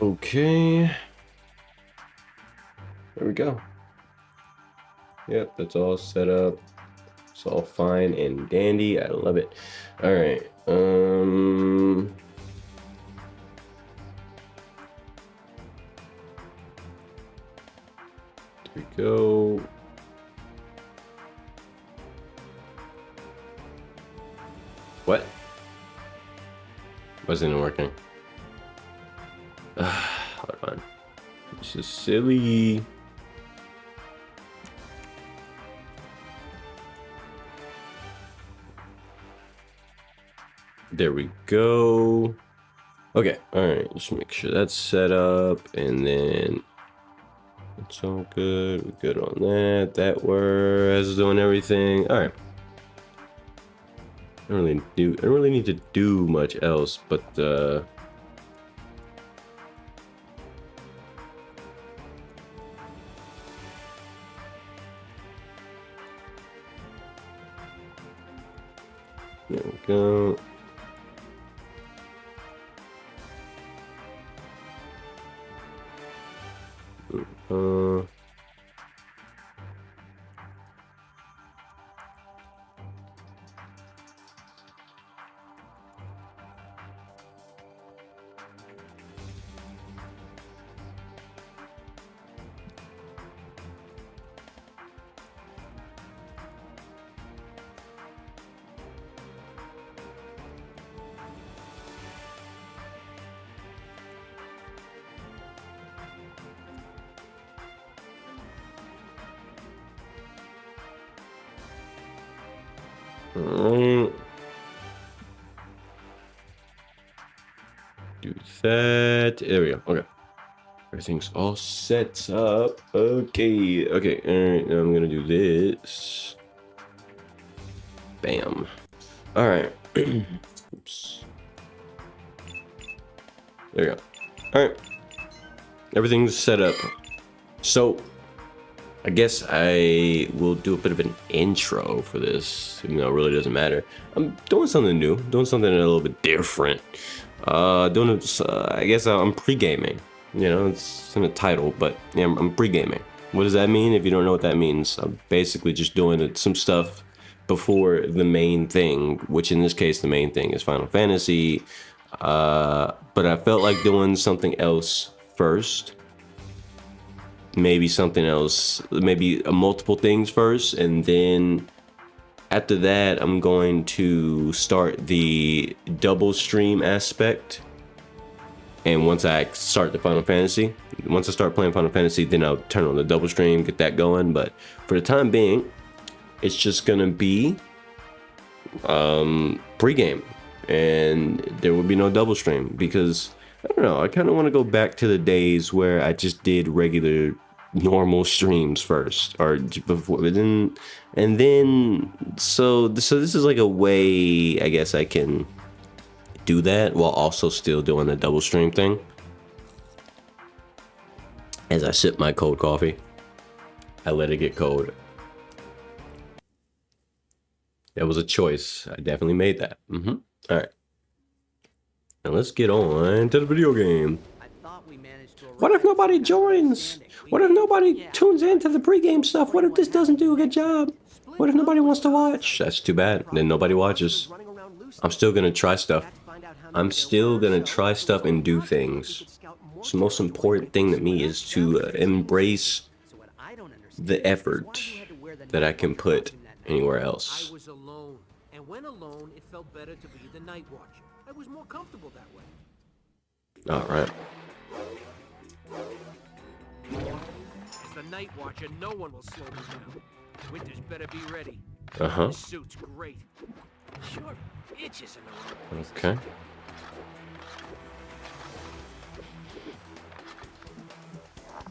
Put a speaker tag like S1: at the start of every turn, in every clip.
S1: Okay. There we go. Yep, that's all set up. It's all fine and dandy. I love it. All right. There we go. What? Wasn't working. Hold on. This is silly. There we go. Okay, all right, just make sure that's set up, and then it's all good. We're good on that. That was doing everything. All right. I don't really need to do much else, but there we go. Do that. There we go. Okay. Everything's all set up. Okay. Okay. All right. Now I'm gonna do this. Bam. All right. Oops. There we go. All right. Everything's set up. So I guess I will do a bit of an intro for this, even though it really doesn't matter. I'm doing something new, doing something a little bit different. I guess I'm pre-gaming. You know, it's in the title, but yeah, I'm pre-gaming. What does that mean? If you don't know what that means, I'm basically just doing some stuff before the main thing, which in this case, the main thing is Final Fantasy. But I felt like doing something else first. Maybe something else, maybe multiple things first, and then after that I'm going to start the double stream aspect. And once I start the once I start playing Final Fantasy, then I'll turn on the double stream, get that going. But for the time being, it's just gonna be pre-game, and there will be no double stream because I don't know, I kind of want to go back to the days where I just did regular normal streams first, or before, and then so this is like a way I guess I can do that while also still doing the double stream thing. As I sip my cold coffee, I let it get cold. That was a choice. I definitely made that. All right, now let's get on to the video game. What if nobody joins? What if nobody tunes into the pregame stuff? What if this doesn't do a good job? What if nobody wants to watch? That's too bad. Then nobody watches. I'm still gonna try stuff. I'm still gonna try stuff and do things. So the most important thing to me is to embrace the effort that I can put anywhere else.
S2: I was alone, and when alone, it felt better to be the night watcher. I was more comfortable that way.
S1: All right.
S2: As the night watcher, no one will slow me down. Winters better be ready.
S1: Uh-huh.
S2: This suit's great. Sure, itches in the wrong places.
S1: Okay.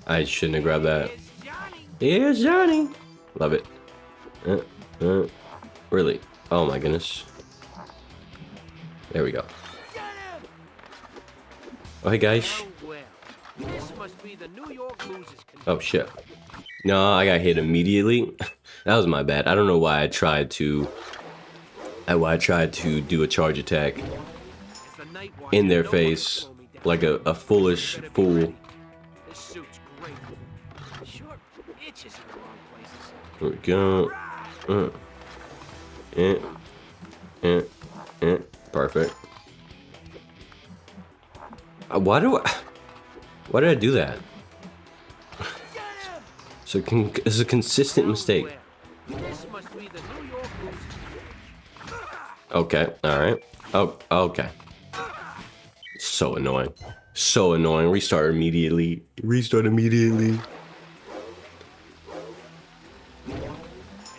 S1: I shouldn't have grabbed that. Here's Johnny. Love it. Really? Oh my goodness. There we go. Oh, hey guys.
S2: This must be the New York Losers.
S1: Oh shit. No, I got hit immediately. That was my bad. I don't know why I tried to do a charge attack in their face like a foolish fool.
S2: This suit's great. Sure itches in the wrong places.
S1: There we go. Perfect. Why did I do that? So it's a consistent mistake.
S2: This must be the New York Blues.
S1: Okay, all right. Oh, okay. So annoying. So annoying. Restart immediately. Restart immediately.
S2: As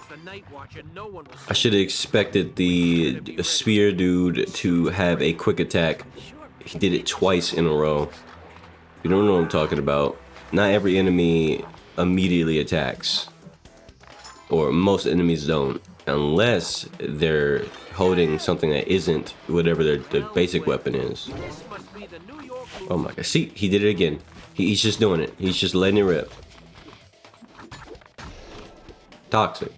S2: the night watcher, no one will
S1: I should have expected the spear dude to have a quick attack. He did it twice in a row. You don't know what I'm talking about. Not every enemy immediately attacks. Or most enemies don't. Unless they're holding something that isn't whatever their basic weapon is.
S2: This must be the New York Blues.
S1: Oh my god. See, he did it again. He's just doing it. He's just letting it rip. Toxic.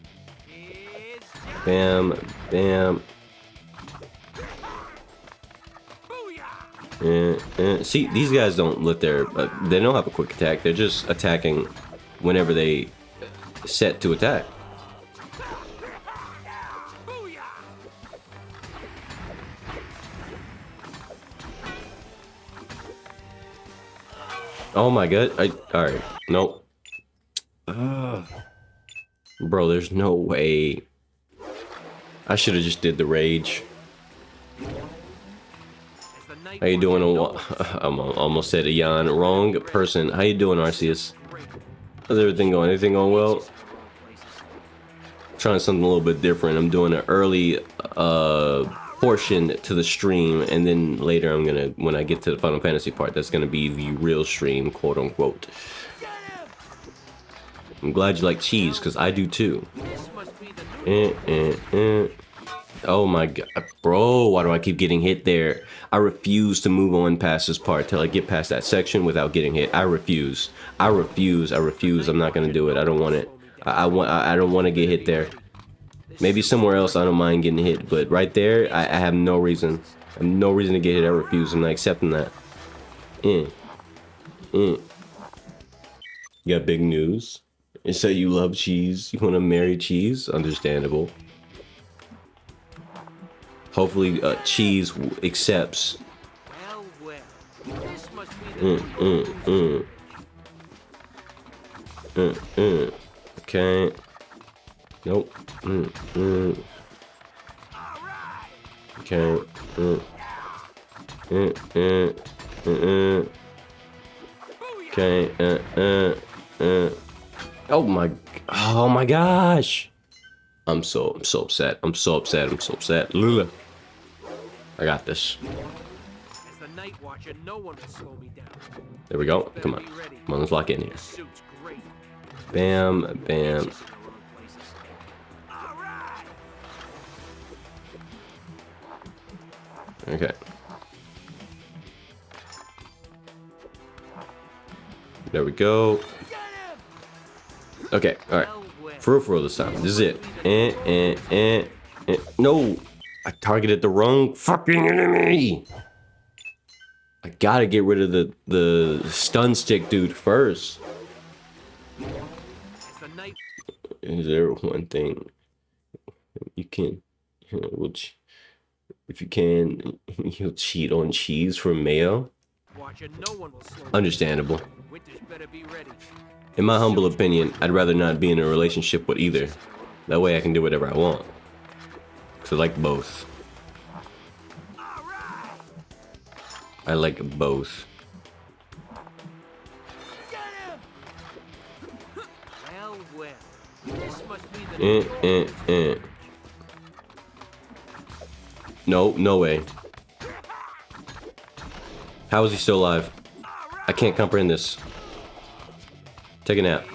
S1: Bam, bam. See, these guys don't let their... they don't have a quick attack. They're just attacking whenever they set to attack. Oh my god. Alright. Nope. Bro, there's no way. I should have just did the rage. How you doing? I'm almost said a yawn. Wrong person. How you doing, Arceus? How's everything going? Everything going well? Trying something a little bit different. I'm doing an early portion to the stream, and then later I'm gonna, when I get to the Final Fantasy part, that's gonna be the real stream, quote unquote. I'm glad you like cheese, because I do too. Oh my god, bro, why do I keep getting hit there? I refuse to move on past this part till I get past that section without getting hit. I refuse. I refuse. I refuse. I'm not gonna do it. I don't want it. I don't want to get hit there. Maybe somewhere else I don't mind getting hit, but right there I have no reason. I have no reason to get hit. I refuse. I'm not accepting that. You got big news. You say you love cheese. You want to marry cheese? Understandable. Hopefully, cheese accepts. Okay. Nope. Okay. Okay. Oh my gosh. I'm so upset. I'm so upset. Lula. I got this.
S2: As the night watcher, no one will slow me down.
S1: There we go. Come on. Come on, let's lock in here. Bam, bam. Okay. There we go. Okay, alright. For real this time. This is it. No! I targeted the wrong fucking enemy! I gotta get rid of the stun stick dude first. Is there one thing you can... if you can, you'll cheat on cheese for mayo? Understandable. In my humble opinion, I'd rather not be in a relationship with either. That way I can do whatever I want. Because I like both. I like both. No, no way. How is he still alive? I can't comprehend this. Take a nap.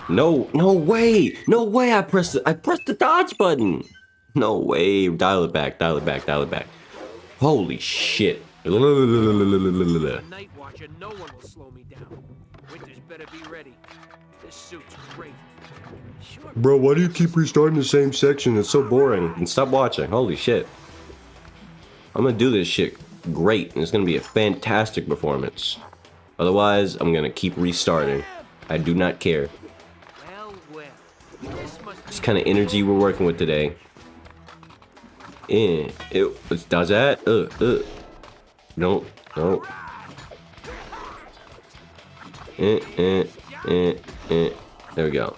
S1: No, no way! No way! I pressed the dodge button. No way! Dial it back. Dial it back. Dial it back. Holy shit!
S2: A night watcher, no one will slow me down. Winters better be ready. This suit's great. Sure.
S1: Bro, why do you keep restarting the same section? It's so boring. And stop watching. Holy shit. I'm gonna do this shit great, and it's gonna be a fantastic performance. Otherwise, I'm gonna keep restarting. I do not care.
S2: Well. This must
S1: It's kind of energy we're working with today. It does that? No. There we go.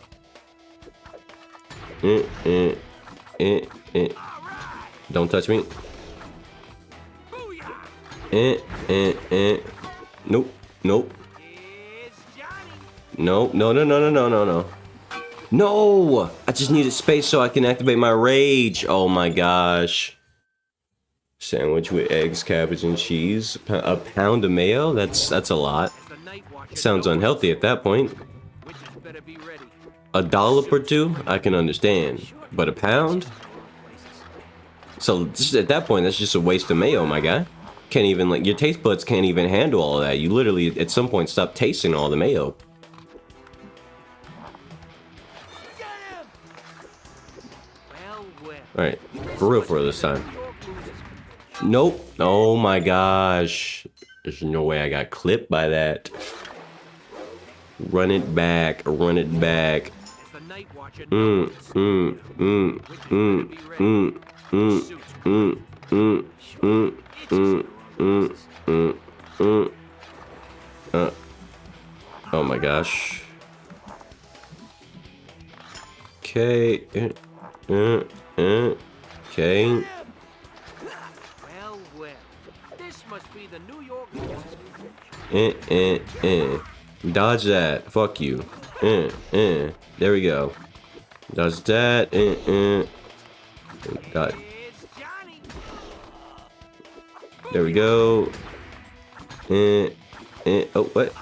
S1: Don't touch me. Nope. No. No! I just needed space so I can activate my rage. Oh my gosh. Sandwich with eggs, cabbage, and cheese. A pound of mayo? That's a lot. Sounds unhealthy at that point. A dollop or two? I can understand. But a pound? So just at that point, that's just a waste of mayo, my guy. Can't even, like, your taste buds can't even handle all of that. You literally, at some point, stop tasting all the mayo. Alright, for real this time. Nope. Oh my gosh. There's no way I got clipped by that. Run it back. Oh my gosh. Okay. Okay.
S2: Well. This must be the New York.
S1: Dodge that. Fuck you. There we go. Dodge that. God. There we go. Oh, what?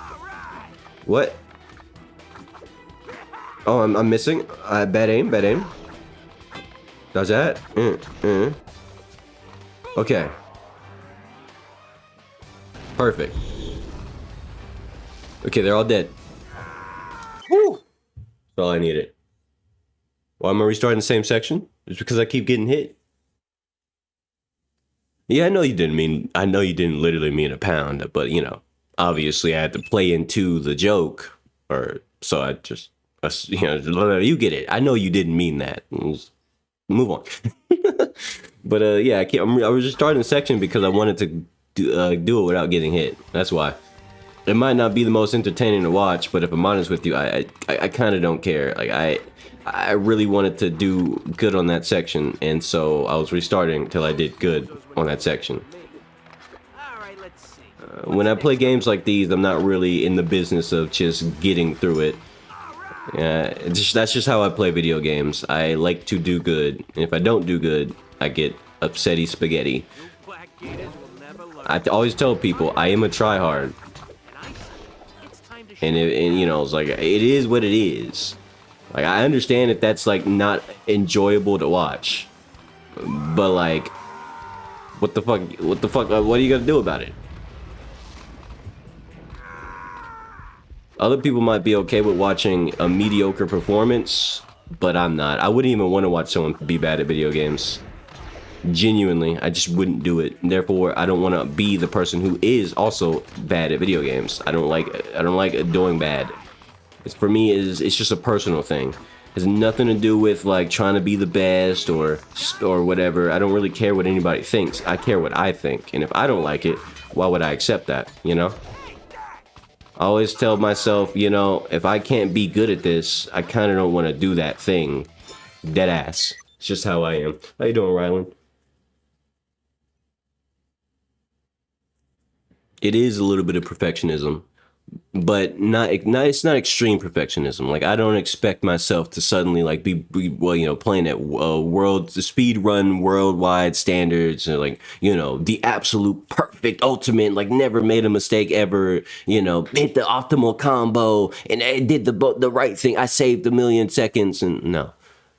S1: What? Oh, I'm missing. Bad aim. Dodge that. Okay. Perfect. Okay, they're all dead. Woo! That's all I needed. Why am I restarting the same section? It's because I keep getting hit. Yeah, I know you didn't literally mean a pound, but you know, obviously I had to play into the joke, or so I just, you know, you get it. I know you didn't mean that. Just move on. But yeah, I was just starting the section because I wanted to do it without getting hit. That's why. It might not be the most entertaining to watch, but if I'm honest with you, I kind of don't care. Like I really wanted to do good on that section, and so I was restarting till I did good on that section. When I play games like these, I'm not really in the business of just getting through it. That's just how I play video games. I like to do good, and if I don't do good, I get upsetty spaghetti. I always tell people I am a tryhard. And you know, it's like, it is what it is. Like, I understand that that's like not enjoyable to watch, but like, what the fuck, what are you gonna do about it? Other people might be okay with watching a mediocre performance, but I'm not. I wouldn't even want to watch someone be bad at video games. Genuinely, I just wouldn't do it. Therefore, I don't want to be the person who is also bad at video games. I don't like doing bad. For me, it's just a personal thing. It has nothing to do with like trying to be the best or whatever. I don't really care what anybody thinks. I care what I think. And if I don't like it, why would I accept that, you know? I always tell myself, you know, if I can't be good at this, I kind of don't want to do that thing. Dead ass. It's just how I am. How you doing, Rylan? It is a little bit of perfectionism, but it's not extreme perfectionism. Like, I don't expect myself to suddenly like be well, you know, playing at speed run worldwide standards, or like, you know, the absolute perfect ultimate, like never made a mistake ever, you know, hit the optimal combo and I did the right thing. I saved 1,000,000 seconds, and no,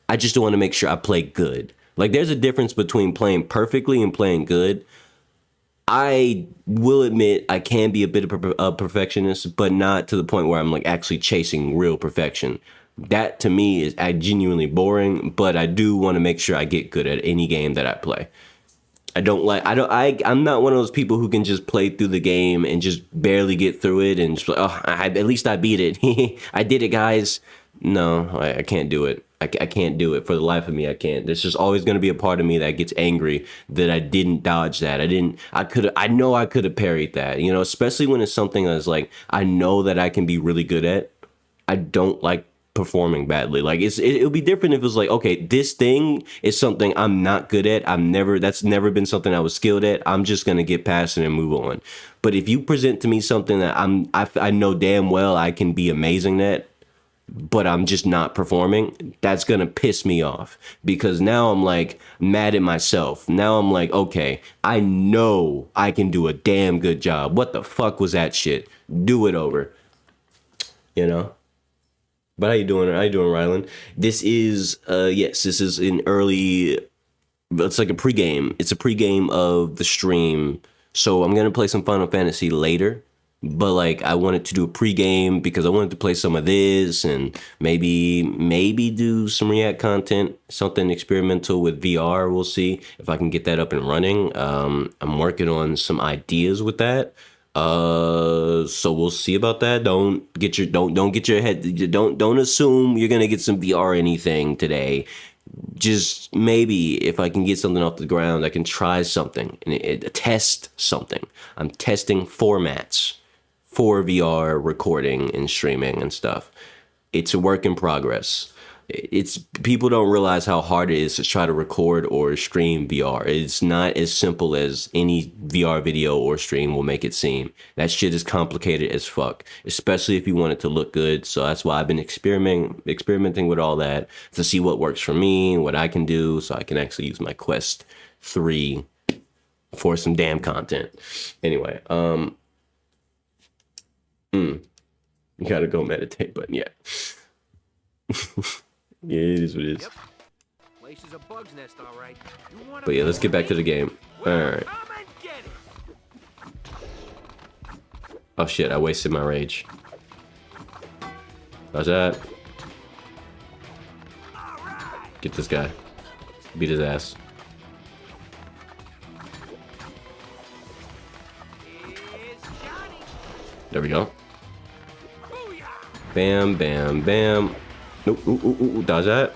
S1: I just want to make sure I play good. Like, there's a difference between playing perfectly and playing good. I will admit I can be a bit of a perfectionist, but not to the point where I'm like actually chasing real perfection. That to me is genuinely boring, but I do want to make sure I get good at any game that I play. I'm not one of those people who can just play through the game and just barely get through it and just like, oh, at least I beat it. I did it, guys. No, I can't do it. I can't do it for the life of me. I can't. There's just always going to be a part of me that gets angry that I didn't dodge that. I know I could have parried that, you know, especially when it's something that's like, I know that I can be really good at. I don't like performing badly. Like it'll be different if it was like, okay, this thing is something I'm not good at. That's never been something I was skilled at. I'm just going to get past it and move on. But if you present to me something that I know damn well I can be amazing at, but I'm just not performing, that's going to piss me off because now I'm like mad at myself. Now I'm like, okay, I know I can do a damn good job. What the fuck was that shit? Do it over, you know? But how you doing, Rylan? This is, yes, this is an early, it's like a pregame. It's a pregame of the stream. So I'm going to play some Final Fantasy later. But like I wanted to do a pregame because I wanted to play some of this and maybe do some React content, something experimental with VR. We'll see if I can get that up and running. I'm working on some ideas with that. So we'll see about that. Don't get your head. Don't assume you're gonna get some VR or anything today. Just maybe if I can get something off the ground, I can try something and test something. I'm testing formats for VR recording and streaming and stuff. It's a work in progress. It's people don't realize how hard it is to try to record or stream VR. It's not as simple as any VR video or stream will make it seem. That shit is complicated as fuck, especially if you want it to look good. So that's why I've been experimenting with all that to see what works for me, what I can do, so I can actually use my Quest 3 for some damn content. Anyway, you gotta go meditate, but yeah. Yeah, it is what it is.
S2: Yep. Place is a bug's nest, all right.
S1: But yeah, let's get back to the game. Alright. Oh shit, I wasted my rage. How's that? Get this guy. Beat his ass. There we go. Bam, bam, bam. Nope, dodge that.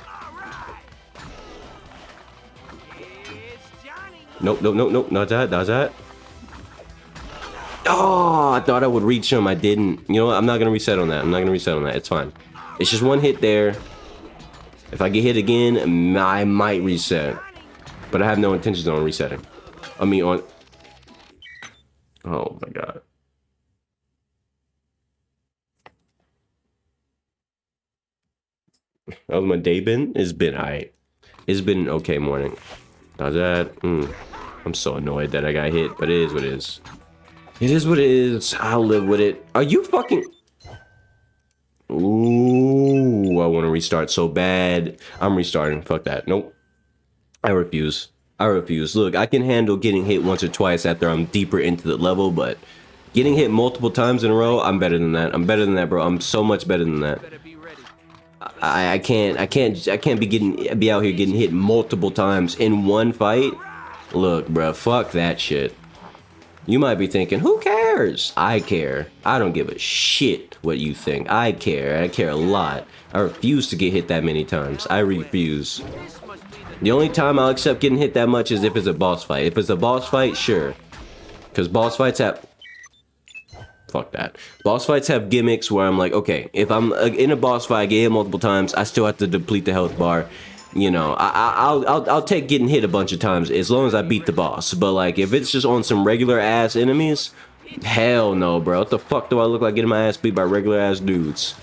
S1: Nope, dodge that. Oh, I thought I would reach him. I didn't. You know what? I'm not gonna reset on that. It's fine. It's just one hit there. If I get hit again, I might reset. But I have no intentions on resetting. I mean, on... Oh my god. How's my day been? It's been alright. It's been an okay morning. How's that? I'm so annoyed that I got hit, but it is what it is. It is what it is. I'll live with it. Are you fucking... Ooh, I want to restart so bad. I'm restarting. Fuck that. Nope. I refuse. Look, I can handle getting hit once or twice after I'm deeper into the level, but getting hit multiple times in a row, I'm better than that. Bro. I'm so much better than that. I can't be out here getting hit multiple times in one fight. Look, bro, fuck that shit. You might be thinking, who cares? I care. I don't give a shit what you think. I care. I care a lot. I refuse to get hit that many times. I refuse. The only time I'll accept getting hit that much is if it's a boss fight. If it's a boss fight, sure. Because boss fights have... Fuck that. Boss fights have gimmicks where I'm like, okay, if I'm in a boss fight, I get hit multiple times, I still have to deplete the health bar. You know, I'll take getting hit a bunch of times as long as I beat the boss. But like, if it's just on some regular ass enemies, hell no, bro. What the fuck do I look like getting my ass beat by regular ass dudes?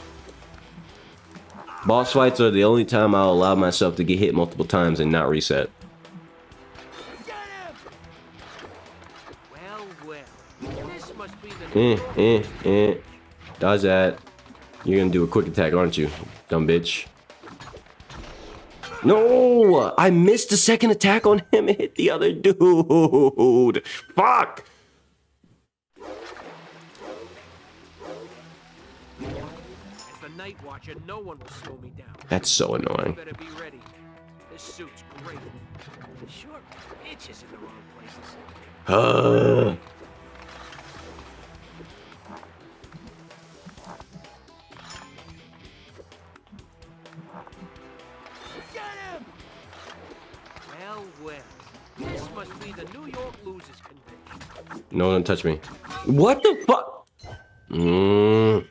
S1: Boss fights are the only time I'll allow myself to get hit multiple times and not reset. Dodge that. You're gonna do a quick attack, aren't you, dumb bitch? No! I missed the second attack on him and hit the other dude. Fuck!
S2: Night Watcher, no one will slow me down.
S1: That's so annoying.
S2: Better be ready. This suit's great. Sure, itches in the wrong places. Get him! Well. This must be the New York Losers Convention.
S1: No one touch me. What the fuck?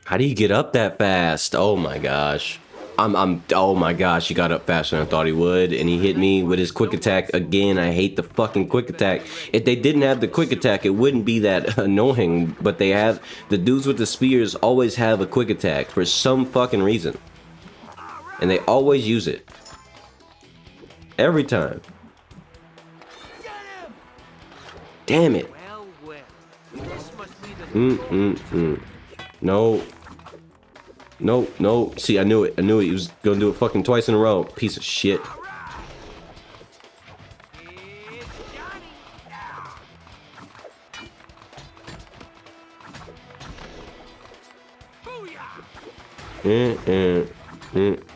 S1: How do you get up that fast? Oh my gosh. Oh my gosh, he got up faster than I thought he would, and he hit me with his quick attack again. I hate the fucking quick attack. If they didn't have the quick attack, it wouldn't be that annoying, but they have, the dudes with the spears always have a quick attack for some fucking reason. And they always use it. Every time. Damn it.
S2: This must be the
S1: No. See, I knew it. He was gonna do it fucking twice in a row. Piece of shit.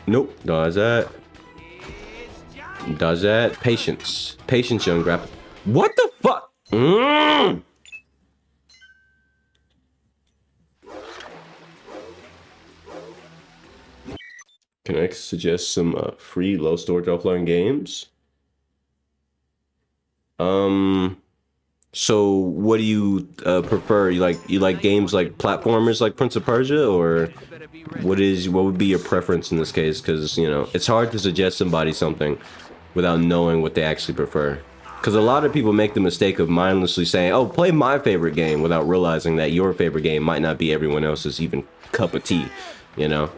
S1: Nope. Dodge that. Dodge that. Patience. Patience, young grapple. What the fuck? Can I suggest some free low storage offline games? So what do you prefer? You like games like platformers like Prince of Persia, or what would be your preference in this case? Because you know it's hard to suggest somebody something without knowing what they actually prefer. Because a lot of people make the mistake of mindlessly saying, "Oh, play my favorite game," without realizing that your favorite game might not be everyone else's even cup of tea. You know.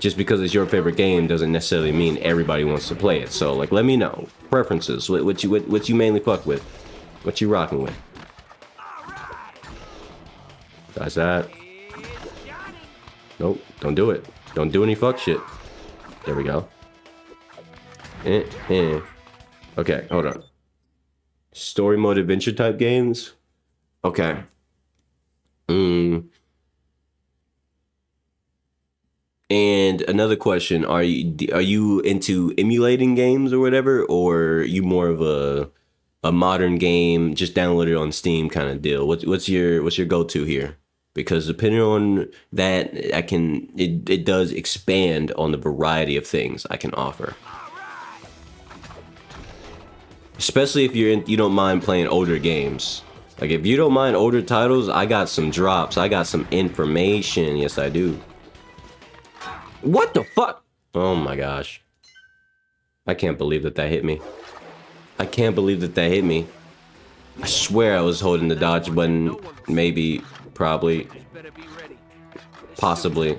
S1: Just because it's your favorite game doesn't necessarily mean everybody wants to play it. So, like, let me know preferences. What you mainly fuck with? What you rocking with? That's that. Nope, don't do it. Don't do any fuck shit. There we go. Okay, hold on. Story mode adventure type games. Okay. And another question, are you into emulating games or whatever, or are you more of a modern game, just download it on Steam kind of deal? What's your go-to here? Because depending on that, it does expand on the variety of things I can offer. Especially if you don't mind playing older games. Like if you don't mind older titles, I got some drops, I got some information. Yes, I do. What the fuck? Oh my gosh. I can't believe that hit me. I can't believe that hit me. I swear I was holding the dodge button. Maybe, probably, possibly.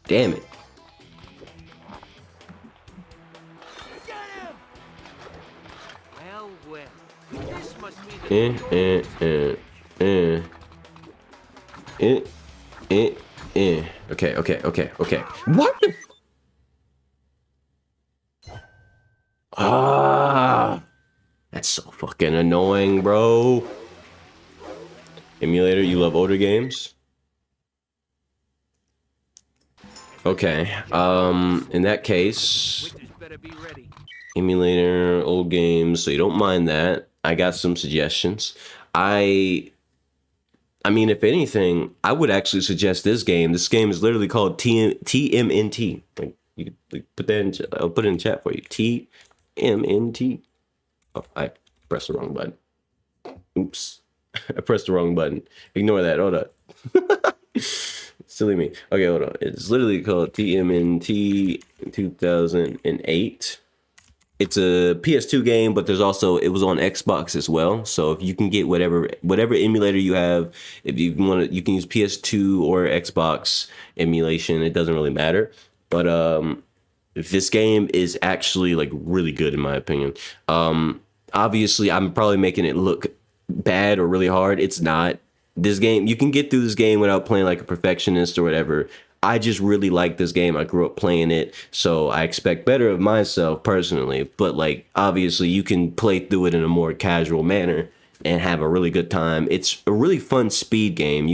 S1: Damn it. Okay. What the? That's so fucking annoying, bro. Emulator, you love older games? Okay, in that case, emulator, old games, so you don't mind that. I got some suggestions. I mean, if anything, I would actually suggest this game. This game is literally called TMNT. Like, you could put that in. I'll put it in chat for you. TMNT. Oh, I pressed the wrong button. Oops, I pressed the wrong button. Ignore that. Hold up. Silly me. Okay, hold on. It's literally called TMNT 2008. It's a PS2 game, but there's also, it was on Xbox as well. So if you can get whatever emulator you have, if you want to, you can use PS2 or Xbox emulation. It doesn't really matter. But this game is actually like really good in my opinion. Obviously, I'm probably making it look bad or really hard. It's not. This game, you can get through this game without playing like a perfectionist or whatever. I just really like this game. I grew up playing it, so I expect better of myself personally. But like, obviously, you can play through it in a more casual manner and have a really good time. It's a really fun speed game.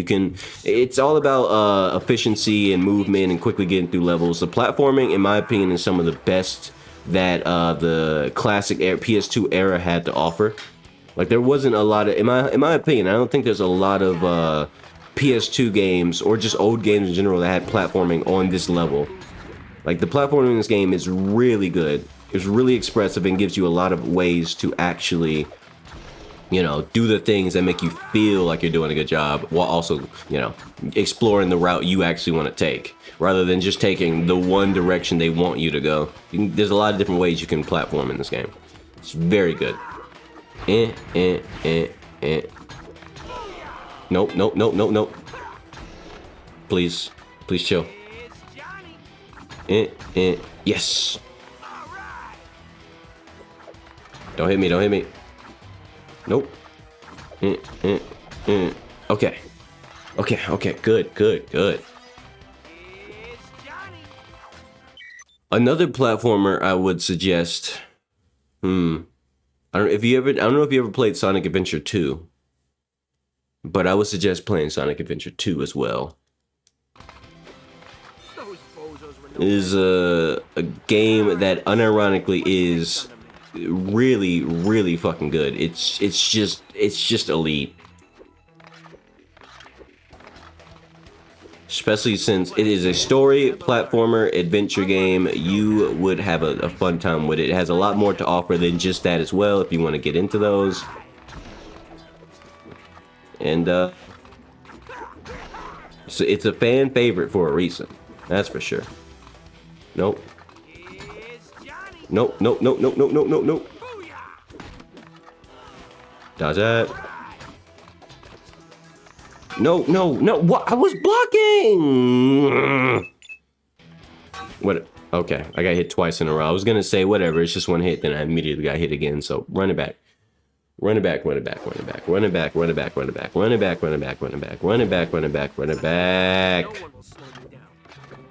S1: It's all about efficiency and movement and quickly getting through levels. The platforming, in my opinion, is some of the best that the classic PS2 era had to offer. Like, there wasn't a lot of, in my opinion, I don't think there's a lot of PS2 games or just old games in general that had platforming on this level. Like, the platforming in this game is really good. It's really expressive and gives you a lot of ways to actually, you know, do the things that make you feel like you're doing a good job while also, you know, exploring the route you actually want to take rather than just taking the one direction they want you to go. There's a lot of different ways you can platform in this game. It's very good. Nope, nope, nope, nope, nope. Please. Please chill. Yes. Don't hit me, don't hit me. Nope. Okay. Okay, good. Another platformer I would suggest. I don't know if you ever played Sonic Adventure 2. But I would suggest playing Sonic Adventure 2 as well. It is a game that unironically is really, really fucking good. It's just elite. Especially since it is a story platformer adventure game, you would have a fun time with it. It has a lot more to offer than just that as well if you want to get into those. And so it's a fan favorite for a reason. That's for sure. Nope. Nope. Dodge that. No. What? I was blocking. What? Okay, I got hit twice in a row. I was gonna say whatever. It's just one hit, then I immediately got hit again. So run it back. Run it back.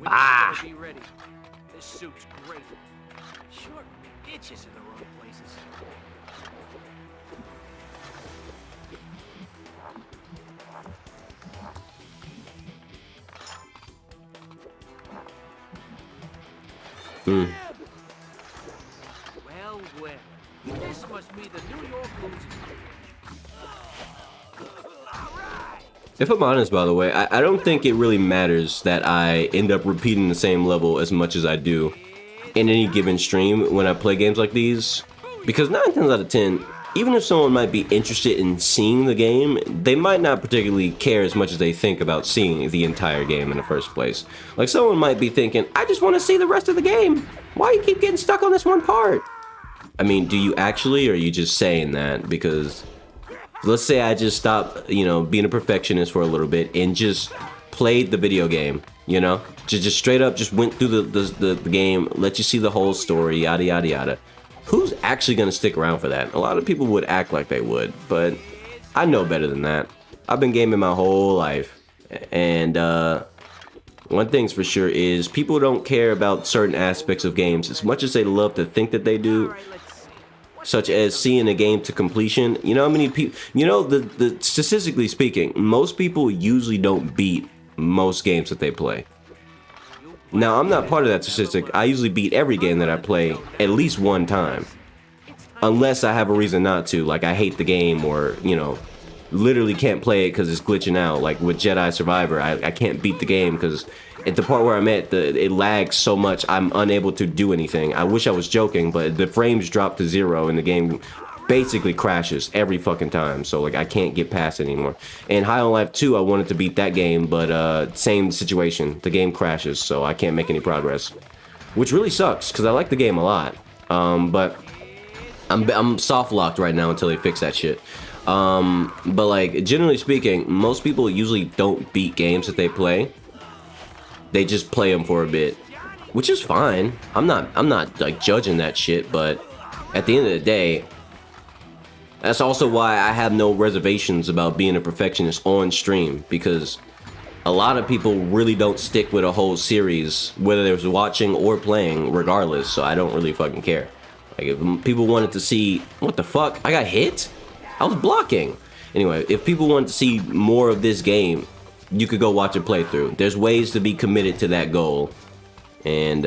S1: Ah!
S2: This suit's great. Sure itches in the wrong places. Well. This must be the New York losers.
S1: If I'm honest, by the way, I don't think it really matters that I end up repeating the same level as much as I do in any given stream when I play games like these. Because 9 times out of 10, even if someone might be interested in seeing the game, they might not particularly care as much as they think about seeing the entire game in the first place. Like, someone might be thinking, I just want to see the rest of the game. Why you keep getting stuck on this one part? I mean, do you actually, or are you just saying that? Because let's say I just stopped, you know, being a perfectionist for a little bit and just played the video game, you know? Just straight up just went through the game, let you see the whole story, yada, yada, yada. Who's actually going to stick around for that? A lot of people would act like they would, but I know better than that. I've been gaming my whole life. And one thing's for sure is people don't care about certain aspects of games as much as they love to think that they do. Such as seeing a game to completion. You know how many people, you know, the statistically speaking, most people usually don't beat most games that they play. Now, I'm not part of that statistic. I usually beat every game that I play at least one time. Unless I have a reason not to, like I hate the game or, you know, literally can't play it because it's glitching out. Like with Jedi Survivor, I can't beat the game because at the part where I'm at, it lags so much, I'm unable to do anything. I wish I was joking, but the frames drop to 0 and the game basically crashes every fucking time. So like I can't get past it anymore. And High on Life 2, I wanted to beat that game, but same situation. The game crashes, so I can't make any progress, which really sucks because I like the game a lot. But I'm soft locked right now until they fix that shit. But like generally speaking, most people usually don't beat games that they play. They just play them for a bit, which is fine. I'm not like judging that shit, but at the end of the day, that's also why I have no reservations about being a perfectionist on stream, because a lot of people really don't stick with a whole series, whether they're watching or playing, regardless. So I don't really fucking care. Like, if people wanted to see, what the fuck? I got hit? I was blocking. Anyway, if people wanted to see more of this game, you could go watch a playthrough. There's ways to be committed to that goal. And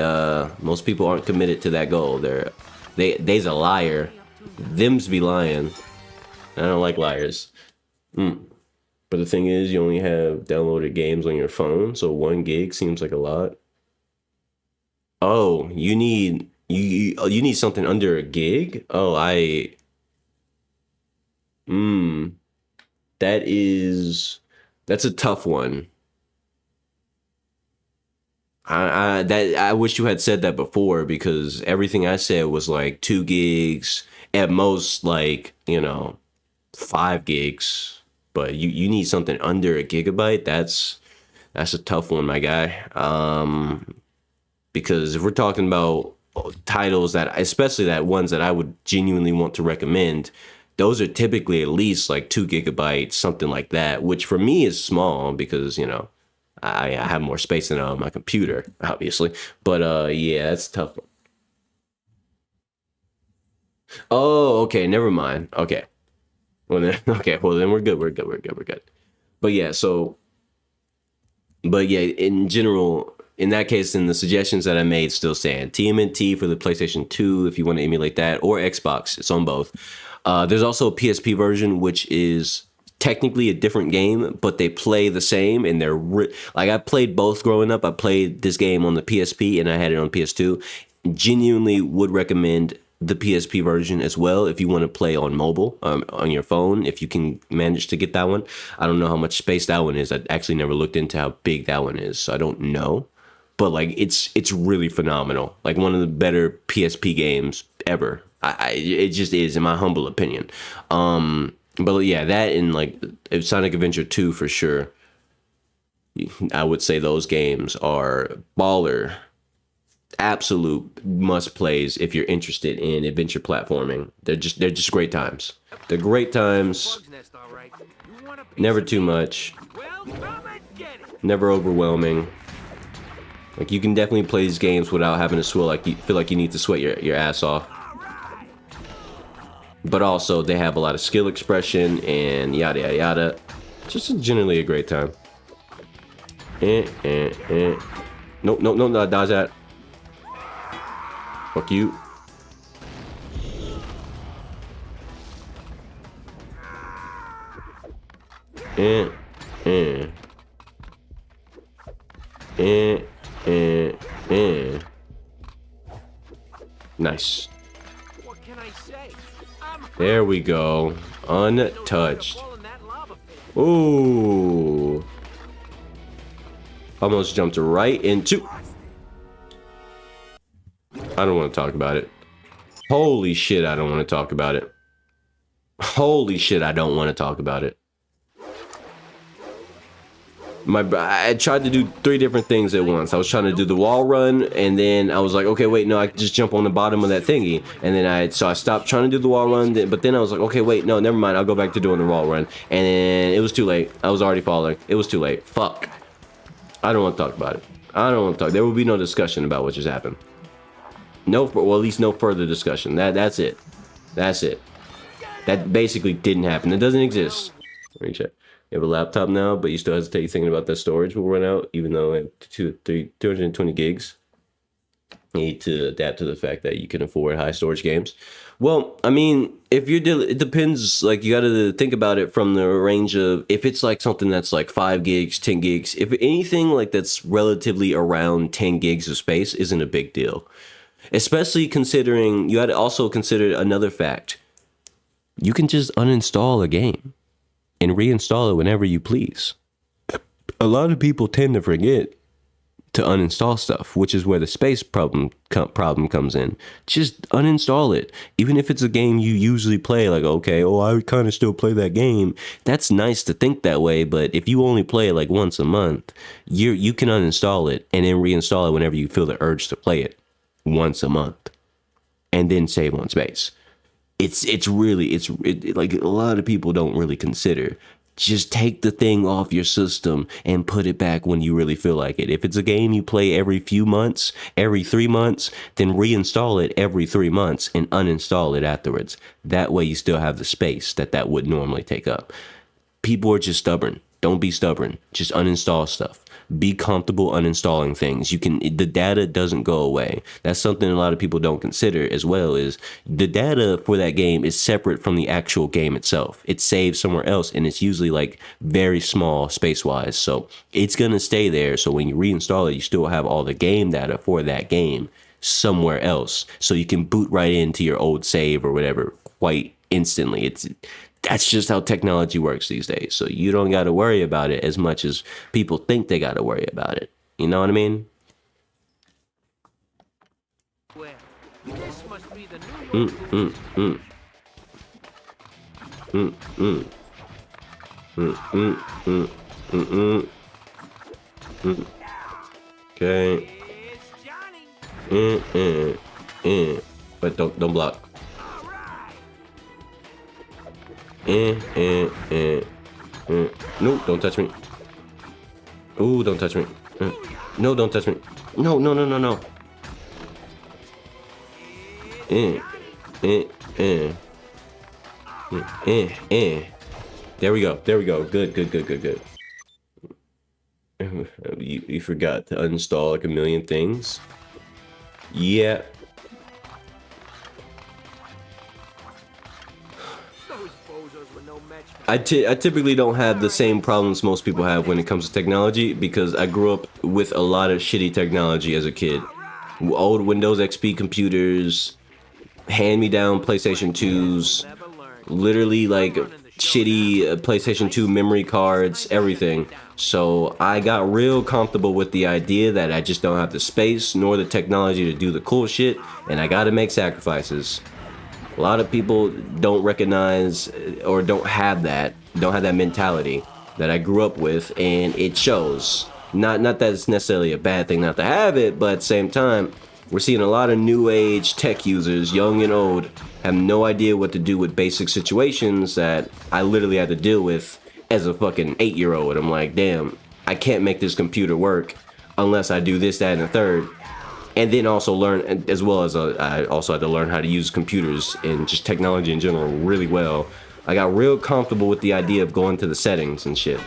S1: most people aren't committed to that goal. They's a liar. Them's be lying. I don't like liars. But the thing is, you only have downloaded games on your phone, so 1 gig seems like a lot. Oh, you need you need something under a gig? Oh, that's a tough one. I wish you had said that before, because everything I said was like 2 gigs, at most, like, 5 gigs. But you need something under a gigabyte. That's a tough one, my guy. Because if we're talking about titles that, especially that ones that I would genuinely want to recommend, those are typically at least like 2 gigabytes, something like that, which for me is small because, I have more space than on my computer, obviously. But yeah, that's a tough one. Oh, okay, never mind. Okay. Well then, okay, well then we're good. We're good. But yeah, but yeah, in general, in that case, then the suggestions that I made still stand. TMNT for the PlayStation 2, if you want to emulate that, or Xbox. It's on both. There's also a PSP version, which is technically a different game, but they play the same, and they're like, I played both growing up. I played this game on the PSP, and I had it on PS2. Genuinely would recommend the PSP version as well if you want to play on mobile, on your phone, if you can manage to get that one. I don't know how much space that one is. I actually never looked into how big that one is, so I don't know. But like, it's really phenomenal. Like, one of the better PSP games ever. It just is, in my humble opinion. But yeah, that and like Sonic Adventure 2 for sure. I would say those games are baller. Absolute must plays if you're interested in adventure platforming. They're just great times. They're great times. Never too much. Never overwhelming. Like, you can definitely play these games without having to feel like you need to sweat your ass off. But also, they have a lot of skill expression and yada yada yada. Just generally a great time. Nope, dodge that. Fuck you. Nice.
S2: What can I say?
S1: There we go. Untouched. Ooh. Almost jumped right into... I don't want to talk about it. Holy shit, I don't want to talk about it. Holy shit, I don't want to talk about it. I tried to do 3 different things at once. I was trying to do the wall run, and then I was like, okay, wait, no, I can just jump on the bottom of that thingy. And then I stopped trying to do the wall run, but then I was like, okay, wait, no, never mind, I'll go back to doing the wall run. And then it was too late. I was already falling. It was too late. Fuck. I don't want to talk about it. I don't want to talk. There will be no discussion about what just happened. Well, at least no further discussion. That's it. That's it. That basically didn't happen. It doesn't exist. Let me check. You have a laptop now, but you still hesitate thinking about that storage will run out, even though at 220 gigs. You need to adapt to the fact that you can afford high storage games. Well, I mean, if it depends. Like, you got to think about it from the range of, if it's like something that's like 5 gigs, 10 gigs, if anything like that's relatively around 10 gigs of space isn't a big deal. Especially considering, you got to also consider another fact. You can just uninstall a game and reinstall it whenever you please. A lot of people tend to forget to uninstall stuff, which is where the space problem comes in. Just uninstall it. Even if it's a game you usually play, like, okay, I kind of still play that game. That's nice to think that way, but if you only play it like once a month, you can uninstall it and then reinstall it whenever you feel the urge to play it once a month, and then save on space. It's like, a lot of people don't really consider just take the thing off your system and put it back when you really feel like it. If it's a game you play every few months, every 3 months, then reinstall it every 3 months and uninstall it afterwards. That way you still have the space that would normally take up. People are just stubborn. Don't be stubborn. Just uninstall stuff. Be comfortable uninstalling things. The data doesn't go away. That's something a lot of people don't consider as well, is the data for that game is separate from the actual game itself. It's saved somewhere else, and it's usually like very small space-wise. So it's going to stay there. So when you reinstall it, you still have all the game data for that game somewhere else. So you can boot right into your old save or whatever quite instantly. That's just how technology works these days. So you don't got to worry about it as much as people think they got to worry about it. You know what I mean?
S2: Well, this must be the new
S1: Okay.
S2: It's Johnny.
S1: But don't block. No, don't touch me. Ooh, don't touch me. No, don't touch me. No. There we go. Good. You forgot to uninstall like a million things. Yeah. I typically don't have the same problems most people have when it comes to technology, because I grew up with a lot of shitty technology as a kid. Old Windows XP computers, hand-me-down PlayStation 2s, literally like shitty PlayStation 2 memory cards, everything. So I got real comfortable with the idea that I just don't have the space nor the technology to do the cool shit, and I gotta make sacrifices. A lot of people don't recognize or don't have that mentality that I grew up with, and it shows. Not that it's necessarily a bad thing not to have it, but at the same time, we're seeing a lot of new age tech users, young and old, have no idea what to do with basic situations that I literally had to deal with as a fucking 8-year-old. I'm like, damn, I can't make this computer work unless I do this, that, and the third. And then also learn, as well as I also had to learn how to use computers and just technology in general really well. I got real comfortable with the idea of going to the settings and shit.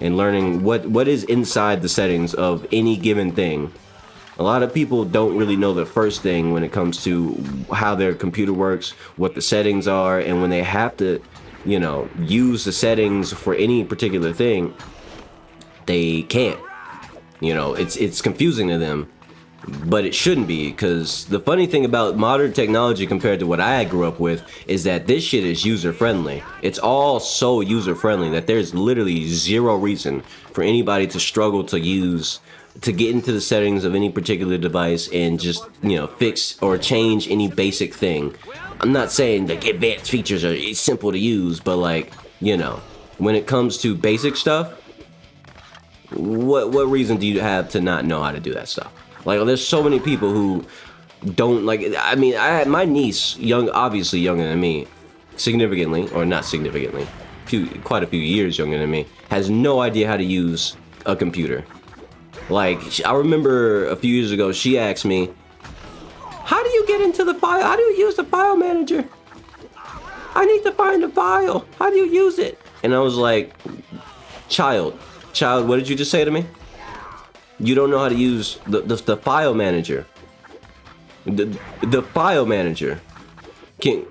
S1: And learning what is inside the settings of any given thing. A lot of people don't really know the first thing when it comes to how their computer works, what the settings are, and when they have to, use the settings for any particular thing, they can't. It's confusing to them, but it shouldn't be, because the funny thing about modern technology compared to what I grew up with is that this shit is user-friendly. It's all so user-friendly that there's literally zero reason for anybody to struggle to get into the settings of any particular device and just, fix or change any basic thing. I'm not saying that advanced features are simple to use, but when it comes to basic stuff, what reason do you have to not know how to do that stuff? Like, there's so many people who don't I had my niece, obviously younger than me, significantly, or not significantly, quite a few years younger than me, has no idea how to use a computer. Like, I remember a few years ago, she asked me, how do you get into the file? How do you use the file manager? I need to find the file. How do you use it? And I was like, child, what did you just say to me? You don't know how to use the file manager. The file manager. Can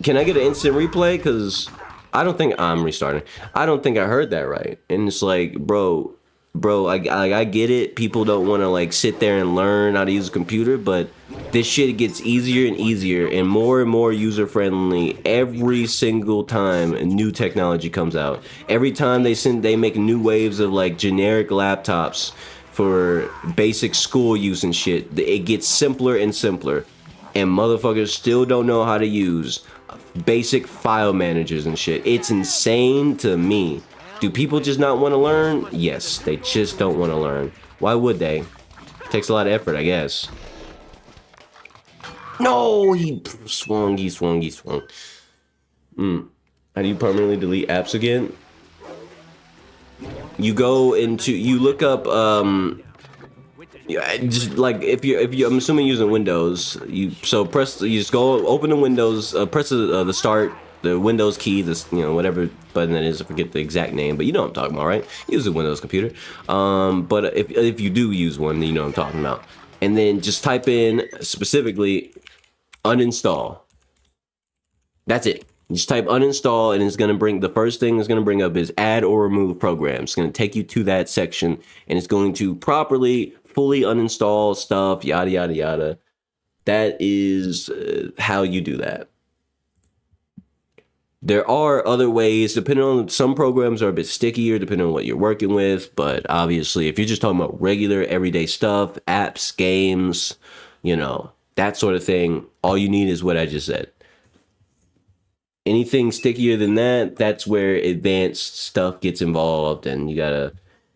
S1: I get an instant replay? Because I don't think I'm restarting. I don't think I heard that right. And it's like, bro, I get it. People don't want to sit there and learn how to use a computer, but this shit gets easier and easier and more user friendly every single time new technology comes out. Every time they make new waves of generic laptops for basic school use and shit, it gets simpler and simpler, and motherfuckers still don't know how to use basic file managers and shit. It's insane to me. Do people just not want to learn? Yes, they just don't want to learn. Why would they? It takes a lot of effort, I guess. No, he swung. How do you permanently delete apps again? You go into, you look up, yeah, just like if you, I'm assuming using Windows, you just go open the Windows, press the start, the Windows key, this, you know, whatever button that is, I forget the exact name, but you know what I'm talking about, right? Use a Windows computer. But if you do use one, then you know what I'm talking about. And then just type in specifically uninstall. That's it. Just type uninstall, and it's going to bring, the first thing it's going to bring up is add or remove programs. It's going to take you to that section, and it's going to properly, fully uninstall stuff, yada, yada, yada. That is how you do that. There are other ways, depending on, some programs are a bit stickier depending on what you're working with, but obviously if you're just talking about regular everyday stuff, apps, games, you know, that sort of thing, all you need is what I just said. Anything stickier than that, that's where advanced stuff gets involved, and you gotta,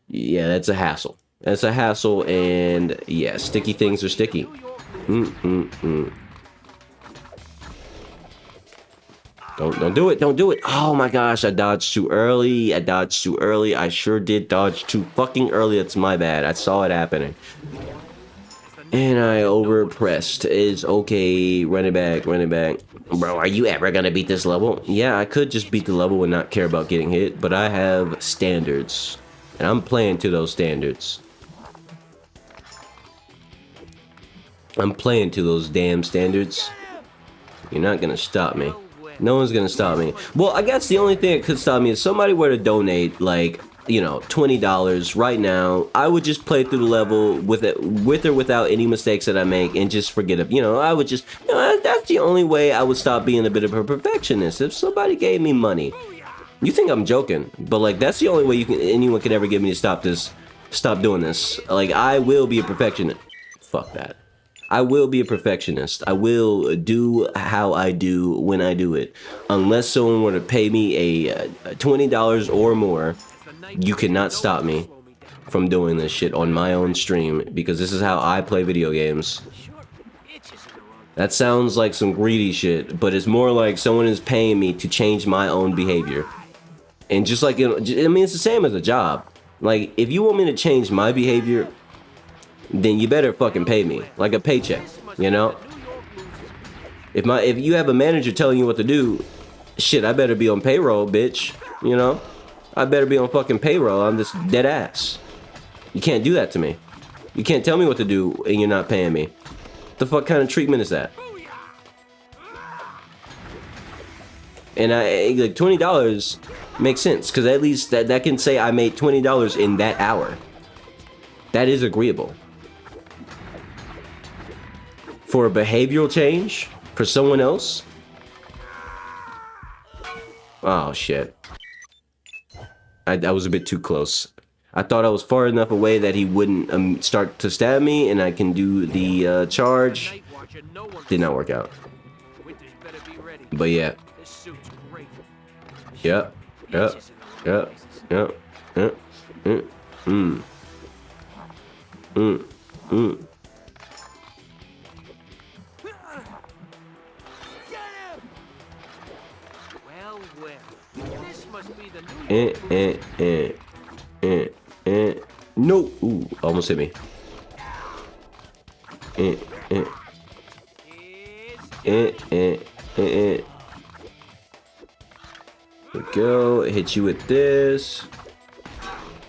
S1: yeah, that's a hassle. That's a hassle, and yeah, sticky things are sticky. Don't do it, don't do it. Oh my gosh, I dodged too early. I sure did dodge too fucking early. That's my bad. I saw it happening. And I overpressed. It's okay. Run it back. Bro, are you ever gonna beat this level? Yeah, I could just beat the level and not care about getting hit, but I have standards. And I'm playing to those standards. I'm playing to those damn standards. You're not gonna stop me. No one's gonna stop me. Well, I guess the only thing that could stop me is somebody were to donate, like, you know, $20 right now. I would just play through the level with or without any mistakes that I make, and just forget it. You know, I would just, you know, that's the only way I would stop being a bit of a perfectionist. If somebody gave me money, you think I'm joking, but like, that's the only way anyone could ever get me to stop doing this. Like, I will be a perfectionist. Fuck that. I will be a perfectionist. I will do how I do when I do it. Unless someone were to pay me a $20 or more, you cannot stop me from doing this shit on my own stream, because this is how I play video games. That sounds like some greedy shit, but it's more like someone is paying me to change my own behavior. And just like, you know, I mean, it's the same as a job. Like, if you want me to change my behavior, then you better fucking pay me, like a paycheck, you know? If you have a manager telling you what to do, shit, I better be on payroll, bitch, you know? I better be on fucking payroll. I'm just dead ass. You can't do that to me. You can't tell me what to do and you're not paying me. The fuck kind of treatment is that? And like, $20 makes sense, because at least that can say I made $20 in that hour. That is agreeable. For a behavioral change for someone else? Oh shit. I was a bit too close. I thought I was far enough away that he wouldn't start to stab me, and I can do the charge. Did not work out. But yeah. Yep. No. Ooh, almost hit me. There we go. Hit you with this.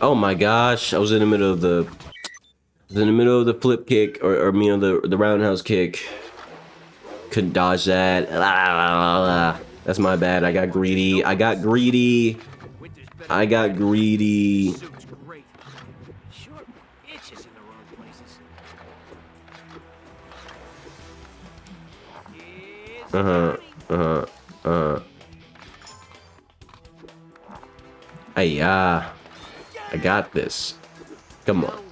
S1: Oh my gosh, I was in the middle of the flip kick, or you know, the roundhouse kick. Couldn't dodge that. That's my bad. I got greedy. I got this. Come on.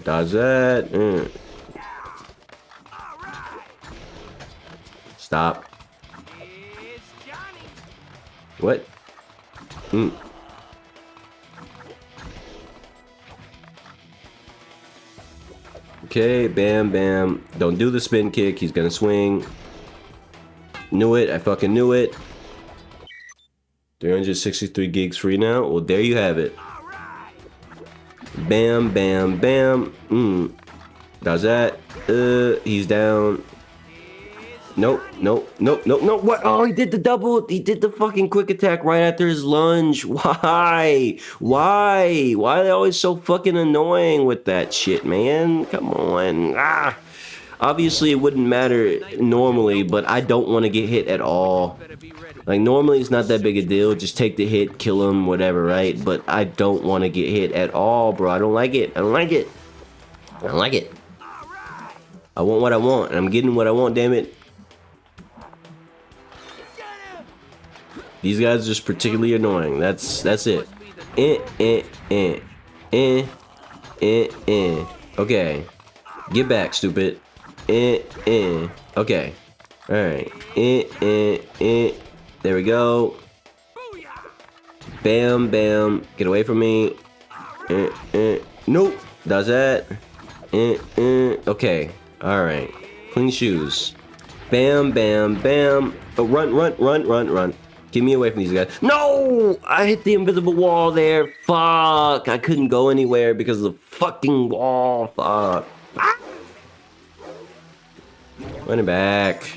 S1: Dodge that. Stop. What? Okay, bam, bam. Don't do the spin kick. He's gonna swing. Knew it. I fucking knew it. 363 gigs free now. Well, there you have it. Bam, bam, bam. Does that? He's down. Nope, nope, nope, nope, nope. What? Oh, he did the double. He did the fucking quick attack right after his lunge. Why? Why? Why are they always so fucking annoying with that shit, man? Come on. Obviously, it wouldn't matter normally, but I don't want to get hit at all. Like, normally it's not that big a deal. Just take the hit, kill him, whatever, right? But I don't want to get hit at all, bro. I don't like it. I don't like it. I don't like it. I want what I want, and I'm getting what I want, damn it. These guys are just particularly annoying. That's it. Okay. Get back, stupid. Okay. Alright. There we go. Bam, bam. Get away from me. Nope. Does that. Okay. Alright. Clean shoes. Bam, bam, bam. Oh, run, run, run, run, run. Get me away from these guys. No! I hit the invisible wall there. Fuck. I couldn't go anywhere because of the fucking wall. Fuck. Ah! Run it back.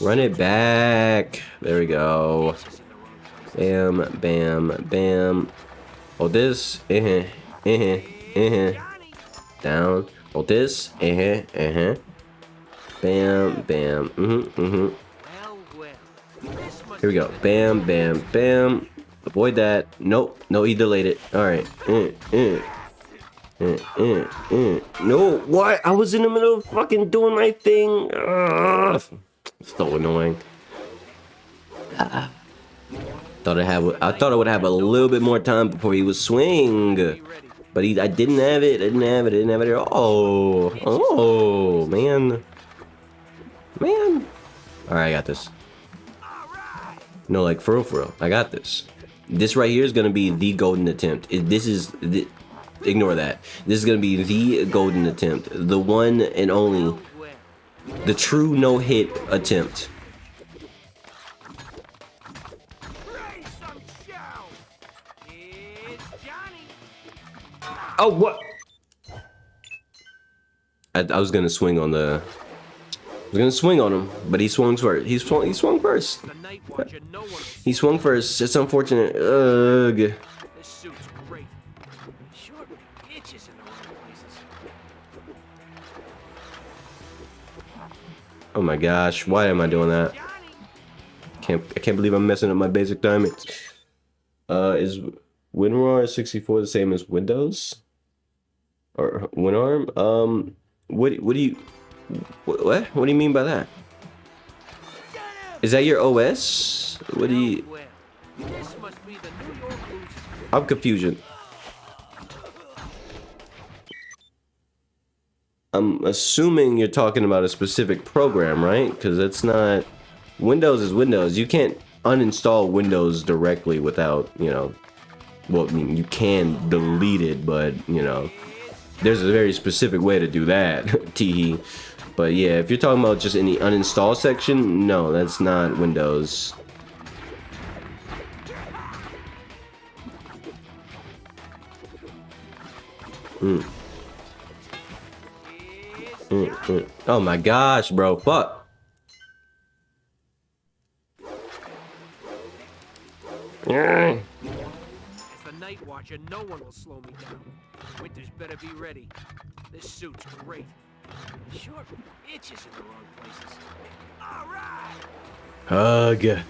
S1: Run it back. There we go. Bam, bam, bam. Hold this. Down. Hold this. Bam, bam. Here we go. Bam, bam, bam. Avoid that. Nope. No, he delayed it. Alright. No, what? I was in the middle of fucking doing my thing. Ugh. So annoying. I thought I would have a little bit more time before he would swing. But I didn't have it. I didn't have it at all. Oh, man. Man. Alright, I got this. No, like, for real. I got this. This right here is going to be the golden attempt. Ignore that. This is going to be the golden attempt. The one and only. The true no-hit attempt. Oh, what? I was going to swing on the... I was gonna swing on him, but he swung first. He swung first. He swung first. It's unfortunate. Ugh. Oh my gosh! Why am I doing that? I can't believe I'm messing up my basic timing. Is WinRAR 64 the same as Windows or WinARM? What do you? What do you mean by that? Is that your OS? What do you... I'm confusion. I'm assuming you're talking about a specific program, right? Because it's not... Windows is Windows. You can't uninstall Windows directly without, you know... Well, I mean, you can delete it, but, you know... There's a very specific way to do that. Teehee. But yeah, if you're talking about just in the uninstall section, no, that's not Windows. Oh my gosh, bro, fuck.
S2: As the night watcher, no one will slow me down. Winters better be ready. This suit's great. Sure, itches in the wrong places. All right.
S1: Hug. Here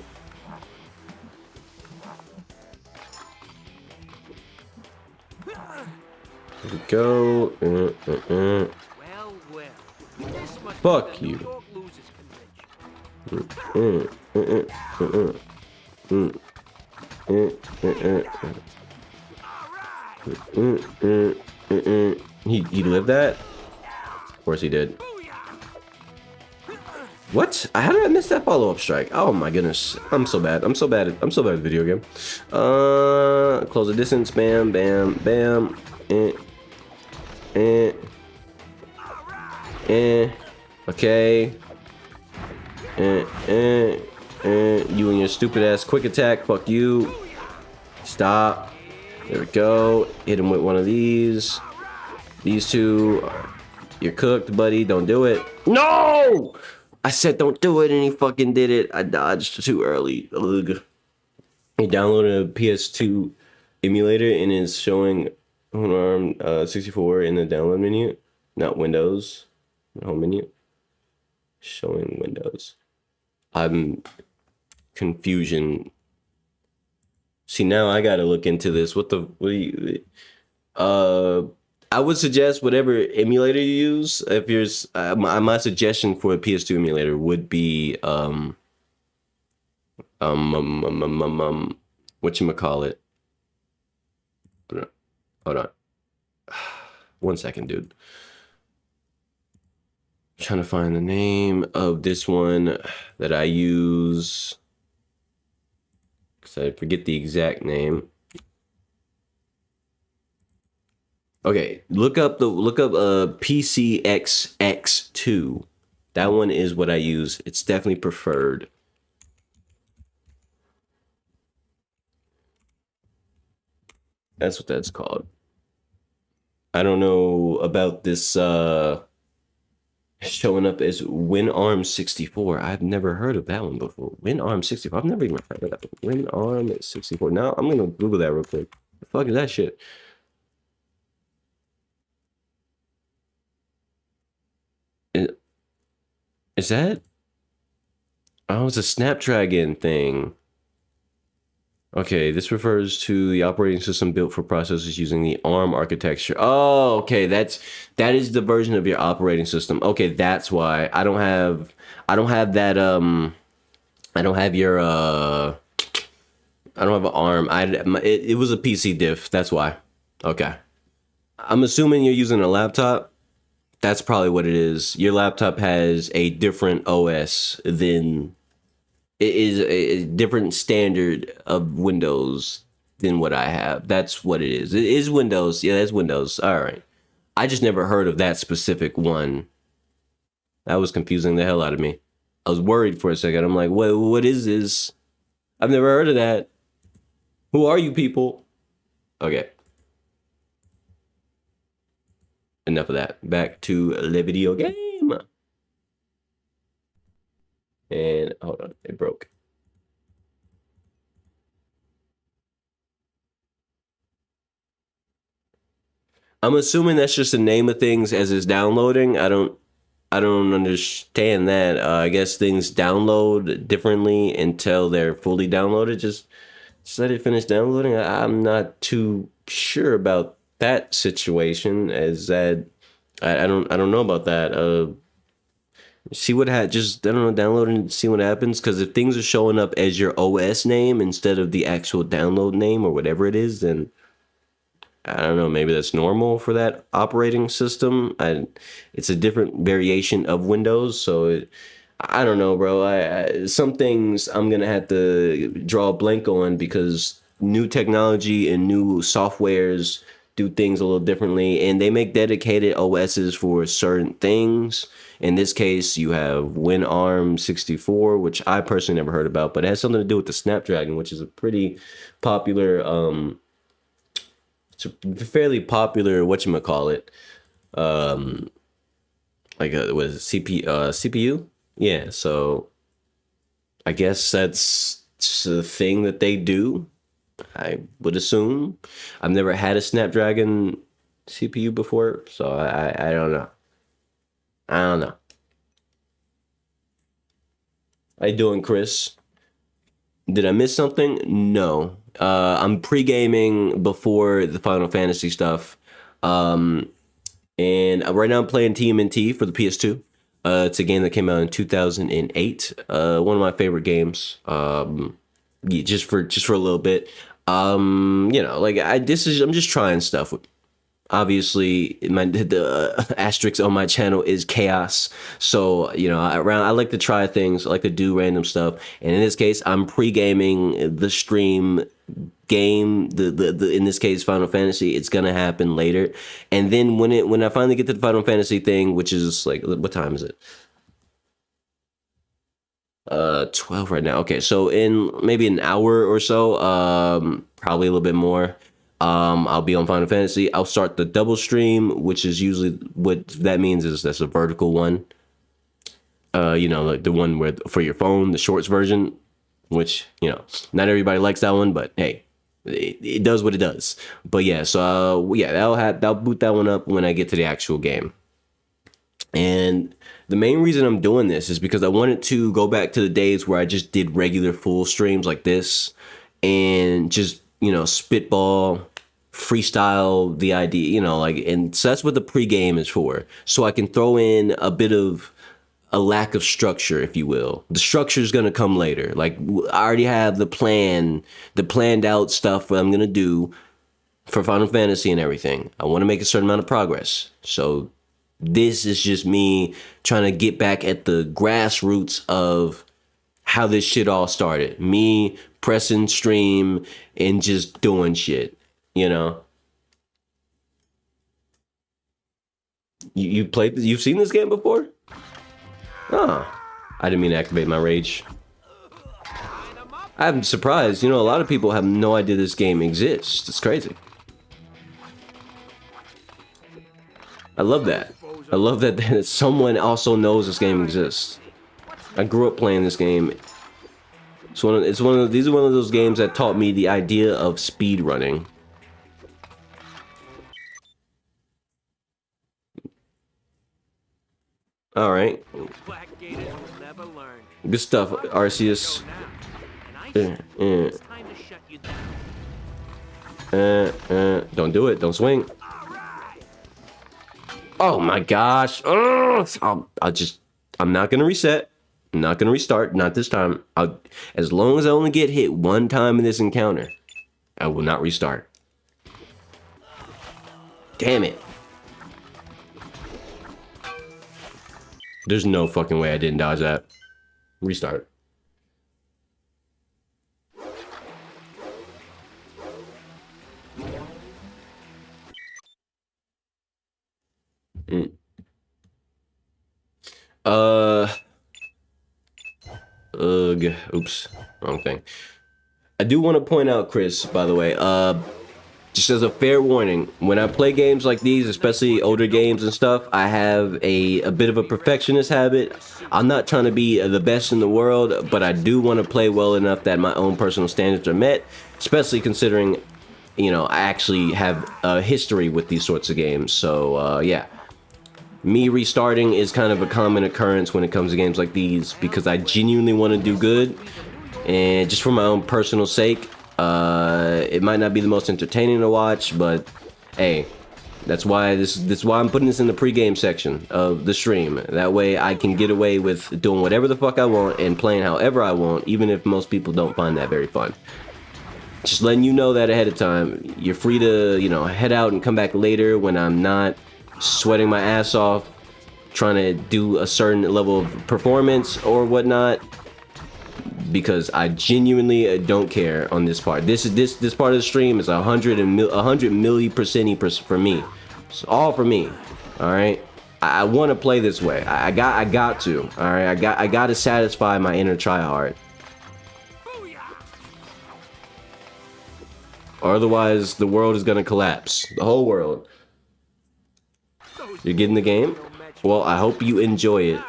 S1: we go.
S2: Well. This must
S1: Fuck
S2: be the
S1: you.
S2: New York Losers Convention.
S1: He lived that? Of course he did. What? How did I miss that follow-up strike? Oh my goodness. I'm so bad. I'm so bad at video game. Close the distance. Bam, bam, bam. Okay. You and your stupid ass quick attack. Fuck you. Stop. There we go. Hit him with one of these. These two. You're cooked, buddy. Don't do it. No! I said don't do it, and he fucking did it. I dodged too early. Ugh. He downloaded a PS2 emulator and is showing ARM 64 in the download menu, not Windows. Home menu. Showing Windows. I'm confusion. See, now I gotta look into this. What do you? I would suggest whatever emulator you use. If yours, my suggestion for a PS2 emulator would be whatchamacallit. Hold on. 1 second, dude. I'm trying to find the name of this one that I use. Cause I forget the exact name. Okay, look up PCXX2. That one is what I use. It's definitely preferred. That's what that's called. I don't know about this showing up as WinArm 64. I've never heard of that one before. WinArm 64. I've never even heard of that one. WinArm 64. Now I'm gonna Google that real quick. The fuck is that shit? Is that? Oh, it's a Snapdragon thing. Okay, this refers to the operating system built for processors using the ARM architecture. Oh, okay, that is the version of your operating system. Okay, that's why I don't have that I don't have your I don't have an ARM. It was a PC diff. That's why. Okay. I'm assuming you're using a laptop. That's probably what it is. Your laptop has a different OS than it is a different standard of Windows than what I have. That's what it is. It is Windows. Yeah, that's Windows. All right. I just never heard of that specific one. That was confusing the hell out of me. I was worried for a second. I'm like, what is this? I've never heard of that. Who are you people? Okay. Enough of that. Back to the video game. And hold on, it broke. I'm assuming that's just the name of things as it's downloading. I don't understand that. I guess things download differently until they're fully downloaded. Just let it finish downloading. I'm not too sure about that situation. As that, I don't know about that. See what just I don't know, download and see what happens. Because if things are showing up as your OS name instead of the actual download name or whatever it is, then I don't know, maybe that's normal for that operating system. It's a different variation of Windows, so I don't know, bro. Some things I'm gonna have to draw a blank on because new technology and new softwares do things a little differently, and they make dedicated OSs for certain things. In this case, you have WinArm 64, which I personally never heard about, but it has something to do with the Snapdragon, which is a pretty popular, it's a fairly popular whatchamacallit, like what is it, CPU? Yeah, so I guess that's the thing that they do. I would assume. I've never had a Snapdragon CPU before, so I don't know. I don't know. How you doing, Chris? Did I miss something? No. I'm pre-gaming before the Final Fantasy stuff. And right now I'm playing TMNT for the PS2. It's a game that came out in 2008. One of my favorite games. Yeah, just for a little bit. You know, like I'm just trying stuff. Obviously, the asterisk on my channel is chaos. So, you know, I like to try things. I like to do random stuff. And in this case, I'm pre-gaming the stream game. The in this case, Final Fantasy. It's gonna happen later. And then when I finally get to the Final Fantasy thing, which is like, what time is it? 12 right now. Okay, so in maybe an hour or so, probably a little bit more, I'll be on Final Fantasy. I'll start the double stream, which is usually what that means is that's a vertical one. You know, like the one where for your phone, the shorts version, which, you know, not everybody likes that one, but hey, it does what it does. But yeah, so yeah, that'll boot that one up when I get to the actual game. And the main reason I'm doing this is because I wanted to go back to the days where I just did regular full streams like this and just, you know, spitball, freestyle the idea, you know, like, and so that's what the pregame is for. So I can throw in a bit of a lack of structure, if you will. The structure is going to come later. Like, I already have the planned out stuff that I'm going to do for Final Fantasy and everything. I want to make a certain amount of progress. So this is just me trying to get back at the grassroots of how this shit all started. Me pressing stream and just doing shit, you know? You've seen this game before? Oh, I didn't mean to activate my rage. I'm surprised. You know, a lot of people have no idea this game exists. It's crazy. I love that. I love that someone also knows this game exists. I grew up playing this game. These are one of those games that taught me the idea of speed running. All right. Good stuff, Arceus. Don't do it. Don't swing. Oh my gosh. I'm not going to reset. I'm not going to restart. Not this time. As long as I only get hit one time in this encounter, I will not restart. Damn it. There's no fucking way I didn't dodge that. Restart. Oops, wrong thing. I do want to point out, Chris, by the way, just as a fair warning, when I play games like these, especially older games and stuff, I have a bit of a perfectionist habit. I'm not trying to be the best in the world, but I do want to play well enough that my own personal standards are met, especially considering, you know, I actually have a history with these sorts of games. So, yeah. Me restarting is kind of a common occurrence when it comes to games like these because I genuinely want to do good, and just for my own personal sake. It might not be the most entertaining to watch, but hey, that's why I'm putting this in the pregame section of the stream. That way I can get away with doing whatever the fuck I want and playing however I want, even if most people don't find that very fun. Just letting you know that ahead of time. You're free to, you know, head out and come back later when I'm not sweating my ass off trying to do a certain level of performance or whatnot, because I genuinely don't care on this part. This part of the stream is 100 milli% for me. It's all for me. All right. I want to play this way. I got to. All right. I got to satisfy my inner tryhard. Or otherwise, the world is gonna collapse. The whole world. You're getting the game? Well, I hope you enjoy it.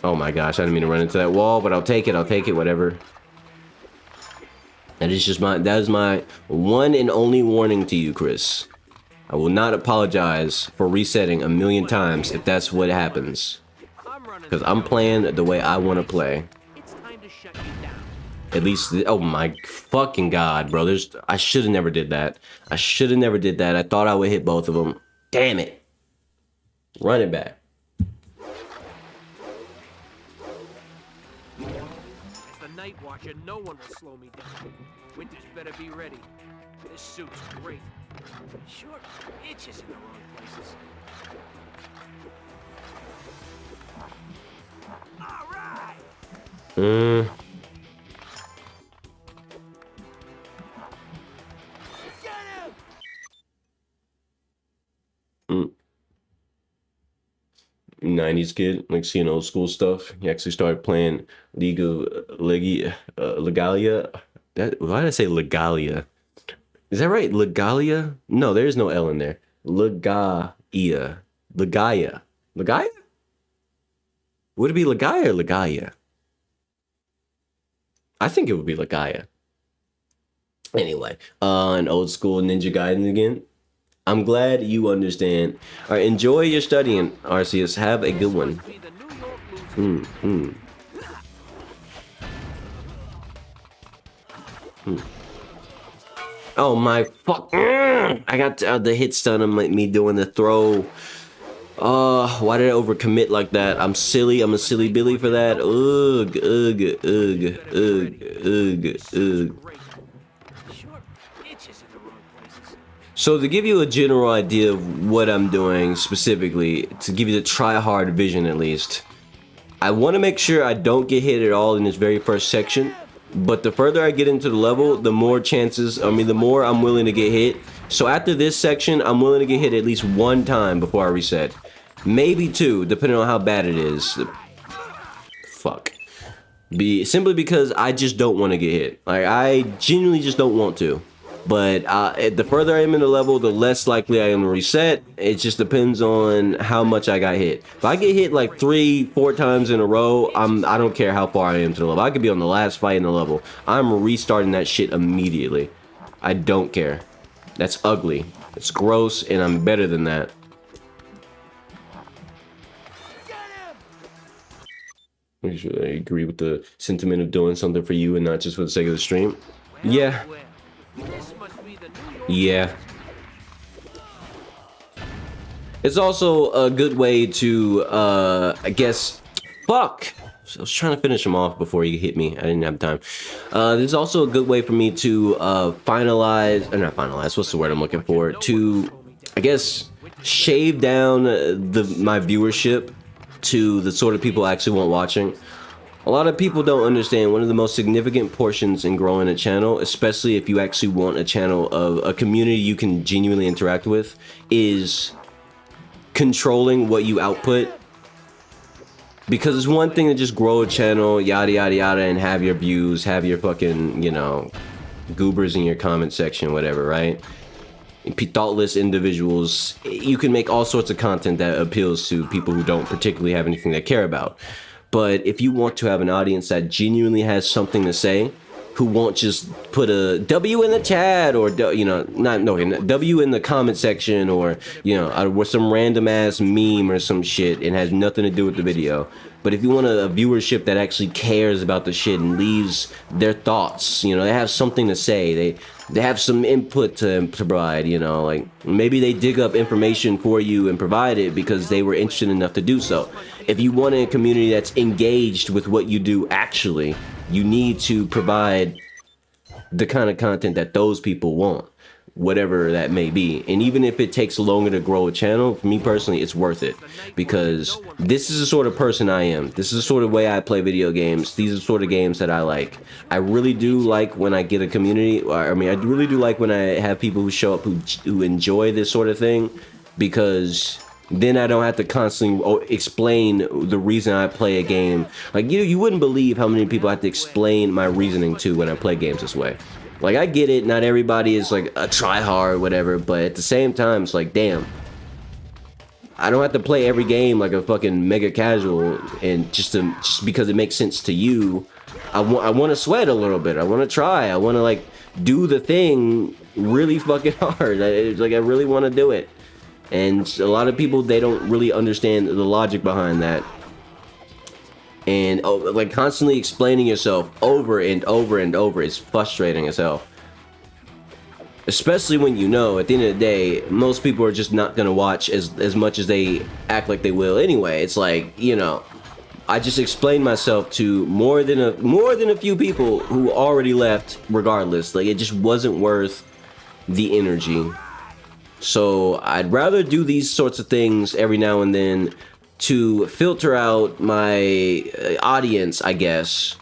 S1: Oh my gosh, I didn't mean to run into that wall, but I'll take it, whatever. That is my one and only warning to you, Chris. I will not apologize for resetting a million times if that's what happens. Because I'm playing the way I want to play. At least, oh my fucking god, bro. I should have never did that. I thought I would hit both of them. Damn it. Run it back.
S2: As the night watcher, no one will slow me down. Winter's better be ready. This suit's great. Sure, itches in the wrong places. All right.
S1: 90s kid, like seeing old school stuff. He actually started playing Legalia. Why did I say Legalia? Is that right? Legalia? No, there's no L in there. Legaia. Legaia. Legaia? Would it be Legaia or Legaia? I think it would be Legaia. Anyway, an old school Ninja Gaiden again. I'm glad you understand. All right, enjoy your studying, Arceus. Have a good one. Oh my fuck! I got the hit stun on me doing the throw. Why did I overcommit like that? I'm silly. I'm a silly Billy for that. Ugh, ugh. So to give you a general idea of what I'm doing specifically, to give you the try-hard vision at least, I want to make sure I don't get hit at all in this very first section. But the further I get into the level, the more chances, the more I'm willing to get hit. So after this section, I'm willing to get hit at least one time before I reset. Maybe two, depending on how bad it is. Fuck. Simply because I just don't want to get hit. Like, I genuinely just don't want to. But the further I am in the level, the less likely I am to reset. It just depends on how much I got hit. If I get hit like 3-4 times in a row, I don't care how far I am to the level. I could be on the last fight in the level. I'm restarting that shit immediately. I don't care. That's ugly. It's gross, and I'm better than that. Make sure I agree with the sentiment of doing something for you and not just for the sake of the stream. Yeah. Yeah. It's also a good way to, I guess, fuck. I was trying to finish him off before he hit me. I didn't have time. There's also a good way for me to finalize, or not finalize, what's the word I'm looking for? To, I guess, shave down my viewership to the sort of people I actually want watching. A lot of people don't understand one of the most significant portions in growing a channel, especially if you actually want a channel of a community you can genuinely interact with, is controlling what you output. Because it's one thing to just grow a channel, yada yada yada, and have your views, have your fucking, you know, goobers in your comment section, whatever, right? Thoughtless individuals. You can make all sorts of content that appeals to people who don't particularly have anything they care about. But if you want to have an audience that genuinely has something to say, who won't just put a W in the chat, or, you know, W in the comment section, or, you know, with some random ass meme or some shit and has nothing to do with the video. But if you want a viewership that actually cares about the shit and leaves their thoughts, you know, they have something to say, they have some input to provide, you know, like maybe they dig up information for you and provide it because they were interested enough to do so. If you want a community that's engaged with what you do actually, you need to provide the kind of content that those people want, whatever that may be. And even if it takes longer to grow a channel, for me personally, it's worth it, because this is the sort of person I am. This is the sort of way I play video games. These are the sort of games that I like. I really do like when I get a community, I really do like when I have people who show up who enjoy this sort of thing, because then I don't have to constantly explain the reason I play a game. Like, you wouldn't believe how many people I have to explain my reasoning to when I play games this way. Like, I get it, not everybody is like a try-hard or whatever, but at the same time, it's like, damn. I don't have to play every game like a fucking mega casual, and just because it makes sense to you. I want to sweat a little bit. I want to try. I want to, like, do the thing really fucking hard. I really want to do it. And a lot of people, they don't really understand the logic behind that. And like, constantly explaining yourself over and over and over is frustrating as hell. Especially when you know, at the end of the day, most people are just not going to watch as much as they act like they will anyway. It's like, you know, I just explained myself to more than a few people who already left regardless. Like, it just wasn't worth the energy. So I'd rather do these sorts of things every now and then to filter out my audience, I guess,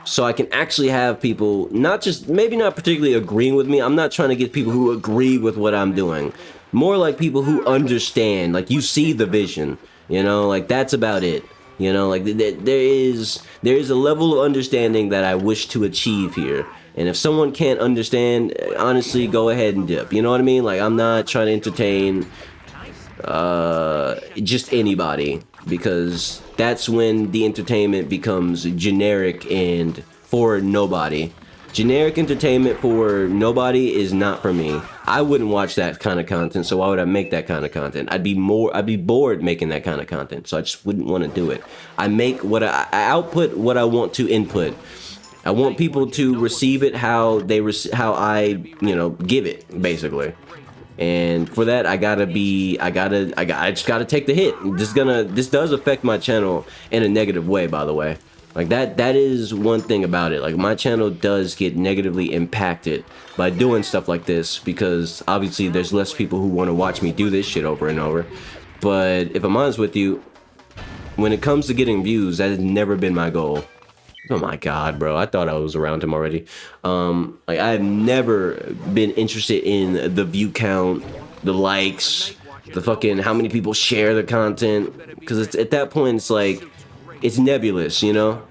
S1: so I can actually have people maybe not particularly agreeing with me. I'm not trying to get people who agree with what I'm doing. More like people who understand, like, you see the vision. You know, like that's about it. You know, like there is a level of understanding that I wish to achieve here. And if someone can't understand, honestly, go ahead and dip. You know what I mean? Like I'm not trying to entertain just anybody, because that's when the entertainment becomes generic and for nobody. Generic entertainment for nobody is not for me. I wouldn't watch that kind of content, so why would I make that kind of content? I'd be bored making that kind of content, so I just wouldn't want to do it. I output what I want to input. I want people to receive it how I, you know, give it, basically. And for that, I just gotta take the hit. This does affect my channel in a negative way, by the way. Like that is one thing about it. Like my channel does get negatively impacted by doing stuff like this, because obviously there's less people who want to watch me do this shit over and over. But if I'm honest with you, when it comes to getting views, that has never been my goal. Oh my god, bro, I thought I was around him already. Like I've never been interested in the view count, the likes, the fucking how many people share the content, because it's at that point it's like it's nebulous, you know?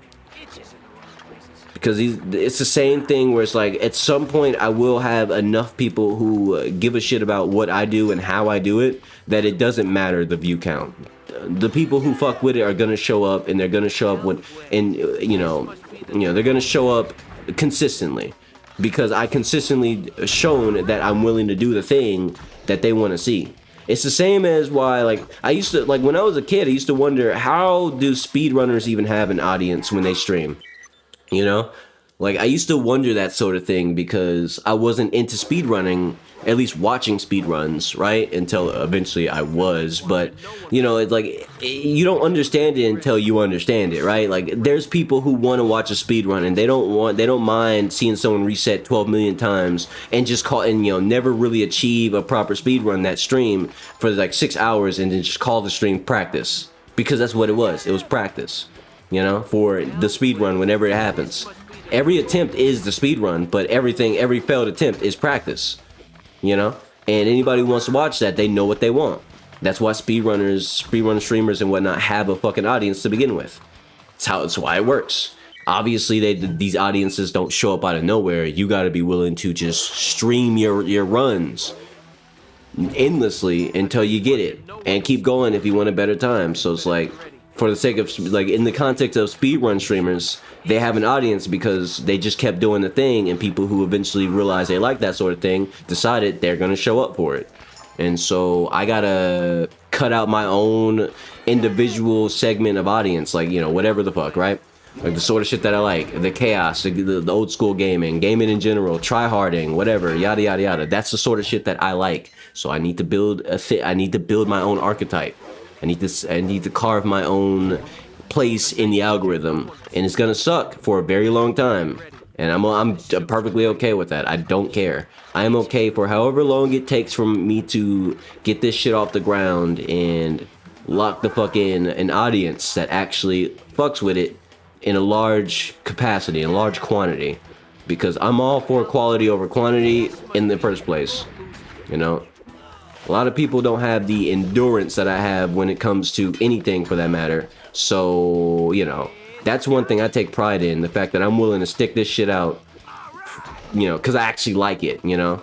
S1: Because it's the same thing where it's like at some point I will have enough people who give a shit about what I do and how I do it that it doesn't matter the view count. The people who fuck with it are gonna show up, and they're gonna show up they're gonna show up consistently, because I consistently shown that I'm willing to do the thing that they want to see. It's the same as why, like, I used to, like, when I was a kid, I used to wonder, how do speedrunners even have an audience when they stream? You know? Like, I used to wonder that sort of thing, because I wasn't into speedrunning, at least watching speedruns, right? Until eventually I was. But, you know, it's like, you don't understand it until you understand it, right? Like, there's people who want to watch a speedrun, and they don't mind seeing someone reset 12 million times and just never really achieve a proper speedrun that stream for like 6 hours, and then just call the stream practice. Because that's what it was. It was practice, you know, for the speedrun whenever it happens. Every attempt is the speedrun, but every failed attempt is practice. You know, and anybody who wants to watch that, they know what they want. That's why speedrun streamers and whatnot have a fucking audience to begin with. It's why it works. Obviously, these audiences don't show up out of nowhere. You got to be willing to just stream your runs endlessly until you get it, and keep going if you want a better time. So it's like, for the sake of, like, in the context of speedrun streamers, they have an audience because they just kept doing the thing, and people who eventually realized they like that sort of thing decided they're gonna show up for it. And so I gotta cut out my own individual segment of audience, like, you know, whatever the fuck, right? Like the sort of shit that I like, the chaos, the old school gaming in general, tryharding, whatever, yada yada yada. That's the sort of shit that I like. So I need to build my own archetype. I need to carve my own place in the algorithm, and it's gonna suck for a very long time, and I'm perfectly okay with that. I don't care. I am okay for however long it takes for me to get this shit off the ground and lock the fuck in an audience that actually fucks with it in a large capacity, in a large quantity, because I'm all for quality over quantity in the first place, you know? A lot of people don't have the endurance that I have when it comes to anything, for that matter. So, you know, that's one thing I take pride in, the fact that I'm willing to stick this shit out, you know, because I actually like it, you know?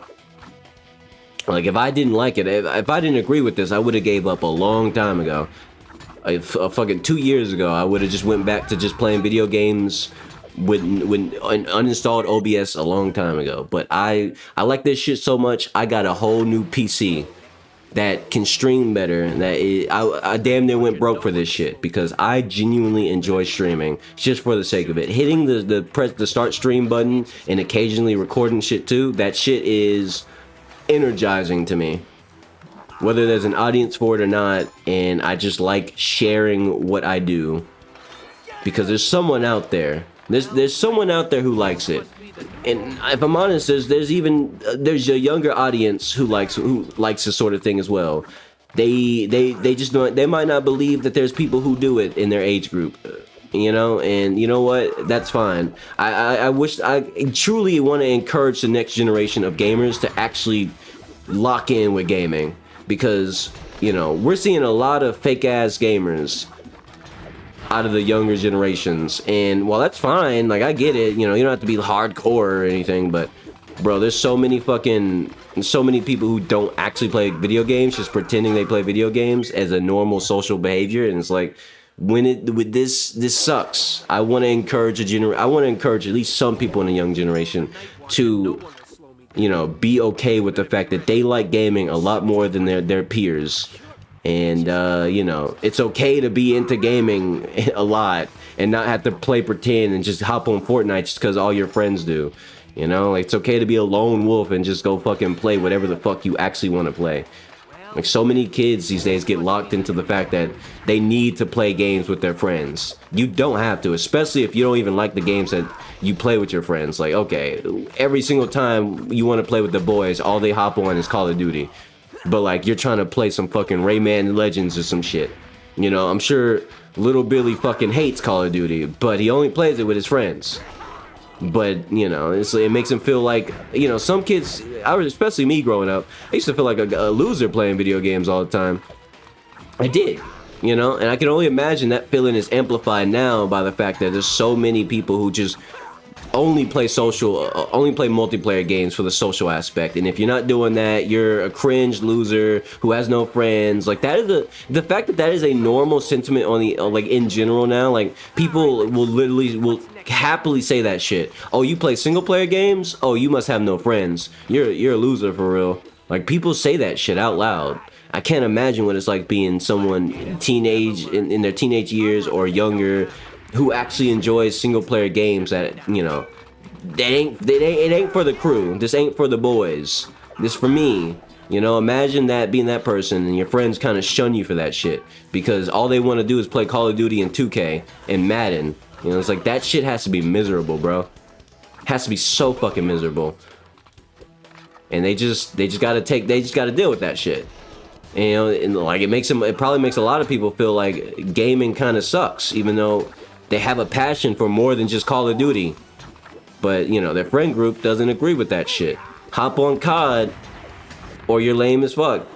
S1: Like, if I didn't like it, if I didn't agree with this, I would have gave up a long time ago. Fucking 2 years ago, I would have just went back to just playing video games with uninstalled OBS a long time ago. But I like this shit so much, I got a whole new PC that can stream better. I damn near went broke for this shit, because I genuinely enjoy streaming just for the sake of it. Hitting the start stream button and occasionally recording shit too, that shit is energizing to me, whether there's an audience for it or not. And I just like sharing what I do, because there's someone out there. There's someone out there who likes it. And if I'm honest, there's a younger audience who likes this sort of thing as well. They just don't, they might not believe that there's people who do it in their age group, you know. And you know what? That's fine. I truly want to encourage the next generation of gamers to actually lock in with gaming, because you know, we're seeing a lot of fake ass gamers out of the younger generations, and while that's fine, like I get it, you know, you don't have to be hardcore or anything, but bro, there's so many people who don't actually play video games, just pretending they play video games as a normal social behavior, and it's like this sucks. I want to encourage at least some people in the young generation to, you know, be okay with the fact that they like gaming a lot more than their peers. And, you know, it's okay to be into gaming a lot and not have to play pretend and just hop on Fortnite just because all your friends do. You know, like, it's okay to be a lone wolf and just go fucking play whatever the fuck you actually want to play. Like, so many kids these days get locked into the fact that they need to play games with their friends. You don't have to, especially if you don't even like the games that you play with your friends. Like, okay, every single time you want to play with the boys, all they hop on is Call of Duty. But like, you're trying to play some fucking Rayman Legends or some shit. You know, I'm sure little Billy fucking hates Call of Duty, but he only plays it with his friends. But, you know, it makes him feel like, you know, some kids, especially me growing up, I used to feel like a loser playing video games all the time. I did, you know, and I can only imagine that feeling is amplified now by the fact that there's so many people who just only play multiplayer games for the social aspect, and if you're not doing that, you're a cringe loser who has no friends. Like, that is the fact that is a normal sentiment on the like in general now. Like, people will happily say that shit. Oh, you play single player games? Oh, you must have no friends. You're a loser for real. Like, people say that shit out loud. I can't imagine what it's like being someone in their teenage years or younger, who actually enjoys single player games that, you know, it ain't for the crew. This ain't for the boys. This for me. You know, imagine that, being that person, and your friends kind of shun you for that shit because all they want to do is play Call of Duty and 2K and Madden. You know, it's like, that shit has to be miserable, bro. Has to be so fucking miserable. And they just gotta deal with that shit. And, you know, and like, it probably makes a lot of people feel like gaming kind of sucks, even though they have a passion for more than just Call of Duty. But, you know, their friend group doesn't agree with that shit. Hop on COD or you're lame as fuck.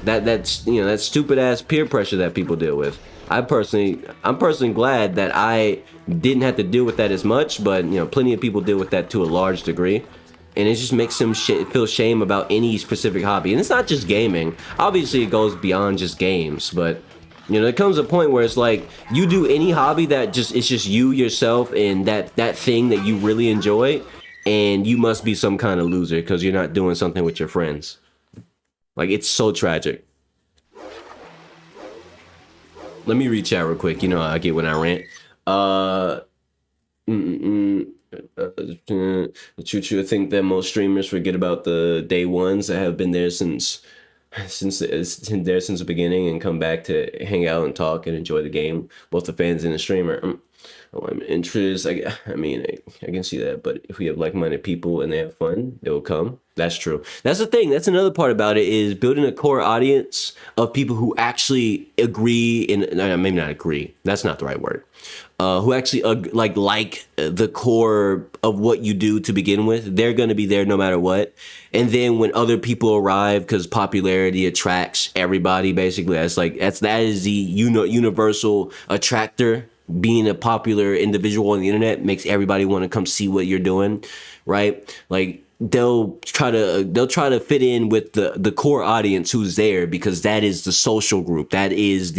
S1: That's, you know, that stupid ass peer pressure that people deal with. I'm personally glad that I didn't have to deal with that as much, but, you know, plenty of people deal with that to a large degree. And it just makes them feel shame about any specific hobby. And it's not just gaming. Obviously, it goes beyond just games, but, you know, there comes a point where it's like, you do any hobby that it's just you, yourself, and that thing that you really enjoy, and you must be some kind of loser because you're not doing something with your friends. Like, it's so tragic. Let me read chat real quick. You know how I get when I rant. True. I think that most streamers forget about the day ones that have been there since the beginning and come back to hang out and talk and enjoy the game, both the fans and the streamer. I'm interested. I mean, I can see that, but if we have like-minded people and they have fun, they will come. That's true. That's the thing. That's another part about it, is building a core audience of people who actually agree, maybe not agree. That's not the right word. Who actually like the core of what you do to begin with. They're going to be there no matter what. And then when other people arrive, because popularity attracts everybody, basically, that is the universal attractor. Being a popular individual on the internet makes everybody want to come see what you're doing, right? Like, they'll try to fit in with the core audience who's there, because that is the social group. Those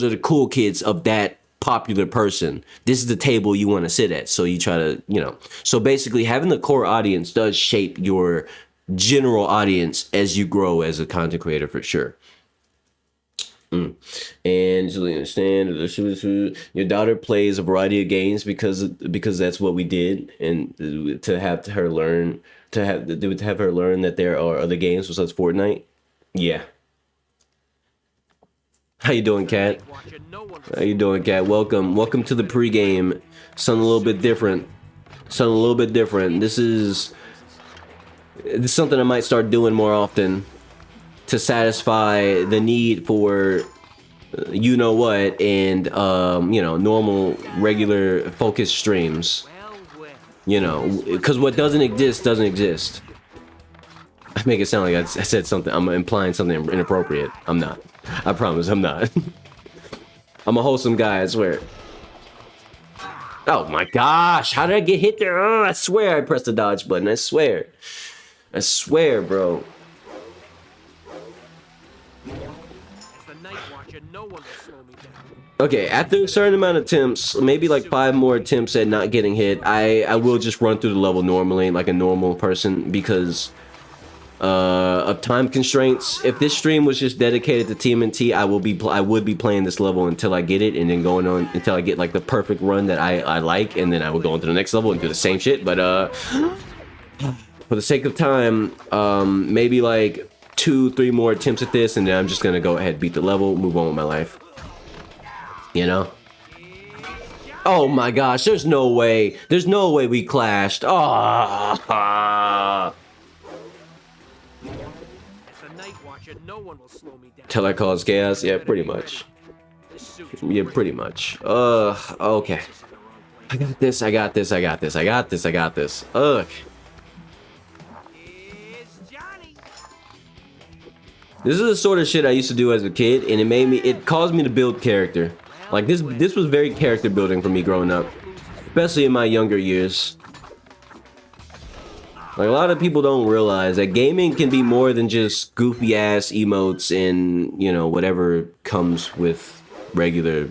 S1: are the cool kids of that popular person. This is the table you want to sit at. So you try to, you know, so basically having the core audience does shape your general audience as you grow as a content creator, for sure. And you understand, your daughter plays a variety of games because that's what we did, and to have her learn that there are other games besides Fortnite. Yeah. How you doing, Kat? How you doing, Kat? Welcome to the pregame. Something a little bit different. This is something I might start doing more often to satisfy the need for you know what, and you know, normal regular focused streams. You know, because what doesn't exist doesn't exist. I make it sound like I said something. I'm implying something inappropriate. I'm not. I promise I'm not. I'm a wholesome guy, I swear. Oh my gosh, how did I get hit there? Oh, I swear I pressed the dodge button. I swear. I swear, bro.
S2: As the Night Watcher, no one will slow me down.
S1: Okay, after a certain amount of attempts, maybe like 5 more attempts at not getting hit, I will just run through the level normally, like a normal person, because of time constraints. If this stream was just dedicated to TMNT, I would be playing this level until I get it, and then going on until I get like the perfect run that I like, and then I would go on to the next level and do the same shit. But for the sake of time, maybe like 2-3 more attempts at this, and then I'm just gonna go ahead, beat the level, move on with my life. You know? Oh my gosh, there's no way we clashed. Oh.
S2: No one will slow me down.
S1: Till I cause chaos? Yeah, pretty much. Yeah, pretty much. Okay. I got this, I got this, I got this, I got this, I got this. Ugh. This is the sort of shit I used to do as a kid, and it caused me to build character. Like this was very character building for me growing up. Especially in my younger years. Like, a lot of people don't realize that gaming can be more than just goofy ass emotes and, you know, whatever comes with regular,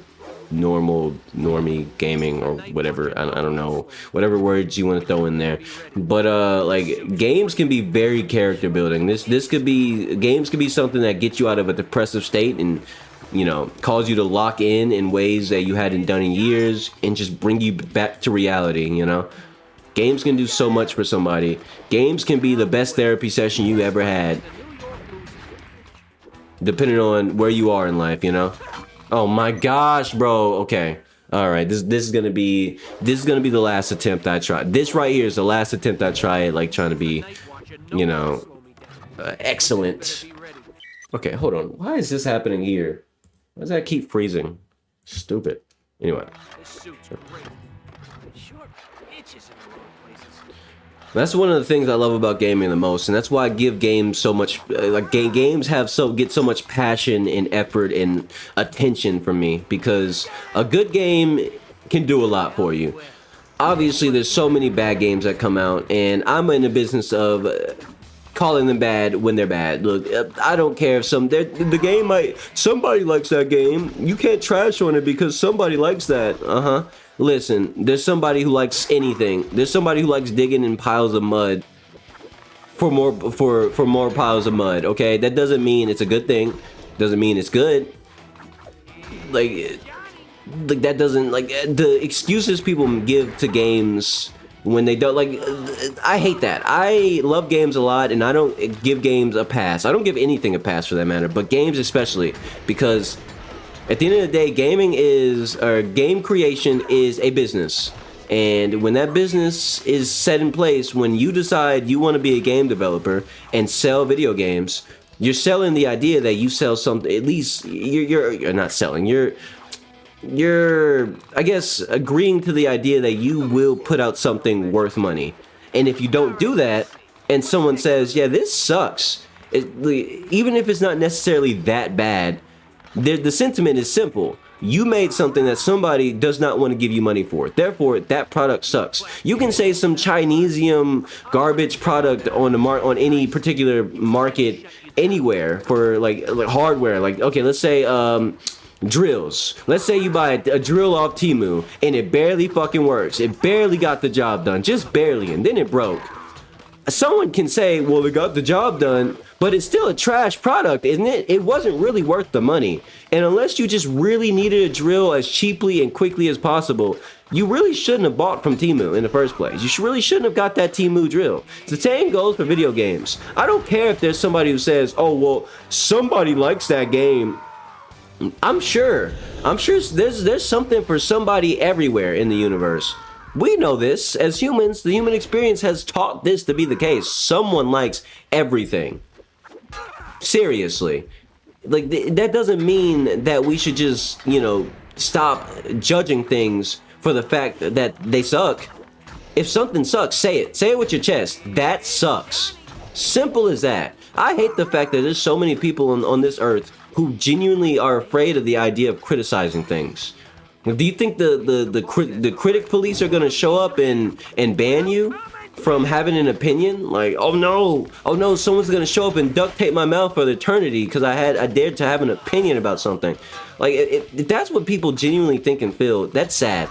S1: normie gaming or whatever. I don't know, whatever words you want to throw in there. But like, games can be very character building. Games could be something that gets you out of a depressive state and, you know, cause you to lock in ways that you hadn't done in years and just bring you back to reality, you know. Games can do so much for somebody. Games can be the best therapy session you ever had. Depending on where you are in life, you know? Oh my gosh, bro. Okay. Alright, this is gonna be the last attempt I try. This right here is the last attempt I try at, like, trying to be, you know, excellent. Okay, hold on. Why is this happening here? Why does that keep freezing? Stupid. Anyway. That's one of the things I love about gaming the most, and that's why I give games so much, like, games get so much passion and effort and attention from me, because a good game can do a lot for you. Obviously, there's so many bad games that come out, and I'm in the business of calling them bad when they're bad. Look, I don't care if somebody likes that game. You can't trash on it because somebody likes that. Listen, there's somebody who likes anything. There's somebody who likes digging in piles of mud for more piles of mud, okay? That doesn't mean it's a good thing. Doesn't mean it's good. Like that doesn't, like, the excuses people give to games when they don't, like, I hate that. I love games a lot, and I don't give games a pass. I don't give anything a pass for that matter, but games especially, because at the end of the day, game creation is a business. And when that business is set in place, when you decide you want to be a game developer and sell video games, you're selling the idea that you sell something. At least you're not selling. You're, I guess, agreeing to the idea that you will put out something worth money. And if you don't do that, and someone says, yeah, this sucks, even if it's not necessarily that bad, the sentiment is simple. You made something that somebody does not want to give you money for. Therefore, that product sucks. You can say some Chinesium garbage product on any particular market anywhere for like hardware. Like, okay, let's say drills. Let's say you buy a drill off Temu and it barely fucking works. It barely got the job done, just barely, and then it broke. Someone can say, well, it got the job done, but it's still a trash product, isn't it? It wasn't really worth the money. And unless you just really needed a drill as cheaply and quickly as possible, you really shouldn't have bought from Temu in the first place. You really shouldn't have got that Temu drill. The same goes for video games. I don't care if there's somebody who says, oh, well, somebody likes that game. I'm sure there's something for somebody everywhere in the universe. We know this as humans. The human experience has taught this to be the case. Someone likes everything. Seriously. Like, that doesn't mean that we should just, you know, stop judging things for the fact that they suck. If something sucks, say it. Say it with your chest. That sucks. Simple as that. I hate the fact that there's so many people on this earth who genuinely are afraid of the idea of criticizing things. Do you think the critic police are gonna show up and ban you from having an opinion? Like, oh no, someone's gonna show up and duct tape my mouth for eternity because I dared to have an opinion about something. Like, if that's what people genuinely think and feel, that's sad.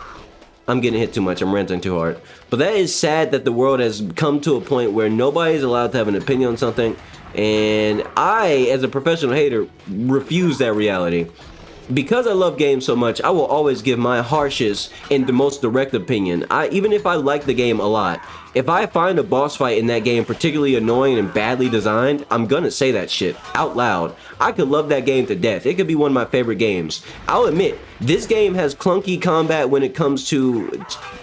S1: I'm getting hit too much. I'm ranting too hard. But that is sad that the world has come to a point where nobody's allowed to have an opinion on something. And I, as a professional hater, refuse that reality. Because I love games so much, I will always give my harshest and the most direct opinion. Even if I like the game a lot, if I find a boss fight in that game particularly annoying and badly designed, I'm gonna say that shit out loud. I could love that game to death. It could be one of my favorite games. I'll admit, this game has clunky combat when it comes to...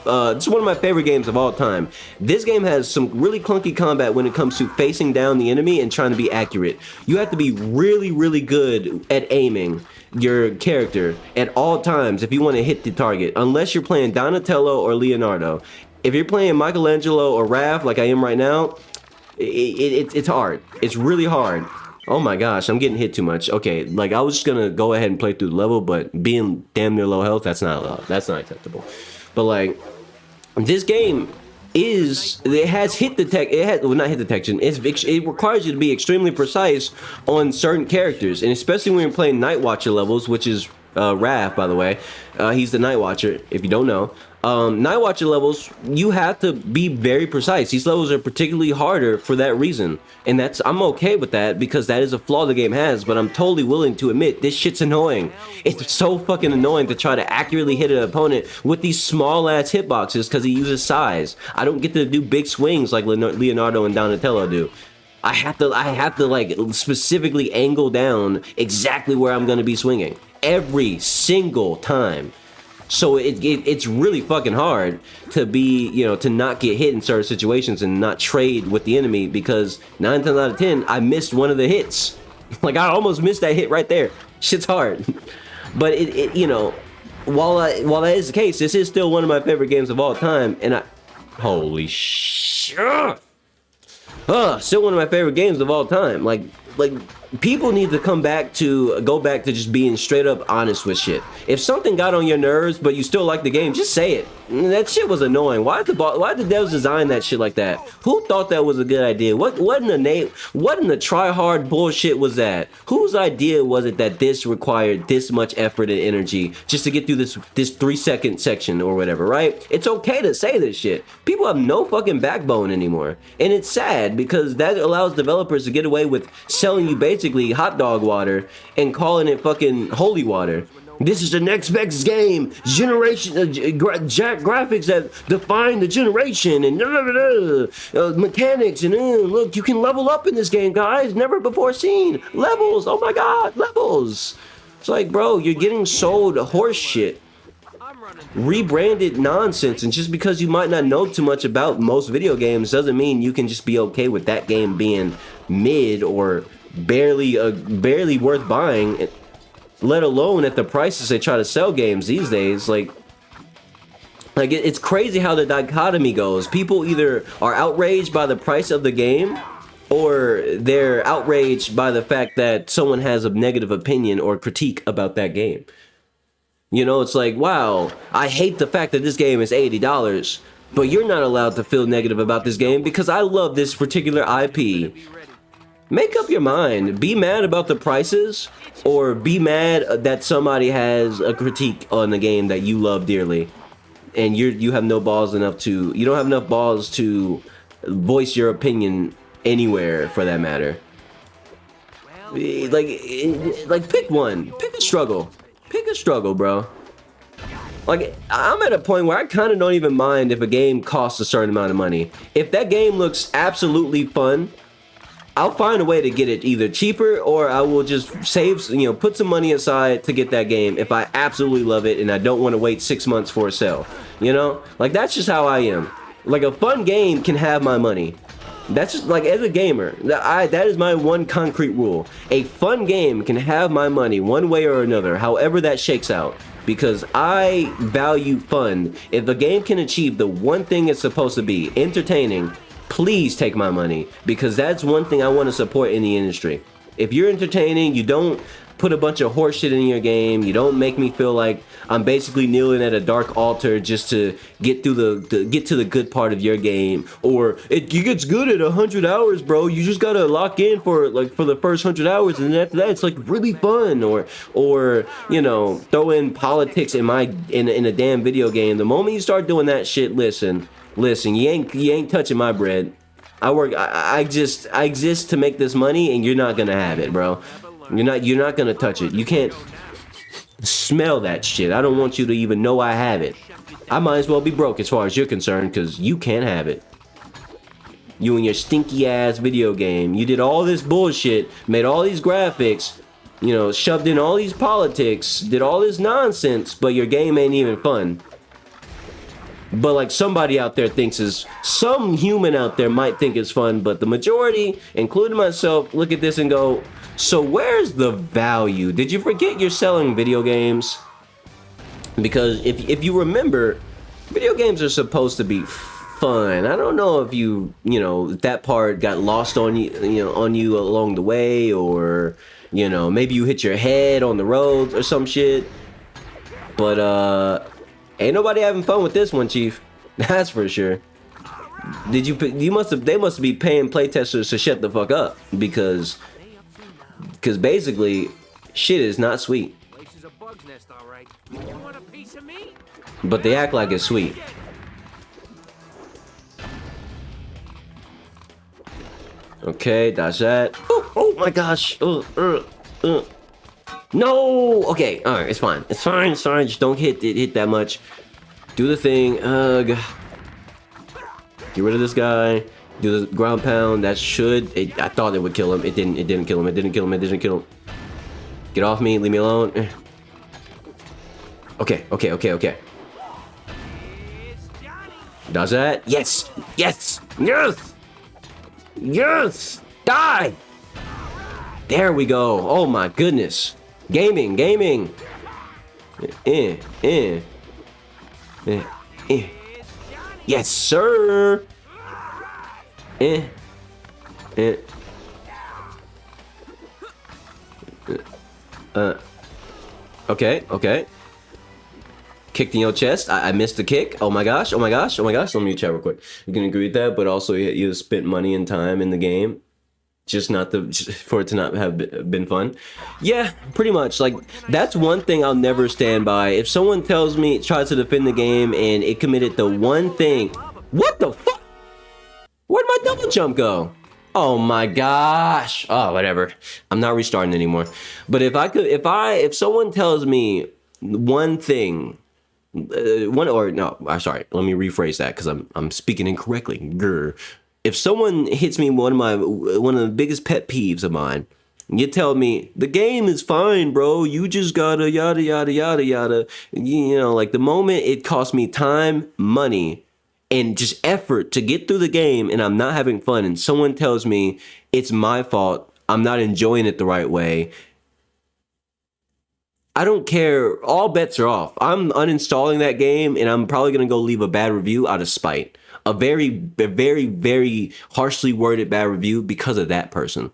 S1: it's one of my favorite games of all time. This game has some really clunky combat when it comes to facing down the enemy and trying to be accurate. You have to be really, really good at aiming your character at all times if you want to hit the target, unless you're playing Donatello or Leonardo. If you're playing Michelangelo or Raph like I am right now, it's hard. It's really hard. Oh my gosh, I'm getting hit too much. Okay, like I was just gonna go ahead and play through the level, but being damn near low health, that's not acceptable. But like, this game it has hit not hit detection. It requires you to be extremely precise on certain characters, and especially when you're playing Night Watcher levels, which is Raph, by the way. He's the Night Watcher, if you don't know. Night Watcher levels, you have to be very precise. These levels are particularly harder for that reason, and I'm okay with that because that is a flaw the game has. But I'm totally willing to admit this shit's annoying. It's so fucking annoying to try to accurately hit an opponent with these small ass hitboxes because he uses size. I don't get to do big swings like Leonardo and Donatello do. I have to like specifically angle down exactly where I'm gonna be swinging every single time. So it's really fucking hard to be, to not get hit in certain situations and not trade with the enemy, because 9 times out of 10 I missed one of the hits. Like I almost missed that hit right there. Shit's hard. But while that is the case, this is still one of my favorite games of all time, and holy shit. Still one of my favorite games of all time. Like people need to go back to just being straight up honest with shit. If something got on your nerves but you still like the game, just say it. That shit was annoying. Why did the devs design that shit like that? Who thought that was a good idea? What in the try hard bullshit was that? Whose idea was it that this required this much effort and energy just to get through this 3-second section or whatever, right? It's okay to say this shit. People have no fucking backbone anymore, and it's sad because that allows developers to get away with selling you basically hot dog water and calling it fucking holy water. This is the next best game, generation, graphics that define the generation, and mechanics, and look, you can level up in this game, guys, never before seen. Levels, oh my god, levels. It's like, bro, you're getting sold horse shit, rebranded nonsense, and just because you might not know too much about most video games doesn't mean you can just be okay with that game being mid or barely worth buying, let alone at the prices they try to sell games these days. Like it's crazy how the dichotomy goes. People either are outraged by the price of the game, or they're outraged by the fact that someone has a negative opinion or critique about that game. It's like, wow, I hate the fact that this game is $80, but you're not allowed to feel negative about this game because I love this particular IP. Make up your mind. Be mad about the prices, or be mad that somebody has a critique on the game that you love dearly, and you have no balls enough to, you don't have enough balls to voice your opinion anywhere for that matter. Like pick one. Pick a struggle. Pick a struggle, bro. Like, I'm at a point where I kind of don't even mind if a game costs a certain amount of money. If that game looks absolutely fun, I'll find a way to get it either cheaper, or I will just save, put some money aside to get that game if I absolutely love it and I don't want to wait 6 months for a sale. Like, that's just how I am. Like, a fun game can have my money. That's just, like, as a gamer, that is my one concrete rule. A fun game can have my money one way or another, however that shakes out. Because I value fun. If a game can achieve the one thing it's supposed to be, entertaining, please take my money, because that's one thing I want to support in the industry. If you're entertaining, you don't put a bunch of horse shit in your game. You don't make me feel like I'm basically kneeling at a dark altar just to get through get to the good part of your game. Or it gets good at 100 hours, bro. You just gotta lock in for the first 100 hours, and then after that, it's like really fun. Or you know, throw in politics in a damn video game. The moment you start doing that shit, listen, you ain't touching my bread. I exist to make this money, and you're not gonna have it, bro. You're not gonna touch it. You can't smell that shit. I don't want you to even know I have it. I might as well be broke as far as you're concerned, because you can't have it. You and your stinky ass video game. You did all this bullshit, made all these graphics, you know, shoved in all these politics, did all this nonsense, but your game ain't even fun. But like somebody out there some human out there might think it's fun, but the majority, including myself, look at this and go, so where's the value? Did you forget you're selling video games? Because if you remember, video games are supposed to be fun. I don't know if you know, that part got lost on you along the way, or, you know, maybe you hit your head on the road or some shit. But ain't nobody having fun with this one, Chief. That's for sure. They must be paying playtesters to shut the fuck up, because basically shit is not sweet.
S2: Place is a bug's nest, all right. You want a piece of me?
S1: But they act like it's sweet. Okay, dodge that. Oh my gosh. No. Okay, all right, it's fine. It's fine. Just don't hit that much. Do the thing. Get rid of this guy. Do the ground pound. That should. I thought it would kill him. It didn't. It didn't kill him. It didn't kill him. It didn't kill him. Get off me. Leave me alone. Okay. Does that? Yes. Die. There we go. Oh my goodness. Gaming. Yes, sir. Okay. Kicked in your chest. I missed the kick. Oh my gosh. Let me mute chat real quick. You can agree with that, but also you spent money and time in the game. Just for it to not have been fun. Yeah, pretty much. Like, that's one thing I'll never stand by. If someone tries to defend the game and it committed the one thing. What the fuck? Where'd my double jump go? Oh my gosh. Oh, whatever. I'm not restarting anymore. But if someone tells me one thing, sorry, let me rephrase that, because I'm speaking incorrectly. Grr. If someone hits me one of the biggest pet peeves of mine, you tell me the game is fine, bro, you just gotta yada yada yada yada, you know, like the moment it costs me time, money, and just effort to get through the game, and I'm not having fun, and someone tells me it's my fault, I'm not enjoying it the right way, I don't care. All bets are off. I'm uninstalling that game, and I'm probably gonna go leave a bad review out of spite. A very, very harshly worded bad review because of that person.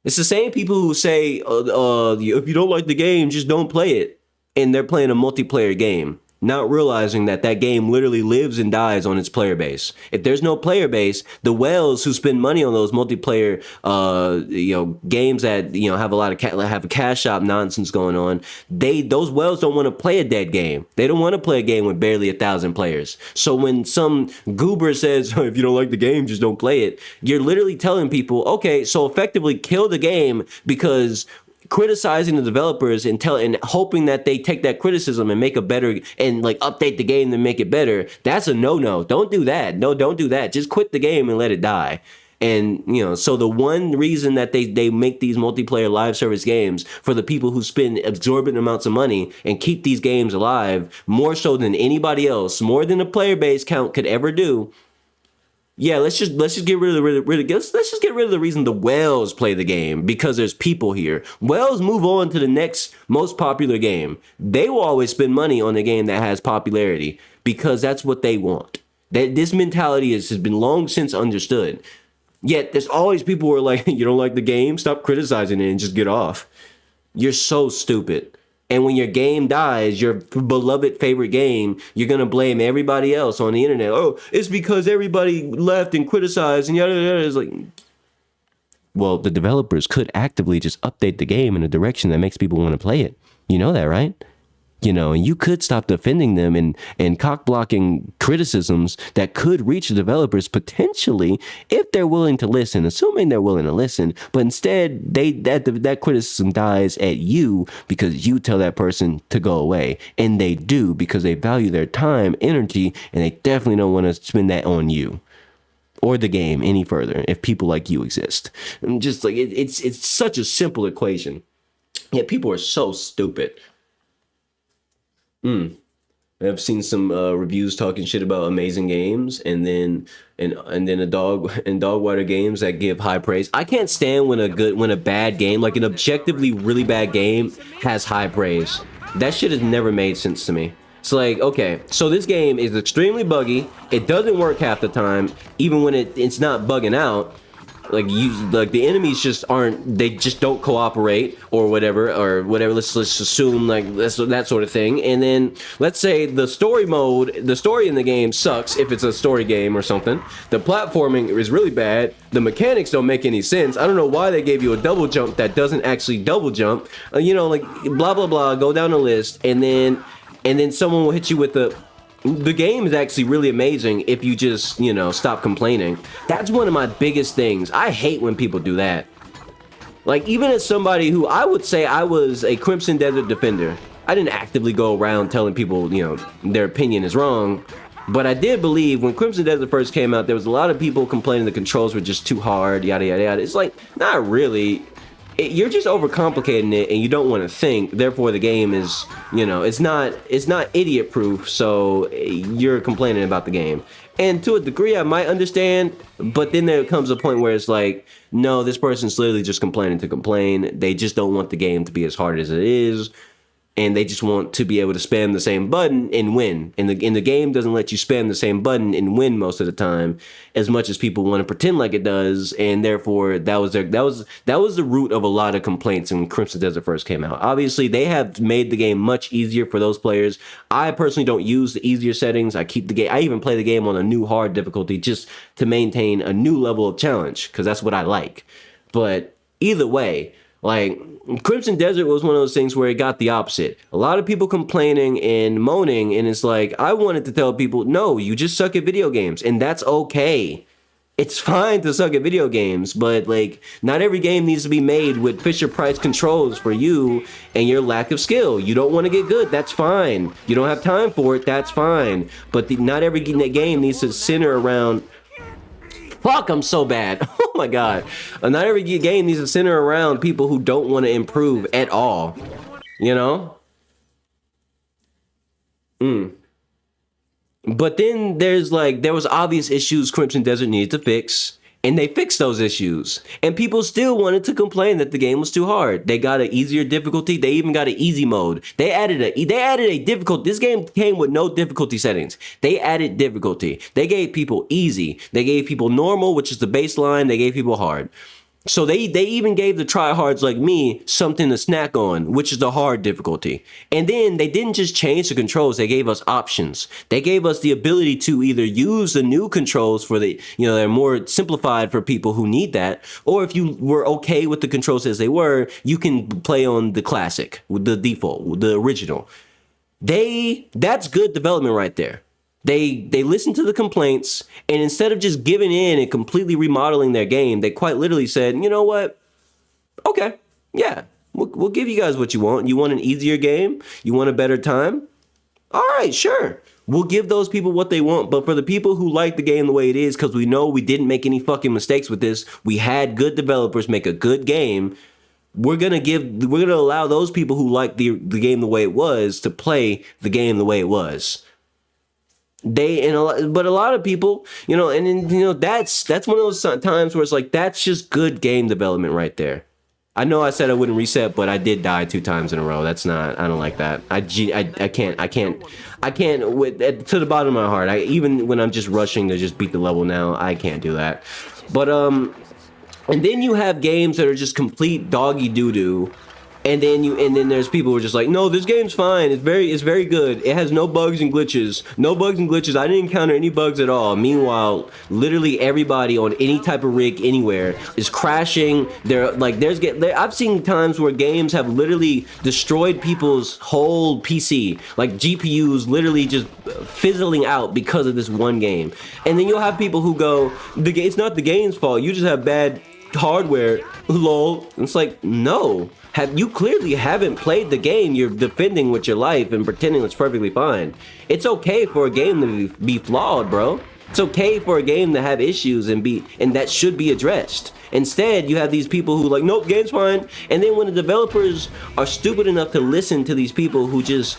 S1: It's the same people who say, if you don't like the game, just don't play it. And they're playing a multiplayer game, not realizing that game literally lives and dies on its player base. If there's no player base, the whales who spend money on those multiplayer, games that, have a lot of have a cash shop nonsense going on, those whales don't want to play a dead game. They don't want to play a game with barely 1,000 players. So when some goober says, if you don't like the game, just don't play it, you're literally telling people, okay, so effectively kill the game, because criticizing the developers and hoping that they take that criticism and make a better and like update the game to make it better, that's a no. Don't do that. No, don't do that. Just quit the game and let it die. And so the one reason that they make these multiplayer live service games for the people who spend exorbitant amounts of money and keep these games alive more so than anybody else, more than the player base count could ever do. Yeah, let's just get rid of the reason the whales play the game, because there's people here. Whales move on to the next most popular game. They will always spend money on the game that has popularity because that's what they want. That this mentality has been long since understood. Yet there's always people who are like, you don't like the game? Stop criticizing it and just get off. You're so stupid. And when your game dies, your beloved favorite game, you're going to blame everybody else on the internet. Oh, it's because everybody left and criticized and yada yada. It's like, well, the developers could actively just update the game in a direction that makes people want to play it. You know that, right? You know, and you could stop defending them and cock blocking criticisms that could reach the developers potentially if they're willing to listen, assuming they're willing to listen. But instead, that criticism dies at you because you tell that person to go away, and they do because they value their time, energy, and they definitely don't want to spend that on you or the game any further if people like you exist. And just like it's such a simple equation, yet people are so stupid. I've seen some reviews talking shit about amazing games, and then a dog water games that give high praise. I can't stand when a bad game, like an objectively really bad game, has high praise. That shit has never made sense to me. It's like, okay, so this game is extremely buggy. It doesn't work half the time, even when it's not bugging out. Like the enemies just they just don't cooperate or whatever. Let's assume like that sort of thing. And then let's say the story in the game sucks if it's a story game or something. The platforming is really bad. The mechanics don't make any sense. I don't know why they gave you a double jump that doesn't actually double jump. You know, like blah blah blah. Go down the list, and then someone will hit you with the game is actually really amazing if you just, you know, stop complaining. That's one of my biggest things. I hate when people do that. Like, even as somebody who I would say I was a Crimson Desert defender, I didn't actively go around telling people, you know, their opinion is wrong. But I did believe when Crimson Desert first came out, there was a lot of people complaining the controls were just too hard, yada, yada, yada. It's like, not really. You're just overcomplicating it, and you don't want to think. Therefore, the game is, you know, it's not idiot proof. So you're complaining about the game, and to a degree, I might understand. But then there comes a point where it's like, no, this person's literally just complaining to complain. They just don't want the game to be as hard as it is, and they just want to be able to spam the same button and win. And the game doesn't let you spam the same button and win most of the time, as much as people want to pretend like it does. And therefore, that was the root of a lot of complaints when Crimson Desert first came out. Obviously, they have made the game much easier for those players. I personally don't use the easier settings. I keep the game. I even play the game on a new hard difficulty just to maintain a new level of challenge, because that's what I like. But either way, like, Crimson Desert was one of those things where it got the opposite. A lot of people complaining and moaning, and it's like, I wanted to tell people, no, you just suck at video games, and that's okay. It's fine to suck at video games, but like, not every game needs to be made with Fisher-Price controls for you and your lack of skill. You don't want to get good, that's fine. You don't have time for it, that's fine. But not every game needs to center around... Fuck, I'm so bad. Oh my god. Not every game needs to center around people who don't want to improve at all. You know? But then there was obvious issues Crimson Desert needed to fix, and they fixed those issues. And people still wanted to complain that the game was too hard. They got an easier difficulty. They even got an easy mode. They added a difficulty. This game came with no difficulty settings. They added difficulty. They gave people easy. They gave people normal, which is the baseline. They gave people hard. So they even gave the tryhards like me something to snack on, which is the hard difficulty. And then they didn't just change the controls, they gave us options. They gave us the ability to either use the new controls for the, you know, they're more simplified for people who need that, or if you were okay with the controls as they were, you can play on the classic, with the default, the original. That's good development right there. They listened to the complaints, and instead of just giving in and completely remodeling their game, they quite literally said, you know what? Okay, yeah, we'll give you guys what you want. You want an easier game? You want a better time? All right, sure. We'll give those people what they want, but for the people who like the game the way it is, because we know we didn't make any fucking mistakes with this, we had good developers make a good game, we're gonna allow those people who like the game the way it was to play the game the way it was. But a lot of people, you know, that's one of those times where it's like, that's just good game development right there. I know I said I wouldn't reset, but I did die 2 times in a row. That's not, I don't like that. I can't, to the bottom of my heart, even when I'm just rushing to just beat the level now, I can't do that. But, and then you have games that are just complete doggy doo-doo. And then there's people who are just like, no, this game's fine. It's very good. It has no bugs and glitches. No bugs and glitches. I didn't encounter any bugs at all. Meanwhile, literally everybody on any type of rig anywhere is crashing. I've seen times where games have literally destroyed people's whole PC. Like GPUs literally just fizzling out because of this one game. And then you'll have people who go, it's not the game's fault. You just have bad hardware. Lol. It's like, no. You clearly haven't played the game. You're defending with your life and pretending it's perfectly fine. It's okay for a game to be flawed, bro. It's okay for a game to have issues and that should be addressed. Instead, you have these people who like, nope, game's fine. And then when the developers are stupid enough to listen to these people who just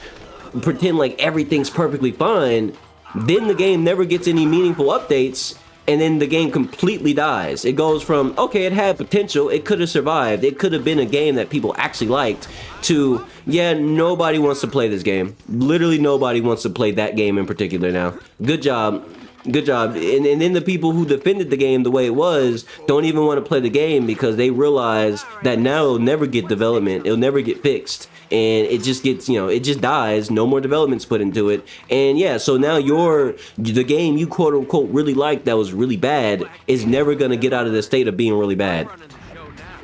S1: pretend like everything's perfectly fine, then the game never gets any meaningful updates. And then the game completely dies. It goes from, okay, it had potential, it could have survived, it could have been a game that people actually liked, to, yeah, nobody wants to play this game. Literally nobody wants to play that game in particular now. Good job. Good job. And then the people who defended the game the way it was don't even want to play the game because they realize that now it'll never get development, it'll never get fixed. And it just gets, it just dies. No more development's put into it. And yeah, so now the game you quote unquote really liked that was really bad is never going to get out of the state of being really bad.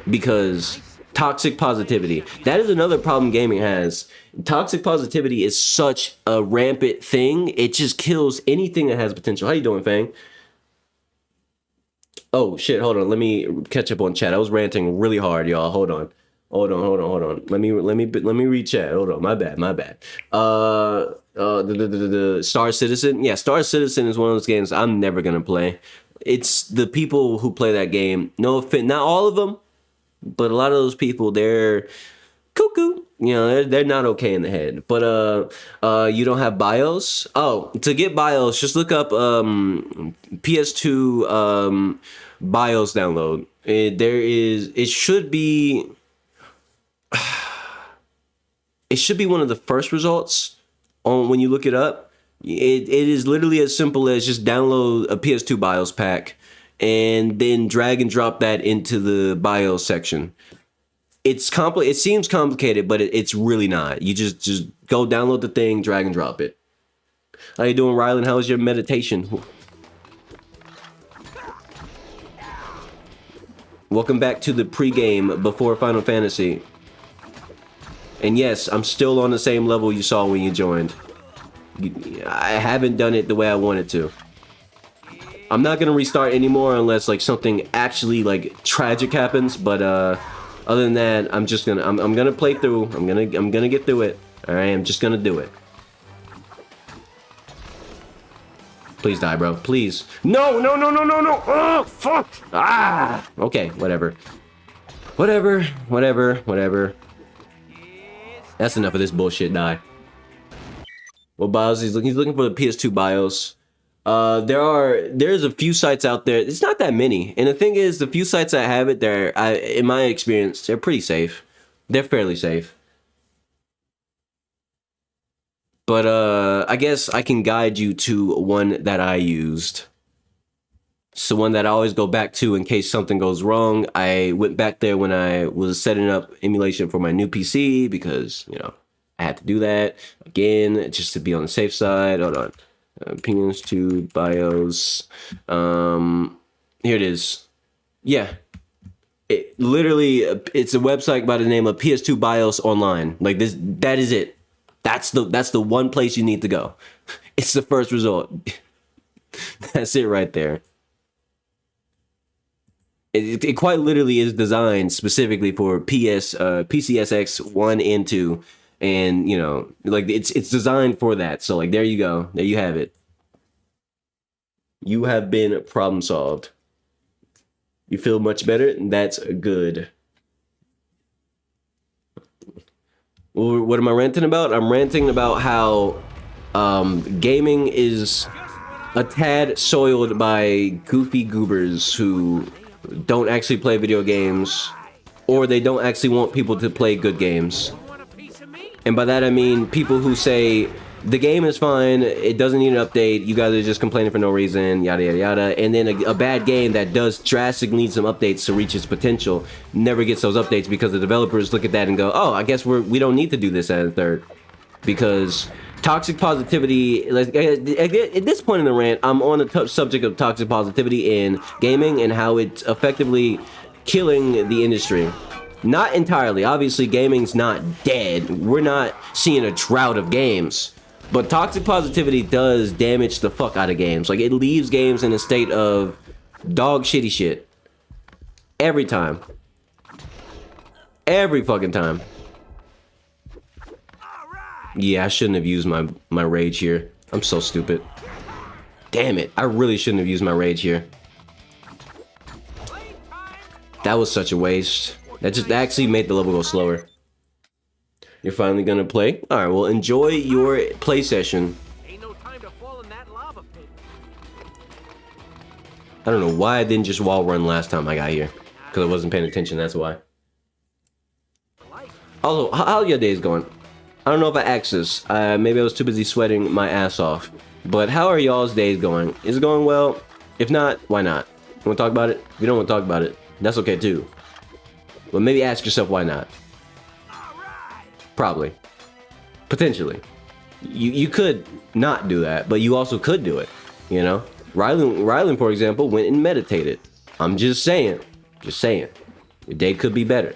S1: Because toxic positivity. That is another problem gaming has. Toxic positivity is such a rampant thing. It just kills anything that has potential. How you doing, Fang? Oh shit, hold on. Let me catch up on chat. I was ranting really hard, y'all. Hold on. Let me read chat. Hold on. My bad. The Star Citizen. Yeah, Star Citizen is one of those games I'm never gonna play. It's the people who play that game. No offense, not all of them, but a lot of those people, they're cuckoo. They're not okay in the head. But you don't have BIOS? Oh, to get BIOS, just look up PS2 BIOS download. It should be one of the first results on when you look it up. It is literally as simple as just download a PS2 BIOS pack and then drag and drop that into the BIOS section. It seems complicated, but it's really not. You just go download the thing, drag and drop it. How you doing, Rylan? How was your meditation? Welcome back to the pregame before Final Fantasy. And yes, I'm still on the same level you saw when you joined. I haven't done it the way I wanted to. I'm not gonna restart anymore unless like something actually like tragic happens, but other than that, I'm gonna play through. I'm gonna get through it. All right, I'm just gonna do it. Please die, bro. Please. No. Oh, fuck. Ah. Okay, whatever. That's enough of this bullshit. Die. Well, BIOS, he's looking for the PS2 BIOS. There's a few sites out there. It's not that many. And the thing is, the few sites that have it, in my experience, they're pretty safe. They're fairly safe. But I guess I can guide you to one that I used. It's the one that I always go back to in case something goes wrong. I went back there when I was setting up emulation for my new PC because, I had to do that again just to be on the safe side. Hold on. Opinions to BIOS. Here it is. Yeah. It's a website by the name of PS2 BIOS Online. Like this, that is it. That's the one place you need to go. It's the first result. That's it right there. It quite literally is designed specifically for PCSX 1 and 2. And, like it's designed for that. So like, there you go. There you have it. You have been problem solved. You feel much better? That's good. Well, what am I ranting about? I'm ranting about how gaming is a tad soiled by goofy goobers who don't actually play video games or they don't actually want people to play good games.
S2: Want a piece of me?
S1: And by that I mean people who say the game is fine, it doesn't need an update, you guys are just complaining for no reason, yada yada yada, and then a bad game that does drastically need some updates to reach its potential never gets those updates because the developers look at that and go, oh, I guess we don't need to do this at a third. Because toxic positivity, like, at this point in the rant, I'm on the subject of toxic positivity in gaming and how it's effectively killing the industry. Not entirely, obviously gaming's not dead, we're not seeing a drought of games. But toxic positivity does damage the fuck out of games. Like, it leaves games in a state of dog shitty shit. Every time. Every fucking time. Yeah, I shouldn't have used my rage here. I'm so stupid. Damn it. I really shouldn't have used my rage here. That was such a waste. That just actually made the level go slower. You're finally gonna play? Alright, well, enjoy your play session.
S2: Ain't no time to fall in that lava pit.
S1: I don't know why I didn't just wall run last time I got here. Because I wasn't paying attention, that's why. Also, how are your days going? I don't know if I asked this. Maybe I was too busy sweating my ass off. But how are y'all's days going? Is it going well? If not, why not? You wanna talk about it? If you don't wanna talk about it, that's okay too. But maybe ask yourself why not. Probably. Potentially. You could not do that, but you also could do it, you know? Rylan, for example, went and meditated. I'm just saying. Just saying. Your day could be better.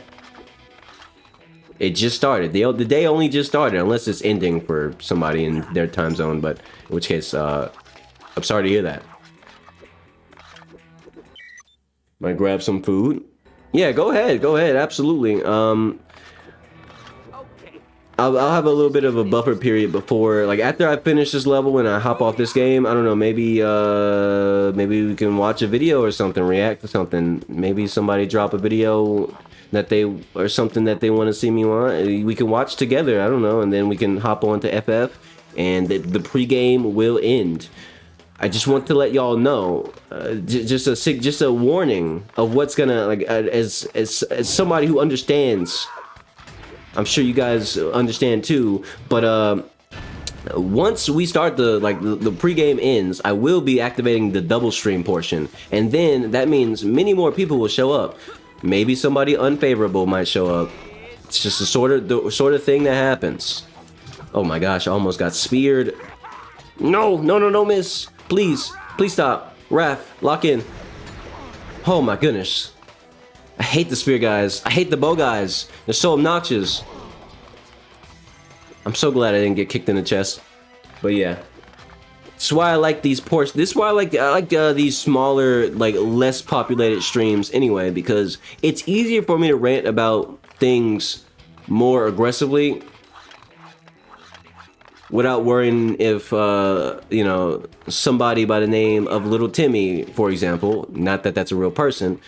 S1: It just started. The day only just started, unless it's ending for somebody in their time zone, but in which case, I'm sorry to hear that. Might grab some food. Yeah, go ahead, absolutely. I'll have a little bit of a buffer period before, like, after I finish this level and I hop off this game. I don't know, maybe we can watch a video or something, react to something. Maybe somebody drop a video that they, or something that they want to see me on. We can watch together, I don't know, and then we can hop on to FF, and the pregame will end. I just want to let y'all know, just a warning of what's gonna, like, as somebody who understands. I'm sure you guys understand too, but once we start the pregame ends, I will be activating the double stream portion, and then that means many more people will show up. Maybe somebody unfavorable might show up. It's just the sort of thing that happens. Oh my gosh, I almost got speared. No, miss. Please stop. Raph, lock in. Oh my goodness. I hate the spear guys. I hate the bow guys. They're so obnoxious. I'm so glad I didn't get kicked in the chest. But yeah. That's why I like these ports. This is why I like these smaller, like, less populated streams anyway, because it's easier for me to rant about things more aggressively without worrying if, you know, somebody by the name of Little Timmy, for example, not that that's a real person,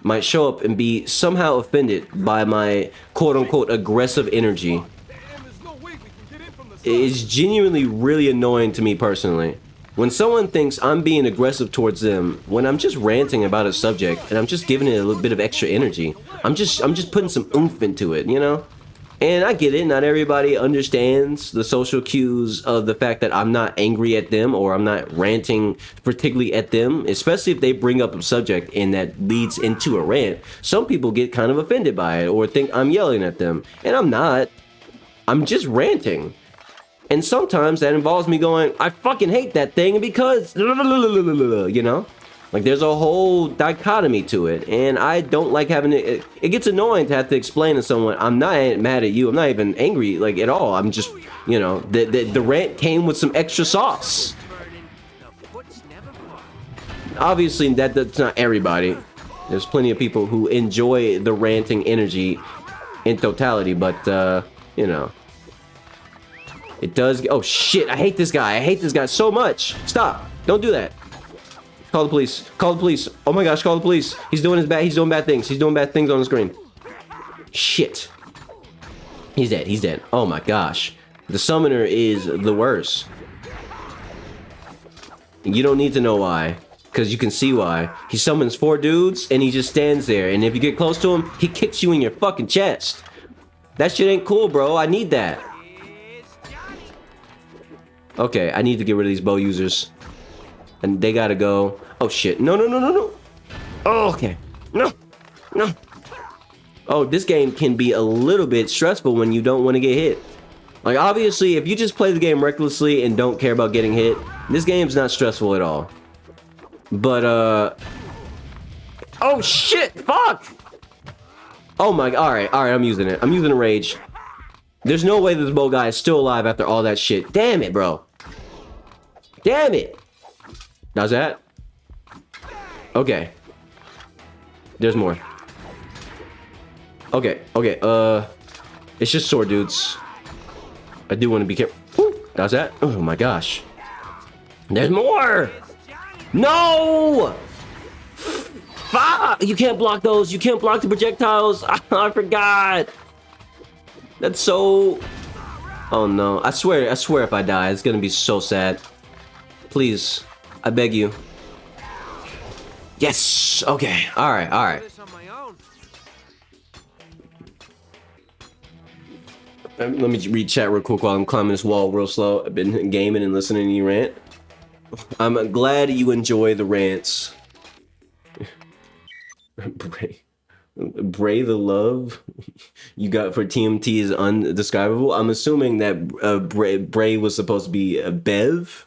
S1: might show up and be somehow offended by my quote-unquote aggressive energy. It's genuinely really annoying to me personally. When someone thinks I'm being aggressive towards them, when I'm just ranting about a subject and I'm just giving it a little bit of extra energy, I'm just putting some oomph into it, you know? And I get it, not everybody understands the social cues of the fact that I'm not angry at them or I'm not ranting particularly at them, especially if they bring up a subject and that leads into a rant. Some people get kind of offended by it or think I'm yelling at them, and I'm not. I'm just ranting. And sometimes that involves me going, I fucking hate that thing because, you know? Like, there's a whole dichotomy to it, and I don't like having it. It gets annoying to have to explain to someone, I'm not mad at you, I'm not even angry, like, at all. I'm just, you know, the rant came with some extra sauce. Obviously, that's not everybody. There's plenty of people who enjoy the ranting energy in totality, but, you know. It does. Oh shit, I hate this guy. I hate this guy so much. Stop. Don't do that. Call the police. Call the police. Oh my gosh, call the police. He's doing bad things. He's doing bad things on the screen. Shit. He's dead. He's dead. Oh my gosh. The summoner is the worst. You don't need to know why. because you can see why. He summons 4 dudes and he just stands there, and if you get close to him, he kicks you in your fucking chest. That shit ain't cool, bro. I need that. Okay, I need to get rid of these bow users. And they gotta go. Oh shit. No, no, no, no, no. Oh, okay. No. No. Oh, this game can be a little bit stressful when you don't want to get hit. Like, obviously, if you just play the game recklessly and don't care about getting hit, this game's not stressful at all. But, oh shit! Fuck! Oh my, alright, I'm using it. I'm using a rage. There's no way this bow guy is still alive after all that shit. Damn it, bro. Damn it! How's that? Okay. There's more. Okay, okay, it's just sword dudes. I do want to be careful. How's that? Oh my gosh. There's more! No! Fuck! You can't block those. You can't block the projectiles. I forgot. That's so... Oh no. I swear if I die, it's gonna be so sad. Please. I beg you. Yes! Okay. Alright, alright. Let me read chat real quick while I'm climbing this wall real slow. I've been gaming and listening to you rant. I'm glad you enjoy the rants. Bray the love you got for TMT is undescribable. I'm assuming that Bray was supposed to be a Bev.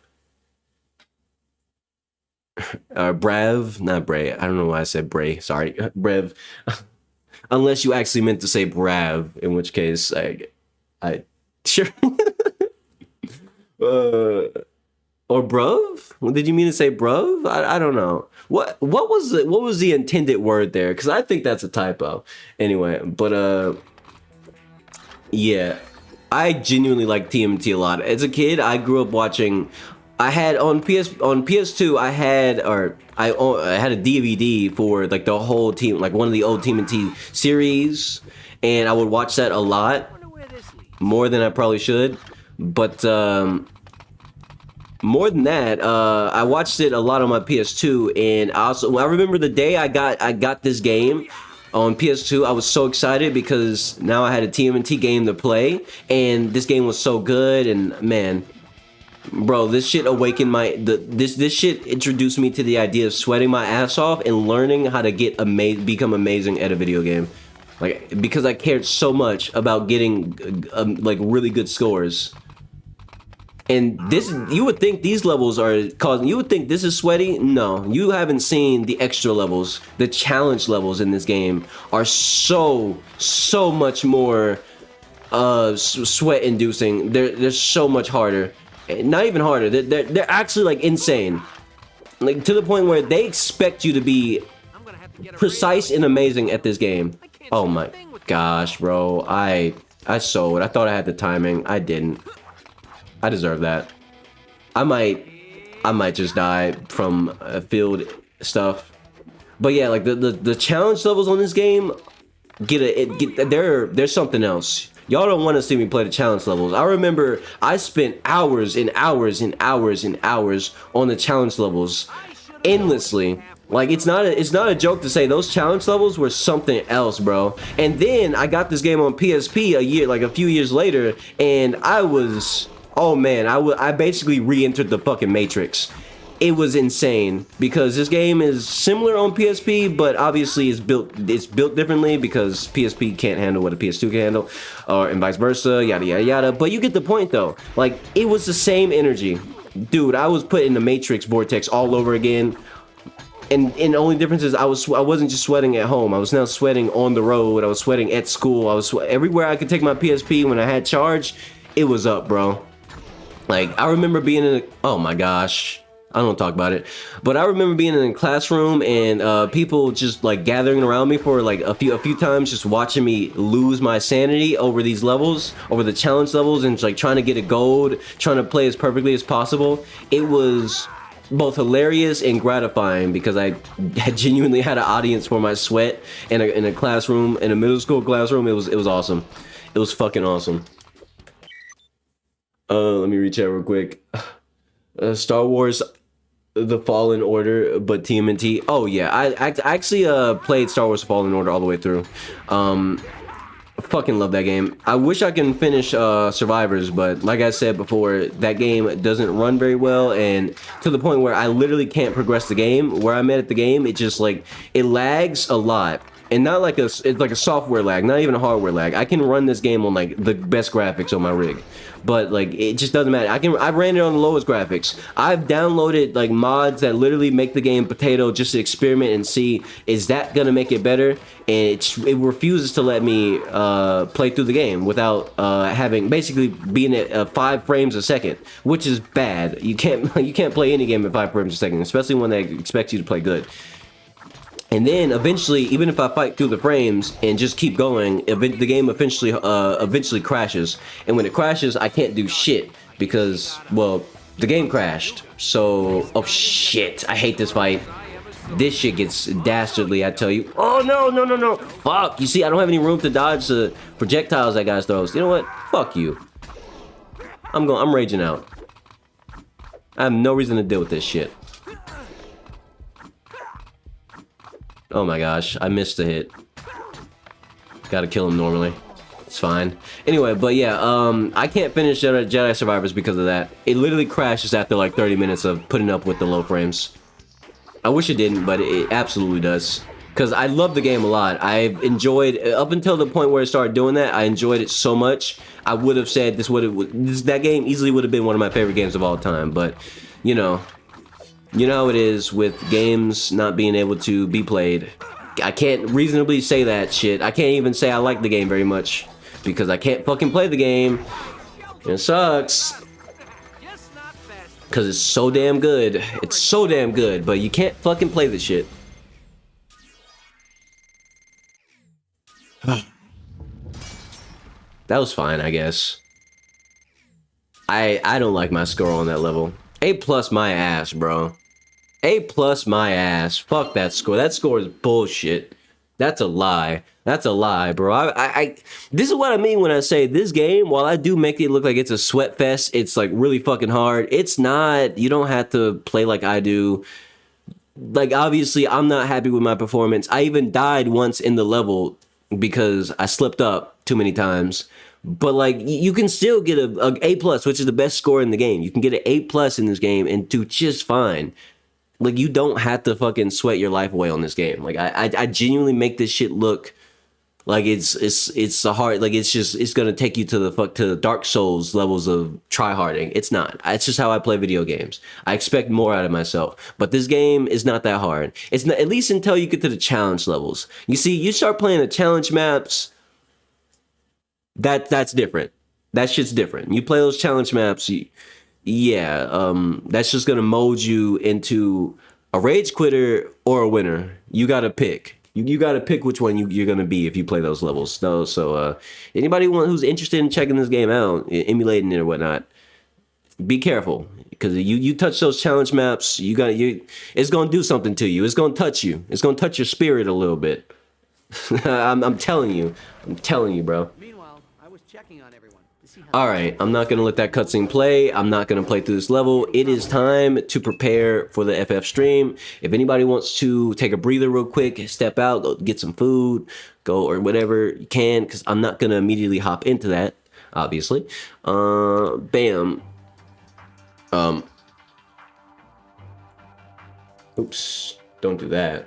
S1: Brav, not Bray. I don't know why I said Bray. Sorry, Brev. Unless you actually meant to say Brav, in which case I sure. Or bruv? Did you mean to say bruv? I don't know. What was the intended word there? Because I think that's a typo. Anyway, but yeah, I genuinely like TMT a lot. As a kid, I grew up watching. I had on PS2. I had a DVD for like the whole team, like one of the old TMT series, and I would watch that a lot, more than I probably should. But more than that, I watched it a lot on my PS2, and I remember the day I got this game on PS2. I was so excited because now I had a TMNT game to play, and this game was so good. And man, bro, this shit awakened this shit introduced me to the idea of sweating my ass off and learning how to become amazing at a video game. Like, because I cared so much about getting like really good scores. And this, you would think these levels are causing, you would think this is sweaty. No, you haven't seen the extra levels. The challenge levels in this game are so much more sweat inducing. They're so much harder. Not even harder. They're actually like insane. Like to the point where they expect you to be precise and amazing at this game. Oh my gosh, bro. I sold. I thought I had the timing. I didn't. I deserve that. I might just die from field stuff. But yeah, like the challenge levels on this game there's something else. Y'all don't want to see me play the challenge levels. I remember I spent hours and hours and hours and hours on the challenge levels endlessly. Like it's not a joke to say those challenge levels were something else, bro. And then I got this game on PSP a few years later, and I was, oh man, I basically re-entered the fucking Matrix. It was insane because this game is similar on PSP, but obviously it's built differently because PSP can't handle what a PS2 can handle, and vice versa, yada yada yada. But you get the point though. Like it was the same energy, dude. I was put in the Matrix vortex all over again. And the only difference is I wasn't just sweating at home. I was now sweating on the road. I was sweating at school. I was everywhere I could take my PSP when I had charge. It was up, bro. Like I remember being in oh my gosh, I don't talk about it. But I remember being in a classroom and people just like gathering around me for like a few times, just watching me lose my sanity over these levels, over the challenge levels, and just, like trying to get a gold, trying to play as perfectly as possible. It was both hilarious and gratifying because I genuinely had an audience for my sweat in a classroom, in a middle school classroom. It was awesome. It was fucking awesome. Let me reach out real quick. Star Wars the Fallen Order, but TMNT. Oh yeah, I actually played Star Wars Fallen Order all the way through. I fucking love that game. I wish I can finish Survivors, but like I said before, that game doesn't run very well, and to the point where I literally can't progress the game. Where I'm at the game, it just like it lags a lot. And not like it's like a software lag, not even a hardware lag. I can run this game on like the best graphics on my rig, but like it just doesn't matter. I ran it on the lowest graphics. I've downloaded like mods that literally make the game potato just to experiment and see is that gonna make it better. And it refuses to let me play through the game without having basically being at 5 frames a second, which is bad. You can't play any game at 5 frames a second, especially when they expect you to play good. And then eventually, even if I fight through the frames and just keep going, the game eventually crashes. And when it crashes, I can't do shit because, well, the game crashed. So, oh shit, I hate this fight. This shit gets dastardly, I tell you. Oh no, no, no, no. Fuck, you see, I don't have any room to dodge the projectiles that guy throws. You know what? Fuck you. I'm raging out. I have no reason to deal with this shit. Oh my gosh, I missed the hit. Gotta kill him normally. It's fine. Anyway, but yeah, I can't finish Jedi Survivors because of that. It literally crashes after like 30 minutes of putting up with the low frames. I wish it didn't, but it absolutely does. Because I love the game a lot. I've enjoyed, up until the point where it started doing that, I enjoyed it so much. I would have said that game easily would have been one of my favorite games of all time. But, you know how it is with games not being able to be played. I can't reasonably say that shit. I can't even say I like the game very much because I can't fucking play the game. It sucks. Because it's so damn good. It's so damn good, but you can't fucking play the shit. That was fine, I guess. I don't like my score on that level. A+ my ass, bro. A+ my ass. Fuck that score. That score is bullshit. That's a lie. That's a lie, bro. This is what I mean when I say this game, while I do make it look like it's a sweat fest, it's like really fucking hard. It's not. You don't have to play like I do. Like, obviously, I'm not happy with my performance. I even died once in the level because I slipped up too many times. But like, you can still get a A+, which is the best score in the game. You can get an A+ in this game and do just fine. Like, you don't have to fucking sweat your life away on this game. Like, I genuinely make this shit look like it's a hard, like it's gonna take you to the Dark Souls levels of tryharding. It's not. It's just how I play video games. I expect more out of myself. But this game is not that hard. It's not, at least until you get to the challenge levels. You see, you start playing the challenge maps, that's different. That shit's different. You play those challenge maps, that's just gonna mold you into a rage quitter or a winner. You gotta pick. You gotta pick which one you're gonna be if you play those levels. So anybody who's interested in checking this game out, emulating it or whatnot, be careful because you touch those challenge maps, it's gonna do something to you. It's gonna touch you. It's gonna touch your spirit a little bit. I'm telling you, bro.
S2: Checking on everyone to see how.
S1: All right, I'm not gonna let that cutscene play. I'm not gonna play through this level. It is time to prepare for the FF stream. If anybody wants to take a breather real quick, step out, go get some food, go or whatever you can, because I'm not gonna immediately hop into that, obviously. Bam. Oops, don't do that.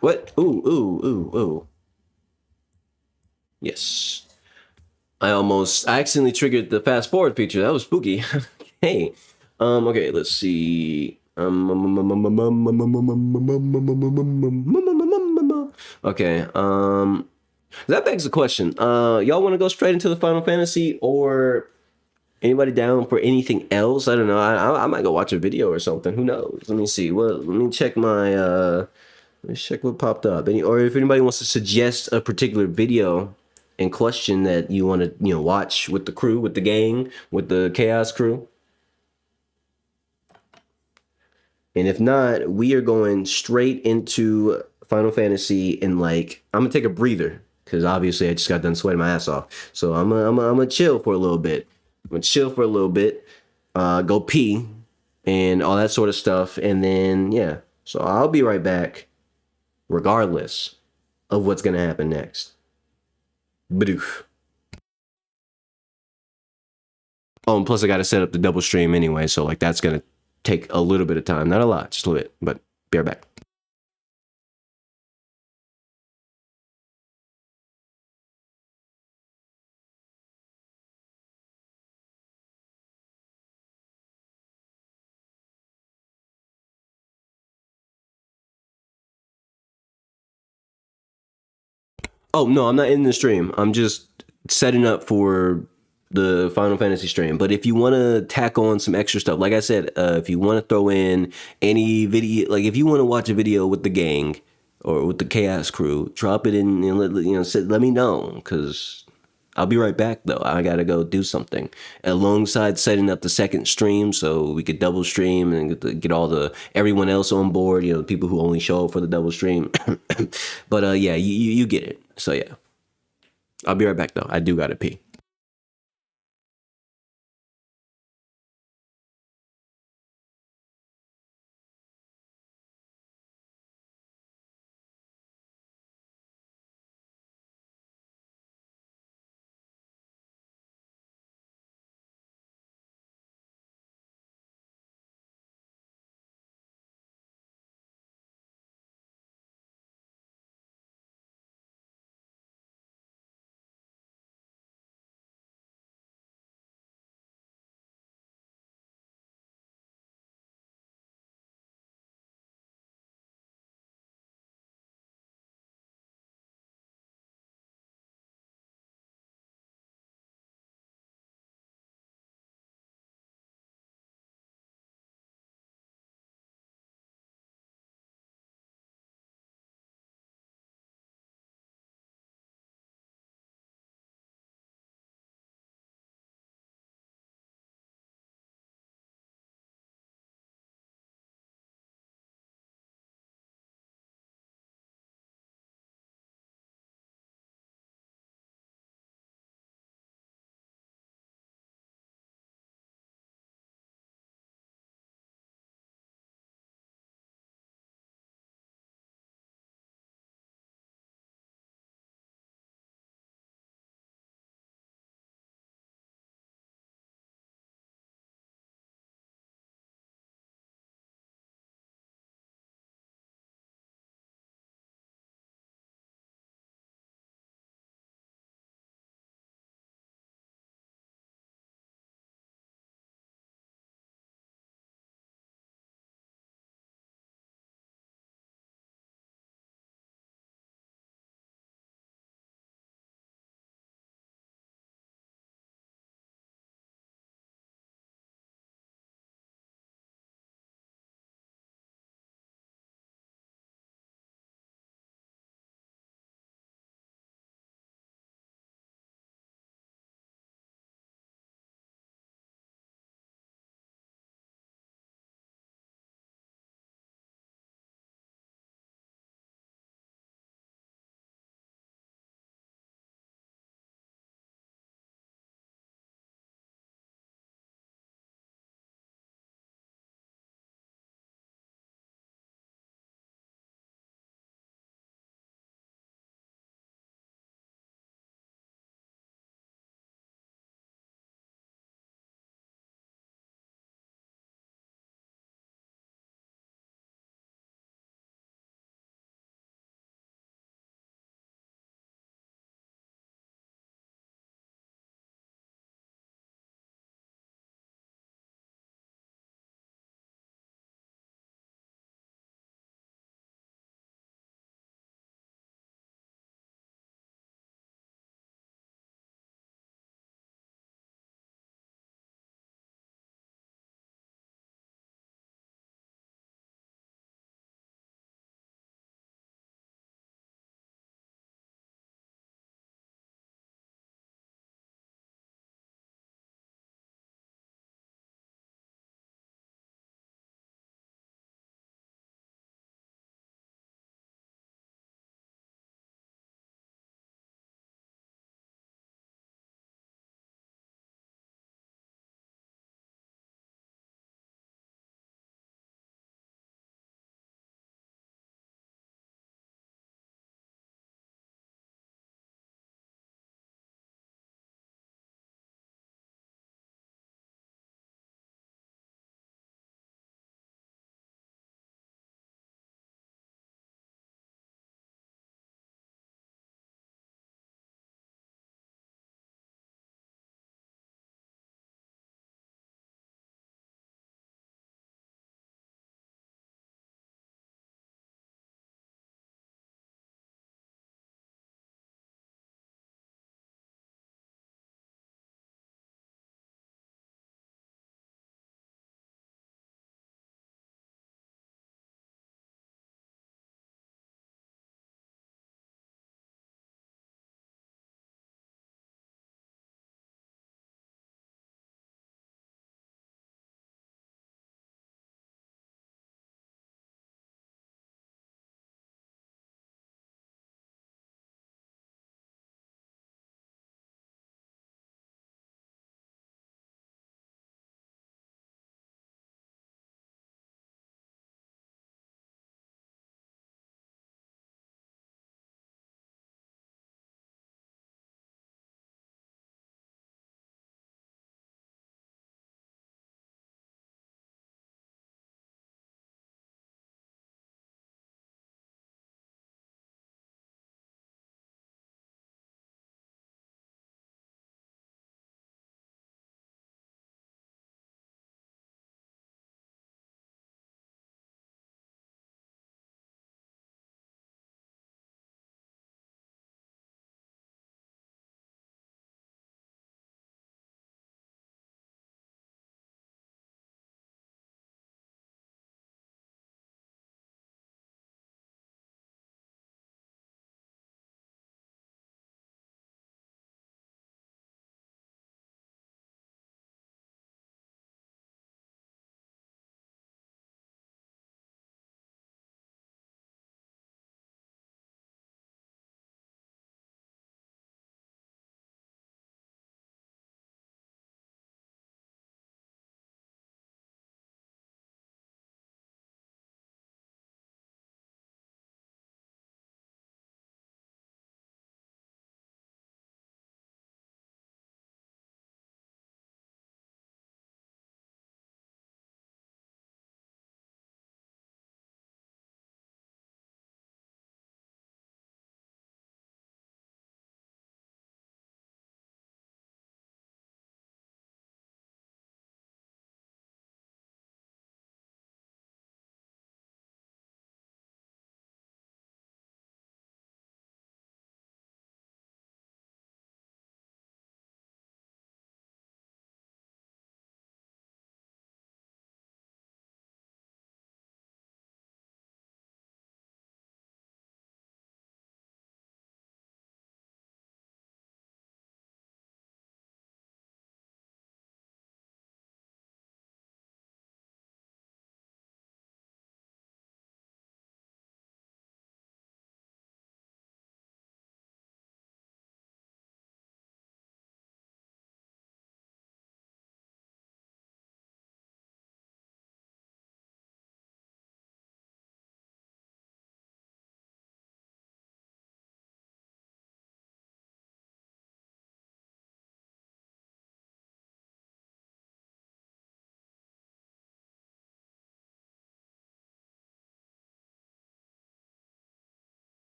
S1: What? Ooh. Yes. I accidentally triggered the fast forward feature. That was spooky. Hey. Okay, let's see. Okay, that begs the question. Y'all want to go straight into the Final Fantasy, or anybody down for anything else? I don't know. I might go watch a video or something. Who knows? Let me see. Well, let me check my let's check what popped up. Or if anybody wants to suggest a particular video in question that you want to, watch with the crew, with the gang, with the Chaos crew. And if not, we are going straight into Final Fantasy, and like, I'm gonna take a breather because obviously I just got done sweating my ass off. So I'm gonna chill for a little bit. I'm gonna chill for a little bit. go pee, and all that sort of stuff. And then, yeah. So I'll be right back, regardless of what's going to happen next. Badoof. Oh, and plus I got to set up the double stream anyway. So, like, that's going to take a little bit of time. Not a lot, just a little bit. But be right back. Oh no, I'm not in the stream. I'm just setting up for the Final Fantasy stream. But if you want to tack on some extra stuff, like I said, if you want to throw in any video, like if you want to watch a video with the gang or with the Chaos Crew, drop it in and let me know, because I'll be right back though. I gotta go do something alongside setting up the second stream so we could double stream and get all the everyone else on board. You know, the people who only show up for the double stream. But yeah, you get it. So yeah, I'll be right back though. I do gotta pee.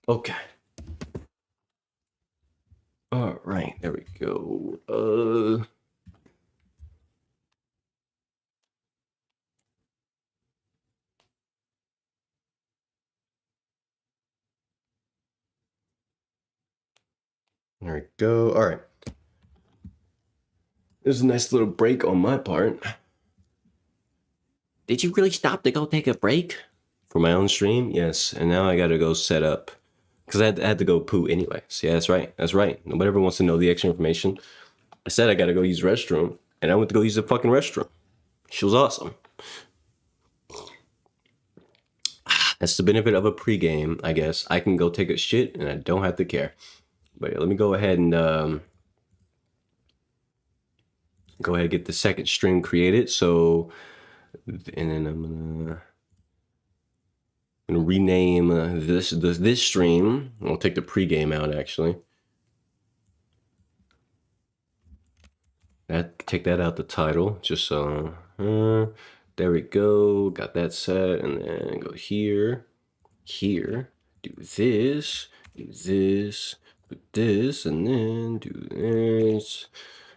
S1: Okay. All right, there we go. There we go. All right. There's a nice little break on my part. Did you really stop to go take a break? For my own stream? Yes. And now I gotta go set up. Because I had to go poo anyways. Yeah, that's right. That's right. Nobody ever wants to know the extra information. I said I gotta go use the restroom. And I went to go use the fucking restroom. She was awesome. That's the benefit of a pregame, I guess. I can go take a shit and I don't have to care. But yeah, let me go ahead and get the second stream created. So, and then I'm gonna rename this stream. I'll take the pregame out actually. Take that out the title just so. There we go. Got that set, and then go here, do this, do this, and then do this.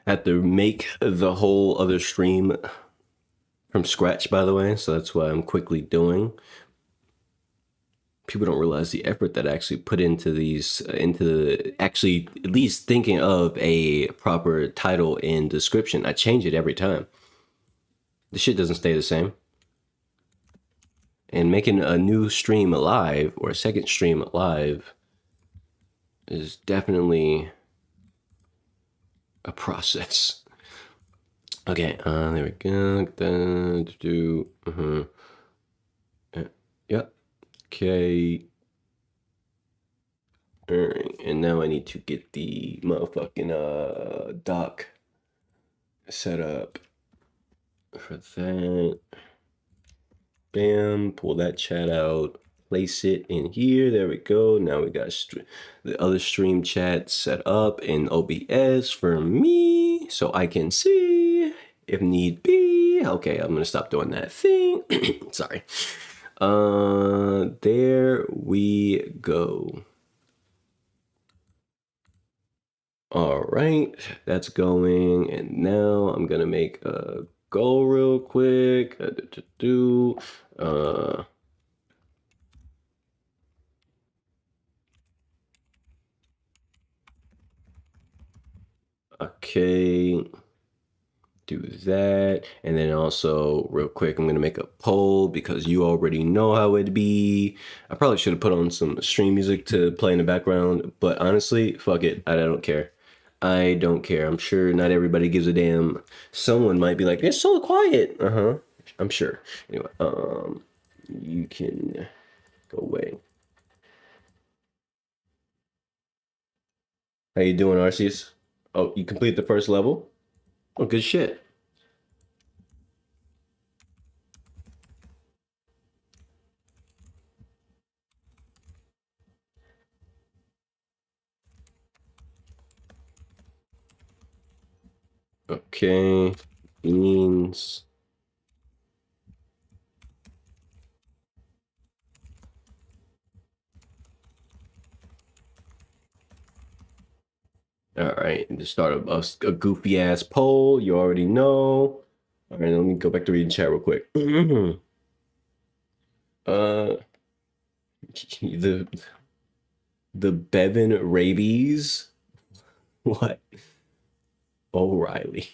S1: I have to make the whole other stream from scratch, by the way, so that's what I'm quickly doing. People don't realize the effort that I actually put into these, actually at least thinking of a proper title and description. I change it every time. The shit doesn't stay the same. And making a new stream live or a second stream live is definitely a process. Okay, there we go. Yep. Okay. All right, and now I need to get the motherfucking dock set up for that. Bam, pull that chat out, place it in here. There we go. Now we got the other stream chat set up in OBS for me so I can see if need be. Okay, I'm gonna stop doing that thing. Sorry. There we go. All right, that's going, and now I'm gonna make a goal real quick. Okay, do that, and then also real quick, I'm gonna make a poll because you already know how it'd be. I probably should have put on some stream music to play in the background, but honestly, fuck it, I don't care. I don't care. I'm sure not everybody gives a damn. Someone might be like, it's so quiet. I'm sure. Anyway, you can go away. How you doing, Arceus? Oh, you complete the first level? Oh, good shit. Okay, beans. All right, and to start a goofy ass poll, you already know. All right, let me go back to reading chat real quick. uh, the Bevan rabies. What? O'Reilly.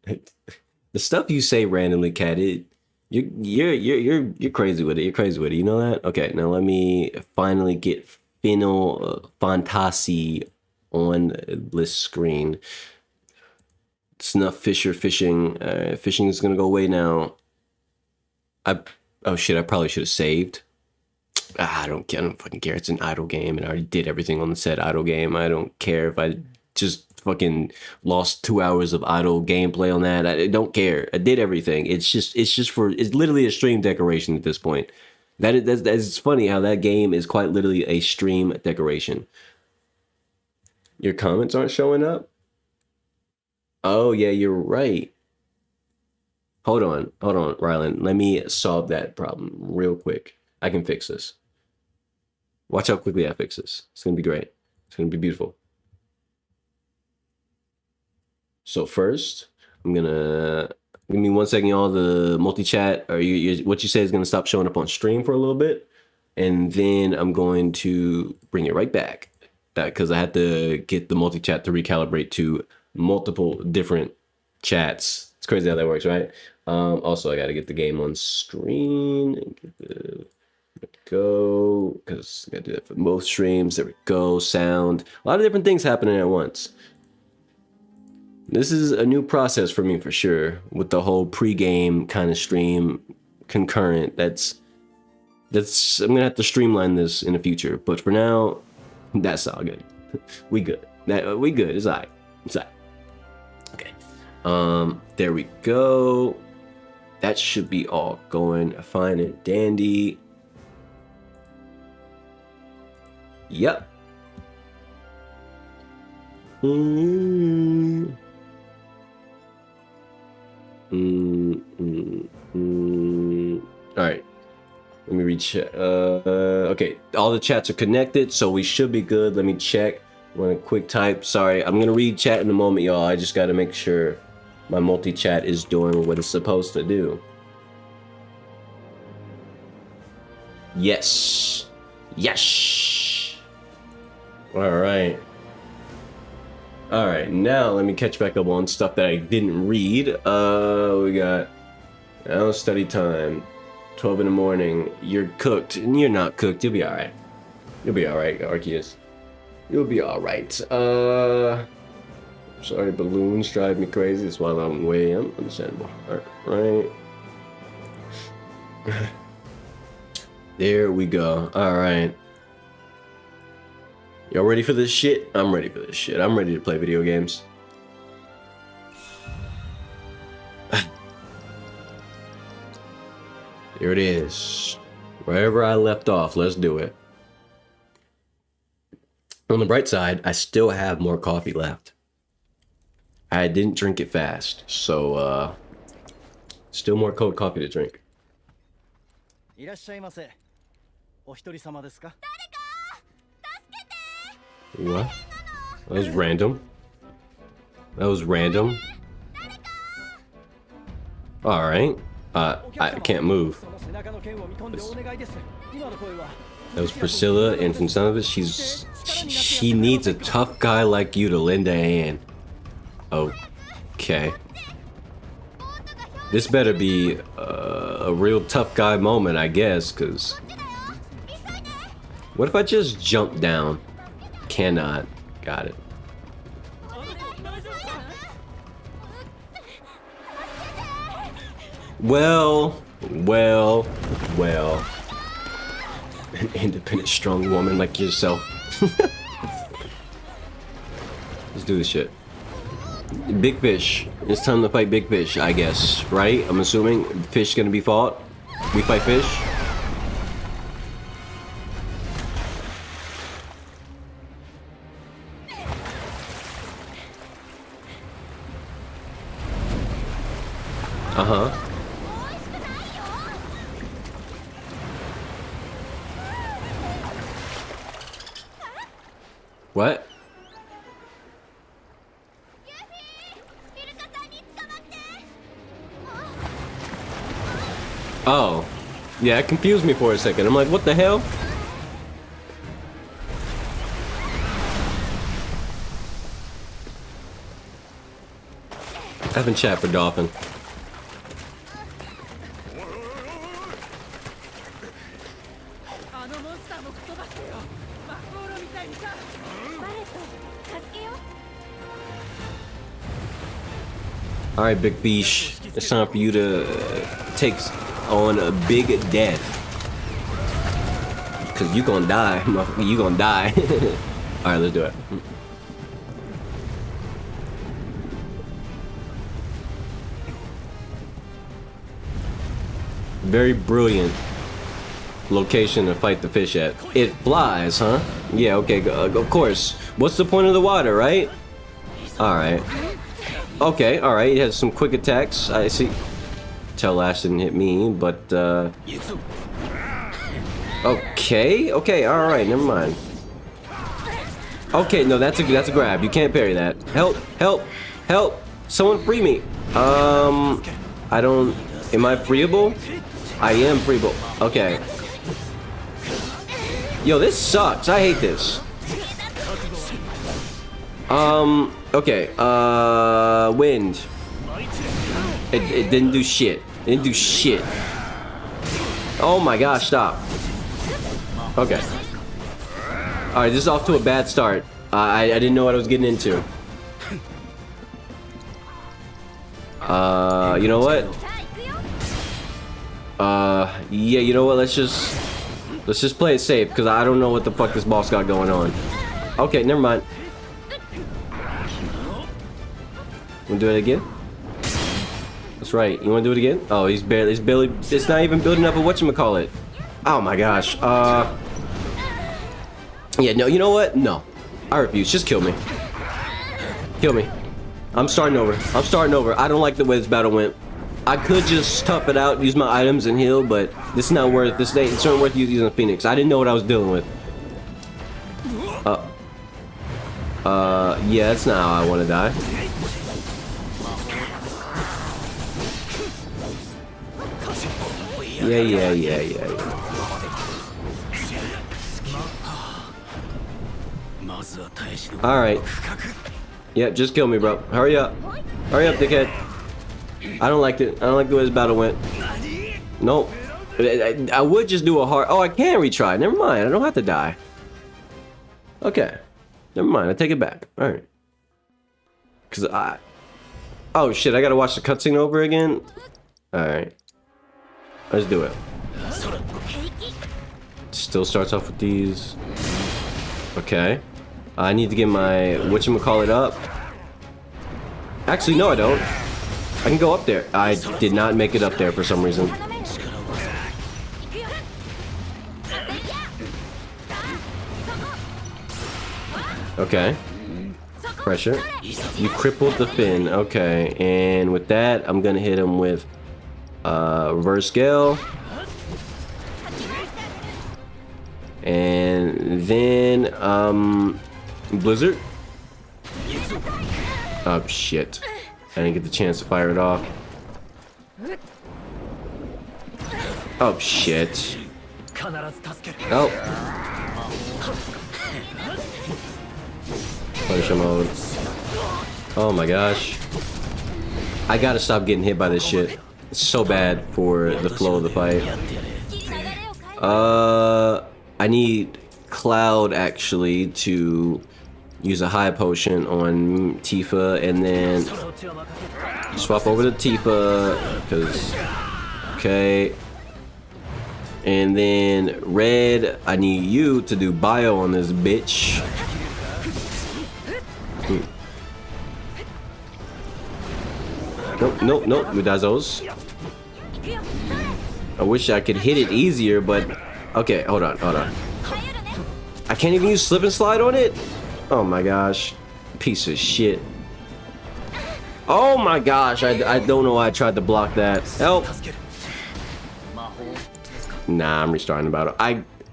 S1: The stuff you say randomly, Cat. You're crazy with it. You're crazy with it. You know that? Okay, now let me finally get Final Fantasy on this screen. Snuff Fisher fishing. Fishing is gonna go away now. Oh shit! I probably should have saved. I don't care. I don't fucking care. It's an idle game, and I already did everything on the said idle game. I don't care if I just fucking lost 2 hours of idle gameplay on that. I don't care. I did everything. It's literally a stream decoration at this point. That's funny how that game is quite literally a stream decoration. Your comments aren't showing up? Oh yeah, you're right. Hold on, Rylan. Let me solve that problem real quick. I can fix this. Watch how quickly I fix this. It's gonna be great. It's gonna be beautiful. So first, I'm gonna give me 1 second, y'all. The multi-chat or what you say is gonna stop showing up on stream for a little bit, and then I'm going to bring it right back. Because I had to get the multi-chat to recalibrate to multiple different chats. It's crazy how that works, right? Also, I got to get the game on screen and get the go, because I got to do that for both streams. There we go. Sound. A lot of different things happening at once. This is a new process for me for sure, with the whole pre-game kind of stream concurrent. That's I'm gonna have to streamline this in the future, but for now, that's all good. We good. We good. It's alright. It's alright. Okay. There we go. That should be all going fine and dandy. Yep. Alright. Let me reach. Okay, all the chats are connected, so we should be good. Let me check. Want a quick type? Sorry, I'm gonna read chat in a moment, y'all. I just gotta make sure my multi-chat is doing what it's supposed to do. Yes. Yes. All right. All right. Now let me catch back up on stuff that I didn't read. We got now study time. 12 in the morning. You're cooked, and you're not cooked. You'll be all right. You'll be all right, Arceus. You'll be all right. Sorry, balloons drive me crazy. That's why I'm way understandable. All right. There we go. All right. Y'all ready for this shit? I'm ready for this shit. I'm ready to play video games. Here it is. Wherever I left off, let's do it. On the bright side, I still have more coffee left. I didn't drink it fast, so still more cold coffee to drink. What? That was random. That was random. Alright. I can't move. That was Priscilla, and from some of it, she needs a tough guy like you to lend a hand. Okay. This better be a real tough guy moment, I guess, because... What if I just jump down? Cannot. Got it. Well. An independent, strong woman like yourself. Let's do this shit. Big fish. It's time to fight big fish, I guess. Right? I'm assuming fish gonna be fought. We fight fish. Uh-huh. What? Oh. Yeah, it confused me for a second. I'm like, what the hell? I haven't chat for Dolphin. Alright, big fish. It's time for you to take on a big death. Cause you gonna die. You gonna die. Alright, let's do it. Very brilliant location to fight the fish at. It flies, huh? Yeah, okay, of course. What's the point of the water, right? Alright. Okay, alright, it has some quick attacks. I see. Tail Lash didn't hit me, but okay. Okay, okay, all right, never mind. Okay, no, that's a grab. You can't parry that. Help, help, help! Someone free me. I don't. Am I freeable? I am freeable. Okay. Yo, this sucks. I hate this. Okay. Wind. It didn't do shit. It didn't do shit. Oh my gosh! Stop. Okay. All right, this is off to a bad start. I didn't know what I was getting into. You know what? Yeah, you know what? Let's just play it safe because I don't know what the fuck this boss got going on. Okay, never mind. Wanna do it again? That's right. You wanna do it again? Oh, he's barely. It's not even building up a whatchamacallit. Oh my gosh. Yeah, no, you know what? No. I refuse. Just kill me. Kill me. I'm starting over. I'm starting over. I don't like the way this battle went. I could just tough it out, use my items and heal, but this is not worth this. It's not worth using a Phoenix. I didn't know what I was dealing with. Yeah, that's not how I want to die. Yeah. Alright. Yeah, just kill me, bro. Hurry up. Hurry up, dickhead. I don't like it. I don't like the way this battle went. Nope. I would just do a hard... Oh, I can retry. Never mind. I don't have to die. Okay. Never mind. I take it back. Alright. Because I... Oh, shit. I gotta watch the cutscene over again? Alright. Let's do it. Still starts off with these. Okay. I need to get my whatchamacallit up. Actually, no, I don't. I can go up there. I did not make it up there for some reason. Okay. Pressure. You crippled the fin. Okay. And with that, I'm gonna hit him with reverse scale. And then Blizzard. Oh shit. I didn't get the chance to fire it off. Oh shit. Oh. Punisher mode. Oh my gosh. I gotta stop getting hit by this shit. It's so bad for the flow of the fight. I need Cloud actually to use a high potion on Tifa and then swap over to Tifa because okay. And then Red, I need you to do bio on this bitch. Nope, we does those. I wish I could hit it easier, but okay, hold on. I can't even use slip and slide on it? Oh my gosh. Piece of shit. Oh my gosh, I don't know why I tried to block that. Help! Nah, I'm restarting the battle.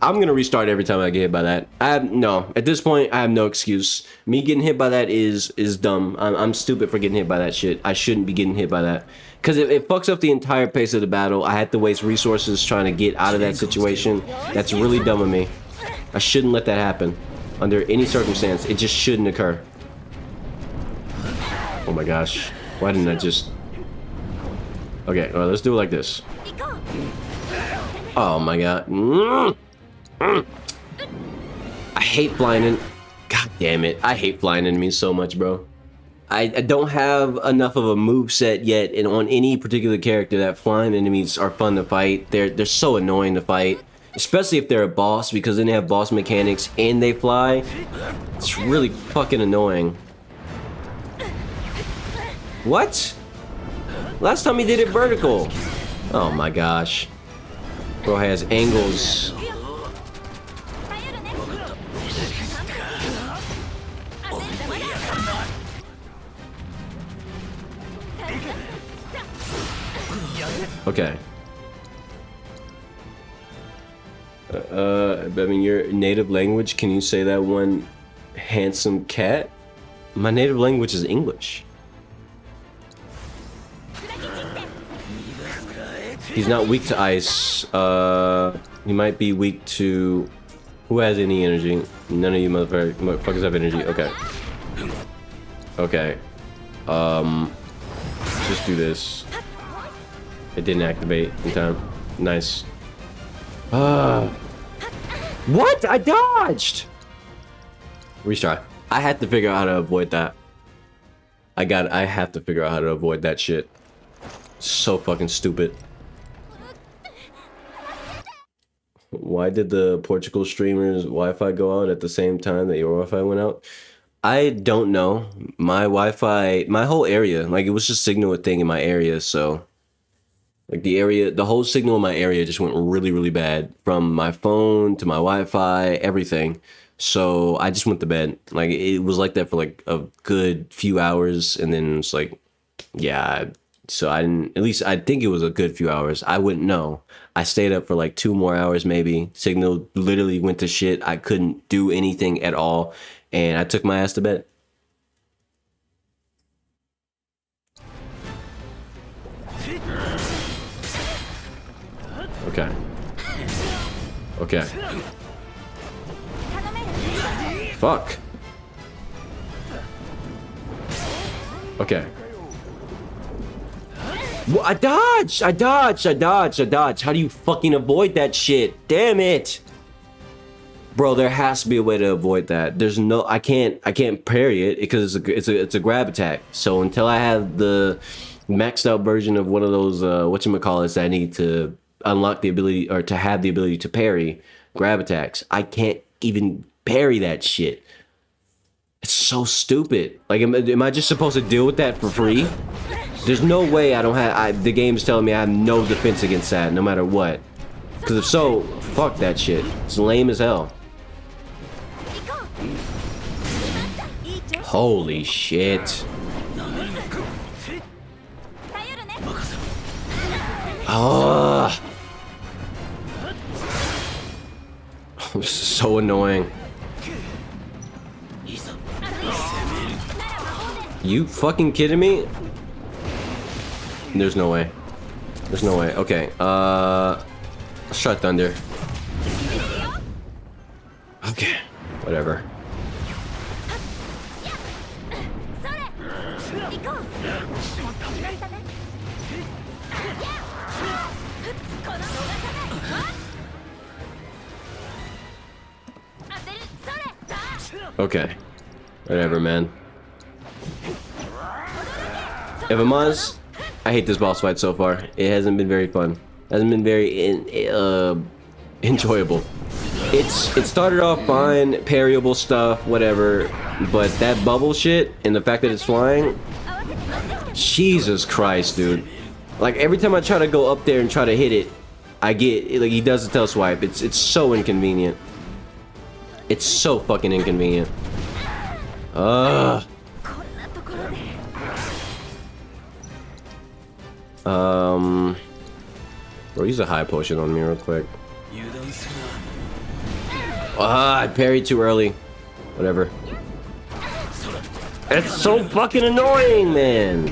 S1: I'm gonna restart every time I get hit by that. No, at this point, I have no excuse. Me getting hit by that is dumb. I'm stupid for getting hit by that shit. I shouldn't be getting hit by that. Because it fucks up the entire pace of the battle. I had to waste resources trying to get out of that situation. That's really dumb of me. I shouldn't let that happen. Under any circumstance, it just shouldn't occur. Oh my gosh. Why didn't I just... Okay, well, let's do it like this. Oh my god. I hate flying in... God damn it. I hate flying enemies so much, bro. I don't have enough of a moveset yet, and on any particular character that flying enemies are fun to fight. They're so annoying to fight. Especially if they're a boss, because then they have boss mechanics and they fly. It's really fucking annoying. What? Last time he did it vertical. Oh my gosh. Bro has angles. Okay. I mean, your native language, can you say that one handsome cat? My native language is English. He's not weak to ice. He might be weak to... Who has any energy? None of you motherfuckers have energy. Okay. Okay. Let's just do this. It didn't activate in time. Nice. What? I dodged! Retry. I had to figure out how to avoid that. I have to figure out how to avoid that shit. So fucking stupid. Why did the Portugal streamers Wi-Fi go out at the same time that your Wi-Fi went out? I don't know. My Wi-Fi, my whole area, like it was just signal a thing in my area, so like the whole signal in my area just went really, really bad from my phone to my Wi-Fi, everything. So I just went to bed. Like it was like that for like a good few hours, and then it's like, yeah. So I didn't. At least I think it was a good few hours. I wouldn't know. I stayed up for like 2 more hours maybe. Signal literally went to shit. I couldn't do anything at all, and I took my ass to bed. Okay. Okay. Fuck. Okay. Well, I dodged! I dodged! I dodged! I dodged! How do you fucking avoid that shit? Damn it! Bro, there has to be a way to avoid that. There's no... I can't parry it because it's a grab attack. So until I have the maxed out version of one of those whatchamacallits that I need to unlock the ability, or to have the ability to parry grab attacks, I can't even parry that shit. It's so stupid. Like, am I just supposed to deal with that for free? There's no way I don't have... the game's telling me I have no defense against that, no matter what. Because if so, fuck that shit. It's lame as hell. Holy shit. Oh. So annoying. You fucking kidding me? There's no way. There's no way. Okay, let's try thunder. Okay, whatever. Okay, whatever, man. If I'm honest, I hate this boss fight so far. It hasn't been very fun. Hasn't been very enjoyable. It started off fine, parryable stuff, whatever, but that bubble shit and the fact that it's flying, Jesus Christ, dude. Like every time I try to go up there and try to hit it, I get like he does the tail swipe. It's so inconvenient. It's so fucking inconvenient. Bro, use a high potion on me real quick. I parried too early. Whatever. It's so fucking annoying, man.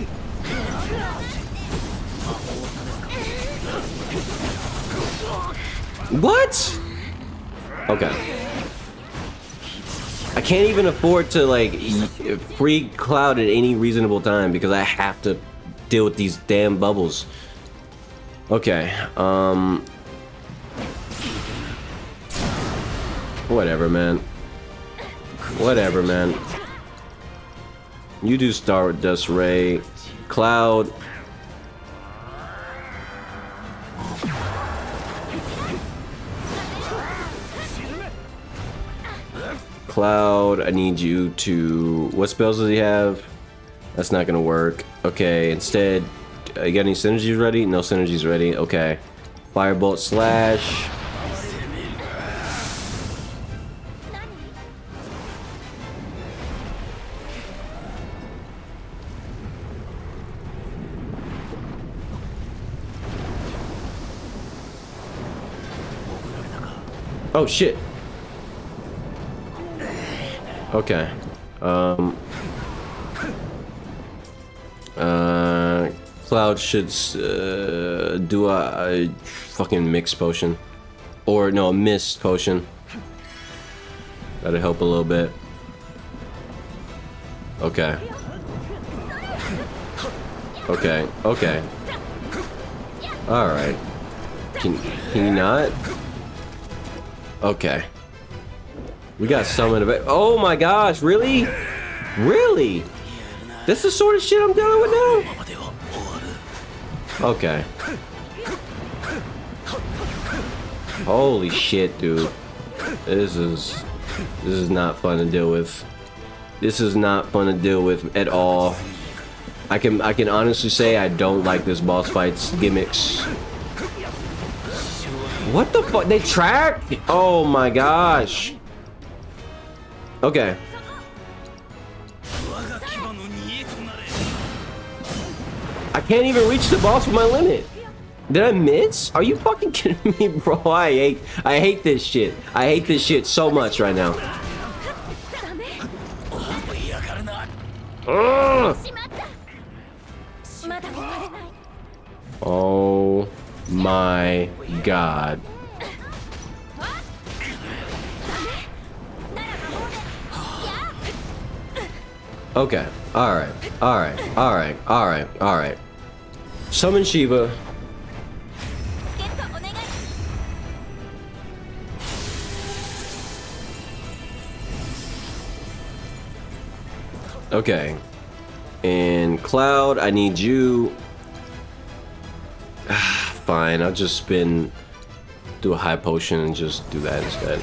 S1: What? Okay. I can't even afford to like free Cloud at any reasonable time because I have to deal with these damn bubbles. Okay, whatever, man. Whatever, man. You do Stardust Ray. Cloud. Cloud, I need you to... What spells does he have? That's not gonna work. Okay, instead, you got any synergies ready? No synergies ready. Okay. Firebolt slash. Oh shit. Okay. Cloud should do a fucking mixed potion. Or no, a mist potion. That'll help a little bit. Okay. Okay, okay. Alright. Can you not? Okay. We got summon of it. Oh my gosh, really? Really? That's the sort of shit I'm dealing with now? Okay. Holy shit, dude. This is not fun to deal with. This is not fun to deal with at all. I can honestly say I don't like this boss fight's gimmicks. What the fuck? They track? Oh my gosh. Okay. I can't even reach the boss with my limit. Did I miss? Are you fucking kidding me, bro? I hate this shit. I hate this shit so much right now. Ugh. Oh my god. Okay. Alright. Alright. Alright. Alright. Alright. Summon Shiva. Okay. And Cloud, I need you. Fine, I'll just spin, do a high potion and just do that instead.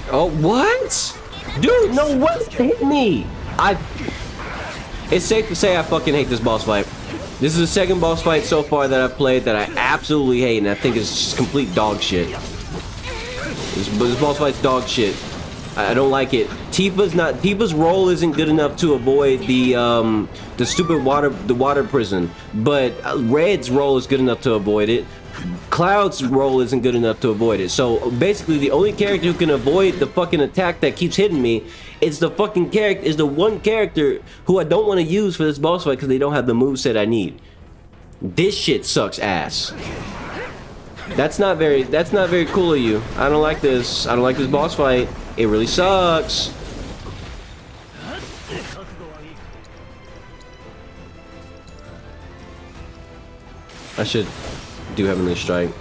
S1: Oh, what? Dude, no, what hit me? It's safe to say I fucking hate this boss fight. This is the second boss fight so far that I've played that I absolutely hate, and I think it's just complete dog shit. This boss fight's dog shit. I don't like it. Tifa's role isn't good enough to avoid the stupid water prison, but Red's role is good enough to avoid it. Cloud's role isn't good enough to avoid it. So basically, the only character who can avoid the fucking attack that keeps hitting me is the one character who I don't want to use for this boss fight because they don't have the moveset I need. This shit sucks ass. That's not very cool of you. I don't like this. I don't like this boss fight. It really sucks. I should do Heavenly Strike.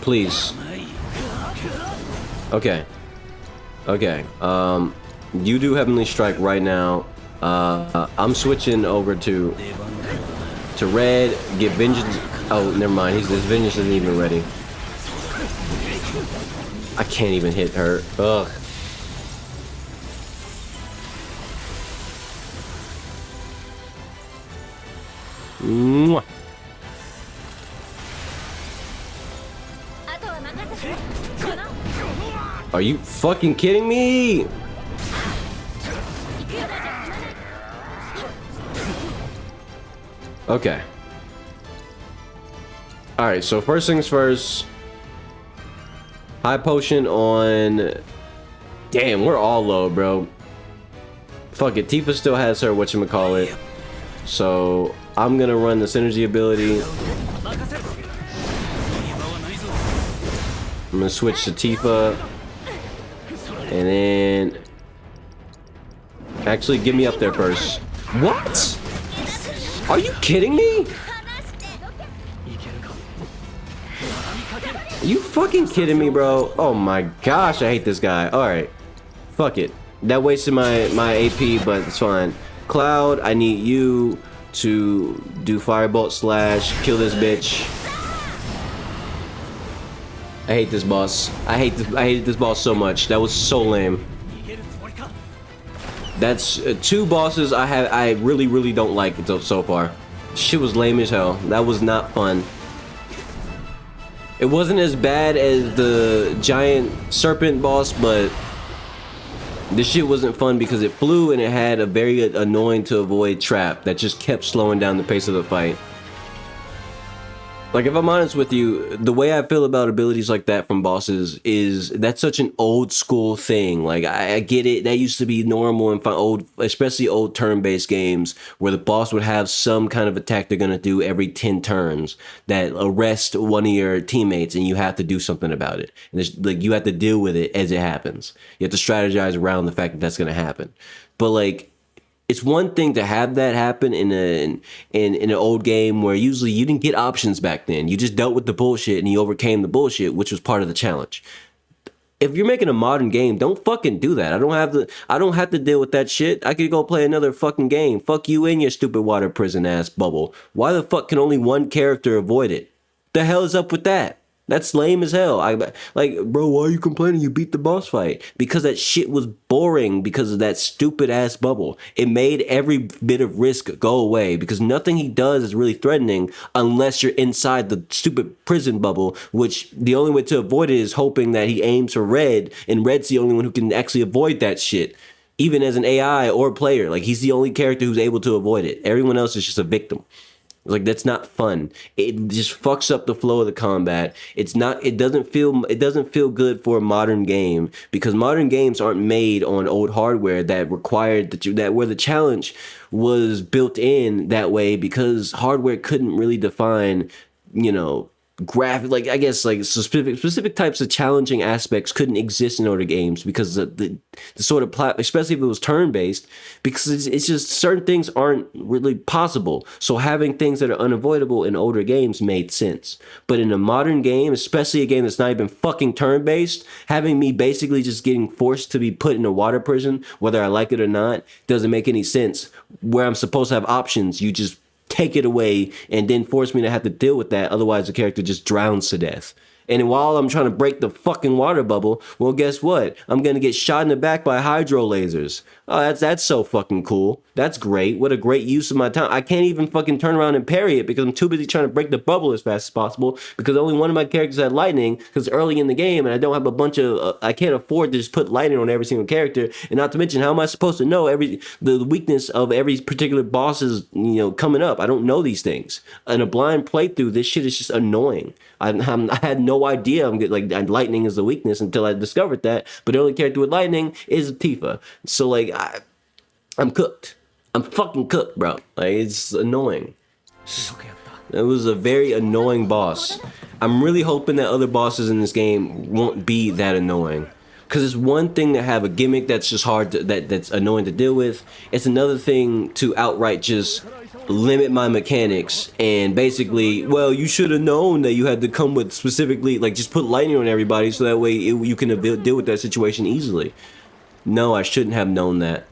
S1: Please. Okay. Okay. You do Heavenly Strike right now. I'm switching over to Red. Get Vengeance. Oh, never mind. His Vengeance isn't even ready. I can't even hit her. Ugh. Mwah. Are you fucking kidding me? Okay. Alright, so first things first. High potion on... Damn, we're all low, bro. Fuck it, Tifa still has her whatchamacallit. So, I'm gonna run the synergy ability. I'm gonna switch to Tifa. And then... Actually, get me up there first. What? Are you kidding me? Are you fucking kidding me, bro? Oh my gosh, I hate this guy. Alright. Fuck it. That wasted my AP, but it's fine. Cloud, I need you to do Firebolt slash, kill this bitch. I hate this boss. I hated this boss so much. That was so lame. That's two bosses I really don't like so far. Shit was lame as hell. That was not fun. It wasn't as bad as the giant serpent boss, but This shit wasn't fun because it flew and it had a very annoying to avoid trap that just kept slowing down the pace of the fight. Like, if I'm honest with you, the way I feel about abilities like that from bosses is that's such an old school thing. Like, I get it. That used to be normal in old, especially old turn-based games where the boss would have some kind of attack they're going to do every 10 turns that arrest one of your teammates and you have to do something about it. And it's, like, you have to deal with it as it happens. You have to strategize around the fact that that's going to happen. But, like, it's one thing to have that happen in an old game where usually you didn't get options back then. You just dealt with the bullshit and you overcame the bullshit, which was part of the challenge. If you're making a modern game, don't fucking do that. I don't have to deal with that shit. I could go play another fucking game. Fuck you and your stupid water prison ass bubble. Why the fuck can only one character avoid it? The hell is up with that? That's lame as hell. Like, bro, why are you complaining you beat the boss fight? Because that shit was boring because of that stupid ass bubble. It made every bit of risk go away because nothing he does is really threatening unless you're inside the stupid prison bubble, which the only way to avoid it is hoping that he aims for red, and red's the only one who can actually avoid that shit. Even as an AI or player, like, he's the only character who's able to avoid it. Everyone else is just a victim. Like, that's not fun. It just fucks up the flow of the combat. It doesn't feel good for a modern game because modern games aren't made on old hardware that required that where the challenge was built in that way because hardware couldn't really define, you know, graphic, like, I guess, like, specific types of challenging aspects couldn't exist in older games because the sort of especially if it was turn-based, because it's just certain things aren't really possible. So having things that are unavoidable in older games made sense. But in a modern game, especially a game that's not even fucking turn-based, having me basically just getting forced to be put in a water prison, whether I like it or not, doesn't make any sense. Where I'm supposed to have options, you just take it away and then force me to have to deal with that. Otherwise, the character just drowns to death. And while I'm trying to break the fucking water bubble, well, guess what? I'm gonna get shot in the back by hydro lasers. Oh, that's so fucking cool. That's great. What a great use of my time. I can't even fucking turn around and parry it because I'm too busy trying to break the bubble as fast as possible because only one of my characters had lightning because early in the game and I don't have a bunch of, I can't afford to just put lightning on every single character. And not to mention, how am I supposed to know the weakness of every particular boss's, you know, coming up? I don't know these things. In a blind playthrough, this shit is just annoying. I had no idea lightning is the weakness until I discovered that. But the only character with lightning is Tifa. So, like, I'm cooked. I'm fucking cooked, bro. Like, it's annoying. It was a very annoying boss. I'm really hoping that other bosses in this game won't be that annoying. Because it's one thing to have a gimmick that's just hard to, that's annoying to deal with. It's another thing to outright just limit my mechanics and basically, well, you should have known that you had to come with specifically, like, just put lightning on everybody so that way you can deal with that situation easily. No, I shouldn't have known that.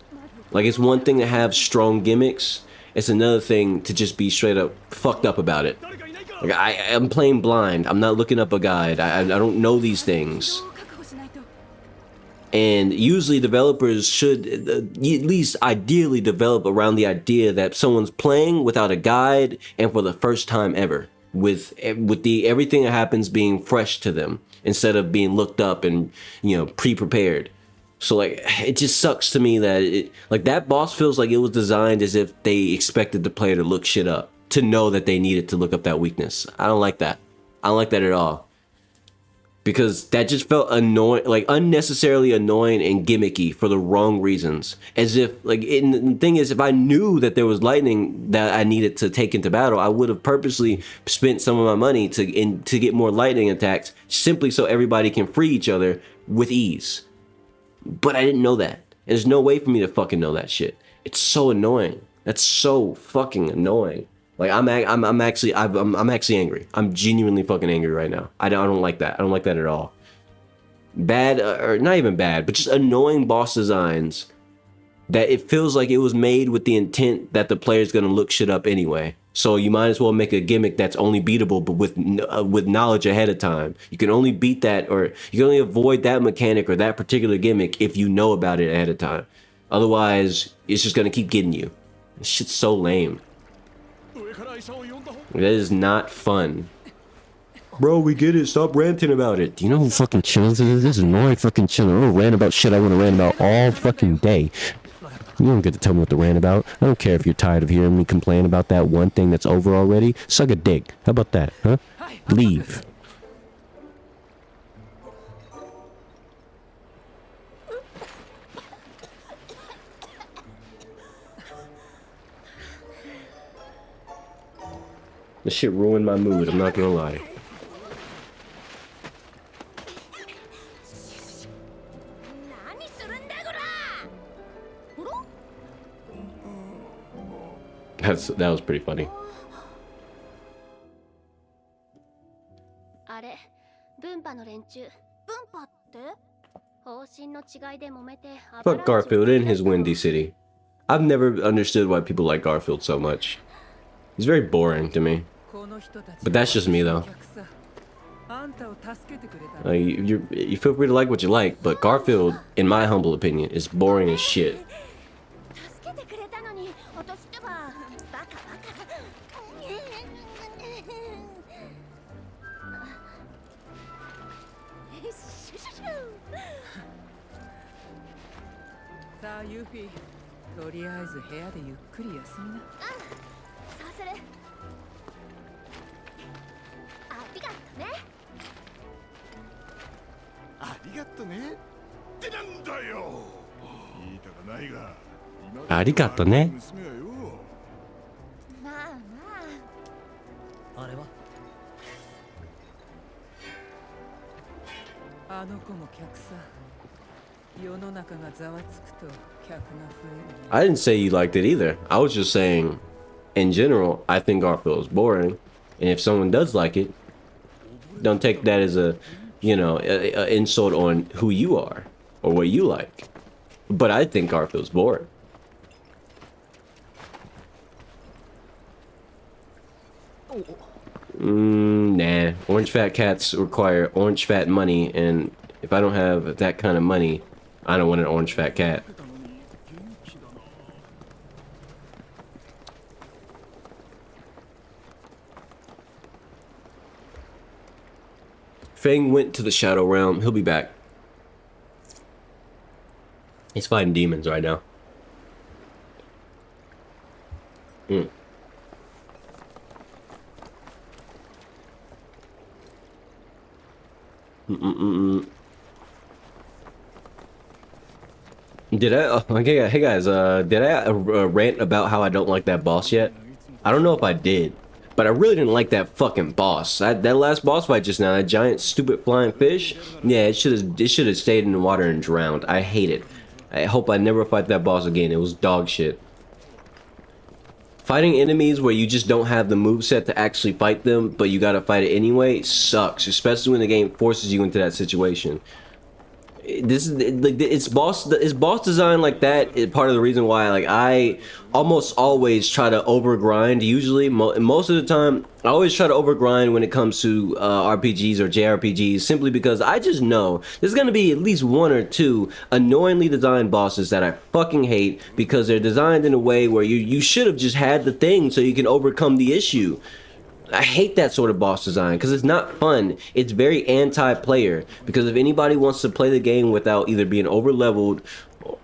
S1: Like, it's one thing to have strong gimmicks. It's another thing to just be straight up fucked up about it. Like, I'm playing blind. I'm not looking up a guide. I don't know these things. And usually developers should at least ideally develop around the idea that someone's playing without a guide and for the first time ever, with everything that happens being fresh to them instead of being looked up and, you know, pre-prepared. So, like, it just sucks to me that that boss feels like it was designed as if they expected the player to look shit up, to know that they needed to look up that weakness. I don't like that. I don't like that at all. Because that just felt annoying, like unnecessarily annoying and gimmicky for the wrong reasons. As if, like, the thing is, if I knew that there was lightning that I needed to take into battle, I would have purposely spent some of my money to get more lightning attacks, simply so everybody can free each other with ease. But I didn't know that. There's no way for me to fucking know that shit. It's so annoying. That's so fucking annoying. Like, I'm actually angry. I'm genuinely fucking angry right now. I don't like that. I don't like that at all. Bad, or not even bad, but just annoying boss designs that it feels like it was made with the intent that the player's gonna look shit up anyway. So you might as well make a gimmick that's only beatable, but with knowledge ahead of time. You can only beat that, or you can only avoid that mechanic or that particular gimmick if you know about it ahead of time. Otherwise, it's just gonna keep getting you. This shit's so lame. That is not fun. Bro, we get it. Stop ranting about it. Do you know who fucking chills is? This is annoying fucking chilling. I'm gonna rant about shit I want to rant about all fucking day. You don't get to tell me what to rant about. I don't care if you're tired of hearing me complain about that one thing that's over already. Suck a dick. How about that, huh? Leave. This shit ruined my mood, I'm not gonna lie. That was pretty funny. Fuck Garfield in his Windy City. I've never understood why people like Garfield so much. He's very boring to me. But that's just me though. You feel free to like what you like, but Garfield, in my humble opinion, is boring as shit. Arigato ne. I didn't say you liked it either. I was just saying, in general, I think Garfield is boring. And if someone does like it, don't take that as a, you know, a insult on who you are or what you like. But I think Garfield's boring. Nah. Orange fat cats require orange fat money, and if I don't have that kind of money, I don't want an orange fat cat. Fang went to the Shadow Realm. He'll be back. He's fighting demons right now. Did I? Okay, hey guys. Did I rant about how I don't like that boss yet? I don't know if I did, but I really didn't like that fucking boss. That last boss fight just now, that giant stupid flying fish. Yeah, it should have stayed in the water and drowned. I hate it. I hope I never fight that boss again. It was dog shit. Fighting enemies where you just don't have the moveset to actually fight them, but you gotta fight it anyway, sucks. Especially when the game forces you into that situation. This is like it's boss design like that is part of the reason why like I almost always try to overgrind. Usually, most of the time, I always try to overgrind when it comes to RPGs or JRPGs, simply because I just know there's gonna be at least one or two annoyingly designed bosses that I fucking hate because they're designed in a way where you should have just had the thing so you can overcome the issue. I hate that sort of boss design because it's not fun. It's very anti-player, because if anybody wants to play the game without either being over-leveled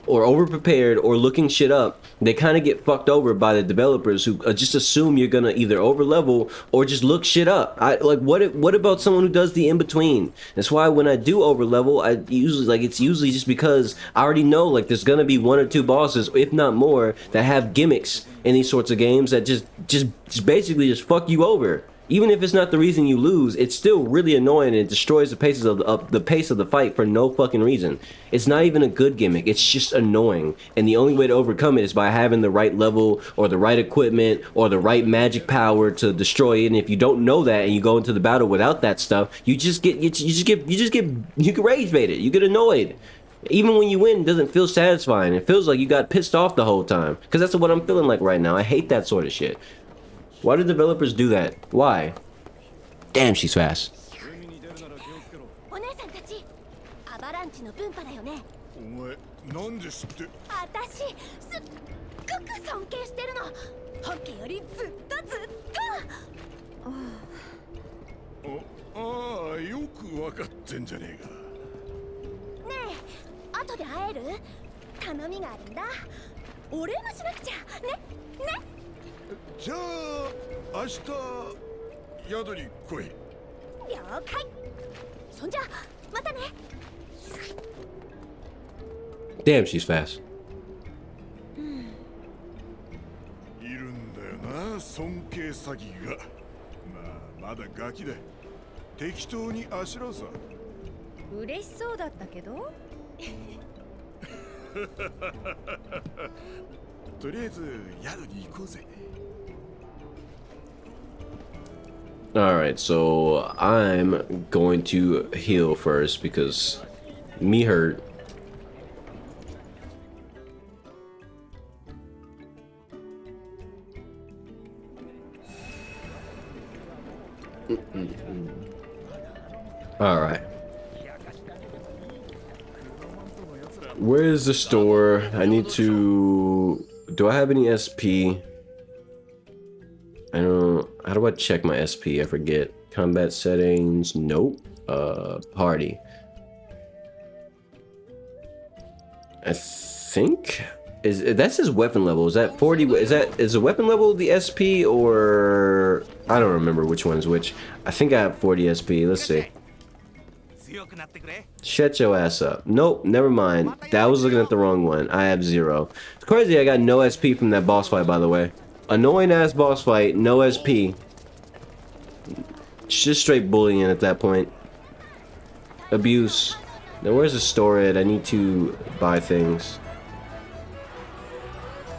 S1: or over-prepared or looking shit up, they kind of get fucked over by the developers who just assume you're gonna either over-level or just look shit up. What about someone who does the in-between? That's why when I do over-level, it's usually just because I already know like there's gonna be one or two bosses, if not more, that have gimmicks in these sorts of games that just basically just fuck you over. Even if it's not the reason you lose, it's still really annoying and it destroys the pace of the fight for no fucking reason. It's not even a good gimmick, it's just annoying. And the only way to overcome it is by having the right level or the right equipment or the right magic power to destroy it. And if you don't know that and you go into the battle without that stuff, you can rage bait it, you get annoyed. Even when you win, it doesn't feel satisfying. It feels like you got pissed off the whole time. Because that's what I'm feeling like right now. I hate that sort of shit. Why do developers do that? Why? Damn, she's fast.
S3: かってんじゃねえか。
S4: ねえ、後で会える？頼みがあるんだ。お礼もしなくちゃ。ね、ね。
S3: じゃあ明日宿に来い。
S4: 了解。そんじゃまたね。
S1: Damn, she's fast.
S3: いるんだよな、尊敬詐欺が。まあまだガキだ。適当にあしらうさ。
S4: 嬉しそうだったけど。
S3: とりあえず宿に行こうぜ。
S1: Alright, so I'm going to heal first because me hurt. Alright. Where is the store? I need to... Do I have any SP? I don't... How do I check my SP? I forget. Combat settings. Nope. Party. I think... That's his weapon level. Is that 40? Is the weapon level the SP or... I don't remember which one is which. I think I have 40 SP. Let's see. Shut your ass up. Nope, never mind. That was looking at the wrong one. I have 0. It's crazy I got no SP from that boss fight, by the way. Annoying ass boss fight, no SP. Just straight bullying at that point. Abuse. Now where's the store at? I need to buy things.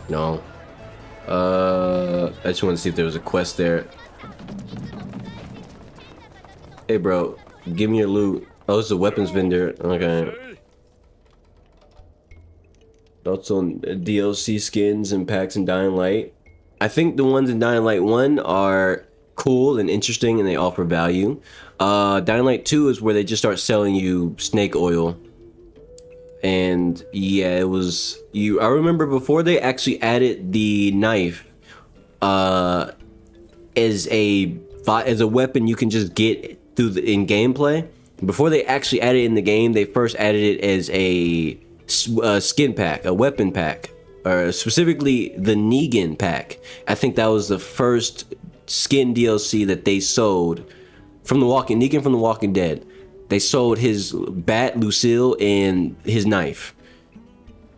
S1: No. I just want to see if there was a quest there. Hey bro, give me your loot. Oh, it's a weapons vendor. Okay. Also DLC skins and packs in Dying Light. I think the ones in Dying Light 1 are cool and interesting and they offer value. Dying Light 2 is where they just start selling you snake oil. And yeah, it was I remember before they actually added the knife as a weapon you can just get through in gameplay. Before they actually added it in the game, they first added it as a skin pack, a weapon pack, or specifically the Negan pack. I think that was the first skin DLC that they sold from Negan from The Walking Dead. They sold his bat, Lucille, and his knife.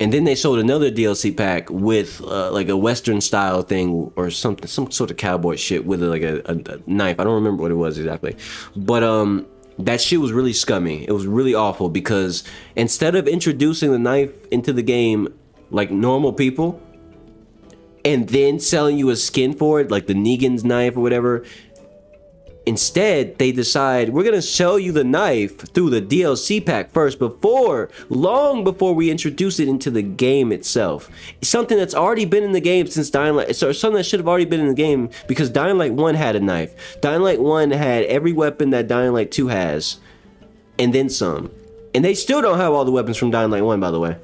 S1: And then they sold another DLC pack with like a Western style thing or something, some sort of cowboy shit with like a knife. I don't remember what it was exactly. But that shit was really scummy. It was really awful because instead of introducing the knife into the game like normal people and then selling you a skin for it, like the Negan's knife or whatever, instead they decide we're gonna sell you the knife through the DLC pack first, long before we introduce it into the game itself. It's something that's already been in the game since Dying Light, or something that should have already been in the game because Dying Light 1 had a knife. Dying Light 1 had every weapon that Dying Light 2 has, and then some. And they still don't have all the weapons from Dying Light 1, by the way.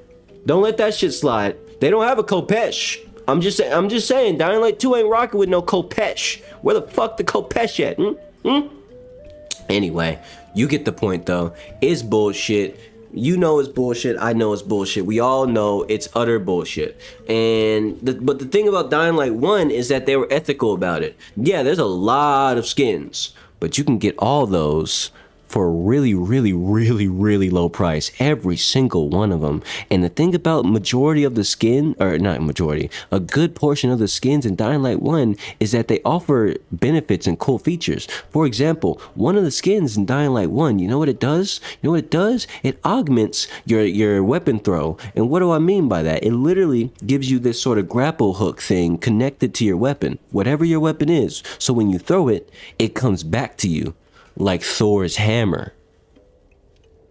S1: Don't let that shit slide. They don't have a Kopesh. I'm just saying, Dying Light 2 ain't rocking with no Kopesh. Where the fuck the Kopesh at? Anyway, you get the point though. It's bullshit. You know it's bullshit. I know it's bullshit. We all know it's utter bullshit. But the thing about Dying Light 1 is that they were ethical about it. Yeah, there's a lot of skins, but you can get all those for a really, really, really, really low price. Every single one of them. And the thing about majority of the skin, or not majority, a good portion of the skins in Dying Light 1 is that they offer benefits and cool features. For example, one of the skins in Dying Light 1, you know what it does? You know what it does? It augments your weapon throw. And what do I mean by that? It literally gives you this sort of grapple hook thing connected to your weapon, whatever your weapon is. So when you throw it, it comes back to you. Like Thor's hammer.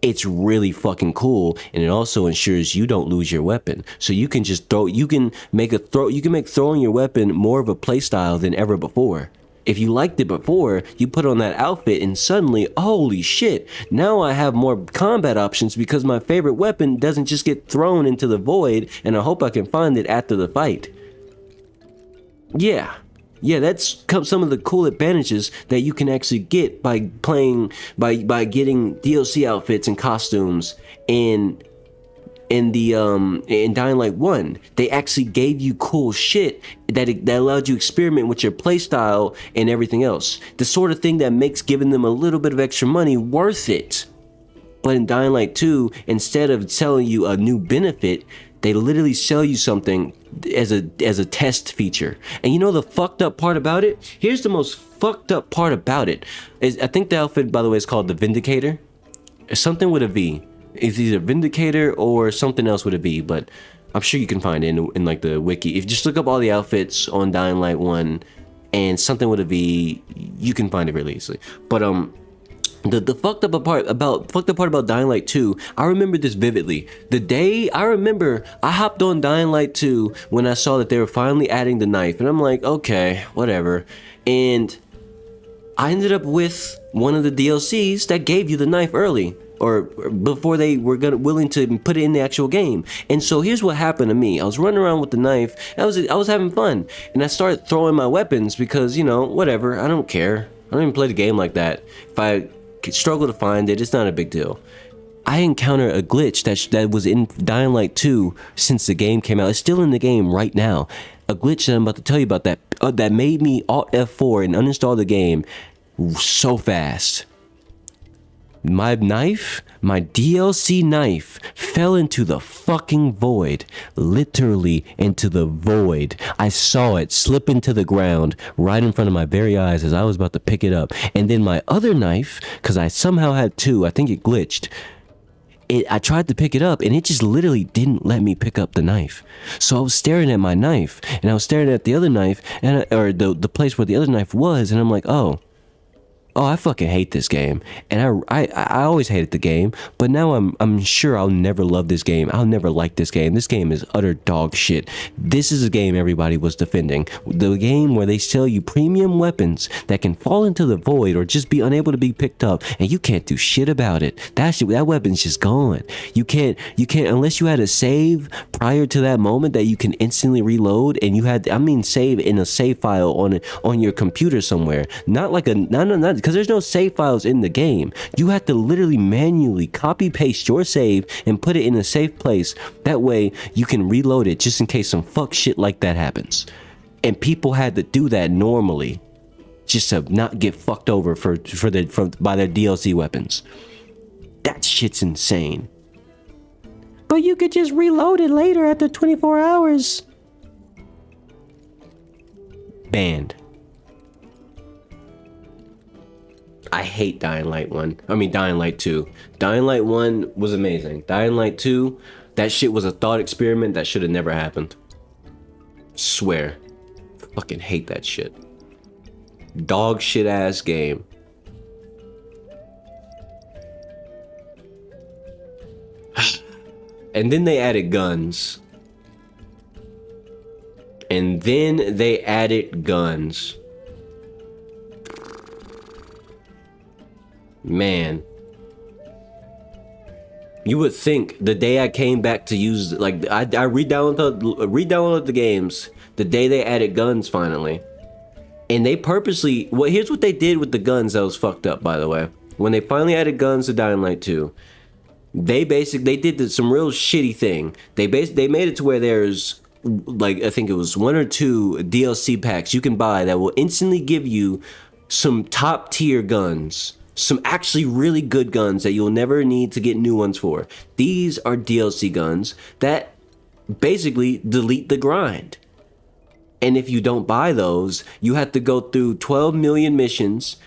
S1: It's really fucking cool, and it also ensures you don't lose your weapon. So you can just you can make throwing your weapon more of a playstyle than ever before. If you liked it before, you put on that outfit and suddenly, holy shit, now I have more combat options because my favorite weapon doesn't just get thrown into the void and I hope I can find it after the fight. Yeah. Yeah, that's some of the cool advantages that you can actually get by playing by getting DLC outfits and costumes in Dying Light 1. They actually gave you cool shit that allowed you to experiment with your playstyle and everything else. The sort of thing that makes giving them a little bit of extra money worth it. But in Dying Light 2, instead of selling you a new benefit, they literally sell you something as a test feature. And you know the fucked up part about it? Here's the most fucked up part about it. I think the outfit, by the way, is called the Vindicator. Something with a V. It's either Vindicator or something else with a V, but I'm sure you can find it in like the wiki. If you just look up all the outfits on Dying Light 1 and something with a V, you can find it really easily. But the fucked up part about Dying Light 2, I remember this vividly. The day I remember I hopped on Dying Light 2 when I saw that they were finally adding the knife, and I'm like, okay, whatever. And I ended up with one of the DLCs that gave you the knife early, or before they were willing to put it in the actual game. And so here's what happened to me. I was running around with the knife. I was having fun, and I started throwing my weapons because, you know, whatever. I don't care. I don't even play the game like that. If I struggle to find it, it's not a big deal. I encountered a glitch that was in Dying Light 2 since the game came out. It's still in the game right now. A glitch that I'm about to tell you about that made me Alt F4 and uninstall the game so fast. My knife, my DLC knife, fell into the fucking void. Literally into the void. I saw it slip into the ground right in front of my very eyes as I was about to pick it up. And then my other knife, because I somehow had two, I think it glitched. I tried to pick it up and it just literally didn't let me pick up the knife. So I was staring at my knife and I was staring at the other knife, or the place where the other knife was, and I'm like, oh, I fucking hate this game. And I always hated the game, but now I'm sure I'll never love this game. I'll never like this game. This game is utter dog shit. This is a game everybody was defending. The game where they sell you premium weapons that can fall into the void or just be unable to be picked up, and you can't do shit about it. That weapon's just gone. You can't unless you had a save prior to that moment that you can instantly reload, and you had, I mean, save in a save file on your computer somewhere. Not like not because there's no save files in the game. You have to literally manually copy paste your save and put it in a safe place. That way you can reload it just in case some fuck shit like that happens. And people had to do that normally just to not get fucked over by their DLC weapons. That shit's insane. But you could just reload it later after 24 hours. Banned. I hate Dying Light 1. I mean, Dying Light 2. Dying Light 1 was amazing. Dying Light 2, that shit was a thought experiment that should have never happened. Swear. Fucking hate that shit. Dog shit ass game. And then they added guns. Man, you would think the day I came back to use, like, I re-downloaded the games the day they added guns finally, and they purposely, well, here's what they did with the guns that was fucked up, by the way. When they finally added guns to Dying Light 2, they did some real shitty thing. They made it to where there's, like, I think it was 1 or 2 DLC packs you can buy that will instantly give you some top tier guns. Some actually really good guns that you'll never need to get new ones for. These are DLC guns that basically delete the grind. And if you don't buy those, you have to go through 12 million missions,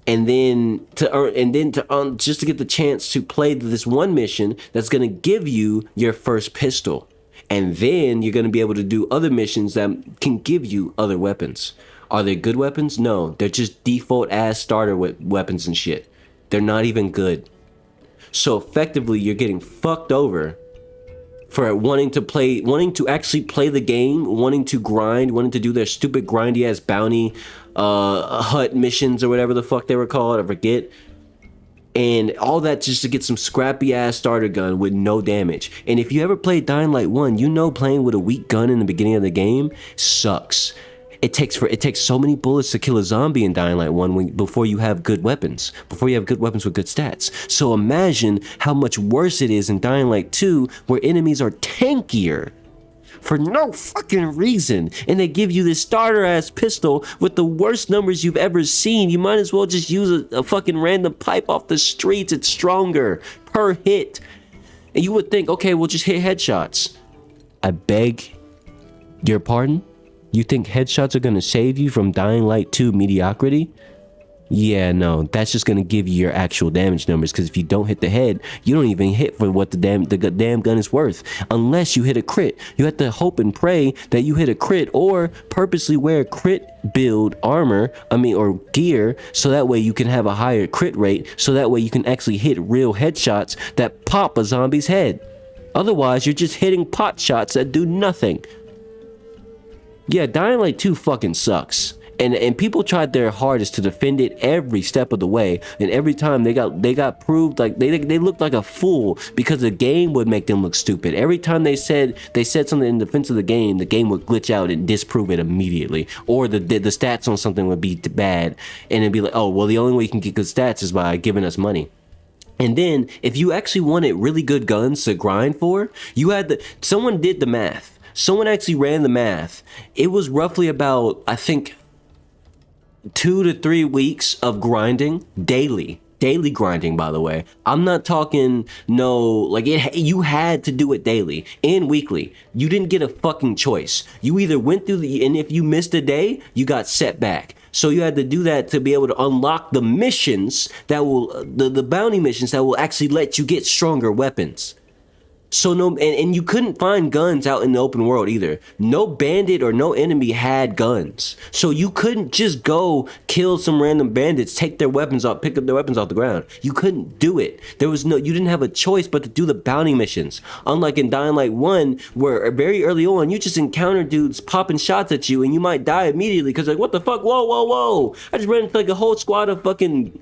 S1: and then just to get the chance to play this one mission that's gonna give you your first pistol. And then you're gonna be able to do other missions that can give you other weapons. Are they good weapons? No, they're just default ass starter weapons and shit. They're not even good. So effectively, you're getting fucked over for wanting to actually play the game, wanting to grind, wanting to do their stupid grindy ass bounty hut missions or whatever the fuck they were called, I forget. And all that just to get some scrappy ass starter gun with no damage. And if you ever played Dying Light 1, you know playing with a weak gun in the beginning of the game sucks. It takes so many bullets to kill a zombie in Dying Light 1 before you have good weapons. Before you have good weapons with good stats. So imagine how much worse it is in Dying Light 2 where enemies are tankier for no fucking reason, and they give you this starter ass pistol with the worst numbers you've ever seen. You might as well just use a fucking random pipe off the streets. It's stronger per hit. And you would think, okay, we'll just hit headshots. I beg your pardon? You think headshots are gonna save you from Dying Light 2 mediocrity? Yeah, no, that's just gonna give you your actual damage numbers, because if you don't hit the head, you don't even hit for what the damn gun is worth, unless you hit a crit. You have to hope and pray that you hit a crit, or purposely wear crit build armor, or gear, so that way you can have a higher crit rate, so that way you can actually hit real headshots that pop a zombie's head. Otherwise, you're just hitting pot shots that do nothing. Yeah, Dying Light 2 fucking sucks. And people tried their hardest to defend it every step of the way, and every time they got proved like they looked like a fool because the game would make them look stupid. Every time they said something in defense of the game would glitch out and disprove it immediately, or the stats on something would be bad, and it'd be like, oh well, the only way you can get good stats is by giving us money. And then if you actually wanted really good guns to grind for, someone did the math. Someone actually ran the math. It was roughly about, I think, 2 to 3 weeks of grinding daily grinding, by the way. I'm not talking you had to do it daily and weekly. You didn't get a fucking choice. You either went through and if you missed a day, you got set back. So you had to do that to be able to unlock the missions that will the bounty missions that will actually let you get stronger weapons. So and you couldn't find guns out in the open world either. No bandit or no enemy had guns. So you couldn't just go kill some random bandits, pick up their weapons off the ground. You couldn't do it. You didn't have a choice but to do the bounty missions. Unlike in Dying Light 1, where very early on, you just encounter dudes popping shots at you and you might die immediately because like, what the fuck? Whoa. I just ran into like a whole squad of fucking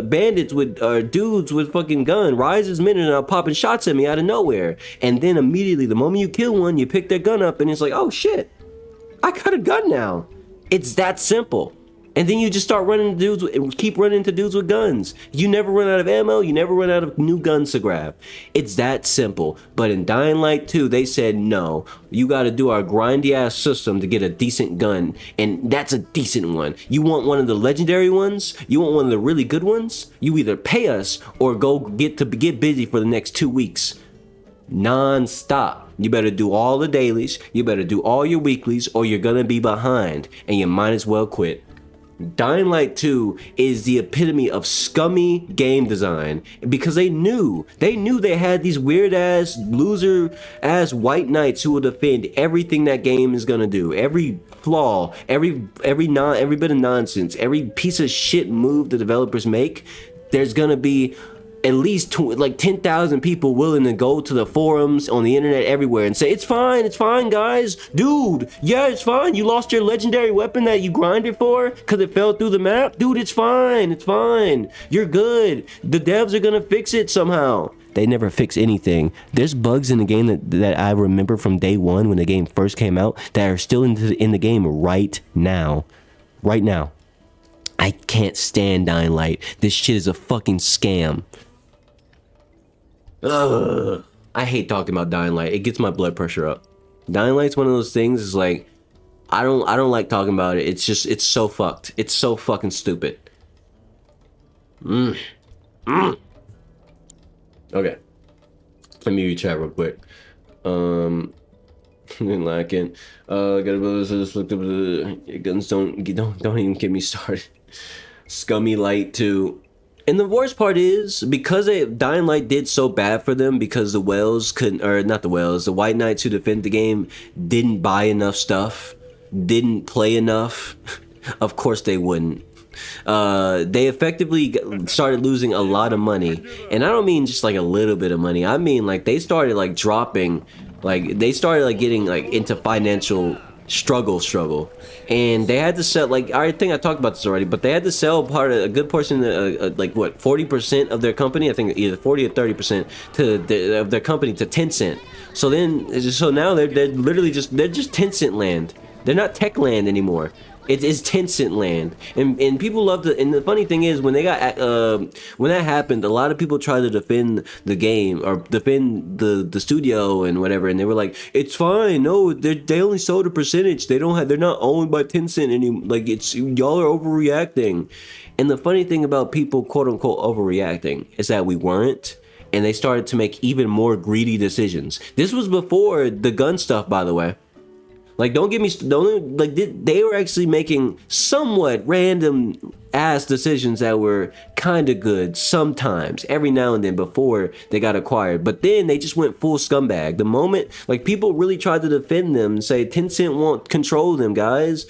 S1: bandits with dudes with fucking gun, rises minute and popping shots at me out of nowhere. And then immediately, the moment you kill one, you pick their gun up and it's like, oh shit, I got a gun now. It's that simple. And then you just start keep running into dudes with guns. You never run out of ammo, you never run out of new guns to grab. It's that simple. But in Dying Light 2, they said, no, you gotta do our grindy ass system to get a decent gun. And that's a decent one. You want one of the legendary ones? You want one of the really good ones? You either pay us or go get busy for the next 2 weeks. Non-stop. You better do all the dailies, you better do all your weeklies, or you're gonna be behind and you might as well quit. Dying Light 2 is the epitome of scummy game design because they knew they had these weird ass loser ass white knights who will defend everything that game is gonna do, every flaw, every bit of nonsense, every piece of shit move the developers make. There's gonna be at least 10,000 people willing to go to the forums on the internet everywhere and say, it's fine guys, dude, yeah, it's fine, you lost your legendary weapon that you grinded for because it fell through the map, dude, it's fine, you're good, the devs are gonna fix it somehow. They never fix anything. There's bugs in the game that I remember from day one when the game first came out that are still in the game right now. I can't stand Dying Light. This shit is a fucking scam. Ugh. I hate talking about Dying Light. It gets my blood pressure up. Dying Light's one of those things, is like, I don't like talking about it. It's so fucked. It's so fucking stupid. Okay. Let me read chat real quick. Didn't like it. Guns don't even get me started. Scummy Light 2. And the worst part is, because Dying Light did so bad for them, because the White Knights who defend the game didn't buy enough stuff, didn't play enough, of course they wouldn't. They effectively started losing a lot of money. And I don't mean just like a little bit of money, I mean like they started like dropping, like they started like getting like into financial struggle, and they had to sell, like, I think I talked about this already, but they had to sell a good portion, like what, 40% of their company, I think either 40 or 30% of their company to Tencent. So now they're literally just Tencent land. They're not Techland anymore. It is Tencent land, and people love to. And the funny thing is, when they got when that happened, a lot of people tried to defend the game or defend the studio and whatever, and they were like, "It's fine. No, they only sold a percentage. They don't have. They're not owned by Tencent anymore. Like it's y'all are overreacting." And the funny thing about people quote unquote overreacting is that we weren't. And they started to make even more greedy decisions. This was before the gun stuff, by the way. Like, don't get me, they were actually making somewhat random ass decisions that were kind of good sometimes, every now and then before they got acquired. But then they just went full scumbag. The moment, like, people really tried to defend them and say, Tencent won't control them, guys.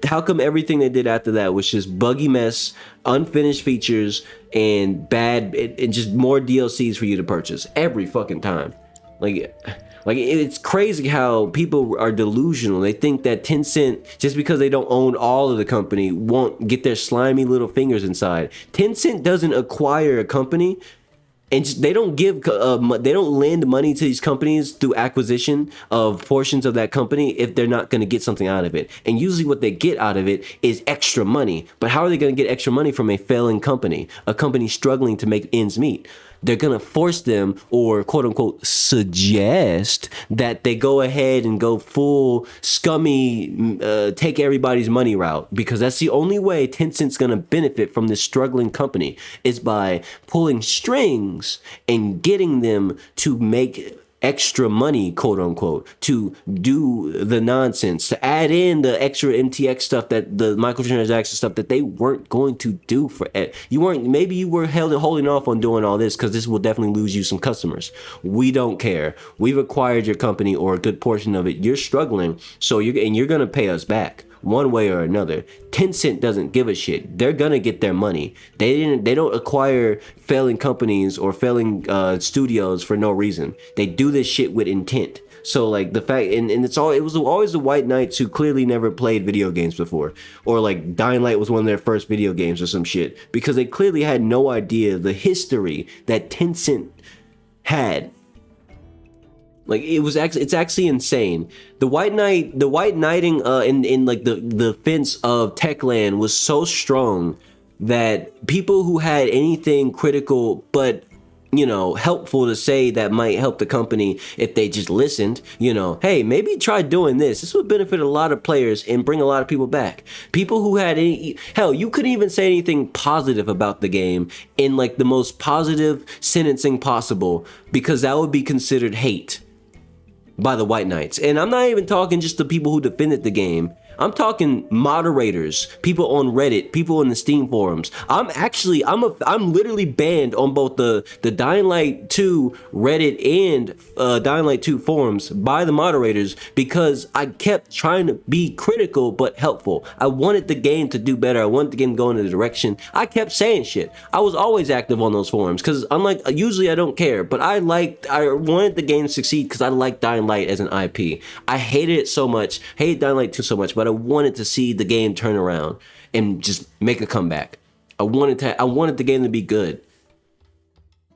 S1: How come everything they did after that was just buggy mess, unfinished features, and bad, and just more DLCs for you to purchase every fucking time? Like it's crazy how people are delusional. They think that Tencent, just because they don't own all of the company, won't get their slimy little fingers inside. Tencent doesn't acquire a company, and they don't give they don't lend money to these companies through acquisition of portions of that company if they're not going to get something out of it. And usually what they get out of it is extra money. But how are they going to get extra money from a failing company, a company struggling to make ends meet? They're going to force them, or quote unquote suggest, that they go ahead and go full scummy, take everybody's money route, because that's the only way Tencent's going to benefit from this struggling company, is by pulling strings and getting them to make extra money, quote unquote, to do the nonsense, to add in the extra MTX stuff, that the microtransaction stuff that they weren't going to do for it. Maybe you were holding off on doing all this because this will definitely lose you some customers. We don't care. We've acquired your company, or a good portion of it. You're struggling, so you're gonna pay us back one way or another. Tencent doesn't give a shit. They're gonna get their money. They don't acquire failing companies or failing studios for no reason. They do this shit with intent. So like the fact, and it was always the white knights who clearly never played video games before, or like Dying Light was one of their first video games or some shit, because they clearly had no idea the history that Tencent had. Like it's actually insane. The white knighting in like the fence of Techland was so strong that people who had anything critical but, you know, helpful to say that might help the company if they just listened, you know, hey, maybe try doing this. This would benefit a lot of players and bring a lot of people back. People who had hell, you couldn't even say anything positive about the game in like the most positive sentencing possible, because that would be considered hate by the white knights. And I'm not even talking just the people who defended the game. I'm talking moderators, people on Reddit, people in the Steam forums. I'm literally banned on both the Dying Light 2 Reddit and Dying Light 2 forums by the moderators, because I kept trying to be critical but helpful. I wanted the game to do better. I wanted the game to go in a direction. I kept saying shit. I was always active on those forums, because unlike usually I don't care, but I wanted the game to succeed because I liked Dying Light as an IP. I hated Dying Light 2 so much, but I wanted to see the game turn around and just make a comeback. I wanted the game to be good.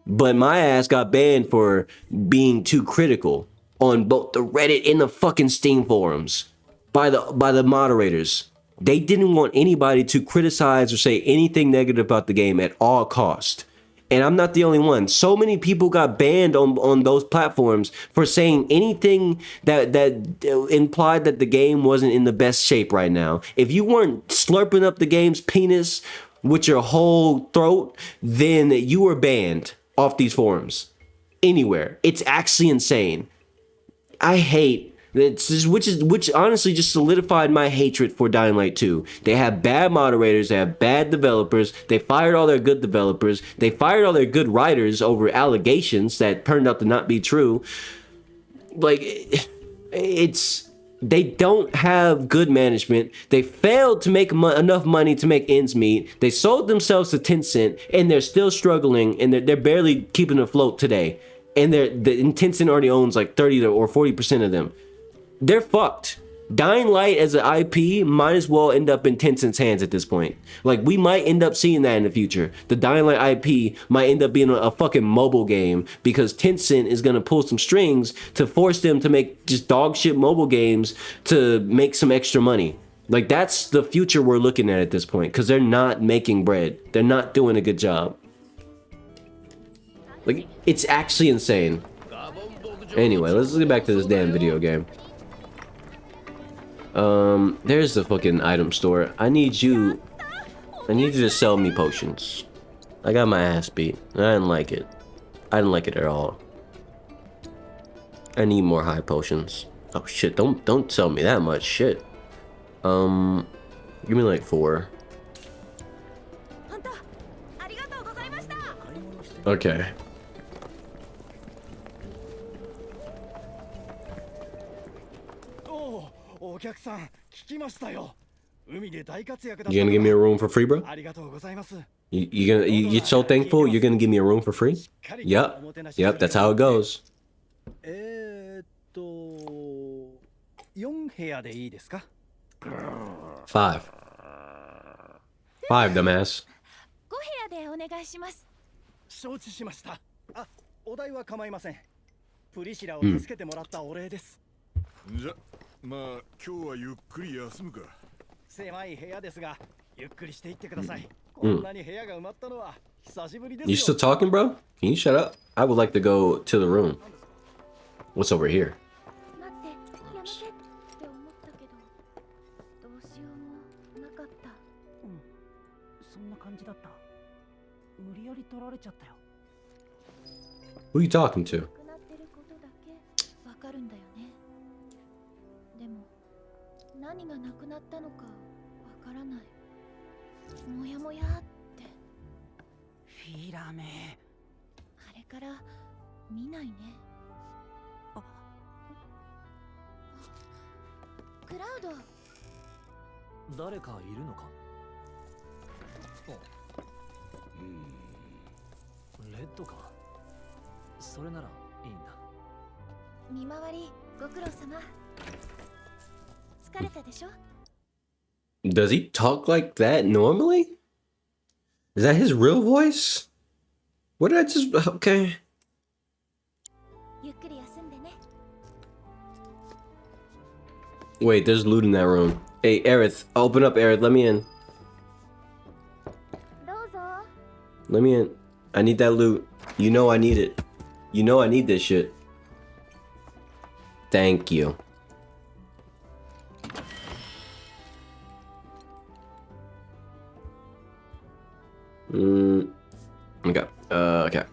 S1: But my ass got banned for being too critical on both the Reddit and the fucking Steam forums by the moderators. They didn't want anybody to criticize or say anything negative about the game at all cost. And I'm not the only one. So many people got banned on those platforms for saying anything that implied that the game wasn't in the best shape right now. If you weren't slurping up the game's penis with your whole throat, then you were banned off these forums. Anywhere. It's actually insane. I hate which honestly just solidified my hatred for Dying Light 2. They have bad moderators, they have bad developers, they fired all their good developers, they fired all their good writers over allegations that turned out to not be true. Like, they don't have good management. They failed to make enough money to make ends meet. They sold themselves to Tencent, and they're still struggling, and they're barely keeping afloat today. And Tencent already owns like 30 or 40% of them. They're fucked. Dying Light as an IP might as well end up in Tencent's hands at this point. Like, we might end up seeing that in the future. The Dying Light IP might end up being a fucking mobile game because Tencent is gonna pull some strings to force them to make just dog shit mobile games to make some extra money. Like, that's the future we're looking at this point because they're not making bread. They're not doing a good job. Like, it's actually insane. Anyway, let's get back to this damn video game. There's the fucking item store. I need you to sell me potions. I got my ass beat. I didn't like it. I didn't like it at all. I need more high potions. Oh shit, don't sell me that much shit. Give me like 4. Okay. You gonna give me a room for free, bro? You're so thankful you're gonna give me a room for free? Yep, that's how it goes. 5. 5, dumbass.
S4: 5部屋でお願いします。
S5: 承知しました。あ、お代は構いません。プリシラを助けてもらったお礼です。
S3: じゃ、まあ今日はゆっくり休むか。
S5: 狭い部屋ですが、ゆっくりしていってください。こんなに部屋が埋まったのは久しぶりですよ。
S1: You still talking, bro? Can you shut up? I would like to go to the room. What's over here?
S4: 待って、やめてって思ったけど、どうしようもなかった。
S5: そんな感じだった。無理やり取られちゃったよ。
S1: Who are you talking to?
S4: なくなってることだけわかるんだよね。でも何がなくなったのかわからない。もやもやって。
S5: フィラメ。
S4: あれから見ないね。あ、クラウド。
S5: 誰かいるのか。レッドか。それならいいんだ。
S4: 見回りご苦労様。疲れたでしょ？
S1: Does he talk like that normally? Is that his real voice? What did I just... Okay.
S4: ゆっくり休んでね。
S1: Wait, there's loot in that room. Hey, Aerith, open up, Aerith. Let me in.
S4: どうぞ。
S1: Let me in. I need that loot. You know I need it. You know I need this shit. Thank you. Okay. Okay.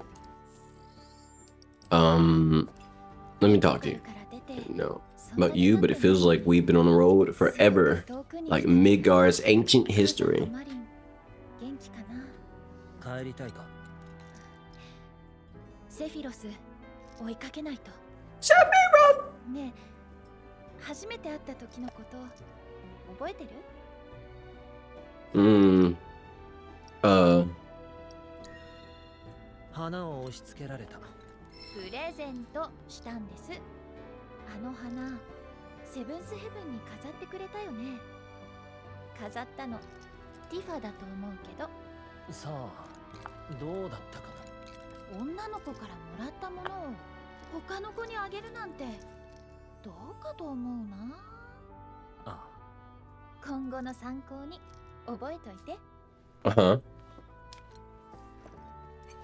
S1: Let me talk to you. No, about you, but it feels like we've been on the road forever. Like Midgar's ancient history.
S4: 元気かな？
S5: 帰りたいか。
S4: セフィロス追いかけないと。ねえ、初めて会った時のこと覚えてる？
S5: 花を押し付けられた。
S4: プレゼントしたんです。あの花、セブンスヘブンに飾ってくれたよね。飾ったのティファだと思うけど。
S5: さあ、どうだったかな。
S4: 女の子からもらったものを他の子にあげるなんてどうかと思うな。
S5: ああ。
S4: 今後の参考に覚えといて。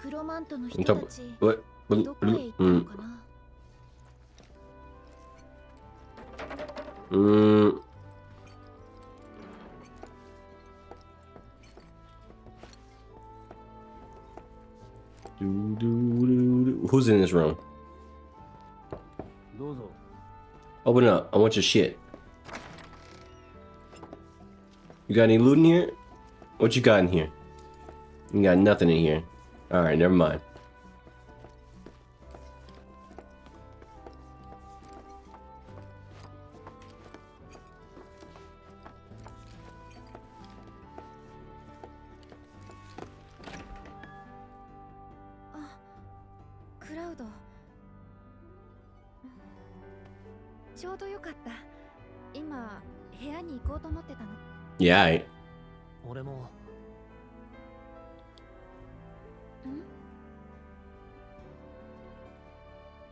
S4: 黒マントの人たちどこへ行ったのかな。
S1: Who's in this room?
S5: どうぞ。
S1: Open it up. I want your shit. You got any loot in here? What you got in here? You got nothing in here. Alright, never mind.
S4: 今部屋に行こうと思ってたの。
S1: Yeah, I...
S5: 俺も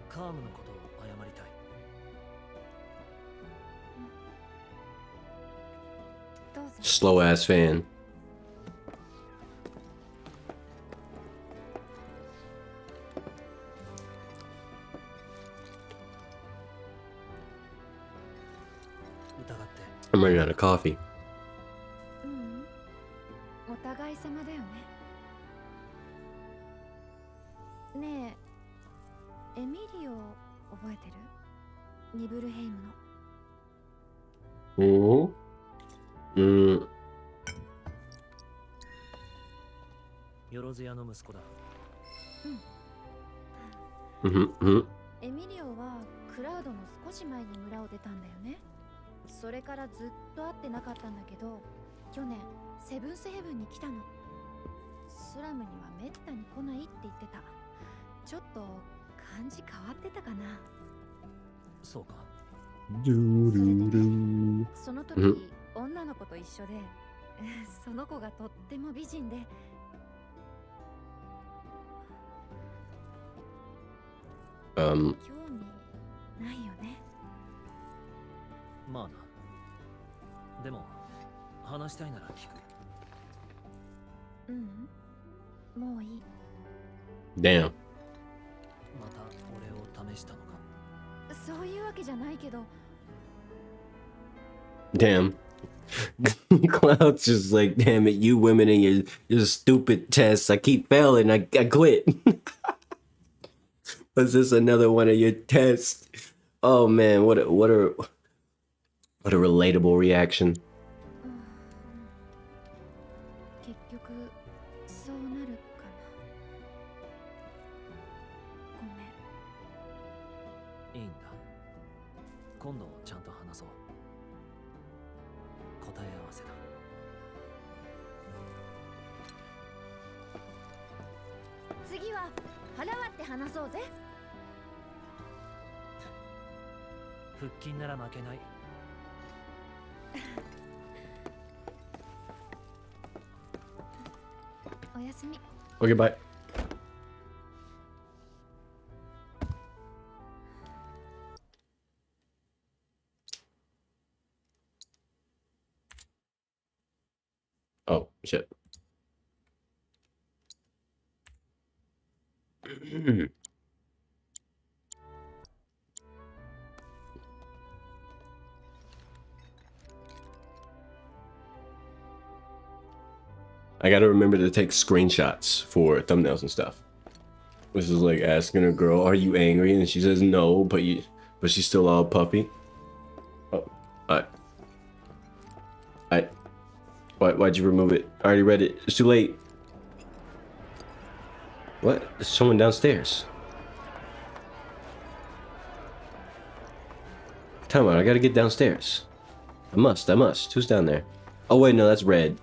S5: カームのことを謝りたい。
S4: どうぞ。
S1: slow ass fan.
S5: 疑って
S1: I'm running out of coffee.
S4: お互い様だよね。ねえ、エミリオ覚えてる？ニブルヘイムの。
S5: よろず屋の息子だ。
S4: エミリオはクラウドの少し前に村を出たんだよね。それからずっと会ってなかったんだけど、去年セブンスヘブンに来たの。スラムにはめったに来ないって言ってた。ちょっと感じ変わってたかな。
S5: そうか。
S4: それでね、その時、女の子と一緒でその子がとっても美人で、興味ないよね。
S5: まあな。でも話したいなら聞く。
S4: もういい。
S1: Damn.
S5: また俺を試したのか。
S4: そういうわけじゃないけど。
S1: Damn. Cloud's just like, damn it, you women and your stupid tests. I keep failing. I quit. Was this another one of your tests? Oh man, what a relatable reaction.
S4: 結局そうなるかな。ごめん。
S5: いいんだ。今度ちゃんと話そう。答え合わせだ。
S4: 次は腹割って話そうぜ。
S5: 腹筋なら負けない。
S4: おやすみ。
S1: Okay, bye. Oh, shit. I gotta remember to take screenshots for thumbnails and stuff. This is like asking a girl, "Are you angry?" and she says no, but she's still all puffy. Oh, why'd you remove it? I already read it. It's too late. What? There's someone downstairs. Time out. I gotta get downstairs. I must. Who's down there? Oh wait, no, that's Red.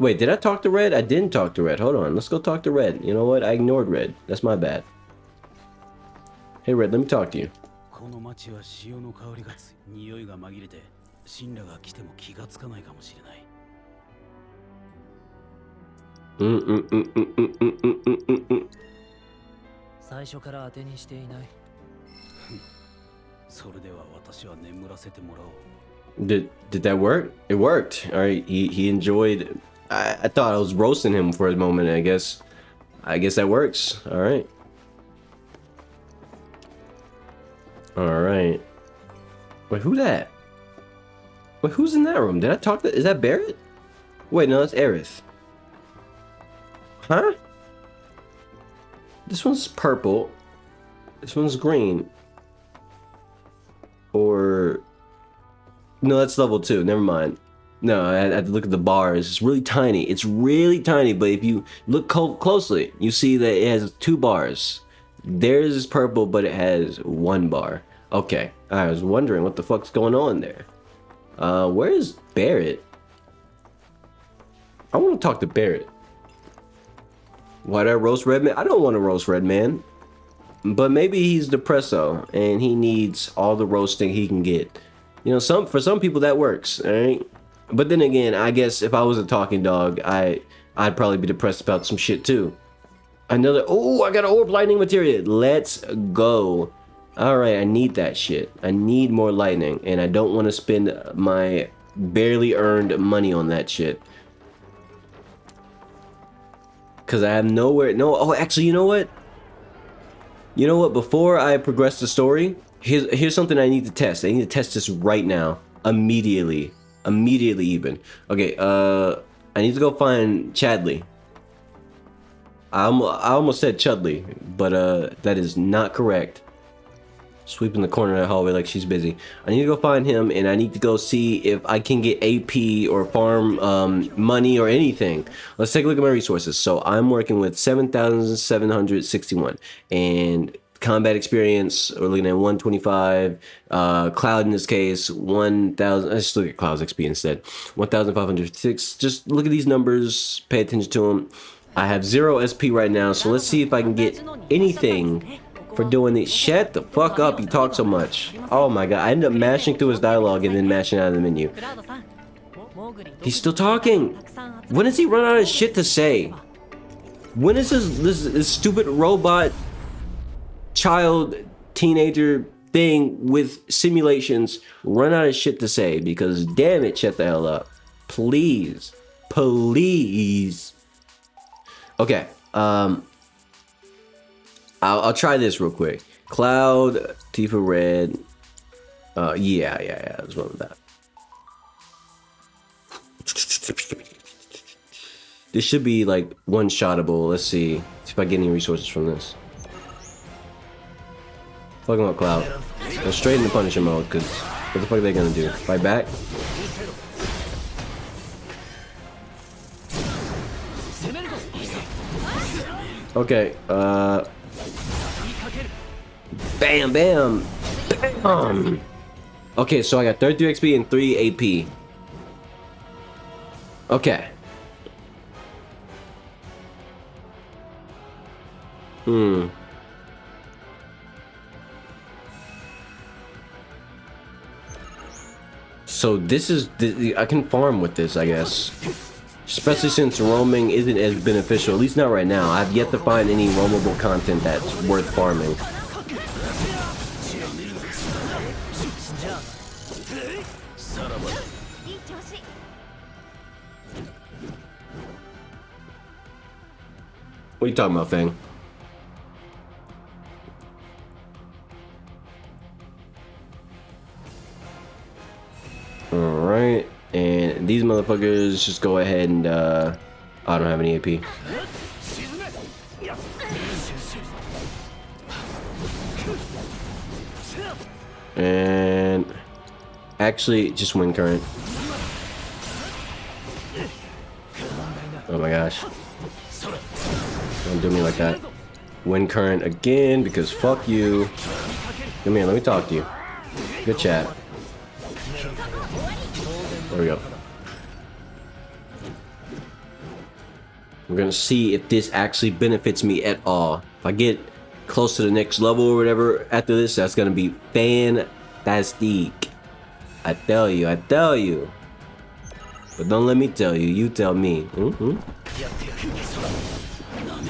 S1: Wait, did I talk to Red? I didn't talk to Red. Hold on, let's go talk to Red. You know what? I ignored Red. That's my bad. Hey Red, let me talk to you.
S6: この町は潮の香りがつい、匂いが紛れて、神羅が来ても気がつかないかもしれない。
S5: 最初から当てにしていない。
S6: それでは私は眠らせてもらおう。
S1: Did that work? It worked. All right, he enjoyed. I thought I was roasting him for a moment. I guess that works. All right. All right. Wait, who that? Wait, who's in that room? Did I talk to? Is that Barrett? Wait, no, that's Aerith. Huh? This one's purple. This one's green. Or no, that's level 2. Never mind. No, I had to look at the bars. It's really tiny. It's really tiny, but if you look closely, you see that it has 2 bars. Theirs is purple, but it has 1 bar. Okay, I was wondering what the fuck's going on there. Where is Barrett? I want to talk to Barrett. Why did I roast Redman? I don't want to roast Redman. But maybe he's depresso and he needs all the roasting he can get. You know, for some people that works, all right? But then again, I guess if I was a talking dog, I'd probably be depressed about some shit too. Another, oh, I got an orb lightning materia. Let's go. All right, I need that shit. I need more lightning, and I don't want to spend my barely earned money on that shit. Cause I have nowhere, oh, actually, you know what? You know what, before I progress the story, here's something I need to test. I need to test this right now, immediately even. Okay, I need to go find Chadley. I almost said Chudley, but that is not correct. Sweeping the corner of the hallway like she's busy. I need to go find him, and I need to go see if I can get AP or farm money or anything. Let's take a look at my resources. So I'm working with 7,761, and combat experience, we're looking at 125. Cloud in this case, 1,000. Let's just look at Cloud's XP instead. 1,506. Just look at these numbers. Pay attention to them. I have 0 SP right now, so let's see if I can get anything for doing it. Shut the fuck up, you talk so much. Oh my god, I ended up mashing through his dialogue and then mashing out of the menu. He's still talking. When does he run out of shit to say? When is this stupid robot child teenager thing with simulations run out of shit to say? Because damn it, shut the hell up. Please. Please. Okay, I'll try this real quick. Cloud, Tifa Red. Yeah, let's run with that. This should be like one-shottable. Let's see if I get any resources from this. Fuck him up, Cloud. Go straight into Punisher mode, because what the fuck are they gonna do? Fight back? Okay, bam, bam, bam. Okay, so I got 33 XP and 3 AP. Okay. So this is, I can farm with this, I guess. Especially since roaming isn't as beneficial, at least not right now. I've yet to find any roamable content that's worth farming. What are you talking about, Fang? Alright. And these motherfuckers just go ahead and I don't have any AP. And actually just wind current. Oh my gosh. Don't do me like that. Wind current again because fuck you. Come here, let me talk to you. Good chat. There we go. We're gonna see if this actually benefits me at all. If I get close to the next level or whatever after this, that's gonna be fantastic. I tell you. But don't let me tell you, you tell me.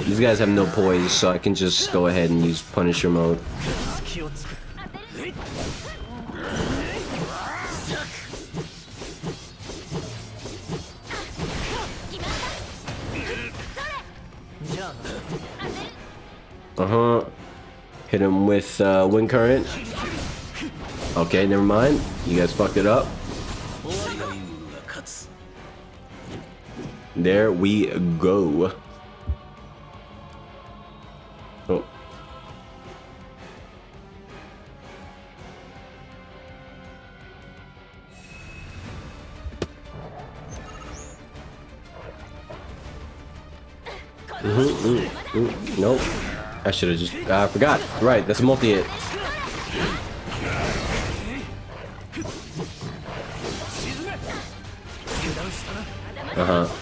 S1: These guys have no poise, so I can just go ahead and use Punisher mode. Hit him with wind current. Okay, never mind. You guys fucked it up. There we go. Oh. Nope. I should have just. I forgot. Right, that's a multi-hit.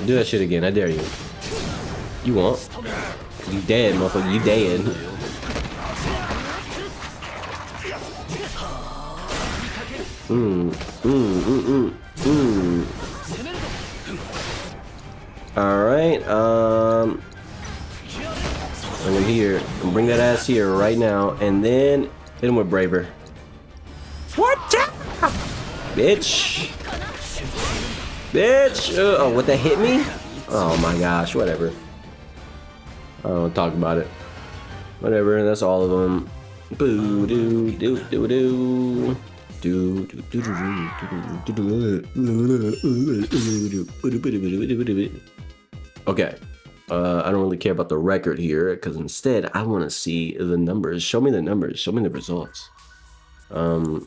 S1: Do that shit again. I dare you. You won't. You dead, motherfucker. You dead. All right. I'm gonna here. Bring that ass here right now, and then hit him with Braver. What? Bitch. Bitch. Oh, what, that hit me? Oh my gosh. Whatever. I don't want to talk about it. Whatever. That's all of them. Boo doo doo doo doo. Okay. I don't really care about the record here because instead I want to see the numbers. Show me the numbers. Show me the results. Yeah.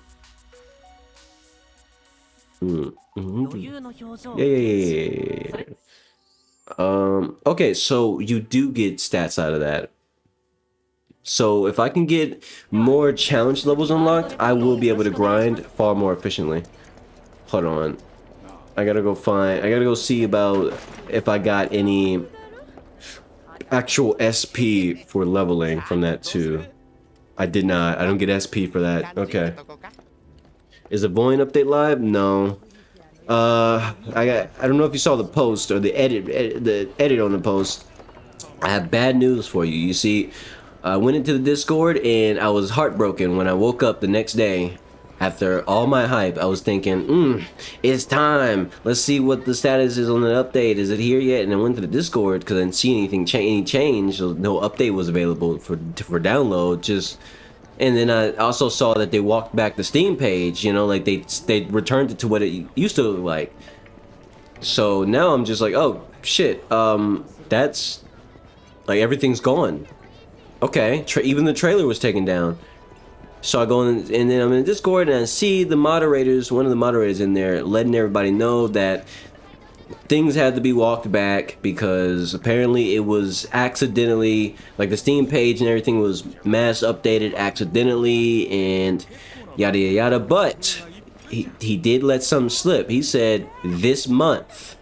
S1: Okay, so you do get stats out of that. So if I can get more challenge levels unlocked, I will be able to grind far more efficiently. Hold on. I gotta go see about if I got any actual SP for leveling from that too. I did not. I don't get SP for that. Okay. Is the Void update live? No. I don't know if you saw the post or the edit on the post. I have bad news for you. You see, I went into the Discord and I was heartbroken when I woke up the next day. After all my hype, I was thinking, it's time. Let's see what the status is on the update. Is it here yet? And I went to the Discord because I didn't see anything any change. So no update was available for download. And then I also saw that they walked back the Steam page. You know, like they returned it to what it used to look like. So now I'm just like, oh shit. That's like everything's gone. Okay, even the trailer was taken down. So I go in, and then I'm in Discord and I see the moderators, one of the moderators in there, letting everybody know that things had to be walked back because apparently it was accidentally, like the Steam page and everything was mass updated accidentally and yada yada yada. But he did let something slip. He said this month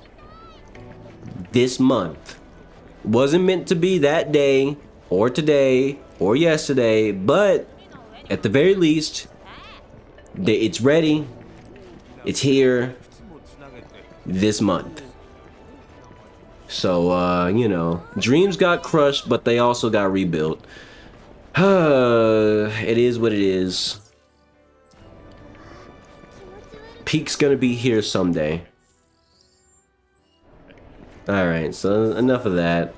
S1: wasn't meant to be that day or today or yesterday, but at the very least, it's ready. It's here this month. So, you know, dreams got crushed, but they also got rebuilt. It is what it is. Peak's gonna be here someday. Alright, so enough of that.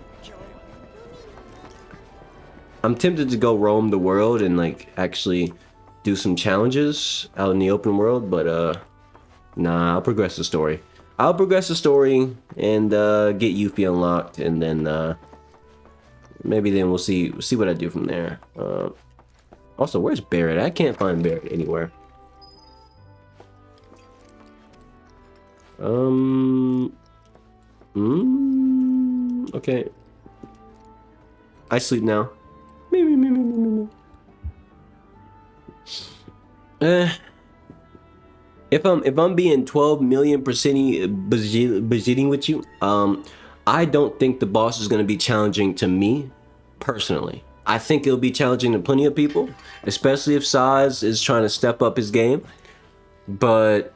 S1: I'm tempted to go roam the world and like actually do some challenges out in the open world, but nah, I'll progress the story. I'll progress the story and get Yuffie unlocked, and then maybe then we'll see what I do from there. Also, where's Barrett? I can't find Barrett anywhere. Okay. I sleep now. If I'm being 12 million percent with you, I don't think the boss is going to be challenging to me personally. I think it'll be challenging to plenty of people, especially if Saz is trying to step up his game. But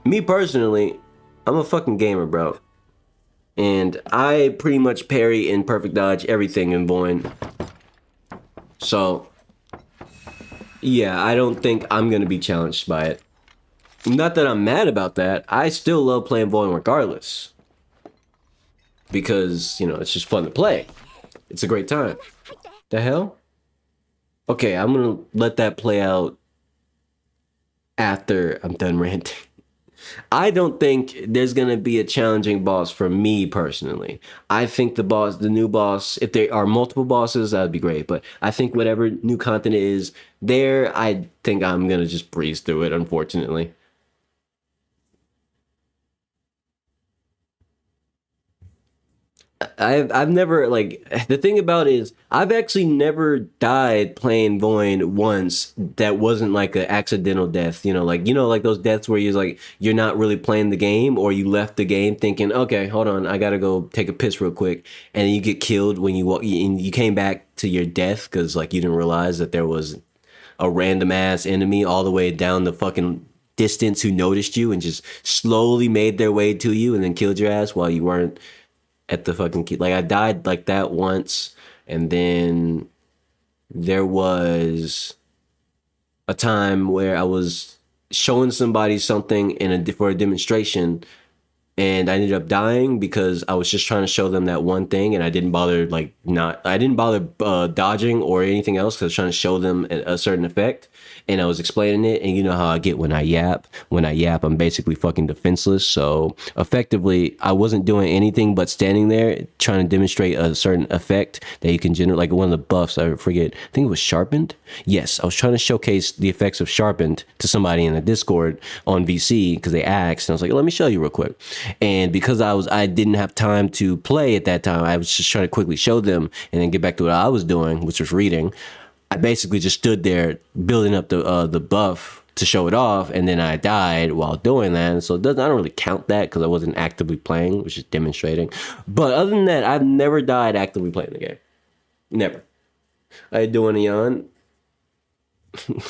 S1: me personally, I'm a fucking gamer, bro. And I pretty much parry and perfect dodge everything in Void. So, yeah, I don't think I'm going to be challenged by it. Not that I'm mad about that. I still love playing Void regardless. Because, you know, it's just fun to play. It's a great time. The hell? Okay, I'm going to let that play out after I'm done ranting. I don't think there's going to be a challenging boss for me personally. I think the new boss, if there are multiple bosses, that would be great. But I think whatever new content is there, I think I'm going to just breeze through it, unfortunately. I've never, like, the thing about it is I've actually never died playing Void once that wasn't like an accidental death, you know, like those deaths where you're not really playing the game, or you left the game thinking, okay, hold on, I gotta go take a piss real quick, and then you get killed when you walk and you came back to your death because like you didn't realize that there was a random ass enemy all the way down the fucking distance who noticed you and just slowly made their way to you and then killed your ass while you weren't at the fucking key. Like I died like that once, and then there was a time where I was showing somebody something for a demonstration, and I ended up dying because I was just trying to show them that one thing, and I didn't bother dodging or anything else because I was trying to show them a certain effect, and I was explaining it. And you know how I get when I yap. When I yap, I'm basically fucking defenseless. So effectively, I wasn't doing anything but standing there trying to demonstrate a certain effect that you can generate, like one of the buffs. I forget. I think it was sharpened. Yes, I was trying to showcase the effects of sharpened to somebody in the Discord on VC because they asked, and I was like, let me show you real quick. And because I didn't have time to play at that time, I was just trying to quickly show them and then get back to what I was doing, which was reading. I basically just stood there building up the buff to show it off, and then I died while doing that. And so I don't really count that because I wasn't actively playing, which is demonstrating. But other than that, I've never died actively playing the game. Never. I do it on.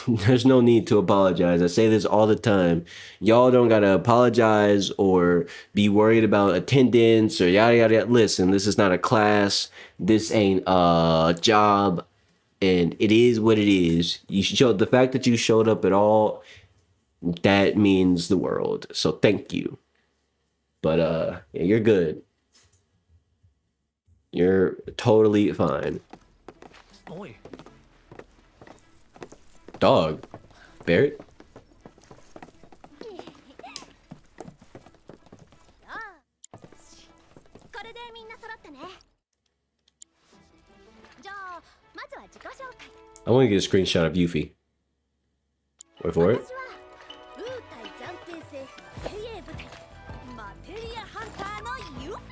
S1: There's no need to apologize. I say this all the time. Y'all don't gotta apologize or be worried about attendance or yada yada yada. Listen, this is not a class. This ain't a job, and it is what it is. The fact that you showed up at all, that means the world. So thank you. But yeah, you're good. You're totally fine.
S2: Oi.
S1: Dog. Barrett?
S4: これでみんな揃ったね。じゃあまずは自己紹介。
S1: I want to get a screenshot of Yuffie. Wait for it.
S4: 私はウータイ暫定制精鋭部隊マテリアハンターのユフィ。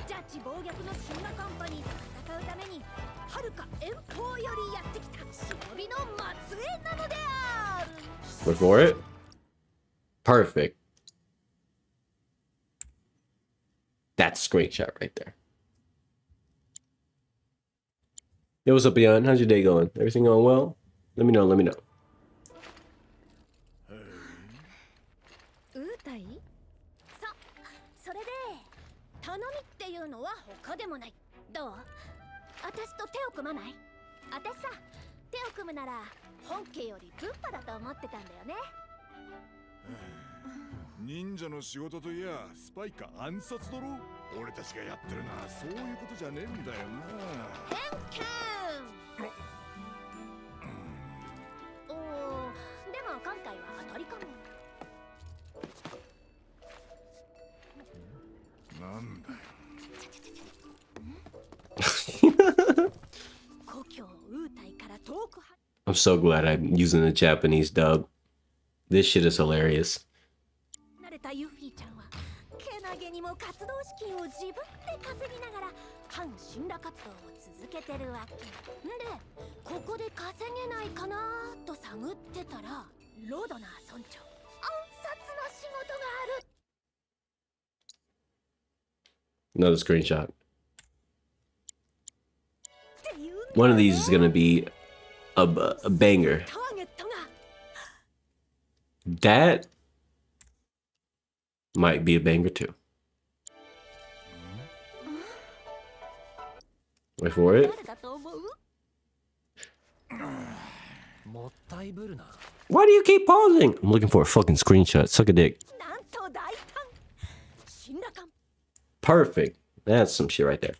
S4: ジャッジ暴虐のシンガカンパニーと戦うために遥か遠方よりやってきた忍びの末裔なのである。
S1: Wait for it. Perfect. That's a screenshot right there. Yo, what's up, Beyond? How's your day going? Everything going well? Let me know, let me know.
S4: ウータイ？それで頼みっていうのは他でもない。どう？私と手を組まない？私さ、手を組むなら本家よりブッパだと思ってたんだよね。
S3: 忍者の仕事といやスパイか暗殺だろ。俺たちがやってるのはそういうことじゃねえんだよな。
S4: 偏見。おー、でも今回は当たりかも。
S3: なんだよ。
S4: 故郷ウータイから遠くは。
S1: I'm so glad I'm using the Japanese dub. This shit is hilarious.
S4: 慣れたユフィちゃんはけなげにも活動資金を自分で稼ぎながら反神羅活動を続けてるわけ。んで、ここで稼げないかなと探ってたらロドナー村長暗殺の仕事がある。
S1: Another screenshot. One of these is gonna be a banger.
S4: ターゲットが
S1: That might be a banger too. Wait for it.
S4: 誰だと思う？
S2: もったいぶるな。
S1: Why do you keep pausing? I'm looking for a fucking screenshot. Suck a dick.
S4: なんと大胆。神羅艦
S1: Perfect. That's some shit right there.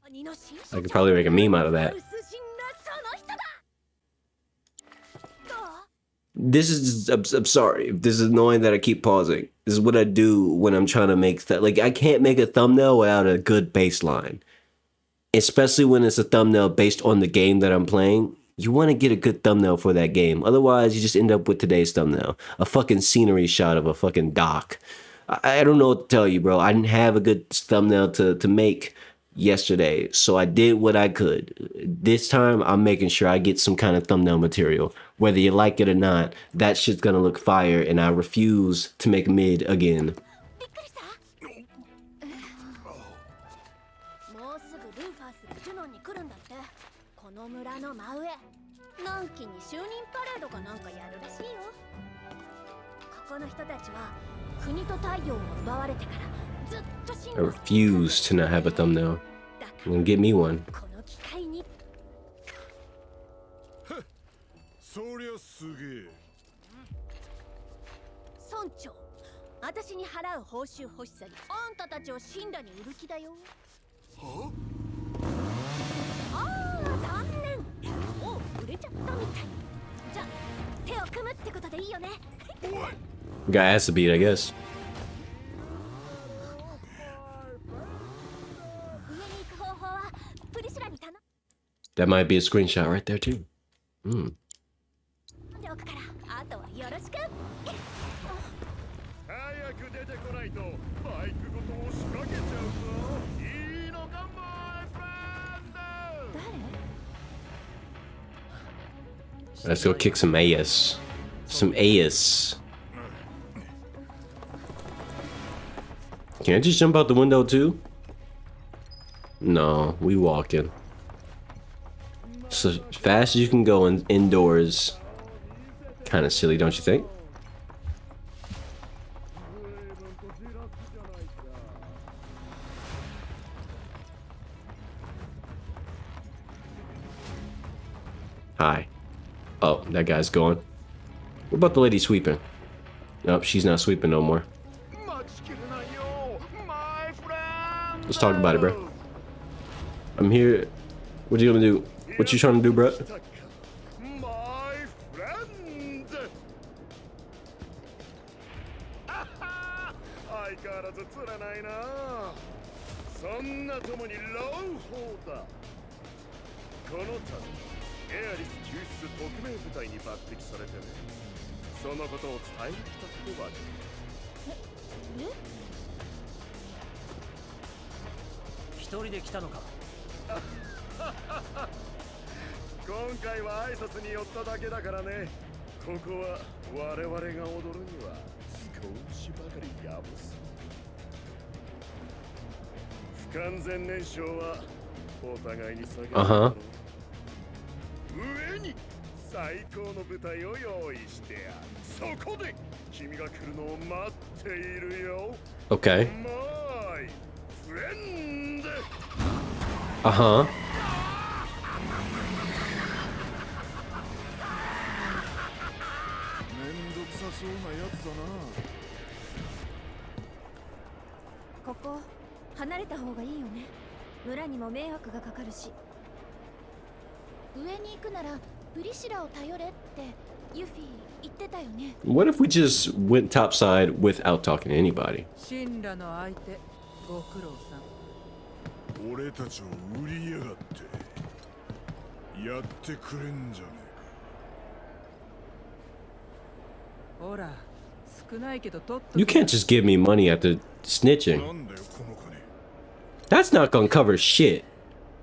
S4: 鬼の新
S1: I could probably make a meme out of that.
S4: ウス神羅その人だ。どう？
S1: This is, I'm sorry. This is annoying that I keep pausing. This is what I do when I'm trying to make like I can't make a thumbnail without a good baseline. Especially when it's a thumbnail based on the game that I'm playing. You want to get a good thumbnail for that game. Otherwise, you just end up with today's thumbnail. A fucking scenery shot of a fucking dock. I don't know what to tell you, bro. I didn't have a good thumbnail to make yesterday, so I did what I could. This time, I'm making sure I get some kind of thumbnail material. Whether you like it or not, that shit's gonna look fire, and I refuse to make mid again.
S4: びっくりした？もうすぐルーファースがジュノンに来るんだって。この村の真上。のんきに就任パレードかなんかやるらしいよ。ここの人たちは国と太陽を奪われてからずっと死ん
S1: I
S4: でる。
S1: refuse to not have a thumbnail.
S4: だか
S1: I'm gonna get me one.
S4: らこの機会に。
S3: そりゃすげえ。
S4: 村長、私に払う報酬欲しさにあんたたちを死んだに売る気だよ。
S3: は
S4: ああ、残念。もう売れちゃったみたい。じゃあ手を組むってことでいいよね。
S3: おい
S1: Got ass to beat, I guess.
S4: 上に行く方法はプリシラに頼
S1: That might be a screenshot right there too.
S4: んでおくから、あとはよろしく。
S3: 早く出てこないとバイクごと押しかけちゃうぞ。いいのかマイフレンド。
S1: Let's go kick some ass. Some ass. Can I just jump out the window too? No, we walking. So fast as you can go indoors. Kind of silly, don't you think? Hi. Oh, that guy's going. What about the lady sweeping? Nope, she's not sweeping no more. Let's talk about it, bro. I'm here. What you gonna do? What you trying to do, bro?
S3: マイフレンド。相変わらず釣らないな。そんなともに朗報だ。この度エアリス救出特命部隊に抜擢されてね。そのことを伝えに来たってわけ。
S5: 一人で来たのか。
S3: 今回は挨拶に寄っただけだからね。ここは我々が踊るには少しばかりやぶす。不完全燃焼はお互いに下げる。上に最高の舞台を用意してやる。そこで君が来るのを待っているよ。
S1: Okay.
S3: マイフレンド。
S1: Uh-huh.
S3: めんどくさそうなやつだな。
S4: ここ離れた方がいいよね。村にも迷惑がかかるし。上に行くならプリシラを頼れってユフィ言ってたよね。
S1: What if we just went topside without talking to anybody?
S7: 神羅の相手、ご苦労さん。
S3: 俺たちを売りやがってやってくれんじゃね
S7: ほら、少ないけど取っと
S1: You can't just give me money after
S3: えか。
S1: snitching.
S3: なんだよこの金。
S1: That's not gonna cover shit.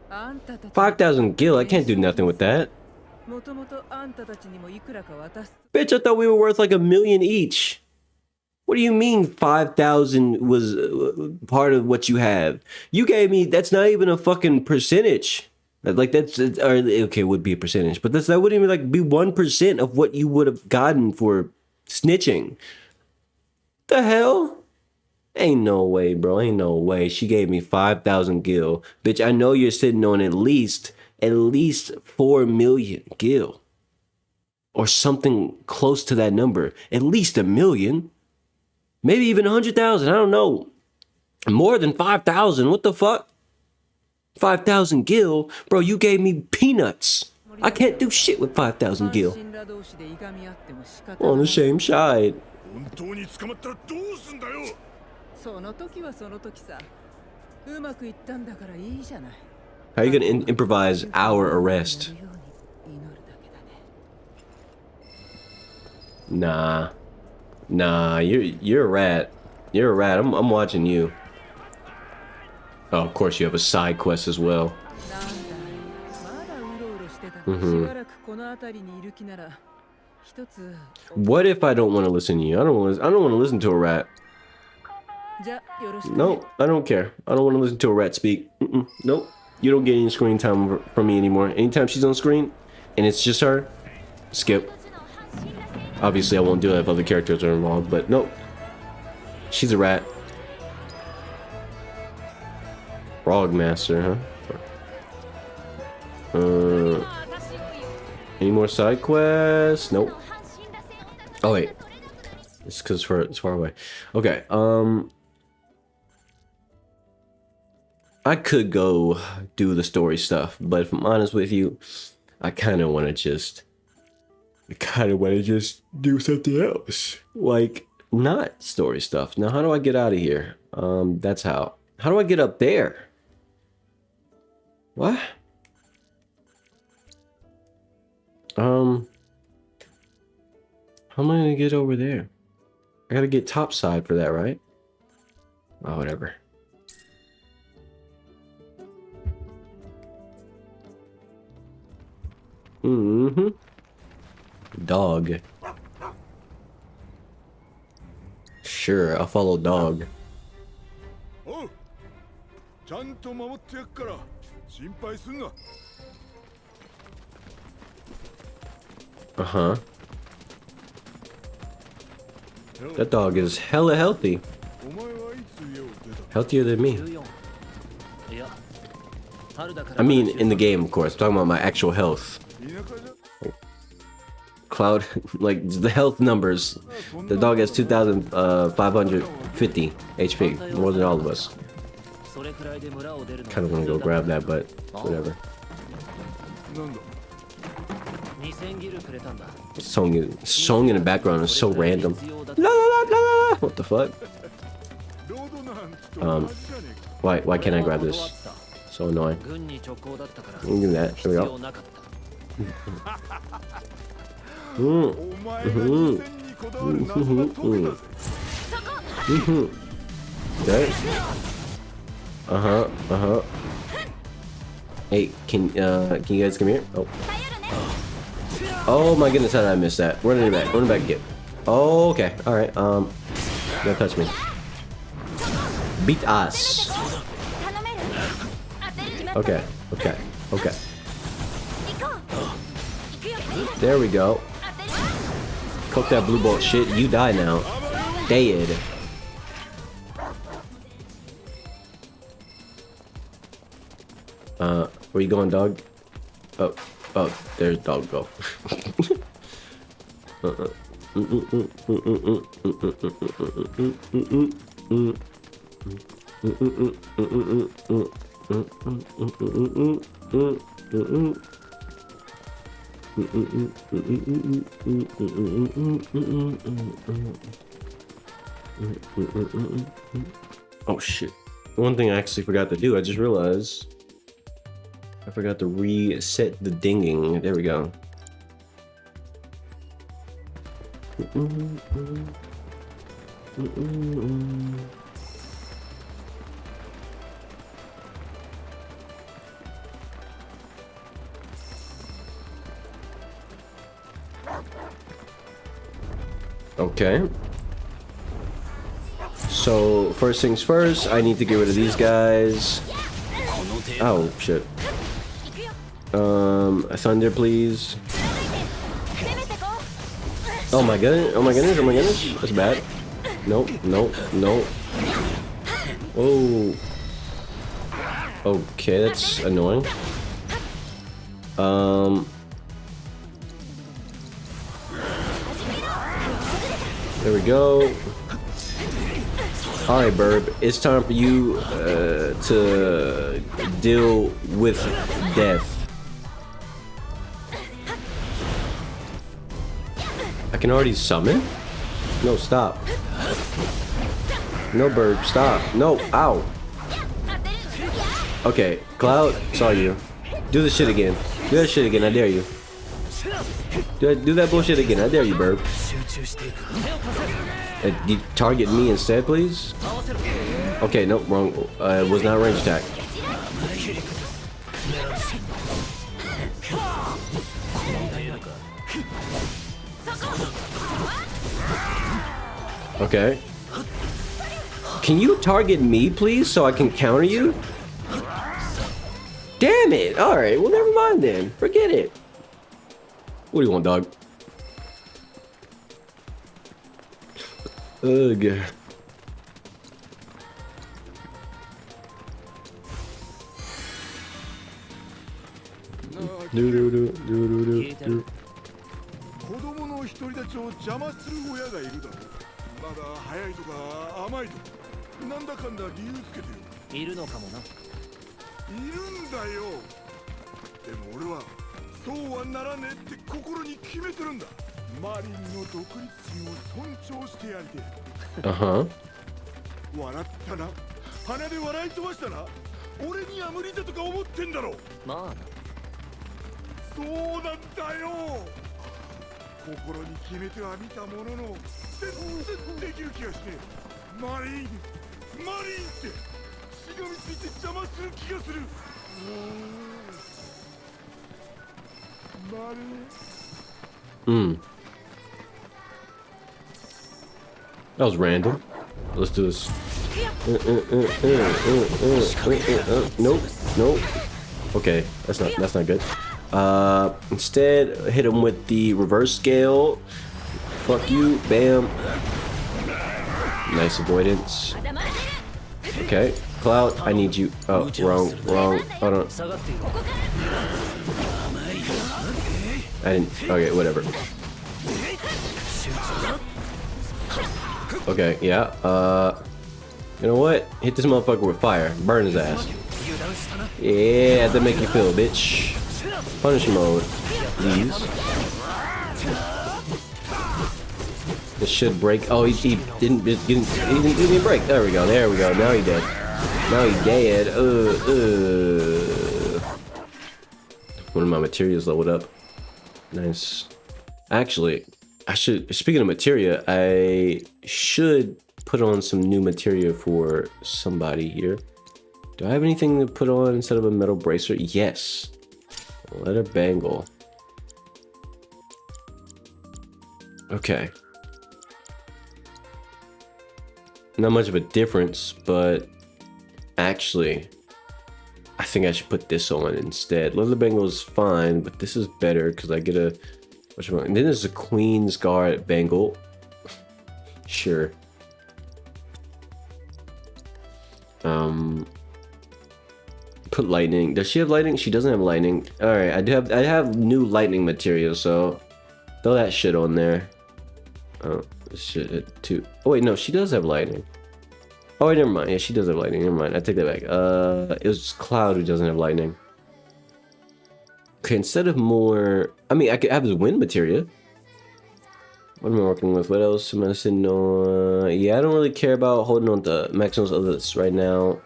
S7: あんたたち
S1: 5,000 gil, I can't do nothing with that.
S7: もともとあんたたちにもいくらか渡す。
S1: Bitch, I thought we were worth like $1 million each. What do you mean 5,000 was part of what you have? You gave me, that's not even a fucking percentage. Like that's, or okay, it would be a percentage, but that wouldn't even like be 1% of what you would have gotten for snitching. The hell? Ain't no way, bro. Ain't no way. She gave me 5,000 gil. Bitch, I know you're sitting on at least 4 million gil. Or something close to that number. At least 1 million. Maybe even 100,000. I don't know. More than 5,000. What the fuck? 5,000 gil? Bro, you gave me peanuts. I can't do shit with 5,000 gil.
S7: 神羅同士でいがみ合っても仕方
S1: On
S7: な
S1: the
S7: い。
S1: same side.
S3: 本当に捕まったらどうすんだよ。
S7: その時はその時さ。うまくいったんだからいいじゃない。
S1: How are you gonna improvise our arrest?
S7: やるように祈るだけだね。
S1: Nah. Nah, you're a rat. You're a rat. I'm watching you. Oh, of course you have a side quest as well.
S7: なんだい、まだうろうろしてたの。しばらくこの辺りにいる気なら、一つ。
S1: What if I don't want to listen to you? I don't want to listen to a rat.
S7: じゃ、よろしくね。
S1: No, I don't care. I don't want to listen to a rat speak. Nope. You don't get any screen time from me anymore. Anytime she's on screen and it's just her, skip. Obviously, I won't do that if other characters are involved, but nope. She's a rat. Frog Master, huh? Any more side quests? Nope. Oh wait, it's because it's far away. Okay. I could go do the story stuff, but if I'm honest with you, I kind of want to just do something else, like not story stuff. Now, how do I get out of here? That's how. How do I get up there? What? How am I gonna get over there? I gotta get topside for that, right? Oh, whatever. Mm-hmm. Dog. Sure, I'll follow dog.
S3: Oh, ちゃんと守ってやっから心配すんな。
S1: Uh-huh. That dog is hella healthy. Healthier than me. I mean, in the game, of course. I'm talking about my actual health. Cloud, like the health numbers. The dog has 2,550 HP, more than all of us. Kind of want to go grab that, but whatever. Song in the background is so random. La, la, la, la. What the fuck? Why can't I grab this? So annoying. Give me that. There we go. Okay. Hey, can you guys come here? Oh. Oh my goodness, how did I miss that? Run it back, get. Oh, okay, alright, don't touch me. Beat us. Okay. There we go. Cook that blue bolt shit, you die now. Dead. Where you going, dog? Oh, there's dog go. Oh shit. One thing I actually forgot to do, I just realized I forgot to reset the dinging. There we go. Okay. So first things first, I need to get rid of these guys. Oh shit. Thunder, please. Oh my goodness, that's bad. Nope. Oh. Okay, that's annoying. There we go. Alright, Burb, it's time for you to deal with death. I can already summon? No, stop. No, Burb, stop. No, ow. Okay, Cloud, saw you. Do the shit again. Do that shit again, I dare you. Do that bullshit again, I dare you, Burb. You target me instead, please? Okay, nope, wrong. It was not a range attack. Okay. Can you target me, please, so I can counter you? Damn it! Alright, well never mind then. Forget it. What do you want, dog? Ugh. Do.
S3: 子供の独り立ちを邪魔する親がいるだろう。まだ早いとか甘いとかなんだかんだ理由つけてる。
S8: いるのかもな。
S3: いるんだよ。でも俺はそうはならねえって心に決めてるんだ。マリンの独立心を尊重してやりてえ。笑ったな。鼻で笑い飛ばしたな。俺には無理だとか思ってんだろ。
S8: まあ
S3: そうなんだよ。心に決めてはみたものの全然できる気がしねえ。マリンってしがみついて邪魔する気がする。マリン。
S1: That was random. Let's do this. Nope. Okay, that's not good. Instead, hit him with the reverse scale. Fuck you, bam. Nice avoidance. Okay, Cloud, I need you. Oh, wrong. Hold on. I didn't. Okay, whatever. Okay, yeah. You know what? Hit this motherfucker with fire. Burn his ass. Yeah, that make you feel, bitch. Punish mode, please. This should break. Oh, he didn't break. There we go. Now he dead. One of my materials leveled up. Nice. Actually, I should. Speaking of materia, I should put on some new materia for somebody here. Do I have anything to put on instead of a metal bracer? Yes. Leather bangle. Okay. Not much of a difference, but actually, I think I should put this on instead. Leather bangle is fine, but this is better because I get a. And then there's a Queen's Guard bangle. Sure. Put lightning. Does she have lightning? She doesn't have lightning. All right, I have new lightning material, so throw that shit on there. Oh shit, too. Oh wait, no, she does have lightning. Oh wait, never mind. Yeah, she does have lightning. Never mind. I take that back. It was Cloud who doesn't have lightning. Okay, instead of more, I mean, I could have his wind materia. What am I working with? What else am I sitting on? Yeah, I don't really care about holding on to Maximus of this right now.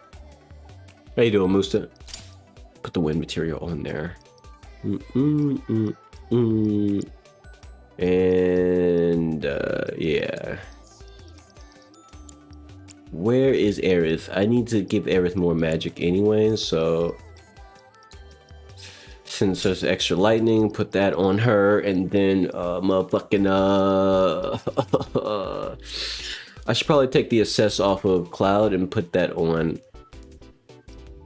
S1: How you doing, Musta? Put the wind material on there. And yeah. Where is Aerith? I need to give Aerith more magic anyway, so since there's extra lightning, put that on her, and then motherfucking I should probably take the assess off of Cloud and put that on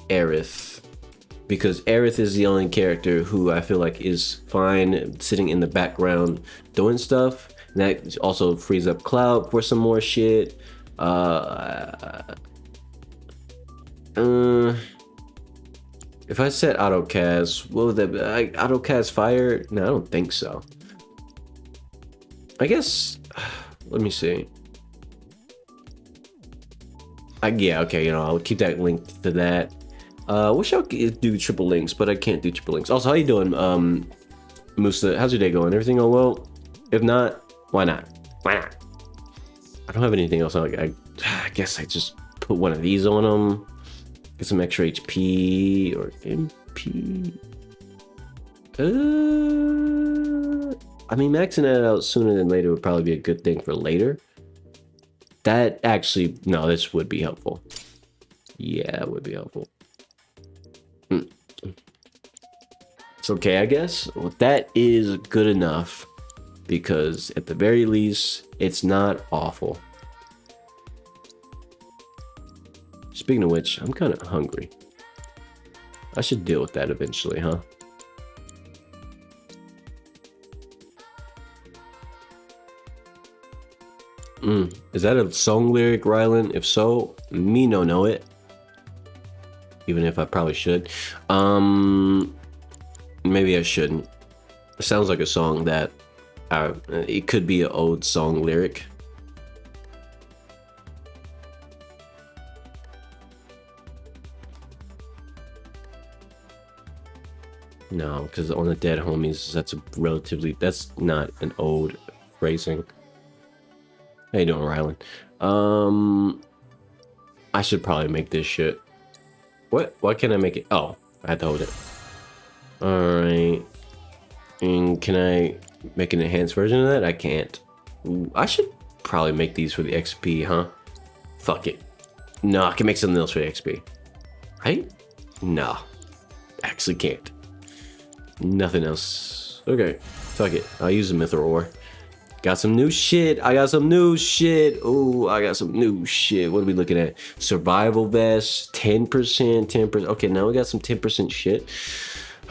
S1: Aerith, because Aerith is the only character who I feel like is fine sitting in the background doing stuff. And that also frees up Cloud for some more shit. If I set auto cast, what would that be? Auto cast fire? No, I don't think so. I guess, let me see. Yeah, okay, you know, I'll keep that linked to that. Wish I could do triple links, but I can't do triple links. Also, how you doing, Musa? How's your day going? Everything going well? If not, why not? I don't have anything else. I guess I just put one of these on them. Get some extra HP or MP. I mean, maxing that out sooner than later would probably be a good thing for later. That actually, no, this would be helpful. Yeah, it would be helpful. It's okay, I guess. Well, that is good enough, because at the very least, it's not awful. Speaking of which, I'm kind of hungry. I should deal with that eventually, huh? Is that a song lyric, Rylan? If so, me no know it. Even if I probably should. Maybe I shouldn't. It sounds like a song that it could be an old song lyric. No, because on the Dead Homies, that's not an old phrasing. How you doing, Rylan? I should probably make this shit. What? Why can't I make it? Oh, I have to hold it. Alright. And can I make an enhanced version of that? I can't. Ooh, I should probably make these for the XP, huh? Fuck it. No, I can make something else for the XP. Right? No. Actually can't. Nothing else. Okay. Fuck it. I'll use the Mithril Ore. Got some new shit. I got some new shit. Ooh, I got some new shit. What are we looking at? Survival vest, 10%, 10%. Okay, now we got some 10% shit.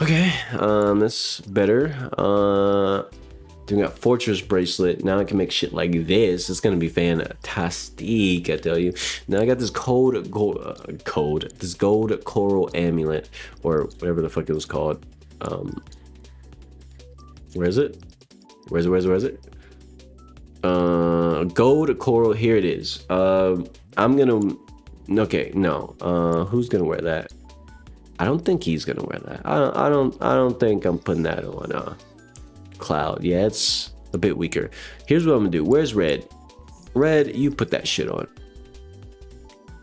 S1: Okay, that's better. Then we got Fortress Bracelet. Now I can make shit like this. It's gonna be fantastic, I tell you. Now I got this gold coral amulet, or whatever the fuck it was called. Where is it? Where is it? Gold coral, here it is. I'm gonna, okay, no, who's gonna wear that? I don't think he's gonna wear that. I don't think I'm putting that on Cloud. Yeah, it's a bit weaker. Here's what I'm gonna do. Where's Red? Red, you put that shit on.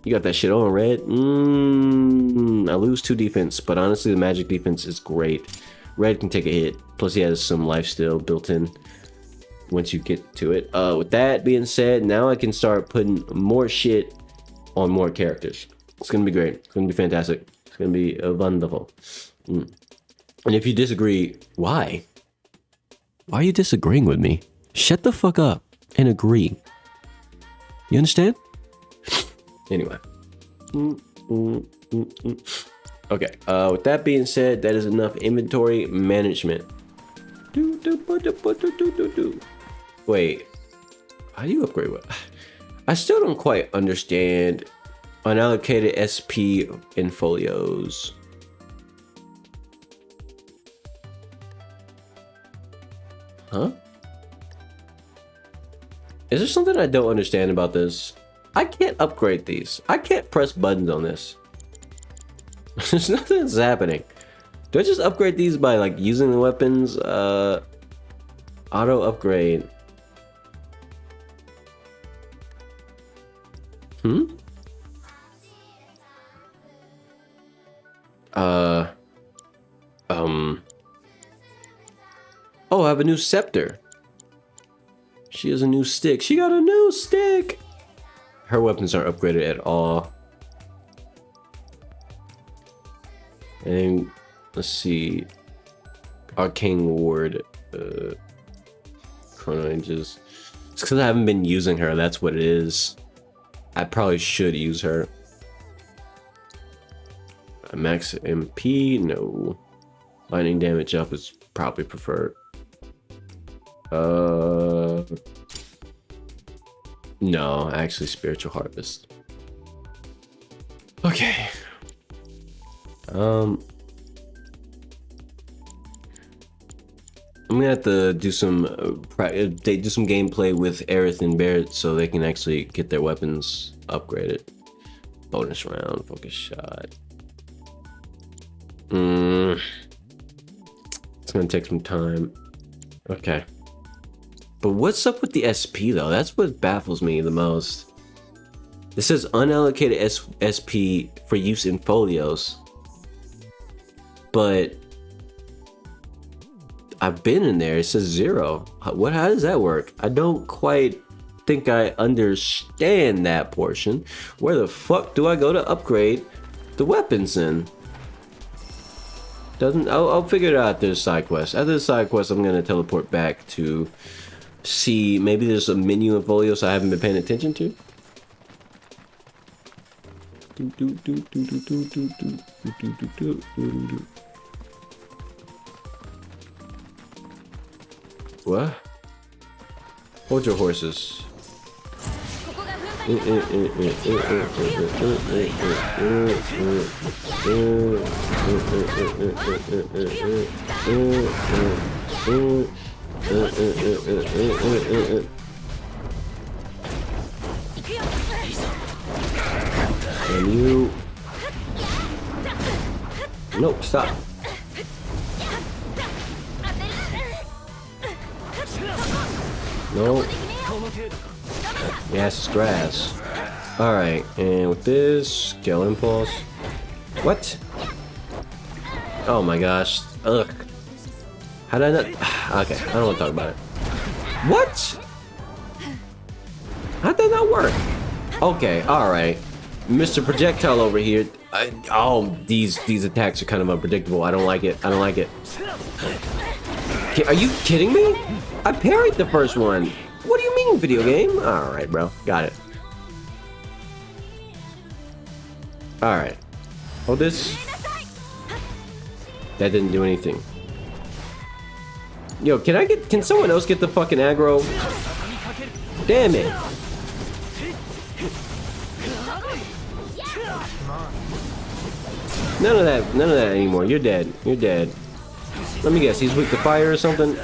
S1: You got that shit on, Red? I lose 2 defense, but honestly the magic defense is great. Red can take a hit, plus he has some lifesteal built in once you get to it. With that being said, now I can start putting more shit on more characters. It's gonna be great. It's gonna be fantastic. It's gonna be wonderful. And if you disagree, why? Why are you disagreeing with me? Shut the fuck up and agree. You understand? Anyway. Okay, with that being said, that is enough inventory management. Wait, how do you upgrade what? I still don't quite understand unallocated SP in folios. Huh? Is there something I don't understand about this? I can't upgrade these. I can't press buttons on this. There's nothing that's happening. Do I just upgrade these by like using the weapons? Auto upgrade. Oh, I have a new scepter. She has a new stick. She got a new stick. Her weapons aren't upgraded at all. And let's see. Arcane Ward. Chrono Ages. It's because I haven't been using her. That's what it is. I probably should use her. Max MP? No. Lightning damage up is probably preferred. No, actually Spiritual Harvest. Okay. I'm gonna have to do some do some gameplay with Aerith and Barrett so they can actually get their weapons upgraded. Bonus round, focus shot. It's gonna take some time. Okay. But what's up with the SP though? That's what baffles me the most. It says unallocated SP for use in folios. But I've been in there, it says 0. How does that work? I don't quite think I understand that portion. Where the fuck do I go to upgrade the weapons then? I'll figure it out after the side quest. After the side quest, I'm gonna teleport back to see, maybe there's a menu in folios I haven't been paying attention to. What? Hold your horses. And you... Nope, stop. No. Yes, it's grass. Alright, and with this, scale impulse. What? Oh my gosh. Ugh. How did I not... Okay, I don't want to talk about it. What? How'd that not work? Okay, alright. Mr. Projectile over here. These attacks are kind of unpredictable. I don't like it. I don't like it. Are you kidding me? I parried the first one. What do you mean, video game? Alright, bro. Got it. Alright. Hold this. That didn't do anything. Yo, can someone else get the fucking aggro? Damn it. None of that anymore. You're dead. You're dead. Let me guess, he's weak to fire or something?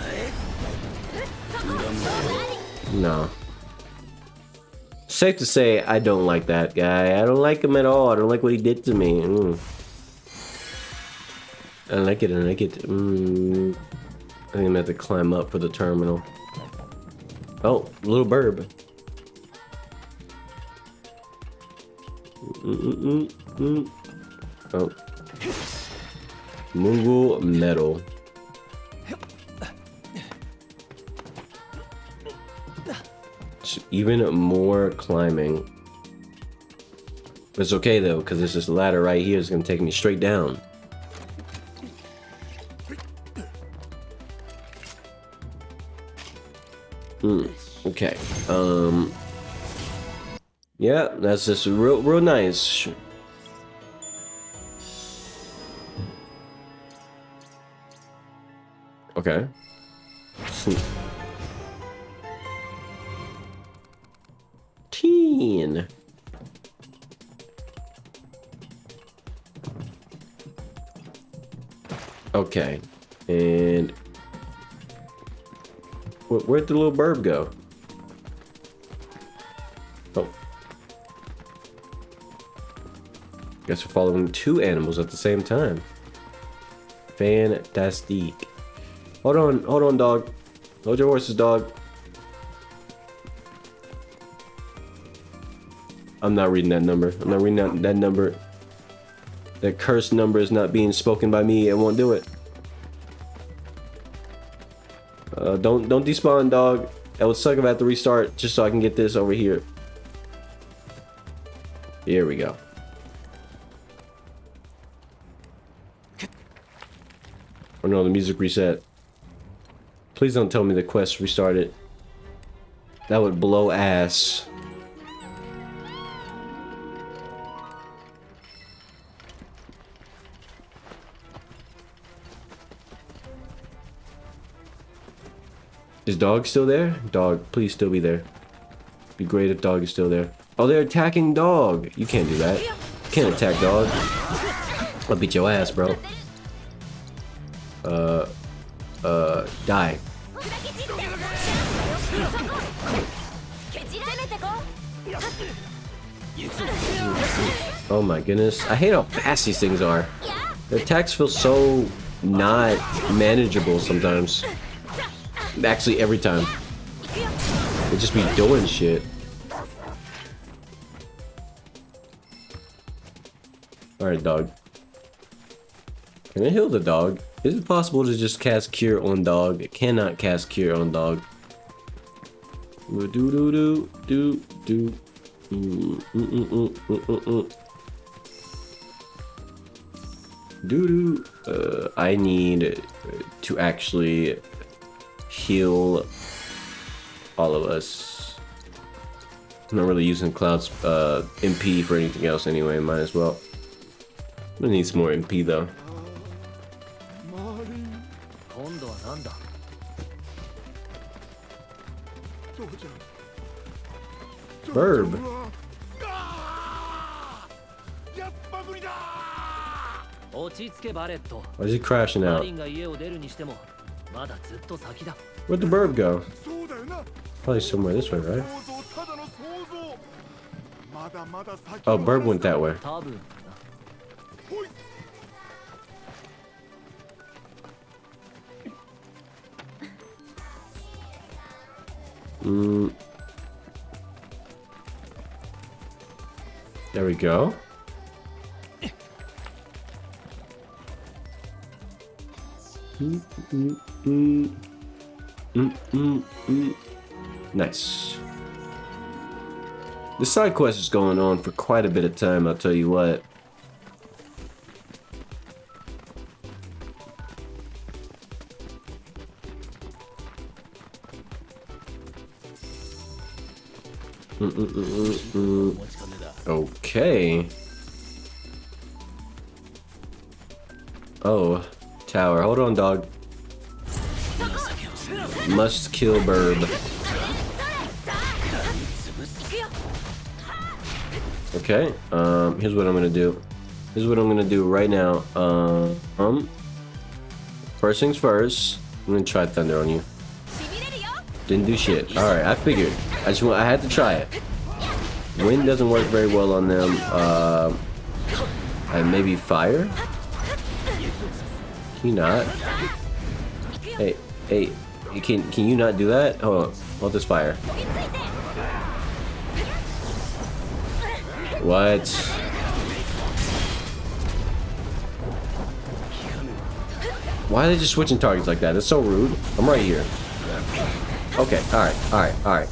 S1: No. Safe to say, I don't like that guy. I don't like him at all. I don't like what he did to me. I don't like it. I don't like it. I think I'm gonna have to climb up for the terminal. Oh, little burb. Oh. Moogle metal. Even more climbing. But it's okay though, because there's this ladder right here. It's gonna take me straight down. Okay. Yeah, that's just real nice. Okay. Teen. Okay. And where'd the little burb go? Oh. Guess we're following two animals at the same time. Fantastic. Hold on, dog. Hold your horses, dog. I'm not reading that number. I'm not reading that number. That cursed number is not being spoken by me. I won't do it. Don't despawn, dog. That would suck if I have to restart just so I can get this over here. Here we go. Oh no, the music reset. Please don't tell me the quest restarted. That would blow ass. Is dog still there? Dog, please still be there. Be great if dog is still there. Oh, they're attacking dog. You can't do that. You can't attack dog. I'll beat your ass, bro. Die. Oh my goodness. I hate how fast these things are. Their attacks feel so not manageable sometimes. Actually, every time. They just be doing shit. Alright, dog. Can I heal the dog? Is it possible to just cast Cure on dog? It cannot cast Cure on dog. I need to actually heal all of us. I'm not really using Cloud's MP for anything else anyway. Might as well. I need some more MP though. Burb. Why is he crashing out? Where'd the burb go? Probably somewhere this way, right? Oh, burb went that way. There we go. Nice. The side quest is going on for quite a bit of time, I'll tell you what. Okay. Oh, tower. Hold on, dog. Must kill burb. Okay. Here's what I'm gonna do. Here's what I'm gonna do right now. First things first. I'm gonna try thunder on you. Didn't do shit. All right, I figured. I had to try it. Wind doesn't work very well on them. And maybe fire. Can you not? Hey, can you not do that? Oh, hold this fire. What? Why are they just switching targets like that? That's so rude. I'm right here. Okay, alright.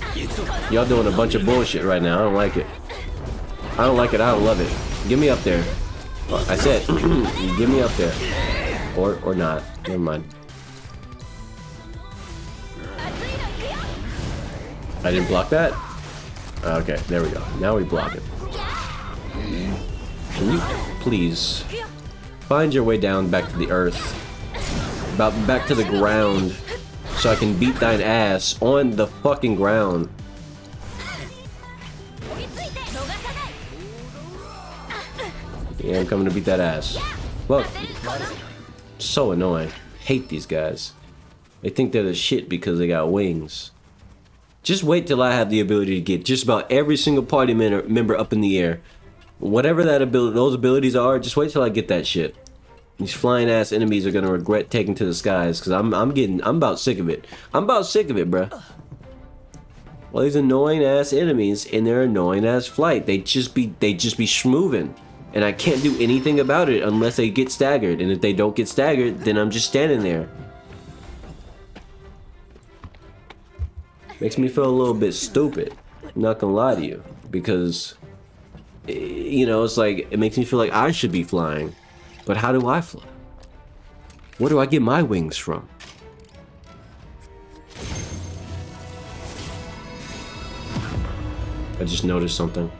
S1: Y'all doing a bunch of bullshit right now. I don't like it. I don't like it. I don't love it. Get me up there. I said, get me up there. Or not. Never mind. I didn't block that? Okay, there we go. Now we block it. Can you please find your way down back to the earth? Back to the ground. So I can beat thine ass on the fucking ground. Yeah, I'm coming to beat that ass. Well, so annoying. Hate these guys. They think they're the shit because they got wings. Just wait till I have the ability to get just about every single party member up in the air. Whatever those abilities are, just wait till I get that shit. These flying ass enemies are gonna regret taking to the skies because I'm about sick of it. I'm about sick of it, bruh. All these annoying ass enemies in their annoying ass flight. They just be schmoovin'. And I can't do anything about it unless they get staggered. And if they don't get staggered, then I'm just standing there. Makes me feel a little bit stupid. I'm not gonna lie to you. Because, you know, it's like, it makes me feel like I should be flying. But how do I fly? Where do I get my wings from? I just noticed something.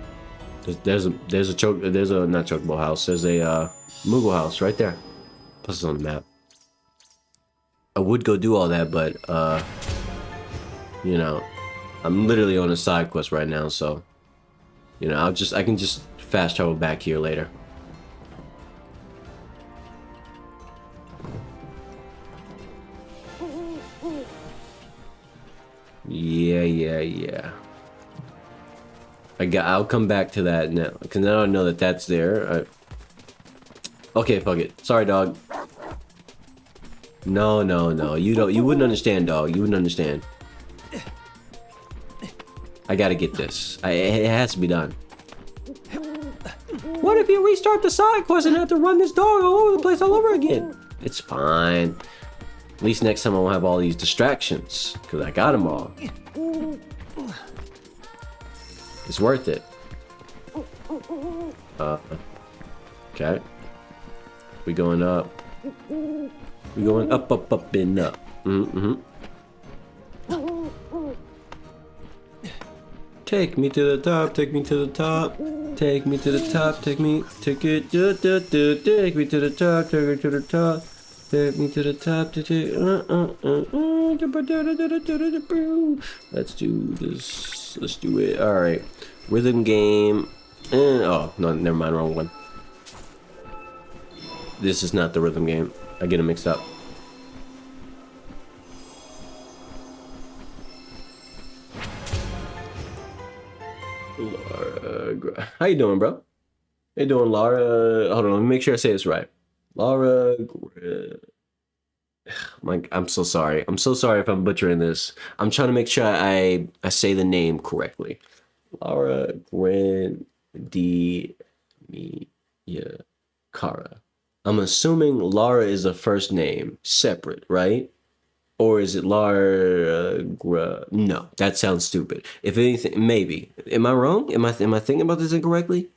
S1: There's a not chocobo house. There's a Moogle house right there. Plus it's on the map. I would go do all that, but you know, I'm literally on a side quest right now, so you know, I can just fast travel back here later. Yeah. I'll come back to that now, because now I know that that's there. Okay, fuck it. Sorry, dog. No. You wouldn't understand, dog. You wouldn't understand. I gotta get this. It has to be done. What if you restart the side quest and have to run this dog all over the place all over again? It's fine. At least next time I won't have all these distractions, because I got them all. It's worth it. Okay. We going up. We going up, and up. Take me to the top, take me to the top. Take me to the top, take me to the top, take me to the top. Take me to the top, let's do this, let's do it. Alright, rhythm game. Oh, no, never mind, wrong one. This is not the rhythm game. I get them mixed up. Laura, how you doing, bro? How you doing, Laura? Hold on, let me make sure I say this right. Laura, I'm so sorry. I'm so sorry if I'm butchering this. I'm trying to make sure I say the name correctly. Laura Grandimia Cara. I'm assuming Laura is a first name, separate, right? Or is it Laura? No, that sounds stupid. If anything, maybe. Am I wrong? Am I thinking about this incorrectly?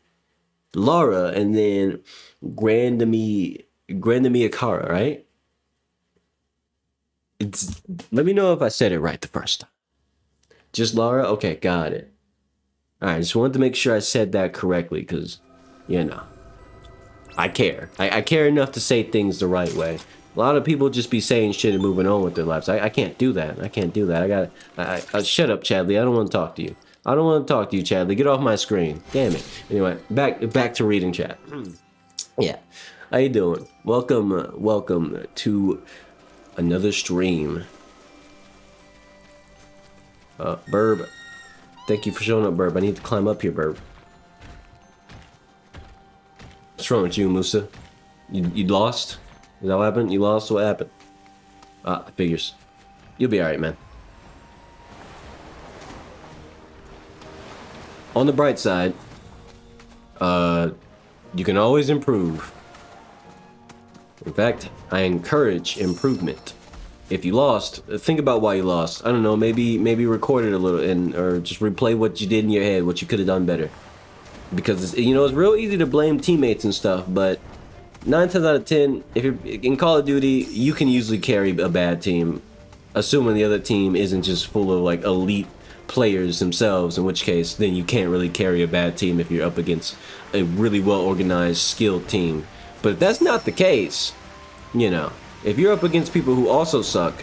S1: Laura and then Grandimia Cara, right? Let me know if I said it right the first time. Just Laura? Okay, got it. Alright, just wanted to make sure I said that correctly, because, you know, I care. I care enough to say things the right way. A lot of people just be saying shit and moving on with their lives. I can't do that. I can't do that. Shut up, Chadley. I don't want to talk to you. I don't want to talk to you, Chadley. Get off my screen. Damn it. Anyway, back to reading chat. Yeah. How you doing? Welcome to another stream. Burb. Thank you for showing up, Burb. I need to climb up here, Burb. What's wrong with you, Musa? You lost? Is that what happened? You lost? What happened? Figures. You'll be alright, man. On the bright side, you can always improve. In fact, I encourage improvement. If you lost, think about why you lost. I don't know, maybe record it a little or just replay what you did in your head, what you could have done better. Because you know, it's real easy to blame teammates and stuff, but 9 times out of 10, if you're in Call of Duty, you can usually carry a bad team, assuming the other team isn't just full of like elite players themselves, in which case then you can't really carry a bad team if you're up against a really well organized, skilled team. But if that's not the case, you know, if you're up against people who also suck,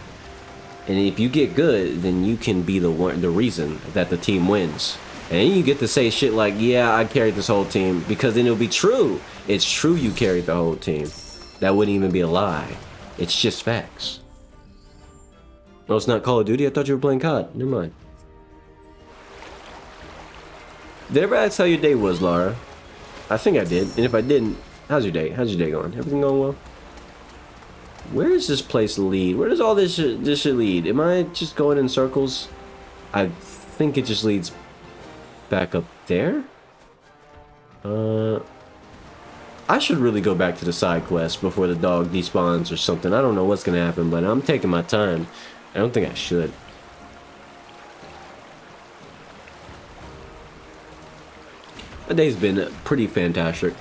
S1: and if you get good, then you can be the reason that the team wins. And then you get to say shit like, yeah, I carried this whole team, because then it'll be true. It's true you carried the whole team. That wouldn't even be a lie. It's just facts. Oh, it's not Call of Duty? I thought you were playing COD. Never mind. Did I ever ask how your day was, Laura? I think I did. And if I didn't, how's your day? How's your day going? Everything going well? Where does this place lead? Where does all this shit lead? Am I just going in circles? I think it just leads back up there? I should really go back to the side quest before the dog despawns or something. I don't know what's gonna happen, but I'm taking my time. I don't think I should. My day's been pretty fantastic.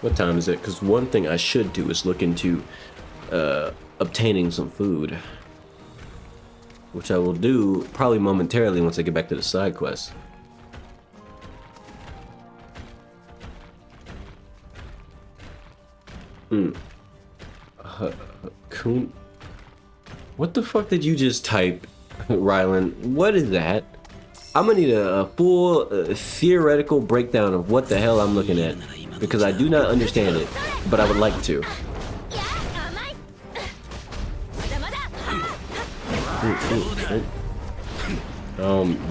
S1: What time is it? Because one thing I should do is look into obtaining some food, which I will do probably momentarily once I get back to the side quest. What the fuck did you just type, Rylan? What is that? I'm gonna need a full theoretical breakdown of what the hell I'm looking at, because I do not understand it, but I would like to.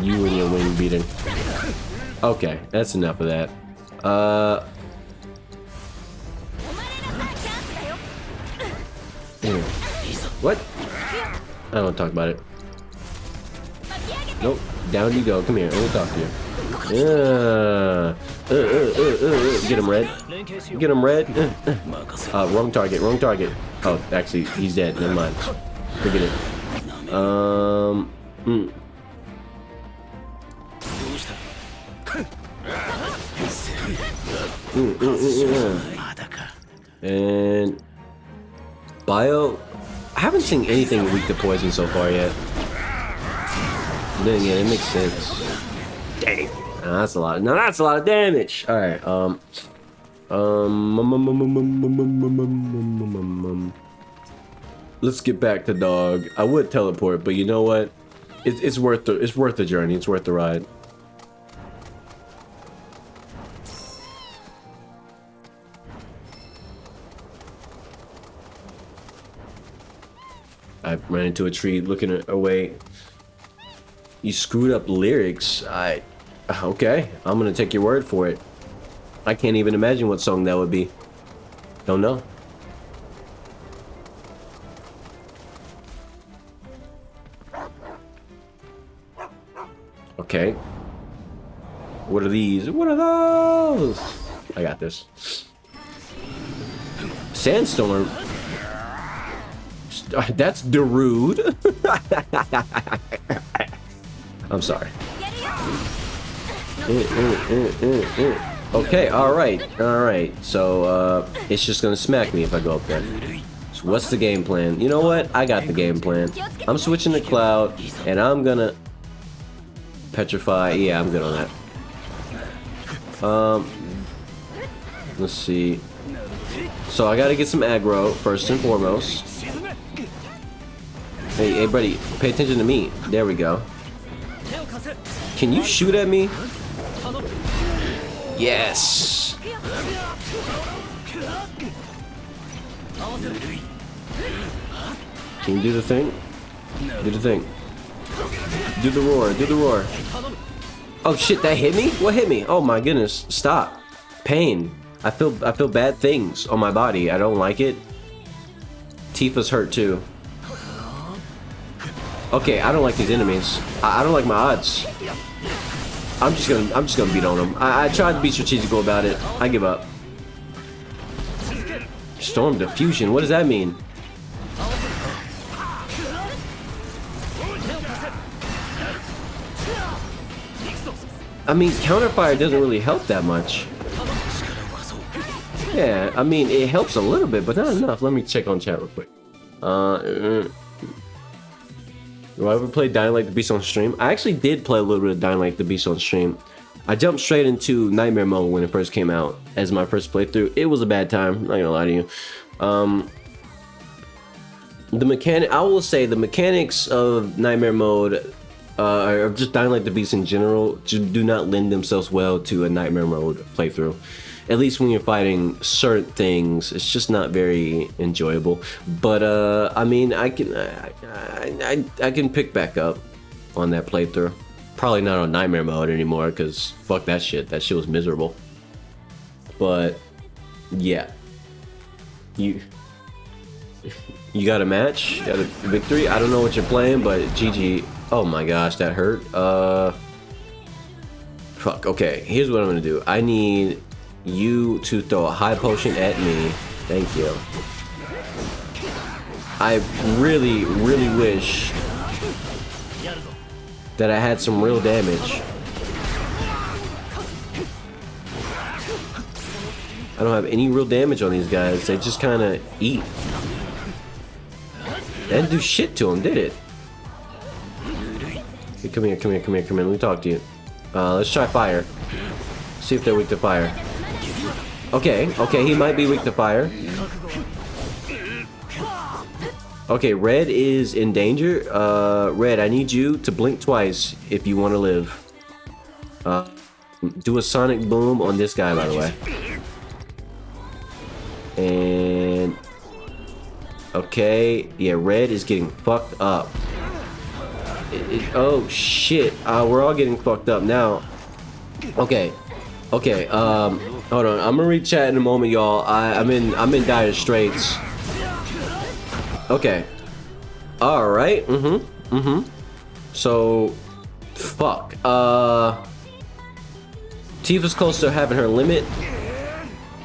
S1: You and your wing beating. Okay, that's enough of that. Anyway. What? I don't want to talk about it. Nope. Down you go. Come here. I want to talk to you. Get him, Red. Get him, Red. Wrong target. Wrong target. Oh, actually, he's dead. Never mind. Forget it. And Bio, I haven't seen anything weak to poison so far yet. Then yeah, it makes sense. Dang. That's a lot. Now that's a lot of damage. All right. Let's get back to dog. I would teleport, but you know what? It's worth the journey. It's worth the ride. I ran into a tree looking away. You screwed up lyrics. Okay, I'm gonna take your word for it. I can't even imagine what song that would be. Don't know. Okay. What are these? What are those? I got this. Sandstorm. That's Darude. I'm sorry. Okay, alright. So, it's just gonna smack me if I go up there. So what's the game plan? You know what? I got the game plan. I'm switching to Cloud, and I'm gonna... Petrify. Yeah, I'm good on that. Let's see. So I gotta get some aggro, first and foremost. Hey, buddy, pay attention to me. There we go. Can you shoot at me? Yes. Can you do the thing? Do the thing. Do the roar. Do the roar. Oh shit! That hit me. What hit me? Oh my goodness! Stop. Pain. I feel bad things on my body. I don't like it. Tifa's hurt too. Okay, I don't like these enemies. I don't like my odds. I'm just gonna beat on them. I tried to be strategical about it. I give up. Storm diffusion. What does that mean? I mean, counterfire doesn't really help that much. Yeah, I mean, it helps a little bit, but not enough. Let me check on chat real quick. Do I ever play Dying Light the Beast on stream? I actually did play a little bit of Dying Light the Beast on stream. I jumped straight into Nightmare Mode when it first came out as my first playthrough. It was a bad time, not gonna lie to you. I will say the mechanics of Nightmare Mode, or just Dying Light the Beast in general, do not lend themselves well to a Nightmare Mode playthrough. At least when you're fighting certain things, it's just not very enjoyable. But I mean, I can pick back up on that playthrough. Probably not on Nightmare Mode anymore, because fuck that shit. That shit was miserable. But yeah, you got a match, you got a victory. I don't know what you're playing, but GG. Oh my gosh, that hurt. Fuck. Okay, here's what I'm gonna do. I need you to throw a high potion at me. Thank you. I really wish that I had some real damage. I don't have any real damage on these guys. They just kind of eat. They didn't do shit to them, did it? Hey, come here. Let me talk to you. Let's try fire. See if they're weak to fire. Okay, he might be weak to fire. Okay, Red is in danger. Red, I need you to blink twice if you want to live. Do a sonic boom on this guy, by the way. And... okay, yeah, Red is getting fucked up. Oh, shit. We're all getting fucked up now. Okay, hold on. I'm gonna read chat in a moment, y'all. I'm in dire straits. Okay. All right. So, fuck. Tifa's close to having her limit.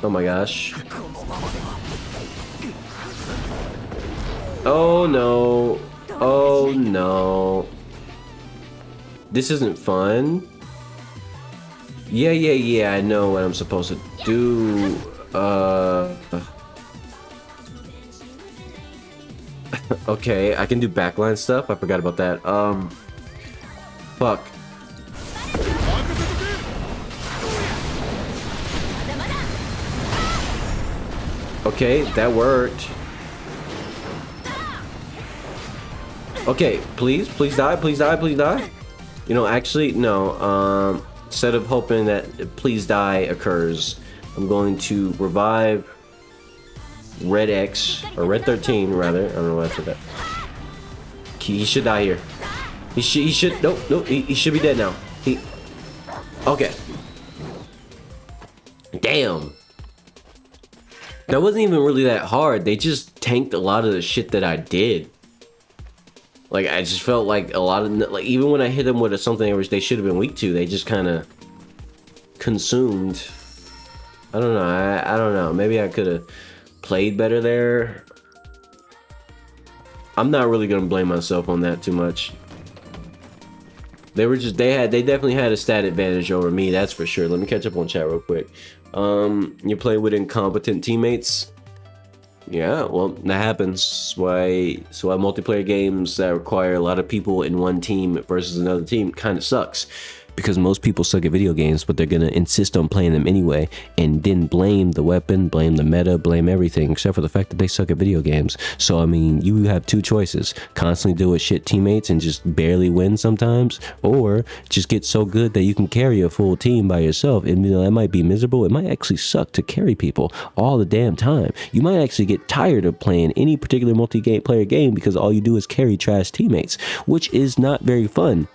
S1: Oh my gosh. Oh no. Oh no. This isn't fun. Yeah, I know what I'm supposed to do. Okay, I can do backline stuff. I forgot about that. fuck. Okay, that worked. Okay, please die, please die, please die. You know, actually, no. Instead of hoping that please die occurs, I'm going to revive Red X, or Red 13, rather. I don't know why I said that. He should die here. He should, nope, he should be dead now. Okay. Damn. That wasn't even really that hard. They just tanked a lot of the shit that I did. Like, I just felt like a lot of, like, even when I hit them with something which they should have been weak to, they just kind of consumed. I don't know. I don't know. Maybe I could have played better there. I'm not really gonna blame myself on that too much. They definitely had a stat advantage over me, that's for sure. Let me catch up on chat real quick. You play with incompetent teammates. Yeah, well, that happens. So why multiplayer games that require a lot of people in one team versus another team kind of sucks. Because most people suck at video games, but they're gonna insist on playing them anyway, and then blame the weapon, blame the meta, blame everything, except for the fact that they suck at video games. So I mean, you have two choices: constantly deal with shit teammates and just barely win sometimes, or just get so good that you can carry a full team by yourself. And you know, that might be miserable. It might actually suck to carry people all the damn time. You might actually get tired of playing any particular multiplayer game because all you do is carry trash teammates, which is not very fun.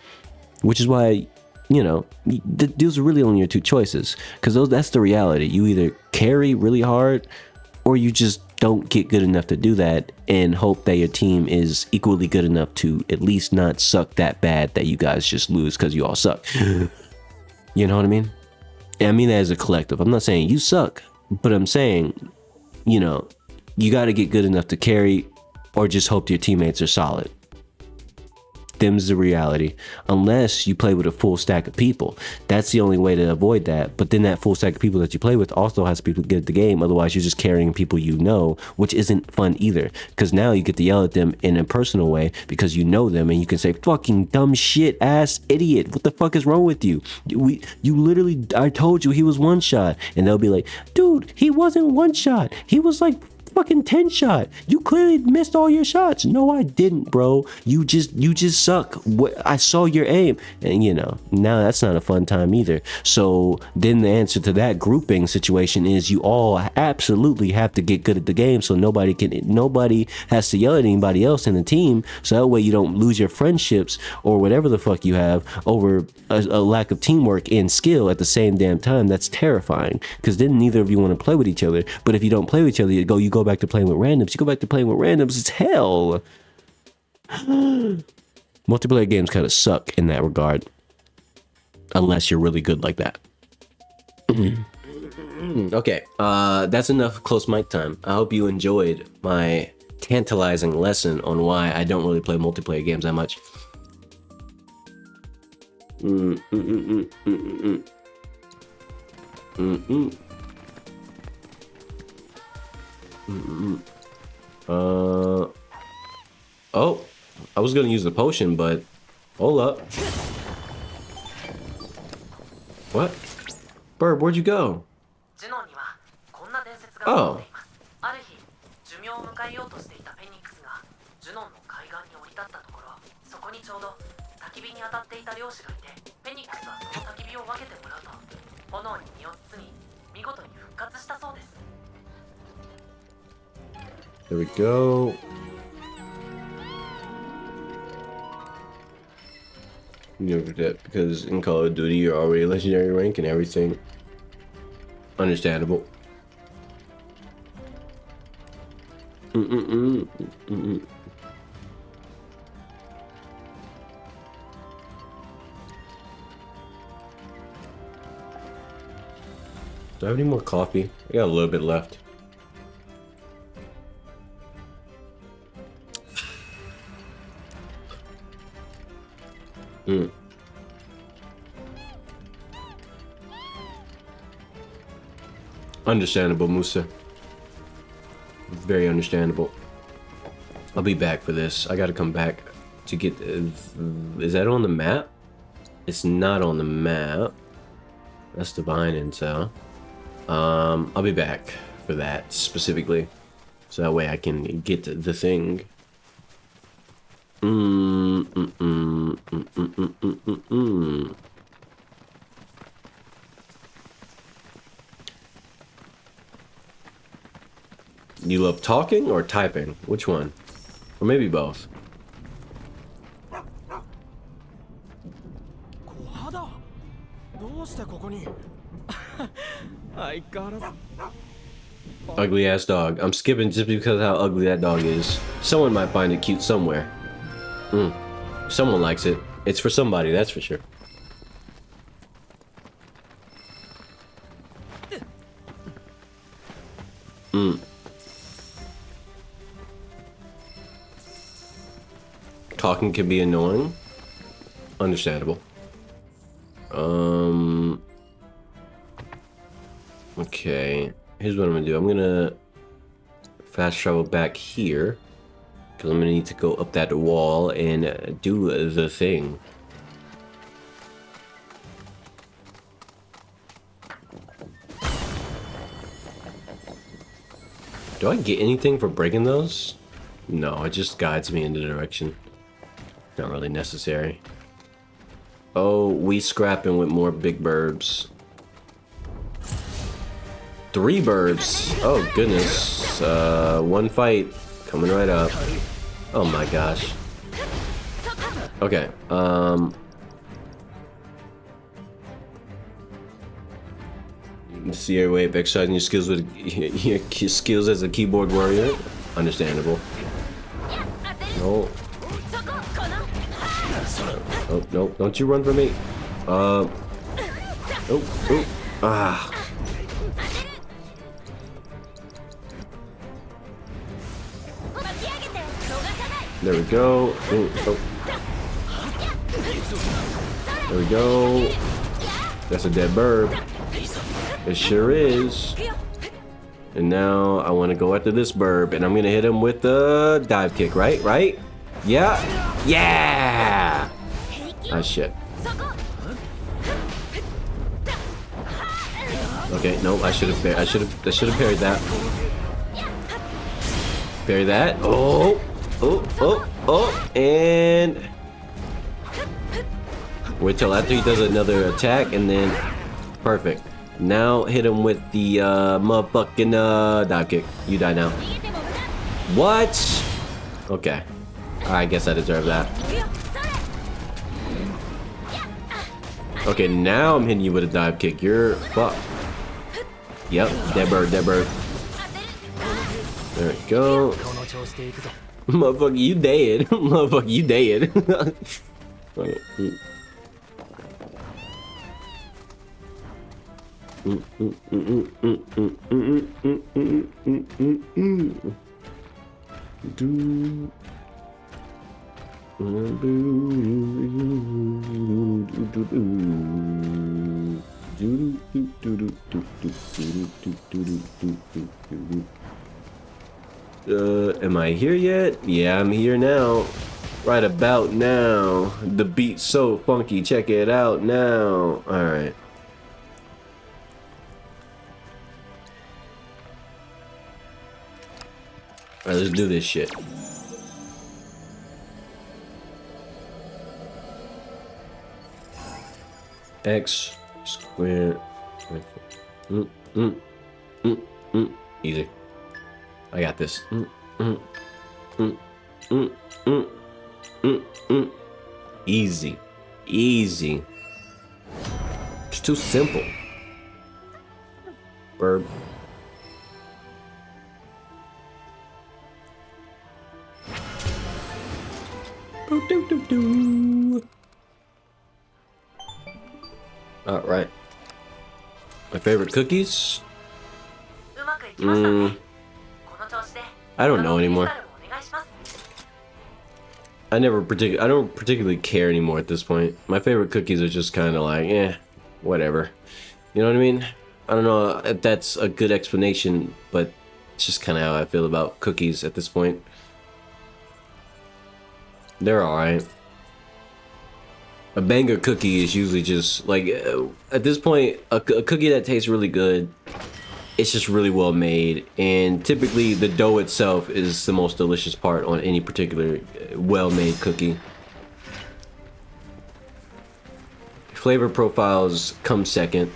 S1: Which is why, you know, those are really only your two choices, because that's the reality. You either carry really hard, or you just don't get good enough to do that and hope that your team is equally good enough to at least not suck that bad that you guys just lose because you all suck. You know what I mean? And I mean that as a collective. I'm not saying you suck, but I'm saying, you know, you got to get good enough to carry, or just hope your teammates are solid. Them's the reality. Unless you play with a full stack of people, that's the only way to avoid that. But then that full stack of people that you play with also has to be able to get at the game. Otherwise, you're just carrying people you know, which isn't fun either. Because now you get to yell at them in a personal way because you know them, and you can say, "Fucking dumb shit, ass idiot! What the fuck is wrong with you? You literally, I told you he was one shot," and they'll be like, "Dude, he wasn't one shot. He was like fucking 10 shot. You clearly missed all your shots." "No, I didn't, bro. You just suck. I saw your aim." And you know, now that's not a fun time either. So then the answer to that grouping situation is you all absolutely have to get good at the game, so nobody has to yell at anybody else in the team, so that way you don't lose your friendships or whatever the fuck you have over a lack of teamwork and skill at the same damn time. That's terrifying, because then neither of you want to play with each other. But if you don't play with each other, you go back to playing with randoms. You go back to playing with randoms, it's hell. Multiplayer games kind of suck in that regard, unless you're really good like that. Okay, that's enough close mic time. I hope you enjoyed my tantalizing lesson on why I don't really play multiplayer games that much. Oh, I was gonna use the potion, but hold up. What? Bird, where'd you go? Oh. There we go. You know that because in Call of Duty you're already legendary rank and everything. Understandable. Do I have any more coffee? I got a little bit left. Understandable, Musa. Very understandable. I'll be back for this. I gotta come back to get... is that on the map? It's not on the map. That's divine intel. I'll be back for that specifically, so that way I can get the thing. You love talking or typing? Which one? Or maybe both. Ugly ass dog. I'm skipping just because of how ugly that dog is. Someone might find it cute somewhere. Someone likes it. It's for somebody, that's for sure. Talking can be annoying. Understandable. Okay. Here's what I'm gonna do. I'm gonna fast travel back here, because I'm gonna need to go up that wall and do the thing. Do I get anything for breaking those? No, it just guides me in the direction. Not really necessary. Oh, we scrapping with more big burbs. 3 burbs. Oh goodness. One fight coming right up. Oh my gosh. Okay. You can see your way of exercising your skills with your skills as a keyboard warrior. Understandable. No. Oh no! Don't you run from me. Oh. Ah. There we go. Oh. There we go. That's a dead bird. It sure is. And now I want to go after this bird, and I'm gonna hit him with the dive kick. Right? Yeah. Yeah. Ah shit. Okay, no, I should have parried that. Parry that. Oh, and wait till after he does another attack, and then perfect. Now hit him with the motherfucking dive kick. You die now. What? Okay. I guess I deserve that. Okay, now I'm hitting you with a dive kick. You're fucked. Yep, dead bird. There we go. Motherfucker, you dead. Motherfucker, you dead. Am I here yet? Yeah, I'm here now. Right about now. The beat's so funky. Check it out now. Alright. Alright, let's do this shit. X square. Easy. I got this. Easy. Easy. It's too simple. Burp. Alright. My favorite cookies? I don't know anymore. I don't particularly care anymore at this point. My favorite cookies are just kind of like, whatever. You know what I mean? I don't know if that's a good explanation, but it's just kind of how I feel about cookies at this point. They're alright. A banger cookie is usually just like at this point a cookie that tastes really good. It's just really well made, and typically the dough itself is the most delicious part on any particular well-made cookie. Flavor profiles come second,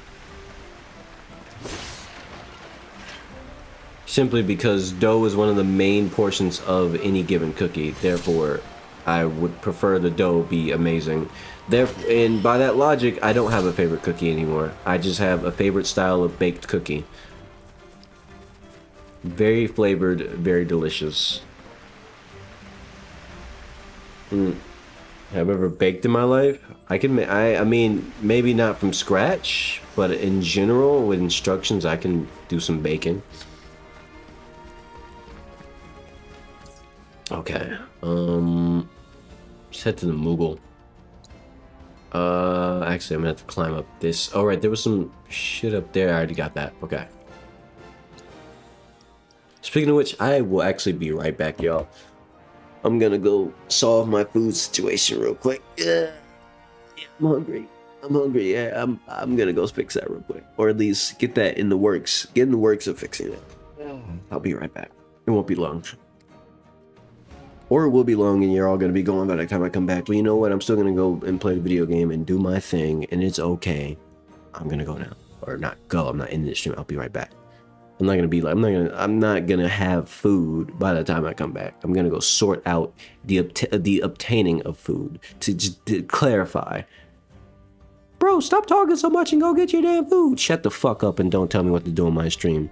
S1: simply because dough is one of the main portions of any given cookie. Therefore, I would prefer the dough be amazing. And by that logic, I don't have a favorite cookie anymore. I just have a favorite style of baked cookie. Very flavored, very delicious. Have I ever baked in my life? I mean, maybe not from scratch, but in general, with instructions, I can do some baking. Okay. Let's head to the Moogle. Actually, I'm gonna have to climb up this. Oh, right, there was some shit up there. I already got that. Okay. Speaking of which, I will actually be right back, y'all. I'm gonna go solve my food situation real quick. Yeah, I'm hungry. Yeah, I'm gonna go fix that real quick, or at least get that in the works. Get in the works of fixing it. I'll be right back. It won't be long. Or it will be long and you're all gonna be gone by the time I come back. But you know what? I'm still gonna go and play the video game and do my thing, and it's okay. I'm gonna go now, or not go. I'm not in this stream. I'll be right back. I'm not gonna be like I'm not gonna have food by the time I come back. I'm gonna go sort out the obtaining of food to clarify. Bro, stop talking so much and go get your damn food. Shut the fuck up and don't tell me what to do on my stream.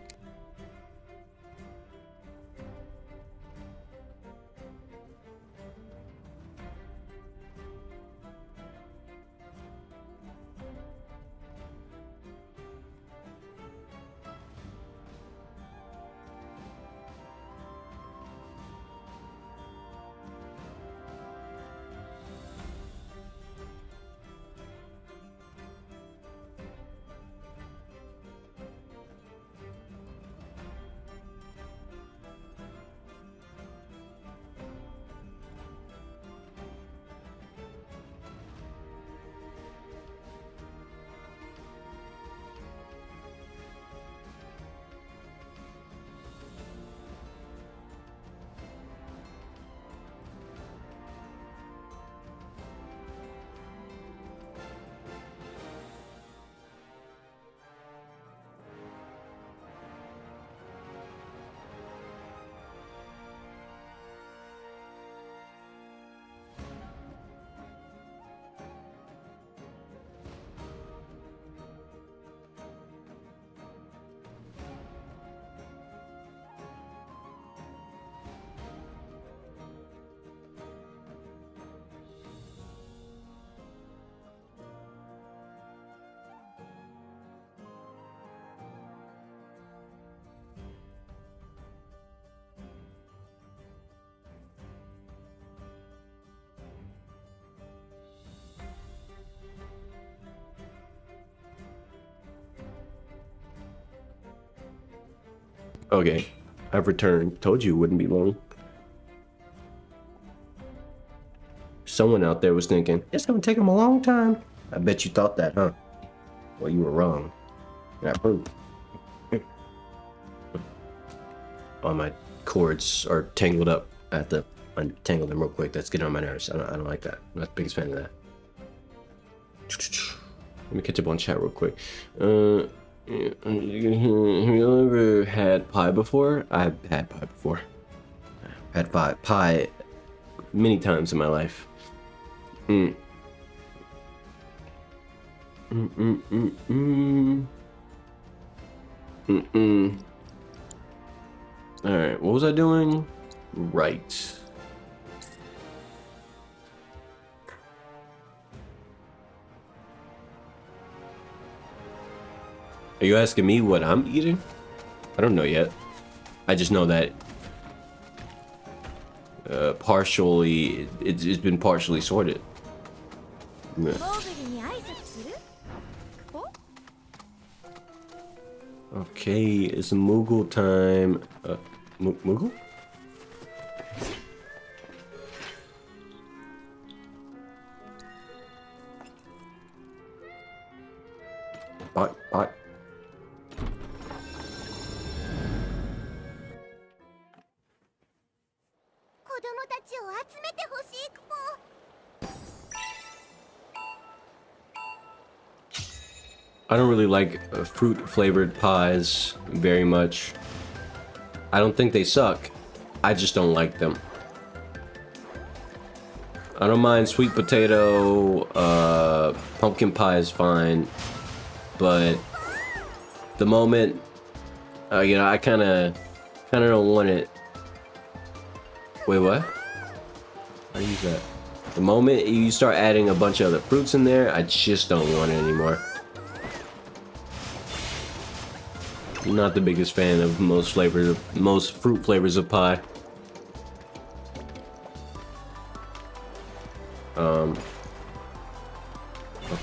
S1: Okay, I've returned. Told you it wouldn't be long. Someone out there was thinking, it's gonna take him a long time. I bet you thought that, huh? Well, you were wrong. Got proved. All my cords are tangled up. I have to untangle them real quick. That's getting on my nerves. I don't like that. I'm not the biggest fan of that. Let me catch up on chat real quick. Have you ever had pie before? I've had pie before. I've had pie many times in my life. Alright, what was I doing? Right. Are you asking me what I'm eating? I don't know yet. I just know that partially, it's been partially sorted. Yeah. Okay, it's Moogle time. Moogle? I don't really like fruit flavored pies very much. I don't think they suck. I just don't like them. I don't mind sweet potato, pumpkin pie is fine, but the moment, you know, I kind of don't want it. Wait, what? I use that. The moment you start adding a bunch of other fruits in there, I just don't want it anymore. I'm not the biggest fan of most fruit flavors of pie.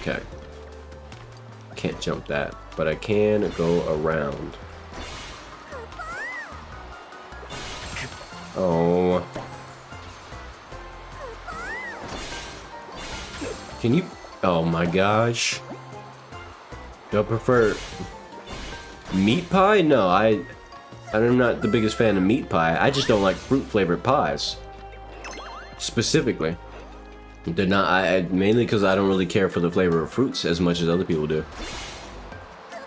S1: Okay. Can't jump that, but I can go around. Oh. Can you? Oh my gosh. Do I prefer meat pie? No, I'm not the biggest fan of meat pie. I just don't like fruit flavored pies. Specifically. They're not, mainly because I don't really care for the flavor of fruits as much as other people do.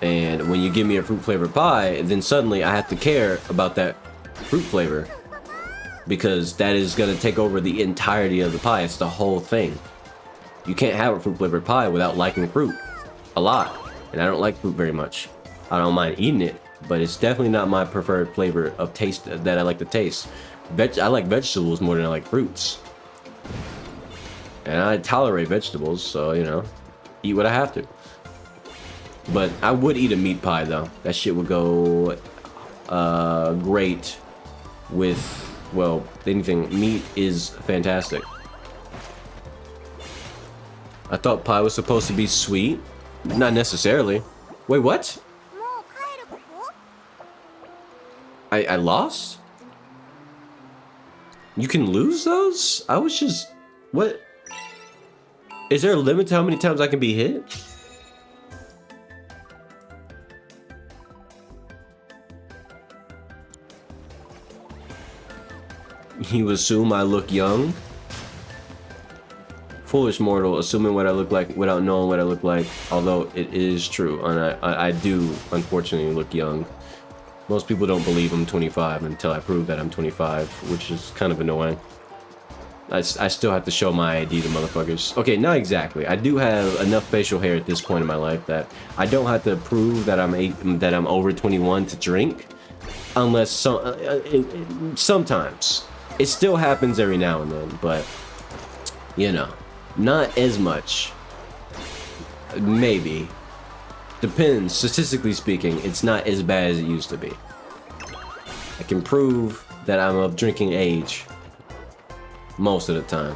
S1: And when you give me a fruit flavored pie, then suddenly I have to care about that fruit flavor. Because that is going to take over the entirety of the pie. It's the whole thing. You can't have a fruit flavored pie without liking fruit. A lot. And I don't like fruit very much. I don't mind eating it, but it's definitely not my preferred flavor of taste that I like to taste. I like vegetables more than I like fruits. And I tolerate vegetables, so, you know, eat what I have to. But I would eat a meat pie, though. That shit would go great with, well, anything. Meat is fantastic. I thought pie was supposed to be sweet. Not necessarily. Wait, what? I lost? You can lose those? I was just... What? Is there a limit to how many times I can be hit? You assume I look young? Foolish mortal, assuming what I look like without knowing what I look like. Although it is true, and I do unfortunately look young. Most people don't believe I'm 25 until I prove that I'm 25, which is kind of annoying. I still have to show my ID to motherfuckers. Okay, not exactly. I do have enough facial hair at this point in my life that I don't have to prove that I'm over 21 to drink, unless sometimes it still happens every now and then, but you know, not as much. Maybe. Depends. Statistically speaking, it's not as bad as it used to be. I can prove that I'm of drinking age most of the time.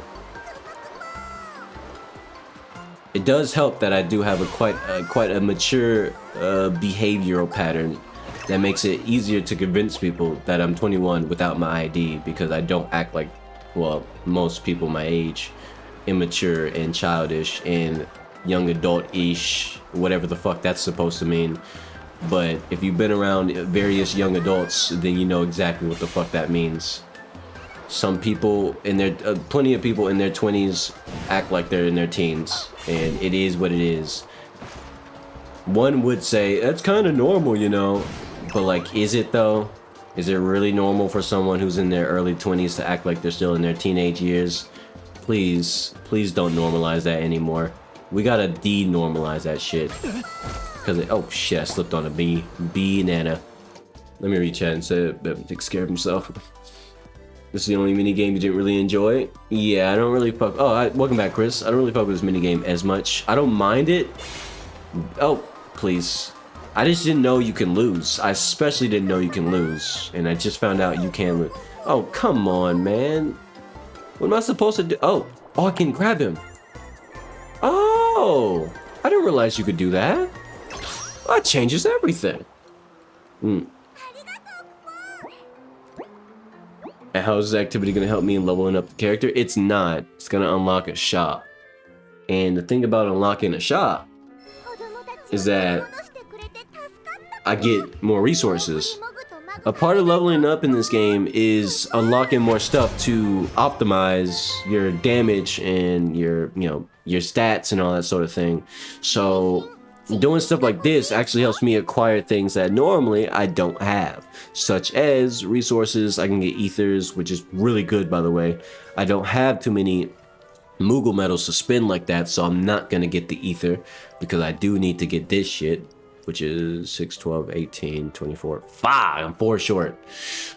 S1: It does help that I do have quite a mature behavioral pattern that makes it easier to convince people that I'm 21 without my ID, because I don't act like, well, most people my age, immature and childish and young adult-ish, whatever the fuck that's supposed to mean. But if you've been around various young adults, then you know exactly what the fuck that means. Some people in their plenty of people in their 20s act like they're in their teens, and it is what it is. One would say that's kind of normal, you know, but like, is it though? Is it really normal for someone who's in their early 20s to act like they're still in their teenage years? Please don't normalize that anymore. We gotta de-normalize that shit. Cause oh shit, I slipped on a bee. Banana. Let me read chat and say that Dick scared himself. This is the only mini game you didn't really enjoy? Yeah, I don't really fuck. Oh, welcome back, Chris. I don't really fuck with this mini game as much. I don't mind it. Oh, please. I just didn't know you can lose. I especially didn't know you can lose, and I just found out you can lose. Oh, come on, man. What am I supposed to do? Oh, I can grab him. Oh, I didn't realize you could do that. That changes everything. And how is this activity going to help me in leveling up the character? It's not. It's going to unlock a shop. And the thing about unlocking a shop is that I get more resources. A part of leveling up in this game is unlocking more stuff to optimize your damage and your, your stats and all that sort of thing. So doing stuff like this actually helps me acquire things that normally I don't have, such as resources. I can get ethers, which is really good, by the way. I don't have too many Moogle medals to spend like that, so I'm not gonna get the ether because I do need to get this shit, which is 6, 12, 18, 24, 5. I'm 4 short.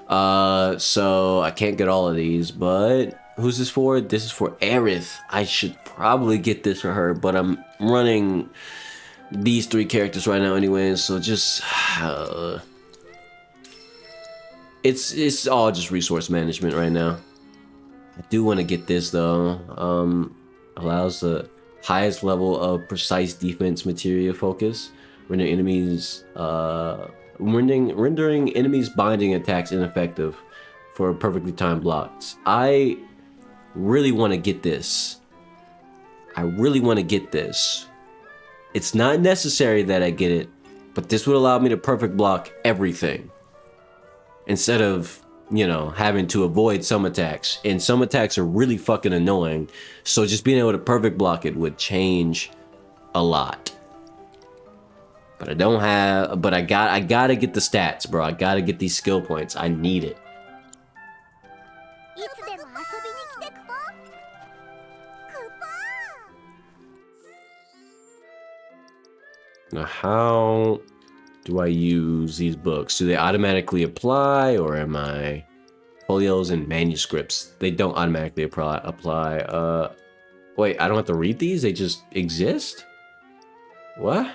S1: So I can't get all of these, but who's this for? This is for Aerith. I should probably get this for her, but I'm running these 3 characters right now anyway, so just it's all just resource management right now. I do want to get this though. Allows the highest level of precise defense materia focus, rendering enemies rendering enemies binding attacks ineffective for perfectly timed blocks. I really want to get this. It's not necessary that I get it, but this would allow me to perfect block everything instead of, having to avoid some attacks. And some attacks are really fucking annoying, so just being able to perfect block it would change a lot. But I don't have, but I gotta get the stats, bro. I gotta get these skill points. I need it. Now, how do I use these books? Do they automatically apply, or am I folios and manuscripts? They don't automatically apply. Wait, I don't have to read these? They just exist? What?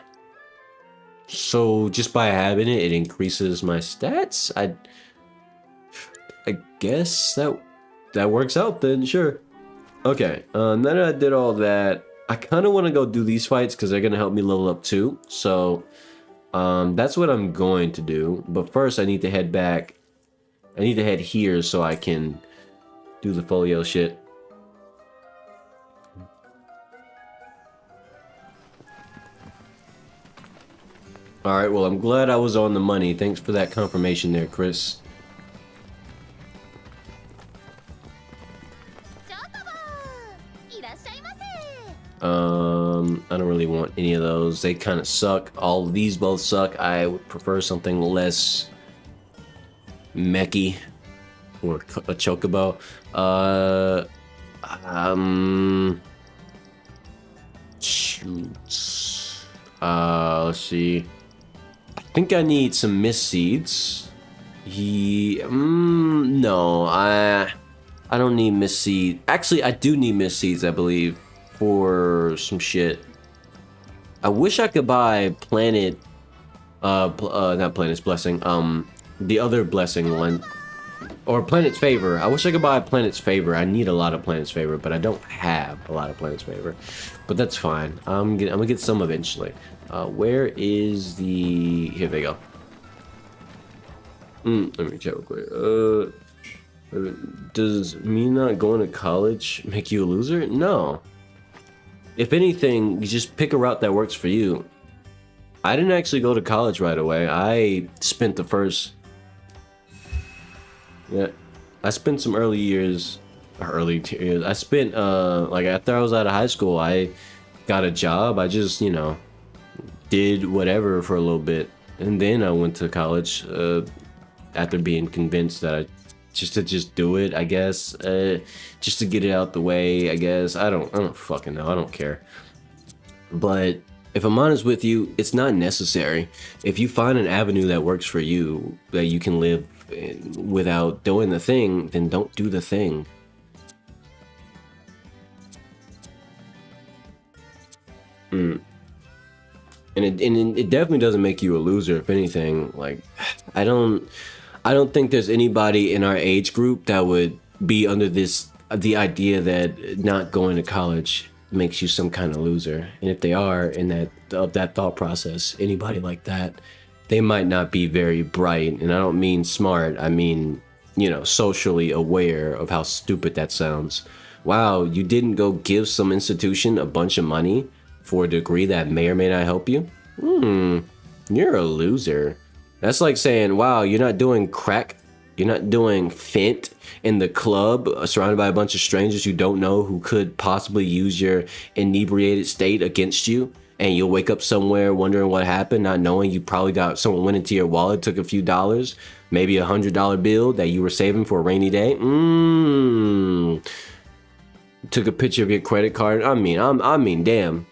S1: So just by having it, it increases my stats? I guess that works out then, sure. Okay, now that I did all that, I kind of want to go do these fights because they're going to help me level up too. So that's what I'm going to do. But first I need to head back. I need to head here so I can do the folio shit. Alright, well, I'm glad I was on the money. Thanks for that confirmation there, Chris. I don't really want any of those. They kind of suck. All of these both suck. I would prefer something less mechy, or a chocobo. Shoots. Let's see. I think I need some mist seeds. No, I don't need mist seeds. Actually, I do need mist seeds, I believe, for some shit. I wish I could buy Planet, not Planet's Blessing, the other blessing one, or Planet's Favor. I wish I could buy Planet's Favor. I need a lot of Planet's Favor, but I don't have a lot of Planet's Favor. But that's fine. I'm gonna get some eventually. Where is the? Here they go. Let me check real quick. Does me not going to college make you a loser? No. If anything, you just pick a route that works for you. I didn't actually go to college right away. I spent the first... Yeah, I spent some early years. I spent, like, after I was out of high school, I got a job. I just, did whatever for a little bit. And then I went to college, after being convinced that I just do it, I guess, just to get it out the way, I guess. I don't fucking know. I don't care. But if I'm honest with you, it's not necessary. If you find an avenue that works for you, that you can live without doing the thing, then don't do the thing. And it definitely doesn't make you a loser. If anything, like, I don't think there's anybody in our age group that would be under the idea that not going to college makes you some kind of loser. And if they are in that thought process, anybody like that, they might not be very bright. And I don't mean smart. I mean, socially aware of how stupid that sounds. Wow, you didn't go give some institution a bunch of money for a degree that may or may not help you? You're a loser. That's like saying, wow, you're not doing crack, you're not doing fent in the club, surrounded by a bunch of strangers you don't know who could possibly use your inebriated state against you, and you'll wake up somewhere wondering what happened, not knowing you probably got someone went into your wallet, took a few dollars, maybe $100 bill that you were saving for a rainy day. Took a picture of your credit card. I mean, damn.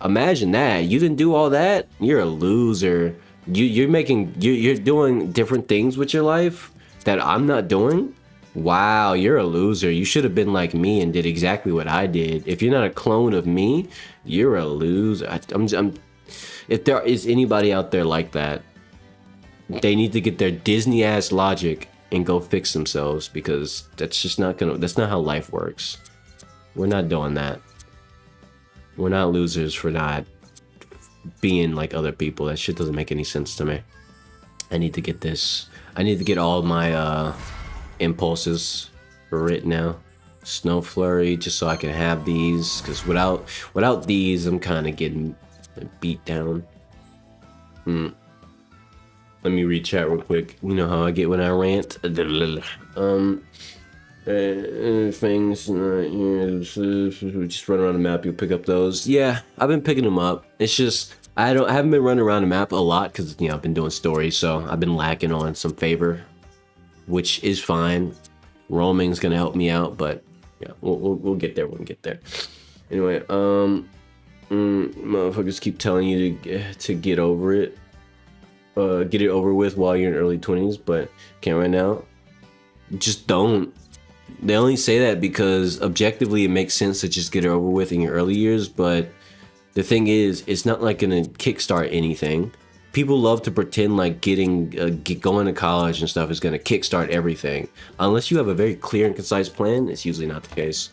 S1: Imagine that. You didn't do all that. You're a loser. You're doing different things with your life that I'm not doing. Wow, you're a loser. You should have been like me and did exactly what I did. If you're not a clone of me, you're a loser. If there is anybody out there like that, they need to get their Disney ass logic and go fix themselves, because that's not how life works. We're not doing that. We're not losers for not being like other people. That shit doesn't make any sense to me. I need to get this. I need to get all my impulses written now. Snow flurry, just so I can have these, because without these, I'm kind of getting beat down. Let me read chat real quick. You know how I get when I rant. Things just run around the map. You'll pick up those. Yeah, I've been picking them up. It's just I haven't been running around the map a lot because I've been doing stories, so I've been lacking on some favor, which is fine. Roaming's gonna help me out, but yeah, we'll get there when we get there. Anyway, motherfuckers keep telling you to get over it, get it over with while you're in early 20s, but can't right now. Just don't. They only say that because objectively it makes sense to just get it over with in your early years, but the thing is, it's not like gonna kickstart anything. People love to pretend like going to college and stuff is gonna kickstart everything. Unless you have a very clear and concise plan, it's usually not the case.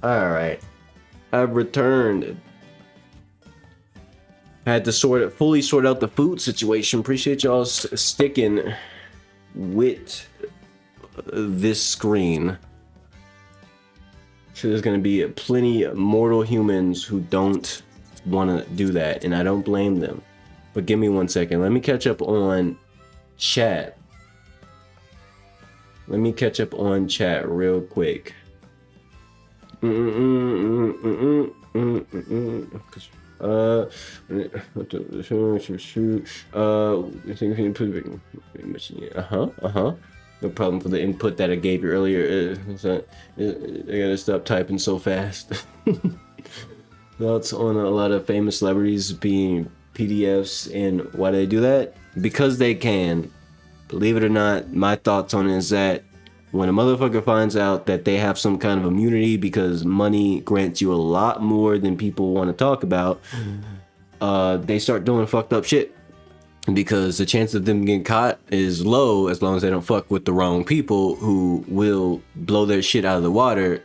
S1: All right, I've returned. Had to fully sort out the food situation. Appreciate y'all sticking with this screen. So there's gonna be plenty of mortal humans who don't want to do that, and I don't blame them. But give me 1 second. Let me catch up on chat. Let me catch up on chat real quick. No problem for the input that I gave you earlier. I gotta stop typing so fast. Thoughts on a lot of famous celebrities being PDFs, and why do they do that? Because they can. Believe it or not, my thoughts on it is that when a motherfucker finds out that they have some kind of immunity because money grants you a lot more than people want to talk about, they start doing fucked up shit. Because the chance of them getting caught is low as long as they don't fuck with the wrong people who will blow their shit out of the water.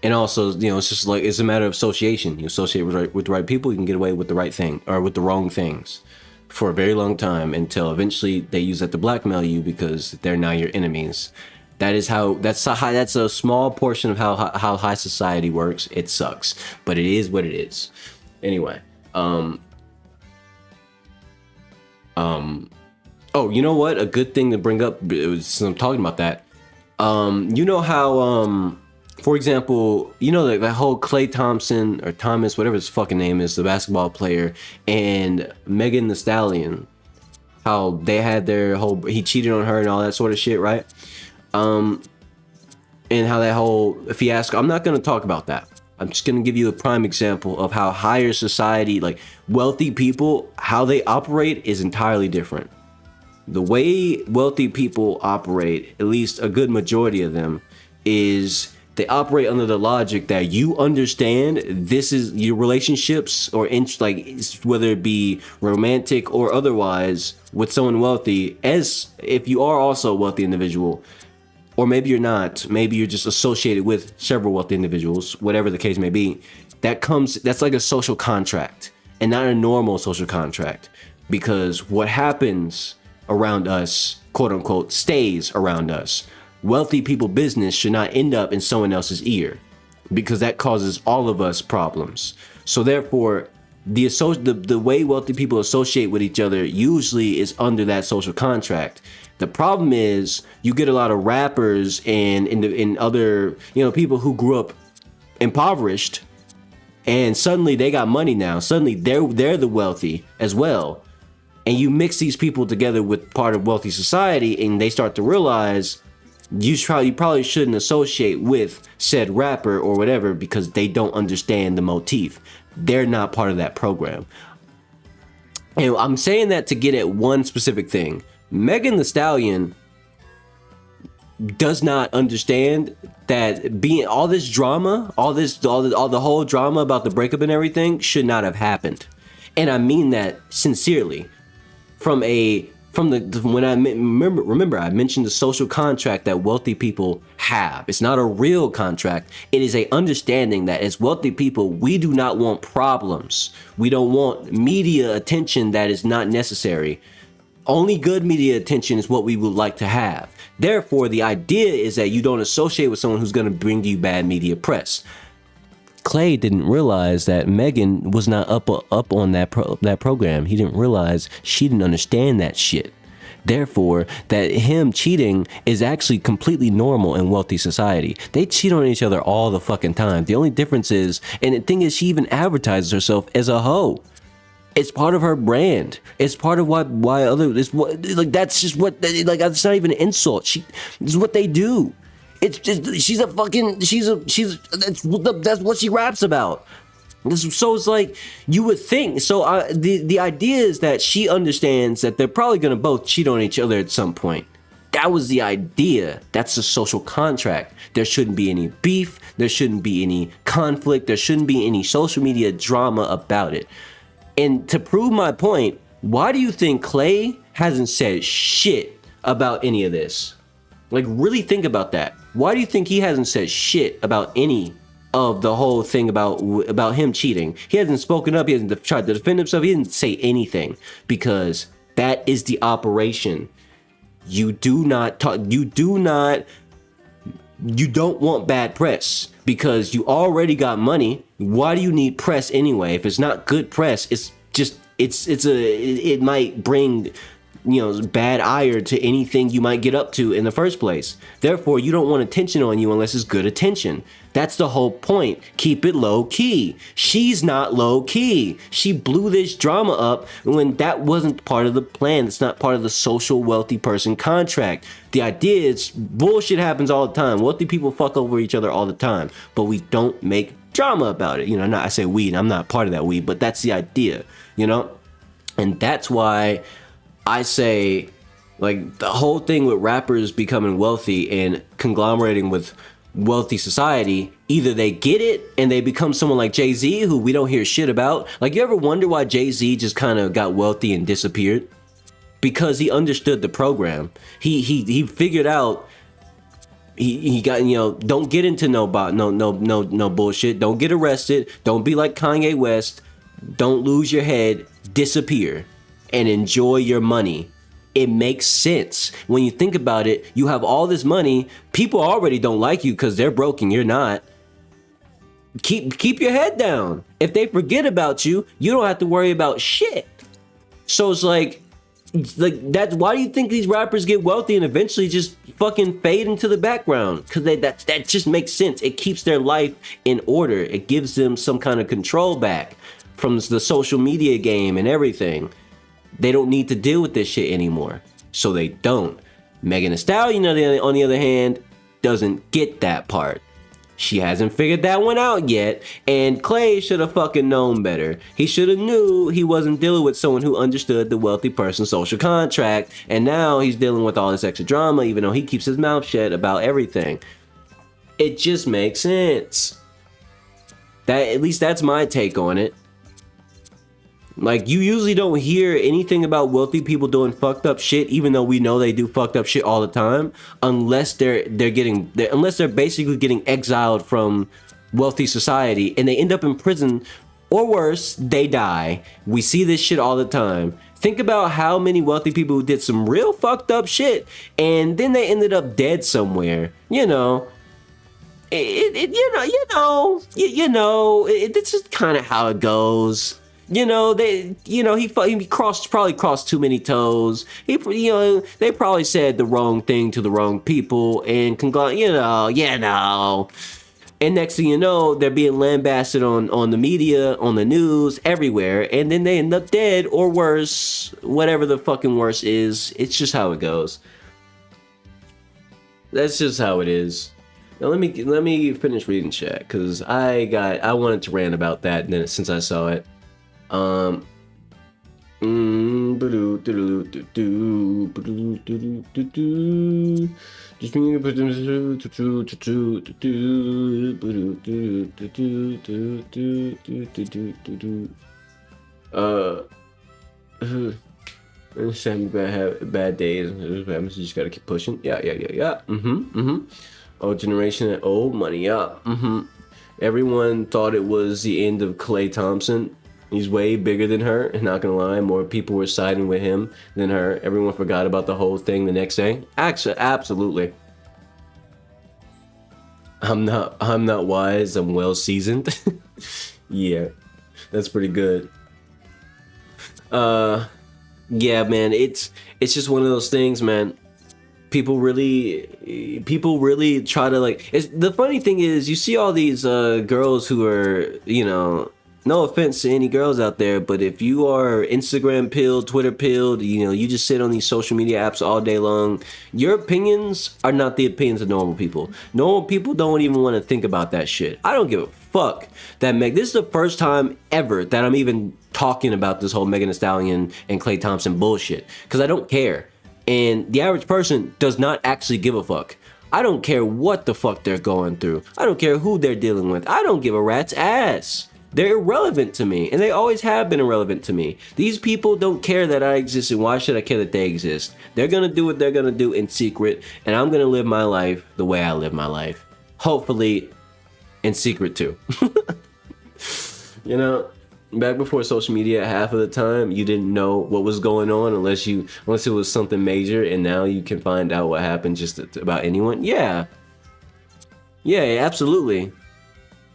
S1: And also, you know, it's just like, it's a matter of association. You associate with the right people, you can get away with the right thing or with the wrong things for a very long time until eventually they use that to blackmail you because they're now your enemies. That's a small portion of how high society works. It sucks, but it is what it is. Anyway, oh, you know what? A good thing to bring up since I'm talking about that. You know how, for example, you know that whole Klay Thompson or Thomas, whatever his fucking name is, the basketball player, and Megan Thee Stallion, how they had their whole, he cheated on her and all that sort of shit, right? And how that whole fiasco, I'm not going to talk about that. I'm just going to give you a prime example of how higher society, like wealthy people, how they operate is entirely different. The way wealthy people operate, at least a good majority of them, is they operate under the logic that you understand this is your relationships or like whether it be romantic or otherwise with someone wealthy, as if you are also a wealthy individual, or maybe you're not, maybe you're just associated with several wealthy individuals, whatever the case may be, that's like a social contract and not a normal social contract, because what happens around us, quote unquote, stays around us. Wealthy people business should not end up in someone else's ear, because that causes all of us problems. So therefore, the way wealthy people associate with each other usually is under that social contract. The problem is you get a lot of rappers and in other, you know, people who grew up impoverished, and suddenly they got money now. Suddenly they're the wealthy as well. And you mix these people together with part of wealthy society, and they start to realize you probably shouldn't associate with said rapper or whatever, because they don't understand the motif. They're not part of that program. And I'm saying that to get at one specific thing. Megan Thee Stallion does not understand that being all this drama, all the whole drama about the breakup and everything should not have happened. And I mean that sincerely. When I remember I mentioned the social contract that wealthy people have. It's not a real contract. It is a understanding that as wealthy people, we do not want problems. We don't want media attention that is not necessary. Only good media attention is what we would like to have. Therefore, the idea is that you don't associate with someone who's going to bring you bad media press. Clay didn't realize that Megan was not up on that program. He didn't realize she didn't understand that shit. Therefore, that him cheating is actually completely normal in wealthy society. They cheat on each other all the fucking time. The only difference is, and the thing is, she even advertises herself as a hoe. It's part of her brand. It's part of why that's just what, like, that's not even an insult. This is what they do. It's just, that's what she raps about. So it's like, you would think, so the idea is that she understands that they're probably gonna both cheat on each other at some point. That was the idea. That's the social contract. There shouldn't be any beef. There shouldn't be any conflict. There shouldn't be any social media drama about it. And to prove my point, why do you think Clay hasn't said shit about any of this? Like, really think about that. Why do you think he hasn't said shit about any of the whole thing about him cheating. He hasn't spoken up. He hasn't tried to defend himself. He didn't say anything because that is the operation. You do not talk. You don't want bad press because you already got money. Why do you need press anyway? If it's not good press, it might bring, bad ire to anything you might get up to in the first place. Therefore, you don't want attention on you unless it's good attention. That's the whole point. Keep it low key. She's not low key. She blew this drama up when that wasn't part of the plan. It's not part of the social wealthy person contract. The idea is bullshit happens all the time. Wealthy people fuck over each other all the time, but we don't make drama about it. I say we, I'm not part of that we, but that's the idea, And that's why I say, like, the whole thing with rappers becoming wealthy and conglomerating with wealthy society, either they get it and they become someone like Jay-Z, who we don't hear shit about. Like, you ever wonder why Jay-Z just kind of got wealthy and disappeared? Because he understood the program. He figured out. He got, don't get into no bullshit. Don't get arrested. Don't be like Kanye West. Don't lose your head. Disappear and enjoy your money. It makes sense. When you think about it, you have all this money. People already don't like you because they're broke and you're not. Keep your head down. If they forget about you, you don't have to worry about shit. So it's like that's why do you think these rappers get wealthy and eventually just fucking fade into the background? Because that just makes sense. It keeps their life in order. It gives them some kind of control back from the social media game and everything. They don't need to deal with this shit anymore. So they don't. Megan Thee Stallion, on the other hand, doesn't get that part. She hasn't figured that one out yet. And Clay should have fucking known better. He should have knew he wasn't dealing with someone who understood the wealthy person's social contract. And now he's dealing with all this extra drama, even though he keeps his mouth shut about everything. It just makes sense. At least that's my take on it. Like, you usually don't hear anything about wealthy people doing fucked up shit, even though we know they do fucked up shit all the time, unless they're basically getting exiled from wealthy society and they end up in prison, or worse, they die. We see this shit all the time. Think about how many wealthy people who did some real fucked up shit and then they ended up dead somewhere. It's just kind of how it goes. He probably crossed too many toes. They probably said the wrong thing to the wrong people and And next thing you know, they're being lambasted on the media, on the news, everywhere, and then they end up dead or worse, whatever the fucking worse is. It's just how it goes. That's just how it is. Now let me finish reading chat because I wanted to rant about that then since I saw it. Bad days. You just gotta keep pushing. Yeah. Old generation and old money. Yeah. Everyone thought it was the end of Klay Thompson. He's way bigger than her, and not gonna lie, more people were siding with him than her. Everyone forgot about the whole thing the next day. Actually, absolutely. I'm not wise, I'm well seasoned. Yeah, that's pretty good. Yeah, man, it's just one of those things, man. People really try to the funny thing is you see all these girls who are, no offense to any girls out there, but if you are Instagram pilled, Twitter pilled, you just sit on these social media apps all day long, your opinions are not the opinions of normal people. Normal people don't even want to think about that shit. I don't give a fuck that this is the first time ever that I'm even talking about this whole Megan Thee Stallion and Klay Thompson bullshit, because I don't care. And the average person does not actually give a fuck. I don't care what the fuck they're going through. I don't care who they're dealing with. I don't give a rat's ass. They're irrelevant to me, and they always have been irrelevant to me. These people don't care that I exist, and why should I care that they exist? They're gonna do what they're gonna do in secret, and I'm gonna live my life the way I live my life. Hopefully, in secret too. You know, back before social media, half of the time you didn't know what was going on unless it was something major, and now you can find out what happened just about anyone. Yeah, absolutely.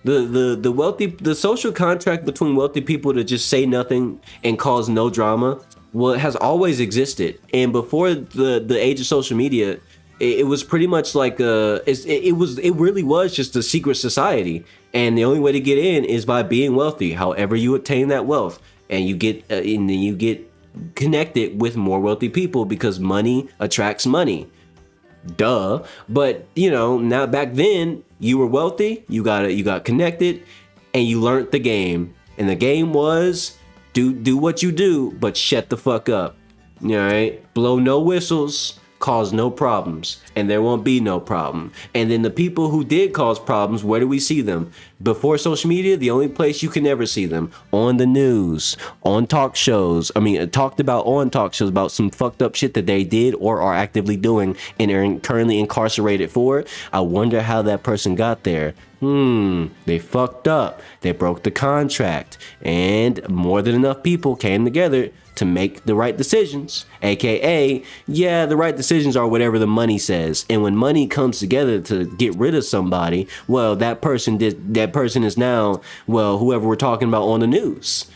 S1: The wealthy, the social contract between wealthy people to just say nothing and cause no drama, well, it has always existed. And before the age of social media, it was pretty much like it really was just a secret society, and the only way to get in is by being wealthy. However you attain that wealth, and you get and then you get connected with more wealthy people, because money attracts money. Duh. But you know, now back then you were wealthy, you got connected, and you learned the game. And the game was do what you do, but shut the fuck up. All right? Blow no whistles, cause no problems, and there won't be no problem. And then the people who did cause problems, where do we see them? Before social media, the only place you can ever see them, on the news, on talk shows. I mean, talked about on talk shows about some fucked up shit that they did or are actively doing and are currently incarcerated for. I wonder how that person got there. They fucked up. They broke the contract, and more than enough people came together to make the right decisions, aka, yeah, the right decisions are whatever the money says. And when money comes together to get rid of somebody, well, that person is now, well, whoever we're talking about on the news.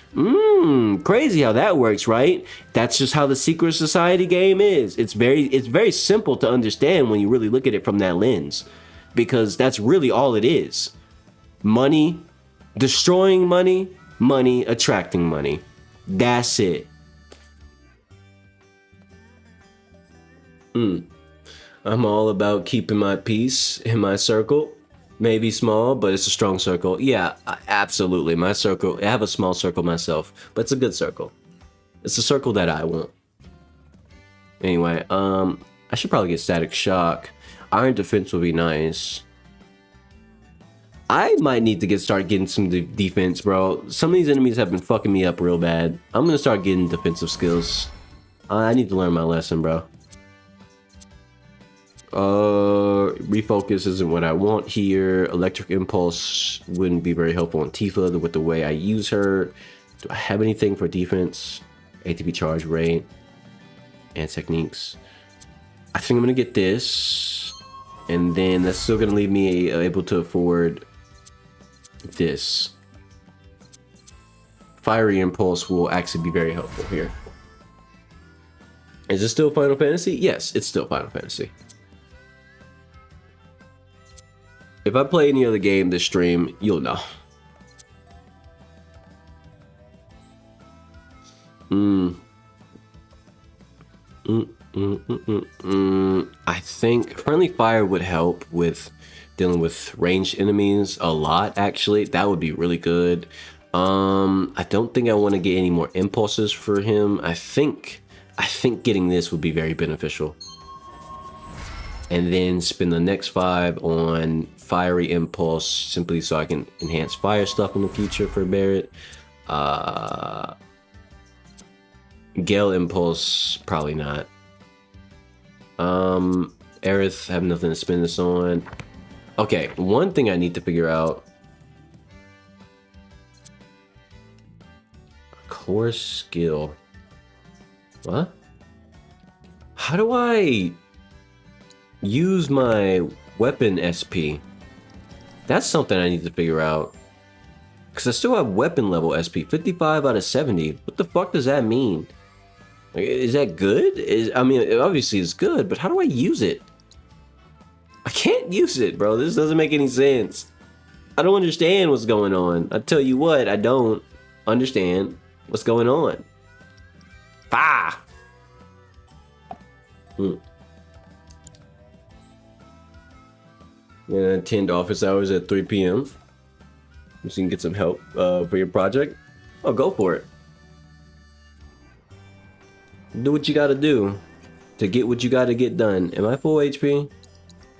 S1: Crazy how that works, right? That's just how the secret society game is. It's very simple to understand when you really look at it from that lens, because that's really all it is. Money destroying money, money attracting money. That's it. I'm all about keeping my peace in my circle. Maybe small, but it's a strong circle. Yeah, absolutely. My circle, I have a small circle myself, but it's a good circle. It's a circle that I want. Anyway, I should probably get Static Shock. Iron Defense would be nice. I might need to start getting some defense, bro. Some of these enemies have been fucking me up real bad. I'm gonna start getting defensive skills. I need to learn my lesson, bro. Refocus isn't what I want here. Electric Impulse wouldn't be very helpful on Tifa with the way I use her. Do I have anything for defense? ATB charge rate and techniques. I think I'm gonna get this, and then that's still gonna leave me able to afford this. Fiery Impulse will actually be very helpful here. Is it still Final Fantasy? Yes, it's still Final Fantasy. If I play any other game this stream, you'll know. I think Friendly Fire would help with dealing with ranged enemies a lot, actually. That would be really good. I don't think I want to get any more impulses for him. I think getting this would be very beneficial. And then spend the next 5 on Fiery Impulse, simply so I can enhance fire stuff in the future for Barret. Gale Impulse, probably not. Aerith, have nothing to spend this on. Okay, one thing I need to figure out. Core skill. What? How do I use my weapon SP? That's something I need to figure out. Because I still have weapon level SP, 55 out of 70. What the fuck does that mean? Is that good? I mean, obviously it's good, but how do I use it? I can't use it, bro. This doesn't make any sense. I don't understand what's going on. I tell you what, I don't understand what's going on. And attend office hours at 3 p.m. So you can get some help for your project. Oh, go for it. Do what you gotta do to get what you gotta get done. Am I full HP?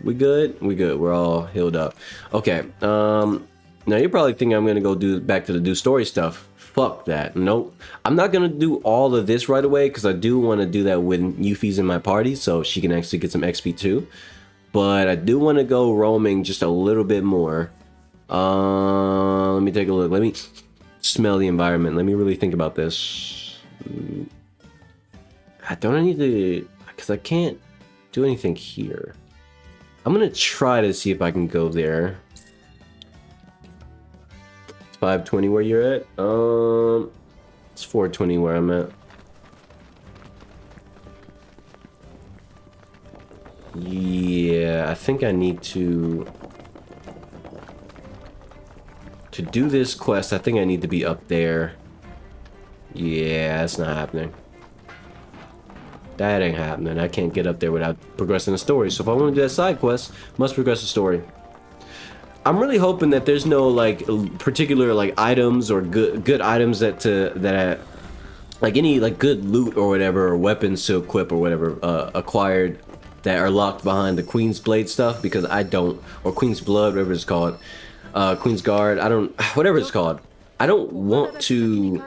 S1: We good? We good. We're all healed up. Okay. Now you're probably thinking I'm gonna go back to the do story stuff. Fuck that. Nope. I'm not gonna do all of this right away because I do want to do that when Yuffie's in my party, so she can actually get some XP too. But I do want to go roaming just a little bit more. Let me take a look. Let me smell the environment. Let me really think about this. Don't I need to... Because I can't do anything here. I'm gonna try to see if I can go there. It's 520 where you're at? It's 420 where I'm at. Yeah, I think I need to do this quest. I think I need to be up there. Yeah, that's not happening. That ain't happening. I can't get up there without progressing the story. So if I want to do that side quest, must progress the story. I'm really hoping that there's no like particular like items or good items that like any like good loot or whatever, or weapons to equip or whatever acquired that are locked behind the Queen's Blade stuff, because I don't, or Queen's Blood, whatever it's called, Queen's Guard, I don't, whatever it's called. I don't want to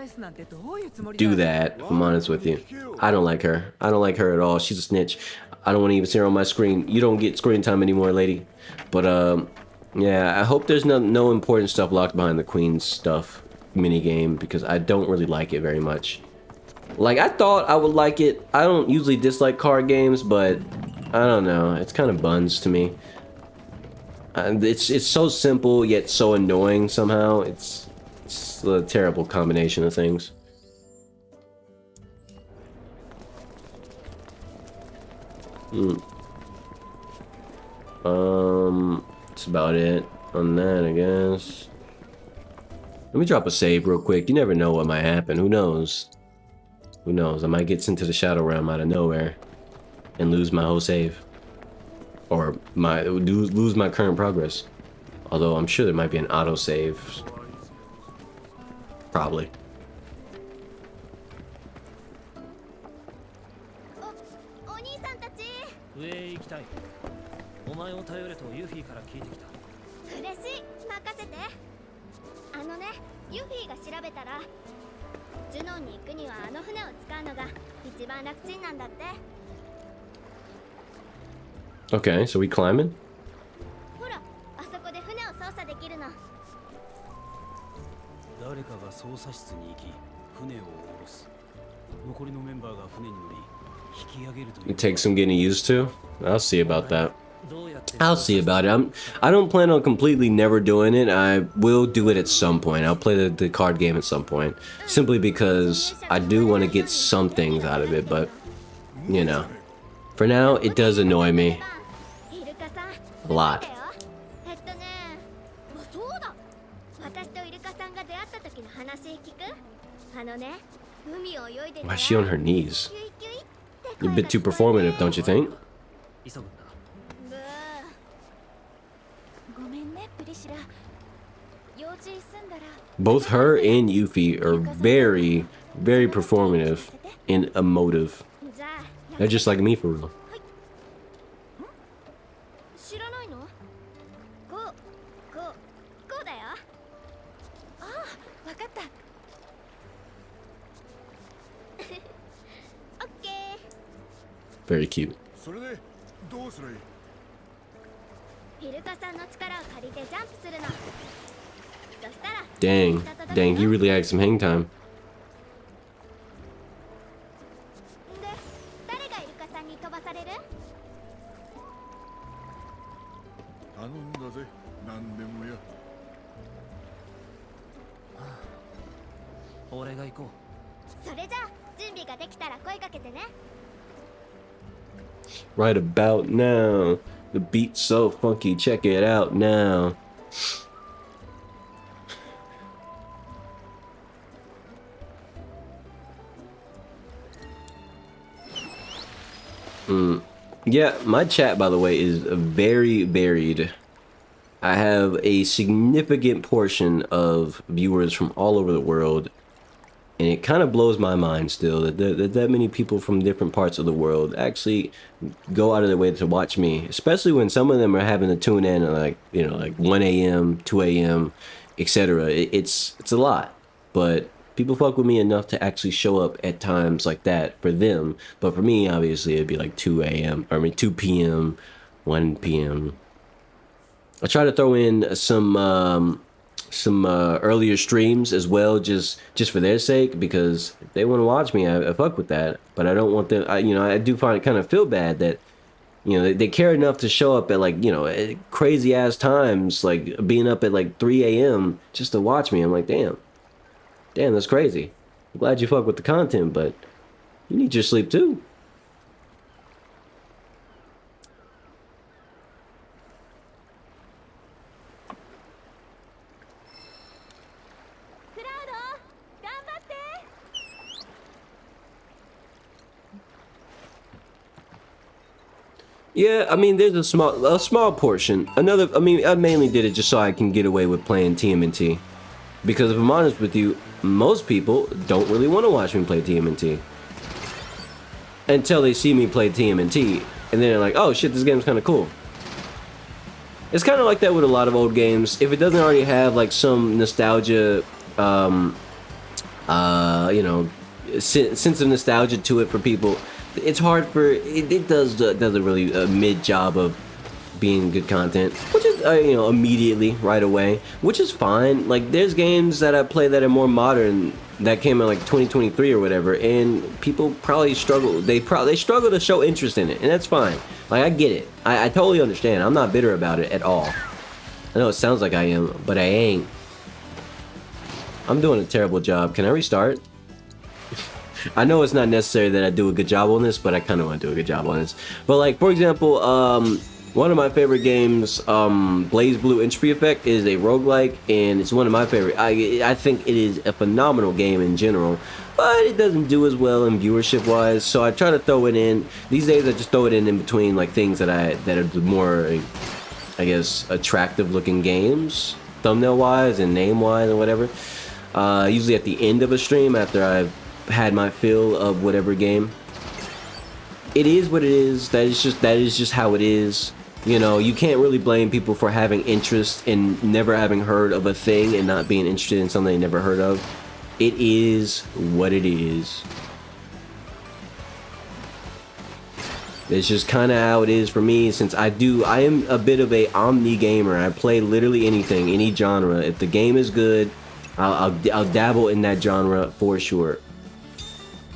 S1: do that, if I'm honest with you. I don't like her. I don't like her at all. She's a snitch. I don't want to even see her on my screen. You don't get screen time anymore, lady. But, yeah, I hope there's no important stuff locked behind the Queen's stuff minigame, because I don't really like it very much. Like, I thought I would like it. I don't usually dislike card games, but I don't know. It's kind of buns to me. It's so simple, yet so annoying somehow. It's a terrible combination of things. That's about it on that, I guess. Let me drop a save real quick. You never know what might happen. Who knows? Who knows? I might get into the Shadow Realm out of nowhere and lose my whole save. Or lose my current progress. Although I'm sure there might be an autosave. Probably.
S5: 上へ行きたい。お前を頼れとユフィから聞いてきた。
S4: 嬉しい、任せて。あのね、ユフィが調べたら、ジュノンに行くにはあの船を使うのが一番楽ちんなんだって。
S1: Okay, so we climbing?
S4: ほら、あそこで船を操作できるの。
S6: 誰かが操作室に行き、船を下ろす。残りのメンバーが船に乗り、引き上げるという。
S1: It takes some getting used to. I'll see about that. I'll see about it. I don't plan on completely never doing it. I will do it at some point. I'll play the card game at some point. Simply because I do want to get some things out of it, but, you know. For now, it does annoy me. A lot. Why is she on her knees? You're a bit too performative, don't you think? Both her and Yuffie are very, very performative and emotive. They're just like me for real. Very cute. Dang, he really had some hang time. Right about now. The beat's so funky, check it out now. Yeah, my chat, by the way, is very varied. I have a significant portion of viewers from all over the world, and it kind of blows my mind still that many people from different parts of the world actually go out of their way to watch me, especially when some of them are having to tune in at like, you know, like 1 a.m., 2 a.m., etc. It's a lot, but people fuck with me enough to actually show up at times like that for them. But for me, obviously, it'd be like 2 a.m. or I mean 2 p.m., 1 p.m. I try to throw in some earlier streams as well, just for their sake, because if they want to watch me, I fuck with that. But I don't want them. I do find it kind of feel bad that they care enough to show up at like at crazy ass times, like being up at like 3 a.m. just to watch me. I'm like, damn, that's crazy. I'm glad you fuck with the content, but you need your sleep too. Yeah, I mean, there's a small portion. I mainly did it just so I can get away with playing TMNT. Because if I'm honest with you, most people don't really want to watch me play TMNT. Until they see me play TMNT. And then they're like, oh shit, this game's kind of cool. It's kind of like that with a lot of old games. If it doesn't already have like some nostalgia, sense of nostalgia to it for people, it's hard for it does a really mid job of being good content, which is immediately right away, which is fine. Like there's games that I play that are more modern that came out like 2023 or whatever, and people probably struggle. They struggle to show interest in it, and that's fine. Like I get it. I totally understand. I'm not bitter about it at all. I know it sounds like I am, but I ain't. I'm doing a terrible job. Can I restart? I know it's not necessary that I do a good job on this, but I kind of want to do a good job on this. But like, for example, one of my favorite games, Blaze Blue Entropy Effect, is a roguelike, and it's one of my favorite. I think it is a phenomenal game in general, but it doesn't do as well in viewership wise. So I try to throw it in. These days I just throw it in between like things that are more, I guess, attractive looking games, thumbnail wise and name wise and whatever. Usually at the end of a stream after I've had my fill of whatever game. It is what it is. That is just how it is. You can't really blame people for having interest in never having heard of a thing and not being interested in something they never heard of. It is what it is. It's just kind of how it is for me, since I am a bit of a omni gamer. I play literally anything, any genre. If the game is good, I'll dabble in that genre for sure.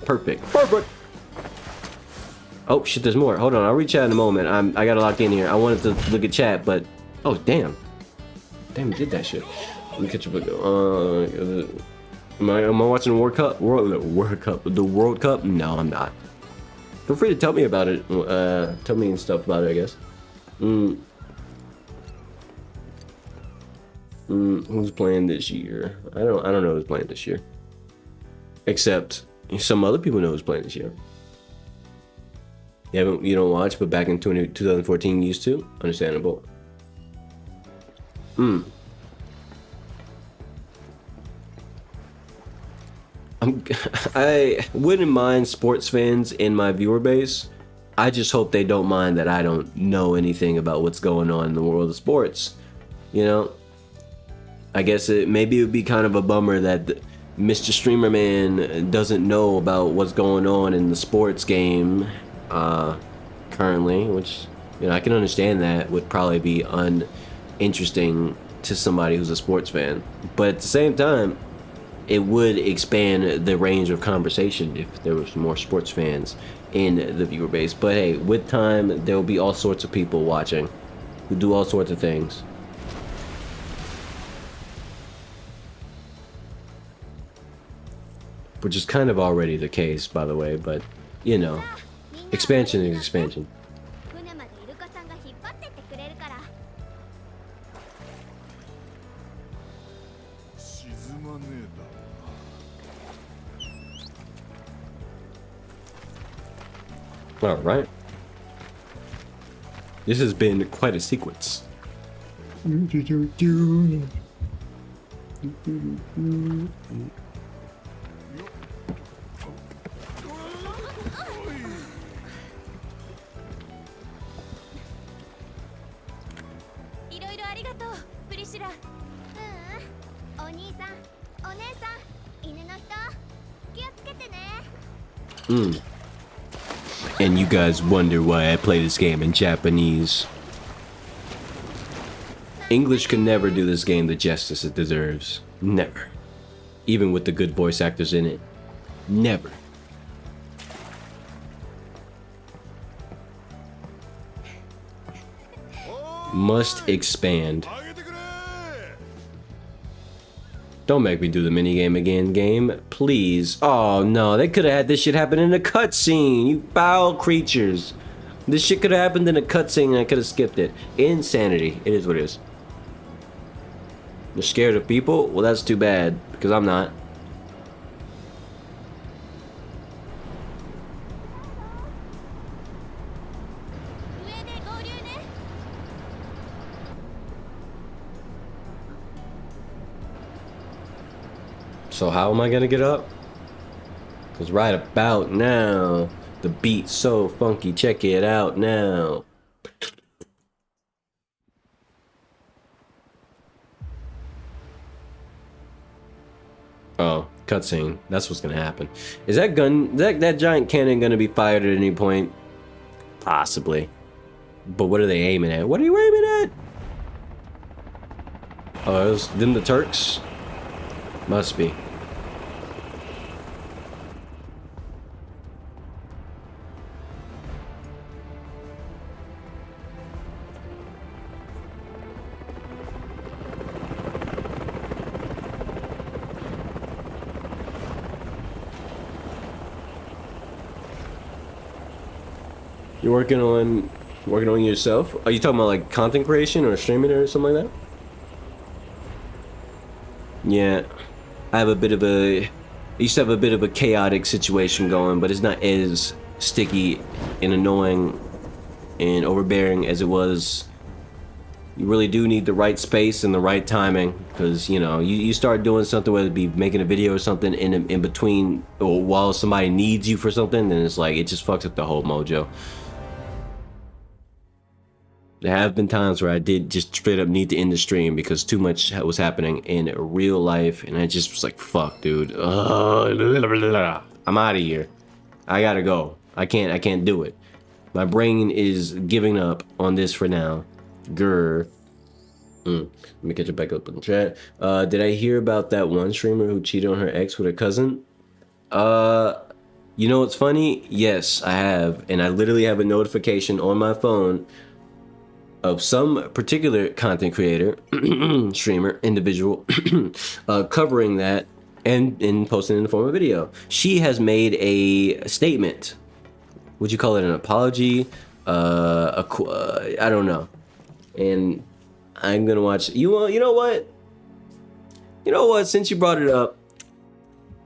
S1: Perfect. Oh shit, there's more. Hold on, I'll reach out in a moment. I gotta lock in here. I wanted to look at chat, but oh damn, you did that shit. Let me catch up. Am I watching the World Cup? The World Cup? No, I'm not. Feel free to tell me about it. Tell me stuff about it, I guess. Who's playing this year? I don't know who's playing this year. Except some other people know who's playing this year. You don't watch, but back in 2014 you used to? Understandable. I wouldn't mind sports fans in my viewer base. I just hope they don't mind that I don't know anything about what's going on in the world of sports. I guess maybe it would be kind of a bummer that Mr. Streamer Man doesn't know about what's going on in the sports game currently, which I can understand that would probably be uninteresting to somebody who's a sports fan. But at the same time, it would expand the range of conversation if there was more sports fans in the viewer base. But hey, with time, there will be all sorts of people watching who do all sorts of things. Which is kind of already the case, by the way, but expansion is expansion. All right. This has been quite a sequence. And you guys wonder why I play this game in Japanese. English could never do this game the justice it deserves. Never. Even with the good voice actors in it. Never. Must expand. Don't make me do the minigame again, game. Please. Oh no, they could have had this shit happen in a cutscene. You foul creatures. This shit could have happened in a cutscene and I could have skipped it. Insanity. It is what it is. You're scared of people? Well, that's too bad, because I'm not. So how am I gonna get up? Because right about now, the beat's so funky, check it out now. Oh, cutscene. That's what's gonna happen. Is that gun, that giant cannon gonna be fired at any point? Possibly. But what are they aiming at? What are you aiming at? Oh, it was them the Turks? Must be. You're working on yourself? Are you talking about like content creation or streaming or something like that? Yeah, I have a bit of a, I used to have a bit of a chaotic situation going, but it's not as sticky and annoying and overbearing as it was. You really do need the right space and the right timing, because you know you start doing something, whether it be making a video or something in between or while somebody needs you for something, then it's like it just fucks up the whole mojo. There have been times where I did just straight up need to end the stream because too much was happening in real life, and I just was like, fuck, dude. I'm out of here. I gotta go. I can't do it. My brain is giving up on this for now. Grr. Let me catch it back up in the chat. Did I hear about that one streamer who cheated on her ex with her cousin? You know what's funny? Yes, I have. And I literally have a notification on my phone of some particular content creator, streamer, individual, covering that and posting it in the form of video. She has made a statement. Would you call it an apology? I don't know. And I'm gonna watch. You know what? You know what? Since you brought it up,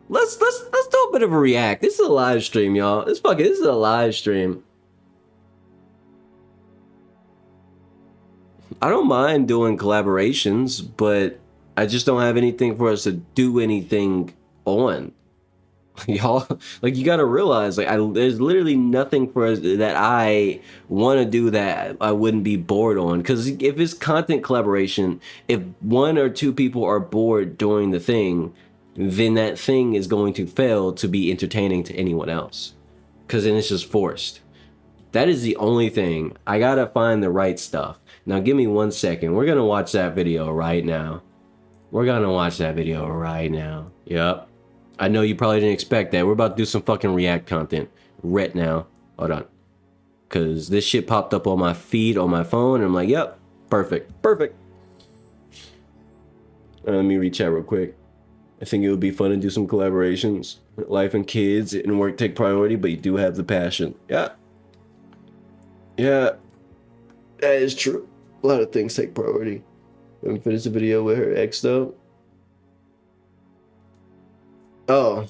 S1: let's do a bit of a react. This is a live stream, y'all. This is a live stream. I don't mind doing collaborations, but I just don't have anything for us to do anything on. Y'all, like, you gotta realize, like, there's literally nothing for us that I want to do that I wouldn't be bored on. Because if it's content collaboration, if one or two people are bored doing the thing, then that thing is going to fail to be entertaining to anyone else. Because then it's just forced. That is the only thing. I gotta find the right stuff. Now give me 1 second. We're gonna watch that video right now. We're gonna watch that video right now. Yep. I know you probably didn't expect that. We're about to do some fucking react content right now. Hold on. Cause this shit popped up on my feed on my phone and I'm like, yep, perfect. Perfect. Let me reach out real quick. I think it would be fun to do some collaborations. Life and kids and work take priority, but you do have the passion. Yeah. Yeah. That is true. A lot of things take priority. Let me finish the video with her ex though. Oh.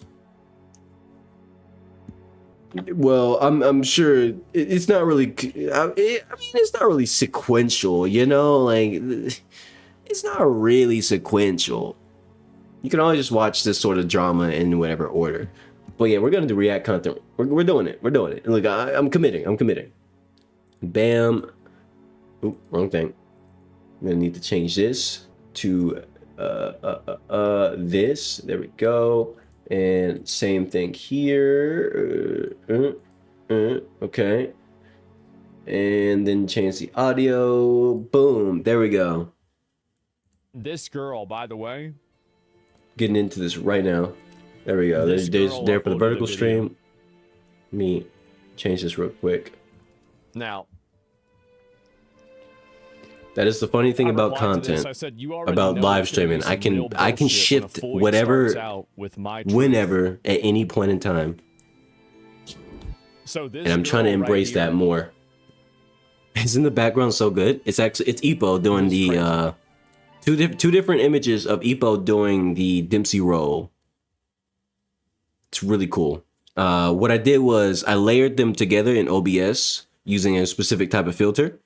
S1: Well, I'm sure it's not really. I mean, it's not really sequential, you know. Like, it's not really sequential. You can always just watch this sort of drama in whatever order. But yeah, we're gonna do react content. We're doing it. We're doing it. Look, I'm committing. I'm committing. Bam. Oop, wrong thing. I'm gonna need to change this to this. There we go. And same thing here. Okay. And then change the audio. Boom. There we go.
S8: this girl, by the way.
S1: Getting into this right now. There we go. There's there for the vertical stream. Let me change this real quick.
S8: Now,
S1: that is the funny thing about content, about live streaming. I can shift whatever, whenever, at any point in time. And I'm trying to embrace that more. Isn't the background so good? It's Ippo doing the two different images of Ippo doing the Dempsey role. It's really cool. What I did was I layered them together in OBS using a specific type of filter.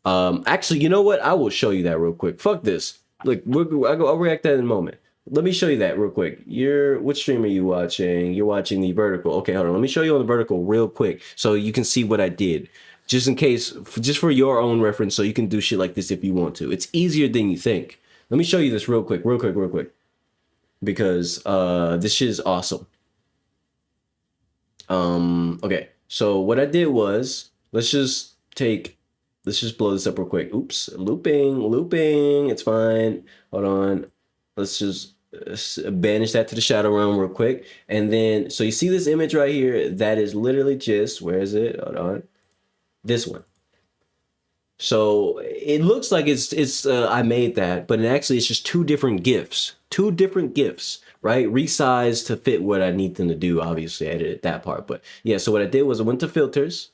S1: Actually, you know what? I will show you that real quick. Fuck this. Look, I'll react to that in a moment. Let me show you that real quick. Which stream are you watching? You're watching the vertical. Okay, hold on. Let me show you on the vertical real quick so you can see what I did. Just in case, just for your own reference, so you can do shit like this if you want to. It's easier than you think. Let me show you this real quick. Because this shit is awesome. Okay, so what I did was, let's just blow this up real quick. Oops, looping, it's fine. Hold on. Let's just banish that to the shadow realm real quick. And then, so you see this image right here, that is literally just, where is it? Hold on. This one. So it looks like it's I made that, but actually it's just two different GIFs, right? Resized to fit what I need them to do. Obviously, I edited that part, but yeah. So what I did was I went to filters.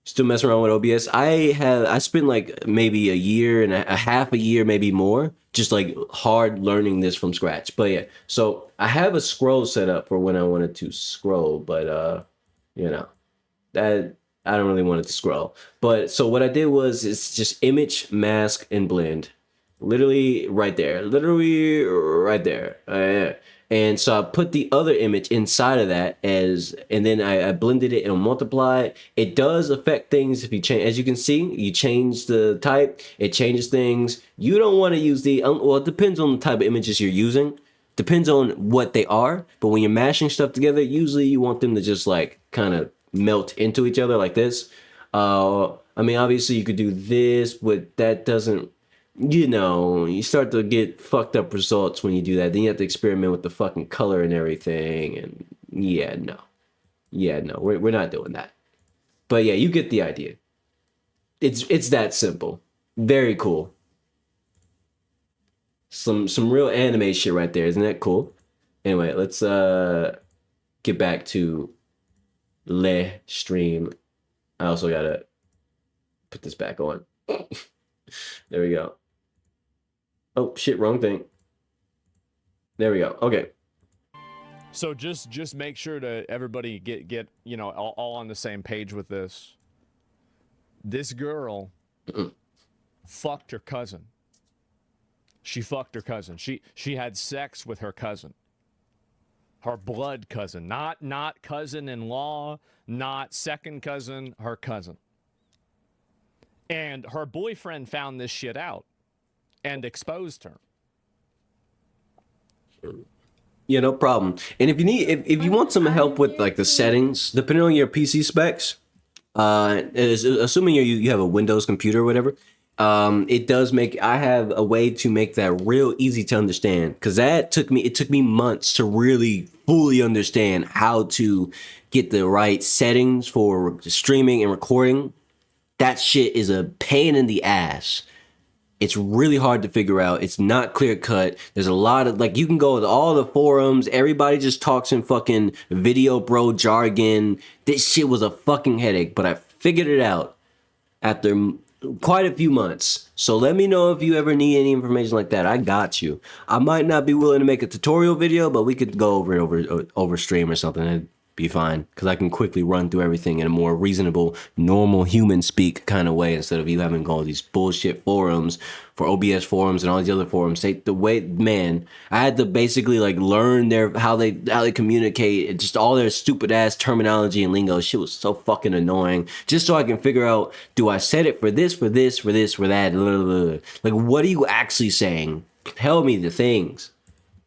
S1: Still messing around with OBS. I spent like maybe a half a year, maybe more, just like hard learning this from scratch. But yeah, so I have a scroll set up for when I wanted to scroll, but you know, that I don't really want it to scroll. But so what I did was it's just image, mask, and blend. Literally right there. Yeah. And so I put the other image inside of that and then I blended it and multiplied. It does affect things if you change. As you can see, you change the type, it changes things. You don't want to use well, it depends on the type of images you're using. Depends on what they are. But when you're mashing stuff together, usually you want them to just like kind of melt into each other like this. I mean, obviously you could do this, but that doesn't, you know, you start to get fucked up results when you do that. Then you have to experiment with the fucking color and everything. And yeah, no, we're not doing that. But yeah, you get the idea. It's that simple. Very cool. Some real anime shit right there. Isn't that cool? Anyway, let's get back to Le stream. I also gotta put this back on. There we go. Oh shit, wrong thing. There we go. Okay.
S8: So just make sure to everybody get you know all on the same page with this. This girl fucked her cousin. She fucked her cousin. She had sex with her cousin. Her blood cousin, not cousin-in-law, not second cousin, her cousin. And her boyfriend found this shit out and exposed her.
S1: Yeah, no problem. And if you need, if you want some help with like the settings, depending on your PC specs, assuming you have a Windows computer or whatever, it does make, I have a way to make that real easy to understand, because it took me months to really fully understand how to get the right settings for streaming and recording. That shit is a pain in the ass. It's really hard to figure out. It's not clear cut. There's a lot of, like, you can go to all the forums. Everybody just talks in fucking video bro jargon. This shit was a fucking headache, but I figured it out after quite a few months. So let me know if you ever need any information like that. I got you. I might not be willing to make a tutorial video, but we could go over it over stream or something. It'd be fine, because I can quickly run through everything in a more reasonable, normal human speak kind of way, instead of you having to go to these bullshit forums for OBS forums and all these other forums. The way, man, I had to basically like learn how they communicate, just all their stupid ass terminology and lingo. Shit was so fucking annoying. Just so I can figure out, do I set it for this, for this, for this, for that? Like, what are you actually saying? Tell me the things.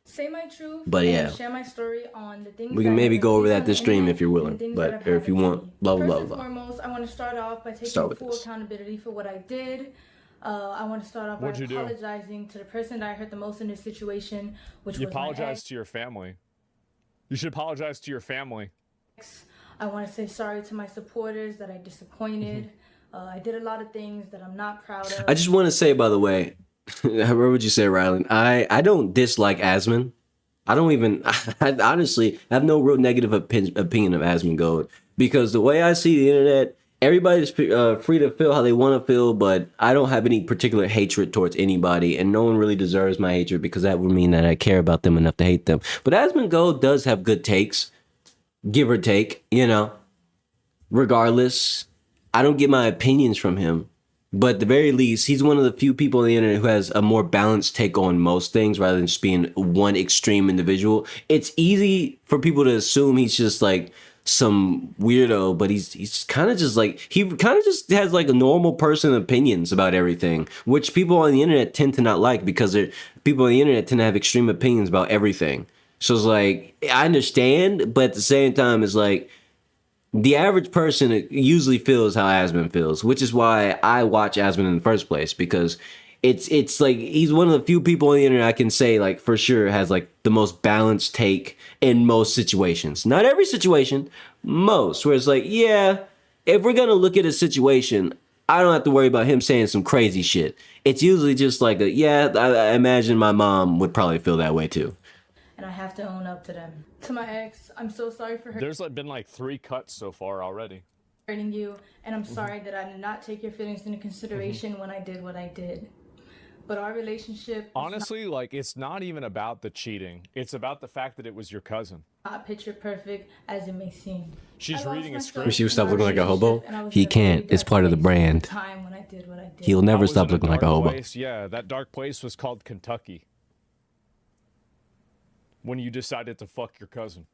S9: Say my truth.
S1: But yeah,
S9: share my story on the things
S1: we can maybe go over that this stream if you're willing, but or if you want, blah blah blah.
S9: First and foremost, I want to start off by taking full accountability for what I did. I want to start off by
S8: What'd you do?
S9: apologizing to the person that I hurt the most in this situation, which
S8: You
S9: was my
S8: apologize
S9: ex.
S8: to your family. You should apologize to your family.
S9: I want to say sorry to my supporters that I disappointed. I did a lot of things that I'm not proud of.
S1: I just want to say, by the way, however would you say, Rylan? I don't dislike Asmon. I don't even. I honestly have no real negative opinion of Asmongold because the way I see the internet, everybody's free to feel how they want to feel, but I don't have any particular hatred towards anybody, and no one really deserves my hatred because that would mean that I care about them enough to hate them. But Asmongold does have good takes, give or take, you know. Regardless, I don't get my opinions from him. But at the very least, he's one of the few people on the internet who has a more balanced take on most things rather than just being one extreme individual. It's easy for people to assume he's just like some weirdo, but he's kind of just like, he kind of just has like a normal person opinions about everything, which people on the internet tend to not like because people on the internet tend to have extreme opinions about everything. So it's like, I understand, but at the same time, it's like, the average person usually feels how Asmon feels, which is why I watch Asmon in the first place, because it's like he's one of the few people on the internet I can say like for sure has like the most balanced take in most situations. Not every situation, most, where it's like, yeah, if we're gonna look at a situation, I don't have to worry about him saying some crazy shit. It's usually just like I imagine my mom would probably feel that way too.
S9: And I have to own up to them. To my ex, I'm so sorry for
S8: There's been like 3 cuts so far already.
S9: hurting you, and I'm sorry that I did not take your feelings into consideration when I did what I did. But our relationship
S8: Honestly, like, it's not even about the cheating. It's about the fact that it was your cousin.
S9: not picture perfect as it may seem.
S8: She's reading a script.
S1: Wish he would stop looking like a hobo. He can't. It's part of the brand.
S9: Time when I did what I did.
S1: He'll
S8: I
S1: never
S8: was
S1: stop
S8: in a
S1: looking like a
S8: dark
S1: hobo.
S8: place. Yeah, that dark place was called Kentucky. When you decided to fuck your cousin.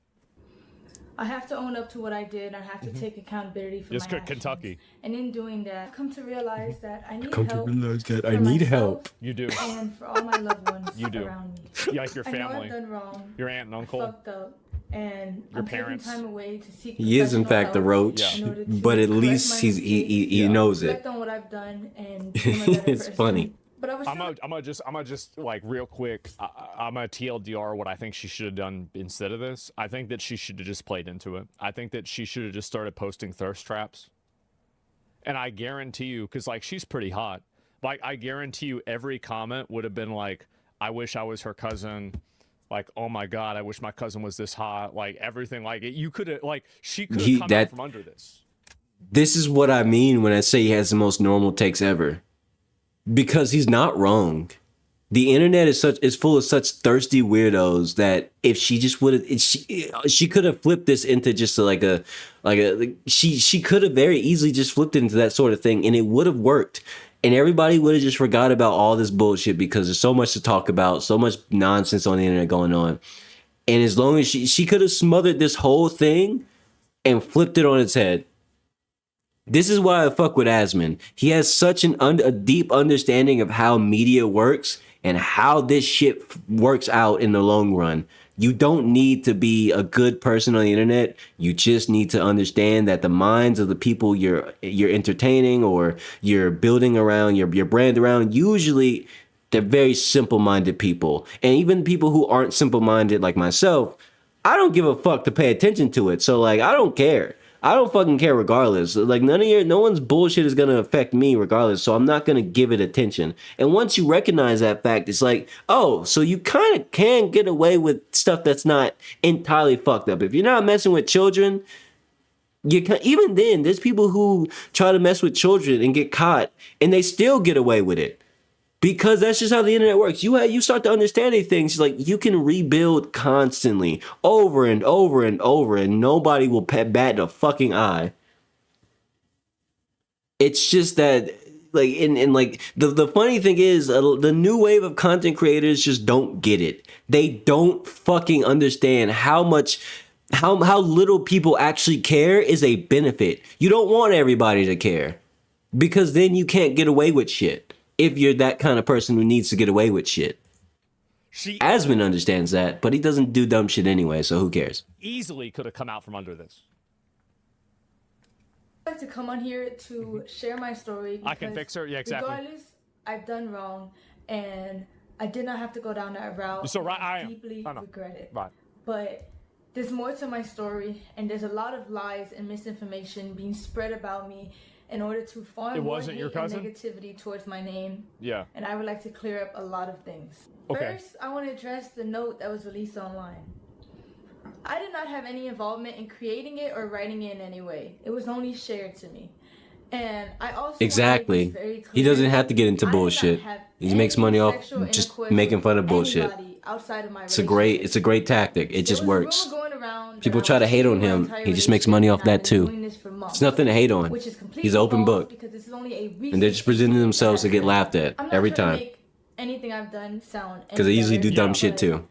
S9: I have to own up to what I did. I have to take accountability for my actions.
S8: Kentucky.
S9: And in doing that, I come to realize that I need
S1: Come to
S9: help.
S1: realize that
S9: for
S1: I need
S9: myself
S1: help.
S8: You do.
S9: And for all my loved ones
S8: You do.
S9: around me.
S8: Like your
S9: I know
S8: family.
S9: I've done wrong.
S8: Your aunt and
S9: I
S8: uncle.
S9: fucked up. And
S8: Your
S9: I'm
S8: parents.
S9: taking time away to seek
S1: He is in
S9: professional
S1: fact the
S9: help
S1: roach,
S9: in order to
S1: but at
S9: correct
S1: least
S9: my
S1: he
S8: Yeah.
S1: knows it.
S9: reflect on what I've done and become a better
S1: It's
S9: person.
S1: funny.
S9: But I was
S8: I'm gonna just like real quick. I'm gonna TLDR what I think she should have done instead of this. I think that she should have just played into it. I think that she should have just started posting thirst traps. And I guarantee you, because like she's pretty hot. Like I guarantee you, every comment would have been like, "I wish I was her cousin." Like, oh my god, I wish my cousin was this hot. Like everything, like you could have, like she could have come out from under this.
S1: This is what I mean when I say he has the most normal takes ever. Because he's not wrong. The internet is full of such thirsty weirdos that if she just would have, she could have flipped this into just she could have very easily just flipped it into that sort of thing, and it would have worked. And everybody would have just forgot about all this bullshit because there's so much to talk about, so much nonsense on the internet going on. And as long as she could have smothered this whole thing and flipped it on its head. This is why I fuck with Asmon. He has such a deep understanding of how media works and how this shit works out in the long run. You don't need to be a good person on the internet. You just need to understand that the minds of the people you're entertaining or you're building around, your brand around, usually they're very simple-minded people. And even people who aren't simple-minded like myself, I don't give a fuck to pay attention to it. So like, I don't care. I don't fucking care regardless. Like no one's bullshit is gonna affect me regardless, so I'm not gonna give it attention. And once you recognize that fact, it's like, oh, so you kind of can get away with stuff that's not entirely fucked up. If you're not messing with children, you can, even then, there's people who try to mess with children and get caught, and they still get away with it. Because that's just how the internet works. You start to understand these things. Like you can rebuild constantly, over and over and over, and nobody will bat a fucking eye. It's just that, like, and like the funny thing is, the new wave of content creators just don't get it. They don't fucking understand how little people actually care is a benefit. You don't want everybody to care, because then you can't get away with shit. If you're that kind of person who needs to get away with shit. Asmon understands that, but he doesn't do dumb shit anyway, so who cares?
S8: Easily could have come out from under this.
S9: I'd like to come on here to share my story.
S8: I can fix her. Yeah, exactly.
S9: Regardless, I've done wrong, and I did not have to go down that route.
S8: So right, I
S9: deeply
S8: know.
S9: regret it.
S8: Right.
S9: But there's more to my story, and there's a lot of lies and misinformation being spread about me in order to farm more hate and negativity towards my name.
S8: Yeah.
S9: And I would like to clear up a lot of things.
S8: Okay.
S9: First, I want to address the note that was released online. I did not have any involvement in creating it or writing it in any way. It was only shared to me. And I also
S1: exactly. He doesn't have to get into bullshit. He makes money off just making fun of bullshit. It's a great tactic. It just works. People try to hate on him. He just makes money off that too. It's nothing to hate on. He's an open book. And they're just presenting themselves to get laughed at every time.
S9: Anything I've done sound
S1: because they usually do dumb shit too.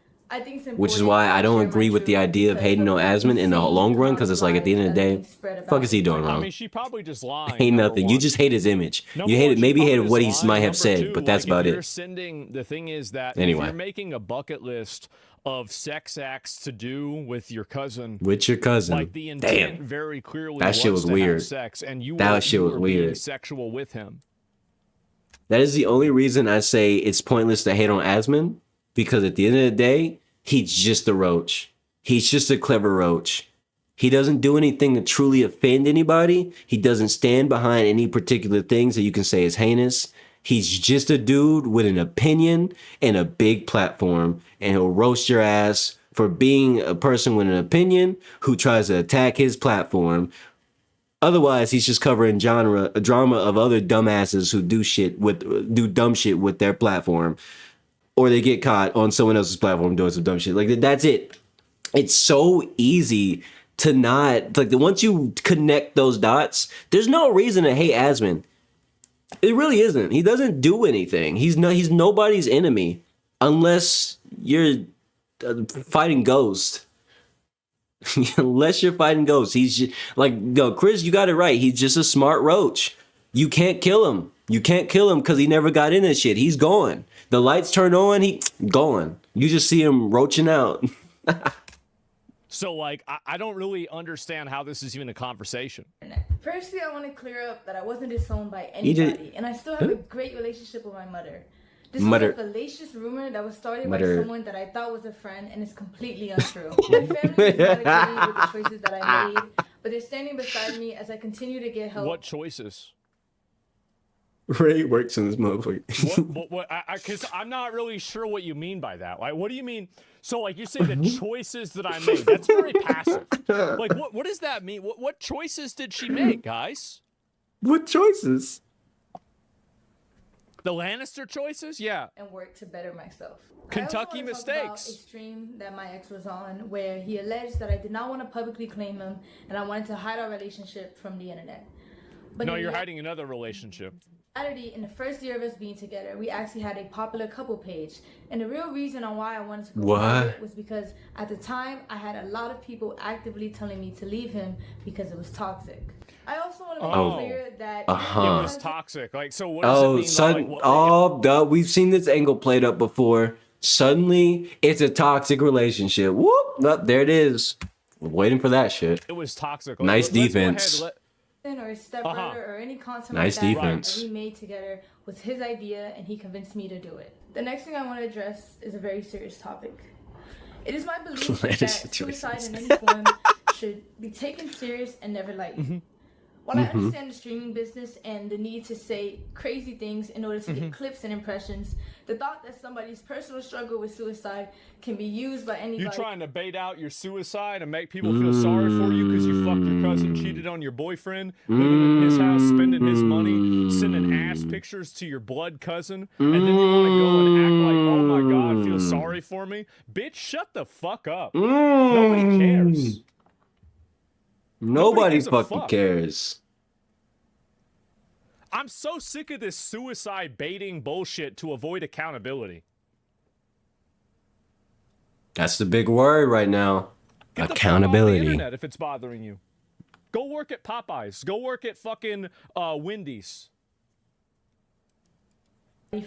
S1: Which is why I don't agree with the idea of hating on Asmund in the long run, because it's like at the end of the day, fuck is he doing wrong?
S8: I mean, she probably just lying.
S1: Ain't nothing. You just hate his image. You hate it. Maybe hate what he might have said, but that's about it.
S8: The thing is that
S1: anyway,
S8: if you're making a bucket list of sex acts to do with your cousin,
S1: like
S8: the intent very clearly
S1: that shit was weird.
S8: Sex, and you
S1: that
S8: were,
S1: shit was weird.
S8: Sexual with him.
S1: That is the only reason I say it's pointless to hate on Asmund, because at the end of the day, he's just a roach. He's just a clever roach. He doesn't do anything to truly offend anybody. He doesn't stand behind any particular things that you can say is heinous. He's just a dude with an opinion and a big platform, and he'll roast your ass for being a person with an opinion who tries to attack his platform. Otherwise, he's just covering drama of other dumbasses who do dumb shit with their platform, or they get caught on someone else's platform doing some dumb shit. Like, that's it. It's so easy to not, like, once you connect those dots, there's no reason to hate Asmund. It really isn't. He doesn't do anything. He's nobody's enemy unless you're fighting Ghost. Unless you're fighting Ghost. He's just, like, no, Chris, you got it right. He's just a smart roach. You can't kill him. You can't kill him because he never got in this shit. He's gone. The lights turn on, he gone. You just see him roaching out.
S8: So, like, I don't really understand how this is even a conversation.
S9: Firstly, I want to clear up that I wasn't disowned by anybody, and I still have a great relationship with my mother. This was a fallacious rumor that was started by someone that I thought was a friend, and it's completely untrue. My family is not agreeing with the choices that I made, but they're standing beside me as I continue to get help.
S8: What choices?
S1: Ray works in this motherfucker.
S8: Because I'm not really sure what you mean by that. Like, what do you mean? So, like, you say the choices that I made. That's very passive. Like, what does that mean? What choices did she make, guys?
S1: What choices?
S8: The Lannister choices? Yeah.
S9: And work to better myself.
S8: Kentucky mistakes.
S9: About a stream that my ex was on, where he alleged that I did not want to publicly claim him, and I wanted to hide our relationship from the internet. But
S8: no, you're hiding another relationship.
S9: In the first year of us being together, we actually had a popular couple page, and the real reason on why I wanted to go private was because at the time I had a lot of people actively telling me to leave him because it was toxic. I also want to make clear that
S8: it was toxic. Like, so what does it mean?
S1: We've seen this angle played up before. Suddenly, it's a toxic relationship. Whoop! There it is. Waiting for that shit.
S8: It was toxic.
S1: Nice defense.
S9: Or his stepbrother or any content
S1: nice
S9: like
S1: defense.
S9: that we made together was his idea, and he convinced me to do it. The next thing I want to address is a very serious topic. It is my belief that suicide in any form should be taken serious and never light. While I understand the streaming business and the need to say crazy things in order to get clips and impressions, the thought that somebody's personal struggle with suicide can be used by anybody.
S8: You trying to bait out your suicide and make people feel sorry for you because you fucked your cousin, cheated on your boyfriend, living in his house, spending his money, sending ass pictures to your blood cousin, and then you want to go and act like, oh my God, feel sorry for me? Bitch, shut the fuck up. Nobody cares.
S1: Nobody fucking cares.
S8: I'm so sick of this suicide baiting bullshit to avoid accountability.
S1: That's the big word right now.
S8: Get
S1: accountability.
S8: The fuck off the internet if it's bothering you. Go work at Popeyes. Go work at fucking Wendy's.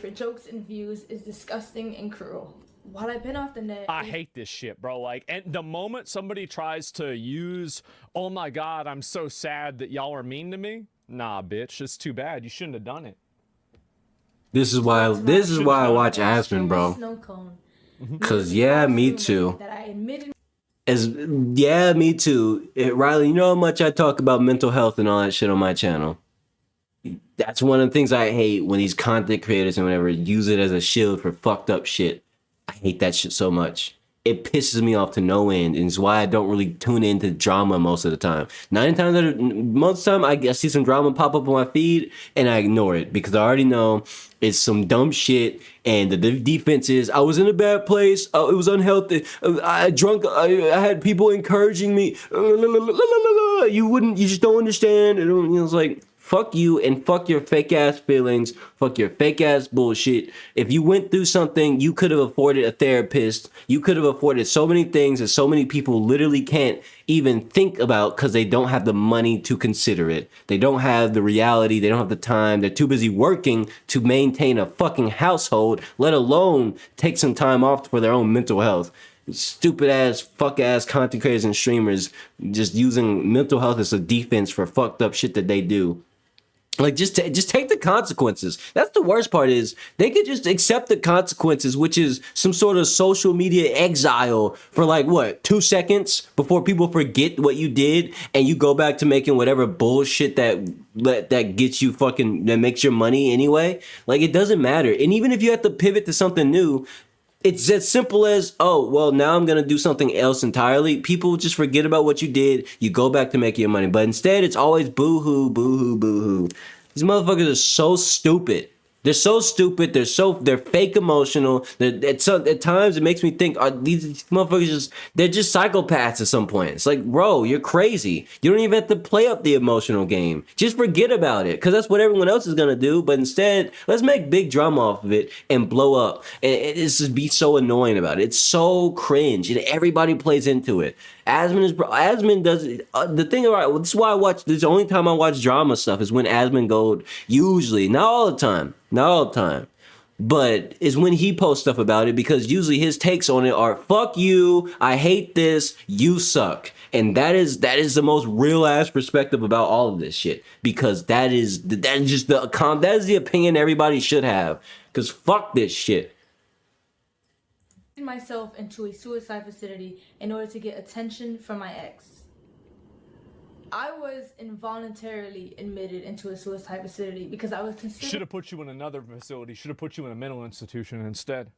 S9: For jokes and views is disgusting and cruel. While I've been off the net,
S8: I hate this shit, bro. Like, and the moment somebody tries to use, oh my God, I'm so sad that y'all are mean to me. Nah, bitch, it's too bad. You shouldn't have done it.
S1: This is why I watch Aspen, bro.
S9: Snow cone.
S1: Cause yeah, me too.
S9: That I admitted
S1: Yeah, me too. Riley, you know how much I talk about mental health and all that shit on my channel. That's one of the things I hate when these content creators and whatever use it as a shield for fucked up shit. I hate that shit so much. It pisses me off to no end, and it's why I don't really tune into drama most of the time. Most of the time, I see some drama pop up on my feed, and I ignore it because I already know it's some dumb shit. And the defense is, I was in a bad place. It was unhealthy. I had people encouraging me. You just don't understand. And it was like, fuck you and fuck your fake ass feelings. Fuck your fake ass bullshit. If you went through something, you could have afforded a therapist. You could have afforded so many things that so many people literally can't even think about because they don't have the money to consider it. They don't have the reality. They don't have the time. They're too busy working to maintain a fucking household, let alone take some time off for their own mental health. Stupid ass, fuck ass content creators and streamers just using mental health as a defense for fucked up shit that they do. Like, just take the consequences. That's the worst part is they could just accept the consequences, which is some sort of social media exile for like, what, 2 seconds before people forget what you did and you go back to making whatever bullshit that gets you fucking, that makes your money anyway. Like, it doesn't matter. And even if you have to pivot to something new, it's as simple as, oh, well, now I'm going to do something else entirely. People just forget about what you did. You go back to making your money. But instead, it's always boo-hoo, boo-hoo, boo-hoo. These motherfuckers are so stupid. They're so stupid. They're fake emotional. At times, it makes me think, are these motherfuckers they're just psychopaths at some point. It's like, bro, you're crazy. You don't even have to play up the emotional game. Just forget about it, because that's what everyone else is going to do. But instead, let's make big drama off of it and blow up. And it's just be so annoying about it. It's so cringe, and everybody plays into it. Asmon does it. The thing about this is why I watch. This is the only time I watch drama stuff is when Asmongold. Usually, not all the time, but is when he posts stuff about it, because usually his takes on it are "fuck you, I hate this, you suck," and that is the most real ass perspective about all of this shit, because that is the opinion everybody should have, because fuck this shit.
S9: myself into a suicide facility in order to get attention from my ex. I was involuntarily admitted into a suicide facility because I was considered...
S8: Should have put you in another facility. Should have put you in a mental institution instead.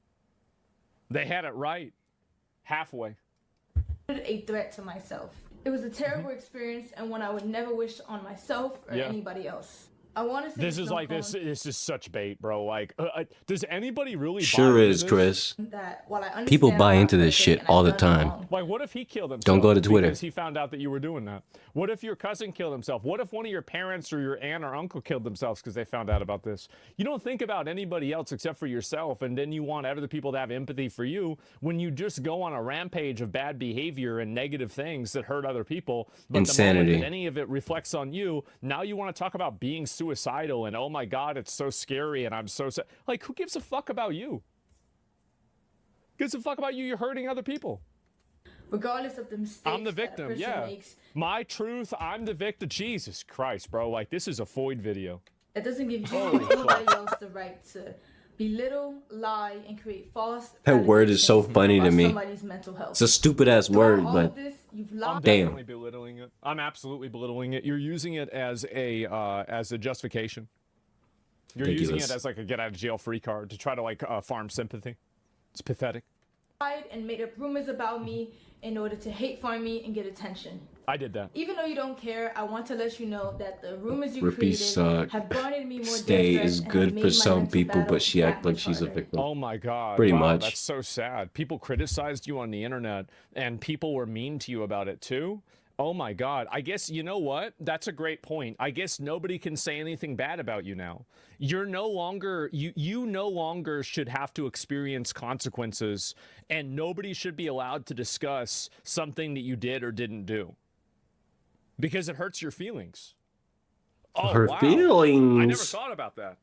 S8: They had it right. Halfway.
S9: ...a threat to myself. It was a terrible experience and one I would never wish on myself or anybody else. I want to say
S8: this is like this is such bait, bro. Like, does anybody really?
S1: Sure is, Chris. People buy into this shit all the time.
S8: Like, what if he killed himself?
S1: Don't go to Twitter.
S8: Because he found out that you were doing that. What if your cousin killed himself? What if one of your parents or your aunt or uncle killed themselves because they found out about this? You don't think about anybody else except for yourself, and then you want other people to have empathy for you when you just go on a rampage of bad behavior and negative things that hurt other people. But
S1: insanity.
S8: The moment that any of it reflects on you, now you want to talk about being suicidal and oh my god, it's so scary and I'm so sad. Like, who gives a fuck about you? Gives a fuck about you? You're hurting other people.
S9: Regardless of the mistakes
S8: I'm the victim, yeah.
S9: Makes,
S8: my truth, I'm the victim. Jesus Christ, bro. Like, this is a Foyd video.
S9: It doesn't give you or anybody else the right to belittle, lie, and create false...
S1: That word is so funny to me.
S9: Mental health.
S1: It's a stupid ass word, but
S8: I'm definitely belittling it. I'm absolutely belittling it. You're using it as a justification. You're using it as like a get out of jail free card to try to like farm sympathy. It's pathetic.
S9: And made up rumors about me in order to hate farm me and get attention.
S8: I did that.
S9: Even though you don't care, I want to let you know that the rumors you created have garnered me more
S1: Stay is good for some people, but she acts like she's a victim.
S8: Oh my god.
S1: Pretty much.
S8: That's so sad. People criticized you on the internet and people were mean to you about it too. Oh my god. I guess, you know what? That's a great point. I guess nobody can say anything bad about you now. You're no longer, you no longer should have to experience consequences, and nobody should be allowed to discuss something that you did or didn't do. Because it hurts your feelings. Oh,
S1: her feelings.
S8: I never thought about that.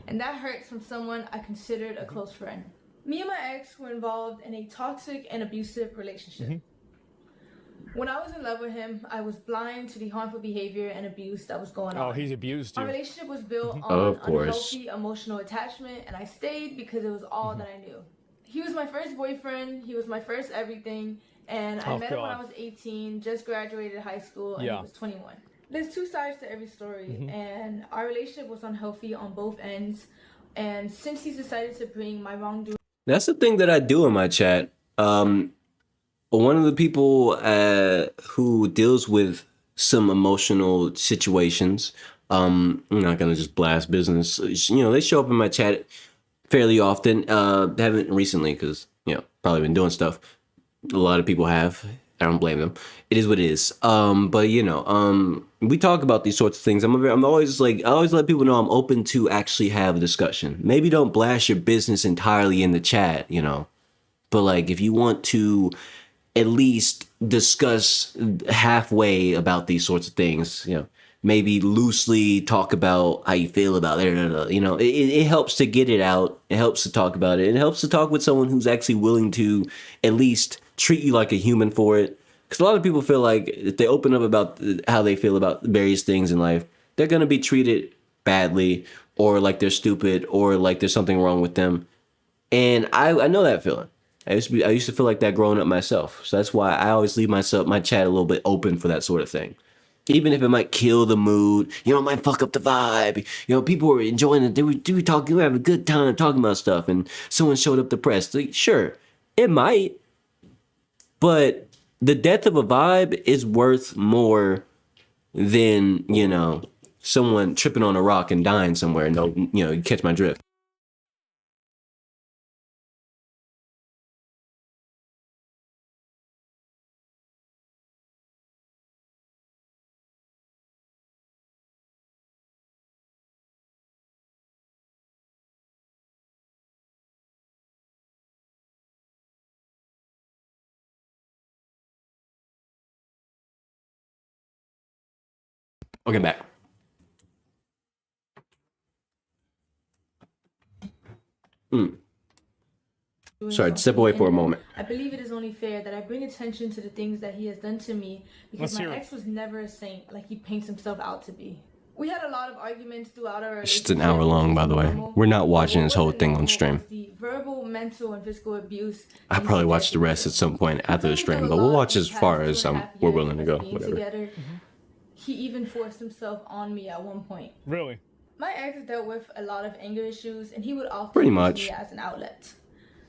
S9: And that hurts from someone I considered a close friend. Me and my ex were involved in a toxic and abusive relationship. When I was in love with him, I was blind to the harmful behavior and abuse that was going on.
S8: Oh, he's abused
S9: Our
S8: you.
S9: relationship was built on
S1: Of course.
S9: unhealthy emotional attachment, and I stayed because it was all that I knew. He was my first boyfriend. He was my first everything. And I met him when I was 18, just graduated high school, and he was 21. There's two sides to every story, and our relationship was unhealthy on both ends. And since he's decided to bring my wrongdoing...
S1: That's the thing that I do in my chat. One of the people who deals with some emotional situations, I'm not gonna just blast business. You know, they show up in my chat fairly often. Haven't recently because, you know, probably been doing stuff. A lot of people have. I don't blame them. It is what it is. But you know, we talk about these sorts of things. I'm always like, I always let people know I'm open to actually have a discussion. Maybe don't blast your business entirely in the chat, you know, but like if you want to at least discuss halfway about these sorts of things, you know, maybe loosely talk about how you feel about it. You know, it helps to get it out. It helps to talk about it. It helps to talk with someone who's actually willing to at least treat you like a human for it. Because a lot of people feel like if they open up about how they feel about various things in life, they're going to be treated badly or like they're stupid or like there's something wrong with them. And I know that feeling. I used to feel like that growing up myself. So that's why I always leave my chat a little bit open for that sort of thing. Even if it might kill the mood, you know, it might fuck up the vibe. You know, people were enjoying it. They were talking, we were having a good time talking about stuff, and someone showed up depressed. Like, sure, it might, but the death of a vibe is worth more than, you know, someone tripping on a rock and dying somewhere. No, you know, you catch my drift. Okay, back. Sorry, step away for a moment.
S9: I believe it is only fair that I bring attention to the things that he has done to me, because my ex was never a saint like he paints himself out to be. We had a lot of arguments throughout our relationship.
S1: It's an hour long, by the way. We're not watching this whole thing on stream.
S9: The verbal, mental, and physical abuse.
S1: I'll probably watch the rest at some point after the stream, but we'll watch as far as we're willing to go. Whatever.
S9: He even forced himself on me at one point.
S8: Really?
S9: My ex dealt with a lot of anger issues, and he would often
S1: pretty
S9: use
S1: much
S9: me as an outlet.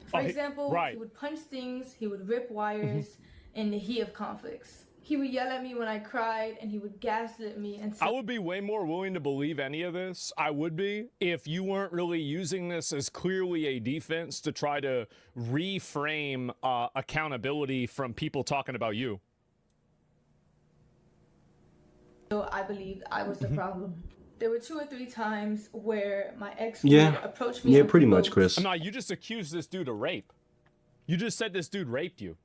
S9: For example, he would punch things, he would rip wires in the heat of conflicts. He would yell at me when I cried, and he would gaslit me. And
S8: I would be way more willing to believe any of this. I would be, if you weren't really using this as clearly a defense to try to reframe accountability from people talking about you.
S9: So I believed I was the problem. There were 2 or 3 times where my ex would approach me.
S1: Yeah, pretty much, Chris.
S8: No, you just accused this dude of rape. You just said this dude raped you.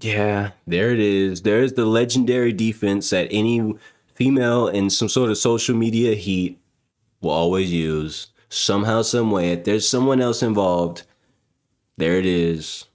S1: Yeah, there it is. There's the legendary defense that any female in some sort of social media heat will always use. Somehow, some way, if there's someone else involved, there it is.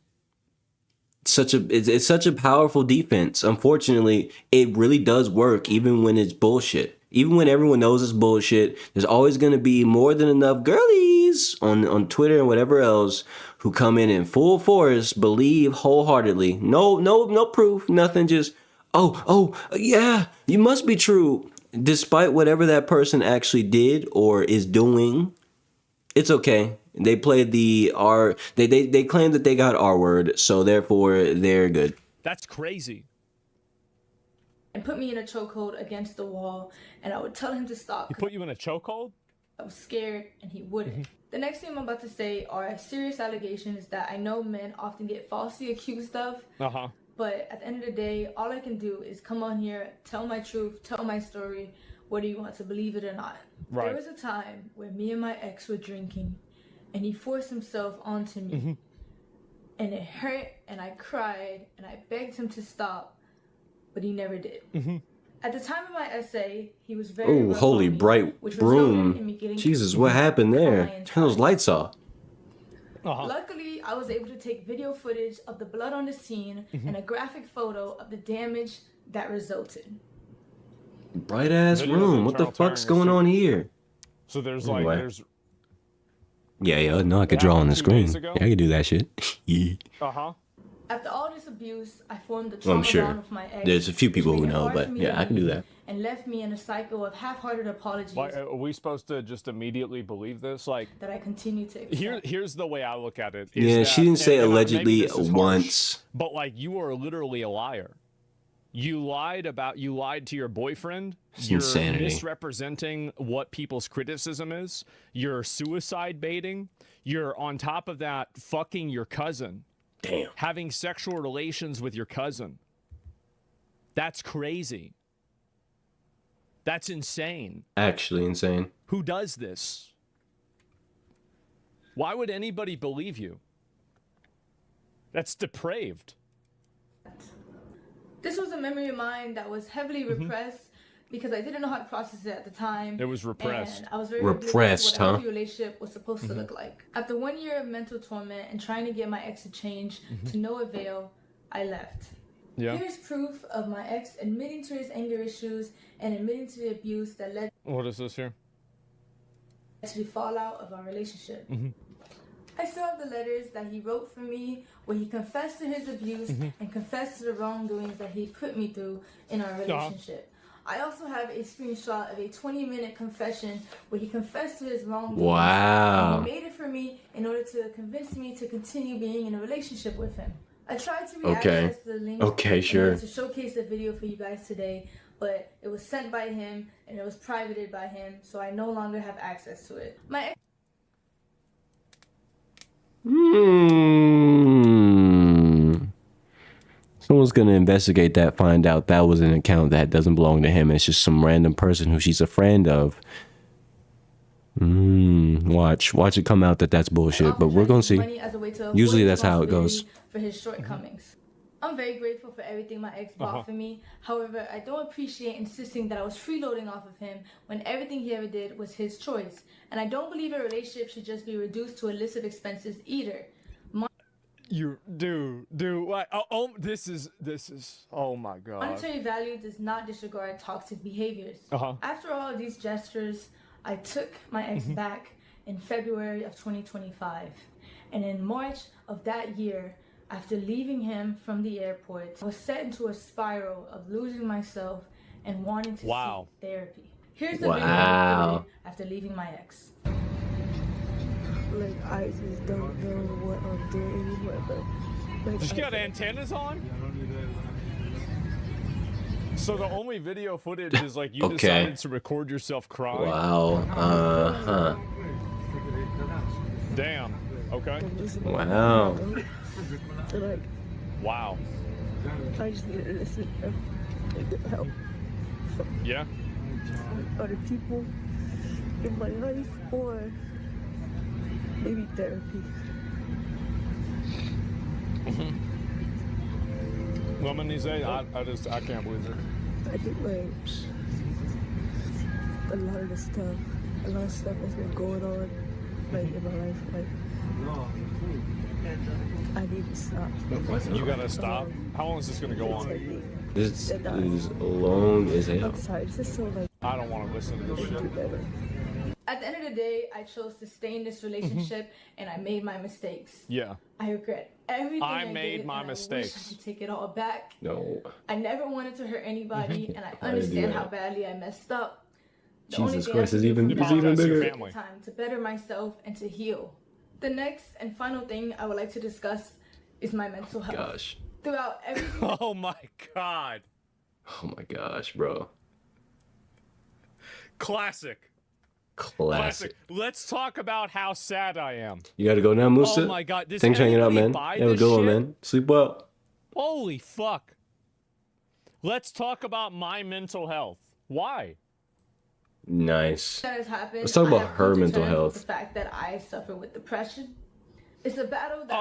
S1: It's such a powerful defense. Unfortunately, it really does work even when it's bullshit. Even when everyone knows it's bullshit, there's always going to be more than enough girlies on Twitter and whatever else who come in full force, believe wholeheartedly. No proof, nothing. Just, oh, yeah, you must be true. Despite whatever that person actually did or is doing, it's okay. They played the R. They claim that they got R word, so therefore they're good.
S8: That's crazy.
S9: And put me in a chokehold against the wall, and I would tell him to stop.
S8: He put you in a chokehold?
S9: I was scared, and he wouldn't. The next thing I'm about to say are serious allegations that I know men often get falsely accused of. But at the end of the day, all I can do is come on here, tell my truth, tell my story, whether you want to believe it or not.
S8: Right.
S9: There was a time where me and my ex were drinking, and he forced himself onto me. And it hurt, and I cried, and I begged him to stop, but he never did. At the time of my essay, he was very
S1: Oh, holy bright broom. Jesus, what happened there? Turn those lights off.
S9: Luckily, I was able to take video footage of the blood on the scene and a graphic photo of the damage that resulted.
S1: Bright ass
S8: Video of
S1: room. What the
S8: internal
S1: fuck's
S8: tearing
S1: going
S8: is
S1: on here?
S8: So there's
S1: Anyway.
S8: like there's
S1: Yeah, no, I could
S8: It
S1: draw on
S8: happened
S1: the
S8: 2
S1: screen.
S8: days
S1: Yeah,
S8: ago?
S1: I could do that shit. Yeah.
S8: uh-huh.
S9: After all this abuse, I formed a
S1: Well,
S9: trauma
S1: I'm sure
S9: bond with my ex.
S1: there's a few people
S9: which
S1: who
S9: made it
S1: know,
S9: hard
S1: but
S9: for me
S1: yeah,
S9: to
S1: I can do
S9: leave
S1: that.
S9: And left me in a cycle of half-hearted apologies
S8: Like, are we supposed to just immediately believe this? Like,
S9: that I continue to accept.
S8: here's the way I look at it. is
S1: Yeah,
S8: that-
S1: she didn't say
S8: and maybe
S1: allegedly
S8: this is harsh,
S1: once.
S8: but like, you are literally a liar. You lied to your boyfriend.
S1: It's
S8: You're
S1: insanity.
S8: misrepresenting what people's criticism is. You're suicide baiting. You're on top of that fucking your cousin.
S1: Damn.
S8: Having sexual relations with your cousin. That's crazy. That's insane.
S1: Actually insane.
S8: Who does this? Why would anybody believe you? That's depraved.
S9: This was a memory of mine that was heavily repressed because I didn't know how to process it at the time.
S8: It was repressed.
S9: And I was very
S1: Repressed,
S9: oblivious to what a
S1: huh?
S9: healthy relationship was supposed to look like. After 1 year of mental torment and trying to get my ex to change to no avail, I left.
S8: Yeah.
S9: Here's proof of my ex admitting to his anger issues and admitting to the abuse that led
S8: What is this here?
S9: to the fallout of our relationship. I still have the letters that he wrote for me where he confessed to his abuse and confessed to the wrongdoings that he put me through in our relationship. I also have a screenshot of a 20-minute confession where he confessed to his wrongdoings.
S1: Wow.
S9: And he made it for me in order to convince me to continue being in a relationship with him. I tried to re-access the link
S1: Okay, sure.
S9: to showcase the video for you guys today, but it was sent by him and it was privated by him, so I no longer have access to it. My ex
S1: Someone's gonna investigate that, find out that was an account that doesn't belong to him. It's just some random person who she's a friend of. Watch it come out that that's bullshit, but we're gonna see.
S9: money as a way to avoid
S1: Usually that's how it goes.
S9: responsibility for his shortcomings. I'm very grateful for everything my ex bought for me. However, I don't appreciate insisting that I was freeloading off of him when everything he ever did was his choice. And I don't believe a relationship should just be reduced to a list of expenses either.
S8: You do. What? Oh, this is. Oh my god.
S9: Monetary value does not disregard toxic behaviors. After all of these gestures, I took my ex back in February of 2025. And in March of that year, after leaving him from the airport, I was set into a spiral of losing myself and wanting to seek therapy. Here's the video I recorded after leaving my ex.
S10: Like, I just don't know what I'm doing anymore, but like,
S8: She got antennas on? So the only video footage is like you decided to record yourself crying?
S1: Wow.
S8: Damn. Okay.
S1: Wow.
S10: So like,
S8: wow.
S10: I just need to listen and get help from other people in my life, or maybe therapy.
S8: I can't believe it.
S10: I think like a lot of stuff has been going on like in my life. Like I need to stop.
S8: You gotta stop? How long is this gonna go on?
S1: This is long as hell.
S10: I'm sorry, this is so like
S8: I don't want to listen to this shit.
S9: At the end of the day, I chose to stay in this relationship and I made my mistakes.
S8: Yeah.
S9: I regret everything I
S8: made
S9: did,
S8: my
S9: and
S8: mistakes.
S9: I wish I could take it all back.
S1: No.
S9: I never wanted to hurt anybody, and I
S1: Why did you
S9: understand
S1: do
S9: how
S1: that?
S9: badly I messed up. The
S1: Jesus
S9: only thing
S1: Christ,
S9: I
S1: it's
S9: can do
S1: even
S9: from now on is
S1: bigger.
S9: take time to better myself and to heal. The next and final thing I would like to discuss is my mental health.
S1: Gosh.
S9: Throughout everything.
S8: Oh my god.
S1: Oh my gosh, bro.
S8: Classic. Let's talk about how sad I am.
S1: You gotta go now, Musa.
S8: Oh my god.
S1: Thanks for hanging out, man.
S8: buy
S1: Have a
S8: this
S1: good one,
S8: shit?
S1: man. Sleep well.
S8: Holy fuck. Let's talk about my mental health. Why?
S1: Nice.
S9: That has happened.
S1: Let's talk
S9: I
S1: about
S9: have
S1: her
S9: come to
S1: mental
S9: terms
S1: health.
S9: with the fact that I suffer with depression. It's a battle that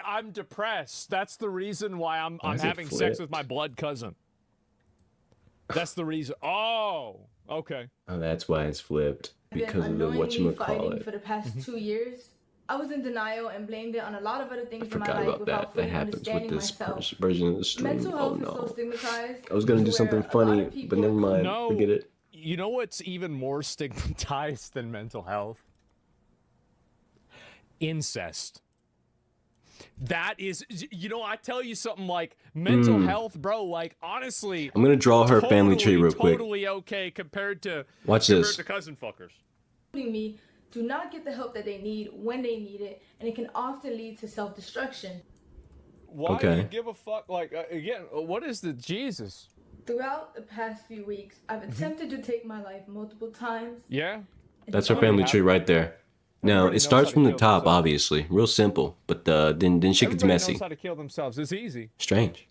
S8: I'm depressed. That's the reason why I'm
S1: is it
S8: having sex
S1: flipped?
S8: with my blood cousin. That's the reason. Oh, okay.
S1: Oh, that's why it's flipped.
S9: I've been
S1: Because of the
S9: unknowingly
S1: whatchamacallit.
S9: fighting for the past 2 years. I was in denial and blamed it on a lot of other things
S1: I
S9: in my
S1: forgot
S9: life
S1: about
S9: without
S1: that. That
S9: fully
S1: happens with
S9: understanding
S1: this
S9: myself.
S1: version of the stream.
S9: Mental
S1: Oh
S9: health is so
S1: no.
S9: stigmatized.
S1: I was gonna do
S9: to
S1: something
S9: where a lot
S1: funny,
S9: of people-
S1: but never mind.
S8: No,
S1: Forget it.
S8: you know what's even more stigmatized than mental health? Incest. That is, you know, I tell you something like mental health, bro. Like honestly,
S1: I'm gonna draw her family tree real quick.
S8: Totally okay compared to
S1: this.
S8: to cousin fuckers.
S9: Me do not get the help that they need when they need it, and it can often lead to self-destruction.
S8: Why do you give a fuck? Like again, what is the Jesus?
S9: Throughout the past few weeks, I've attempted to take my life multiple times.
S8: Yeah.
S1: That's her family tree right there. Now it starts from the top, obviously, real simple, but then shit gets
S8: Everybody
S1: messy.
S8: knows how to kill themselves. It's easy.
S1: Strange.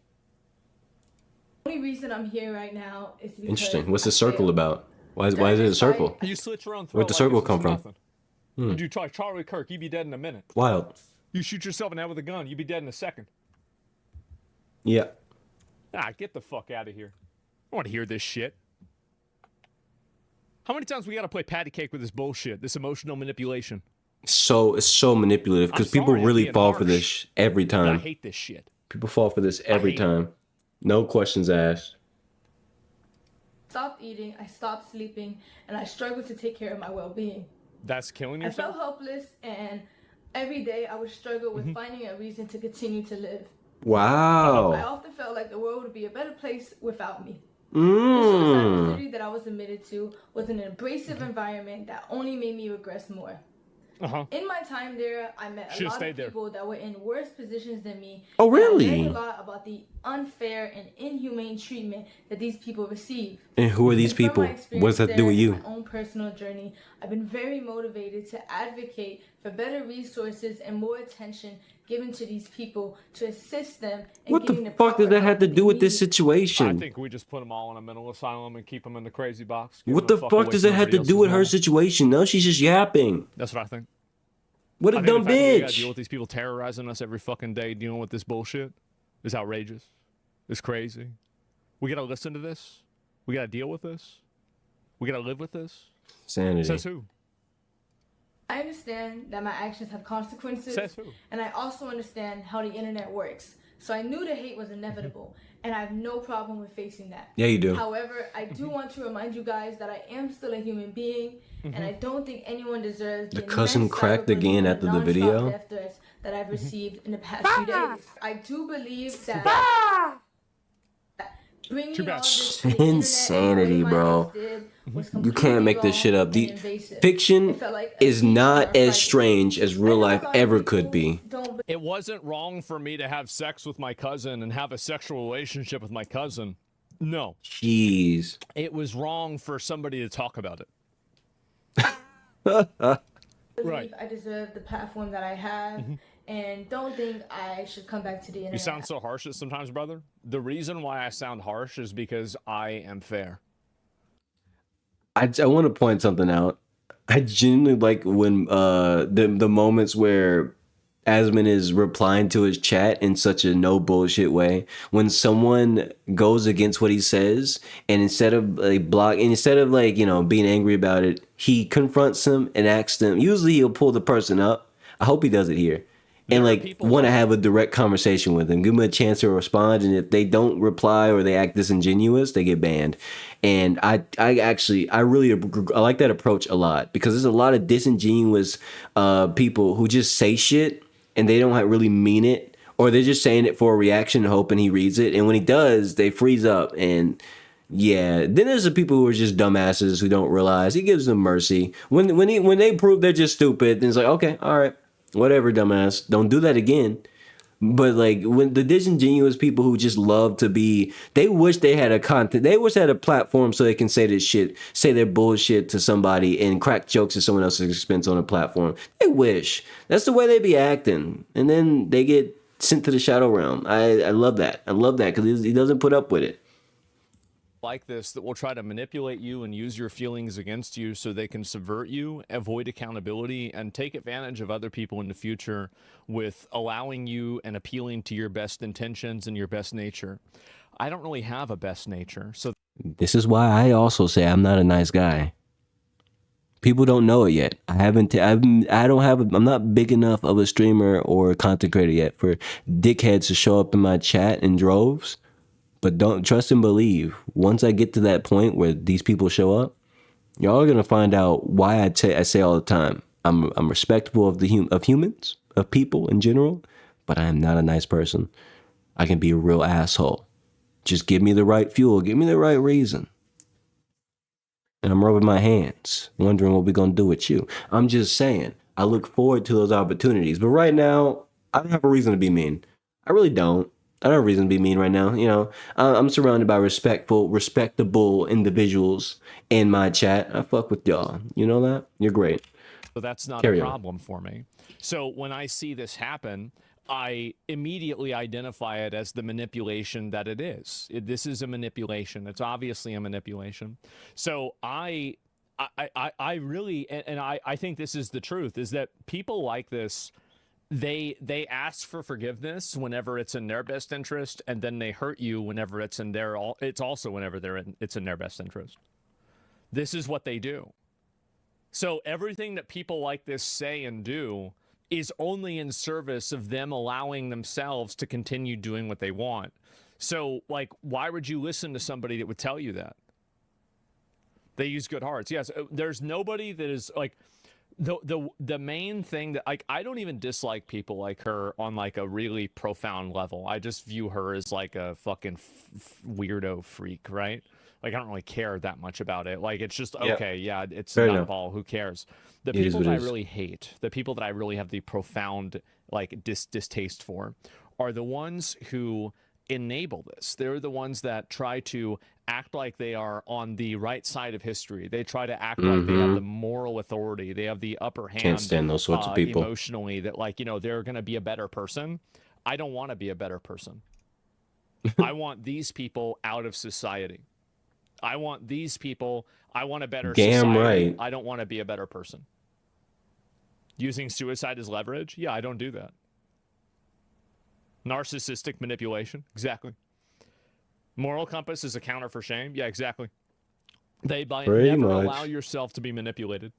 S9: The only reason I'm here right now is because
S1: Interesting. What's
S9: I
S1: the circle
S9: failed.
S1: about? Why is it a circle?
S8: You slit your own throat.
S1: Where'd the
S8: like
S1: circle
S8: this
S1: come
S8: is
S1: from?
S8: nothing. You do Charlie Kirk, you'd be dead in a minute.
S1: Wild.
S8: You shoot yourself in the head with a gun, you'd be dead in a second.
S1: Yeah.
S8: Ah, get the fuck out of here. I want to hear this shit. How many times we gotta play patty cake with this bullshit, this emotional manipulation?
S1: It's so manipulative because people
S8: sorry, I'm
S1: really
S8: being
S1: fall for
S8: harsh,
S1: this every
S8: but I
S1: time.
S8: hate this shit.
S1: People fall for this every
S8: hate it.
S1: time. No questions asked.
S9: Stopped eating, I stopped sleeping, and I struggled to take care of my well-being.
S8: That's killing
S9: I
S8: yourself?
S9: felt helpless, and every day I would struggle with finding a reason to continue to live. I
S1: Wow.
S9: often felt like the world would be a better place without me. The suicidality that I was admitted to was an abrasive environment that only made me regress more. In my time there, I met a
S8: Should've
S9: lot
S8: stayed
S9: of
S8: there.
S9: people that were in worse positions than me.
S1: Oh,
S9: and I
S1: really?
S9: learned a lot about the unfair and inhumane treatment that these people receive.
S1: And who are these
S9: And from
S1: people?
S9: my
S1: What does that
S9: experience
S1: do with
S9: there
S1: you?
S9: and my own personal journey, I've been very motivated to advocate for better resources and more attention given to these people to assist them in
S1: What
S9: getting
S1: the
S9: the
S1: fuck does
S9: proper
S1: that have
S9: help
S1: to
S9: they
S1: do with this
S9: need.
S8: I
S1: situation?
S8: think we just put them all in a mental asylum and keep them in the crazy box. Give
S1: What
S8: them
S1: the
S8: fuck
S1: fuck
S8: away
S1: does
S8: from
S1: that have to
S8: everybody
S1: do with her
S8: else's
S1: situation? No, she's just yapping.
S8: That's what I think.
S1: What a
S8: I think
S1: dumb
S8: the fact that we gotta deal
S1: bitch.
S8: with these people terrorizing us every fucking day, dealing with this bullshit, is outrageous. It's crazy. We gotta listen to this. We gotta deal with this. We gotta live with this.
S1: Sanity.
S8: Says who?
S9: I understand that my actions have consequences,
S8: Says who?
S9: and I also understand how the internet works. So I knew the hate was inevitable, and I have no problem with facing that.
S1: Yeah, you do.
S9: However, I do want to remind you guys that I am still a human being, and I don't think anyone deserves
S1: The cousin
S9: immense
S1: cracked
S9: cyberbullying
S1: again
S9: and
S1: after the
S9: nonstop
S1: video?
S9: death threats that I've received in the past few days. I do believe that bringing
S8: Too bad.
S9: all this to the internet
S1: Insanity,
S9: the way my
S1: bro.
S9: ex did was
S1: You
S9: completely
S1: can't make this
S9: wrong
S1: shit up.
S9: and
S1: The
S9: invasive.
S1: fiction
S9: It felt like a
S1: is
S9: thief in
S1: not
S9: our
S1: as
S9: privacy.
S1: strange as real
S9: I know a
S1: life
S9: lot of
S1: ever
S9: people
S1: could be.
S9: don't
S8: It wasn't wrong for me to have sex with my cousin and have a sexual relationship with my cousin. No.
S1: Jeez.
S8: It was wrong for somebody to talk about it.
S9: believe
S8: Right.
S9: I deserve the platform that I have, and don't think I should come back to the internet.
S8: You sound so harsh sometimes, brother. The reason why I sound harsh is because I am fair.
S1: I want to point something out. I genuinely like when the moments where Asmund is replying to his chat in such a no bullshit way. When someone goes against what he says, and instead of like being angry about it, he confronts them and asks them. Usually he'll pull the person up. I hope he does it here. And like want to have a direct conversation with them, give them a chance to respond, and if they don't reply or they act disingenuous, they get banned. And I really like that approach a lot, because there's a lot of disingenuous people who just say shit and they don't really mean it, or they're just saying it for a reaction, hoping he reads it, and when he does, they freeze up. And yeah, then there's the people who are just dumbasses who don't realize. He gives them mercy when they prove they're just stupid. Then it's like, okay, all right. Whatever, dumbass. Don't do that again. But like when the disingenuous people who just love to be, they wish they had they wish they had a platform so they can say this shit, say their bullshit to somebody and crack jokes at someone else's expense on a platform. They wish. That's the way they be acting. And then they get sent to the shadow realm. I love that. I love that because he doesn't put up with it.
S8: Like this that will try to manipulate you and use your feelings against you so they can subvert you, avoid accountability, and take advantage of other people in the future with allowing you and appealing to your best intentions and your best nature. I don't really have a best nature, so
S1: This is why I also say I'm not a nice guy. People don't know it yet. I'm not big enough of a streamer or content creator yet for dickheads to show up in my chat in droves. But don't trust and believe. Once I get to that point where these people show up, y'all are gonna find out why I say all the time. I'm respectful of humans, of people in general, but I am not a nice person. I can be a real asshole. Just give me the right fuel. Give me the right reason. And I'm rubbing my hands, wondering what we're going to do with you. I'm just saying, I look forward to those opportunities. But right now, I don't have a reason to be mean. I really don't. I don't have a reason to be mean right now. You know, I'm surrounded by respectable individuals in my chat. I fuck with y'all. You know that? You're great.
S8: So that's not
S1: Carry
S8: a
S1: on.
S8: problem for me. So when I see this happen, I immediately identify it as the manipulation that it is. This is a manipulation. It's obviously a manipulation. So I really, and I think this is the truth, is that people like this, they ask for forgiveness whenever it's in their best interest, and then they hurt you whenever it's in their, it's also whenever it's in their best interest. This is what they do. So everything that people like this say and do is only in service of them allowing themselves to continue doing what they want. So, like, why would you listen to somebody that would tell you that? They use good hearts. Yes, there's nobody that is, like, the main thing that, like, I don't even dislike people like her on, like, a really profound level. I just view her as, like, a fucking weirdo freak, right? Like, I don't really care that much about it. Like, it's just, okay, yeah, it's not a ball. Who cares? The people that I really hate, the people that I really have the profound, like, distaste for, are the ones who enable this. They're the ones that try to act like they are on the right side of history. They try to act like they have the moral authority. They have the upper hand.
S1: Can't stand those sorts of people.
S8: Emotionally, that, like, you know, they're going to be a better person. I don't want to be a better person. I want these people out of society. I want these people, I want a better society.
S1: Right.
S8: I don't want to be a better person. Using suicide as leverage? Yeah, I don't do that. Narcissistic manipulation? Exactly. Moral compass is a counter for shame? Yeah, exactly. They never allow yourself to be manipulated.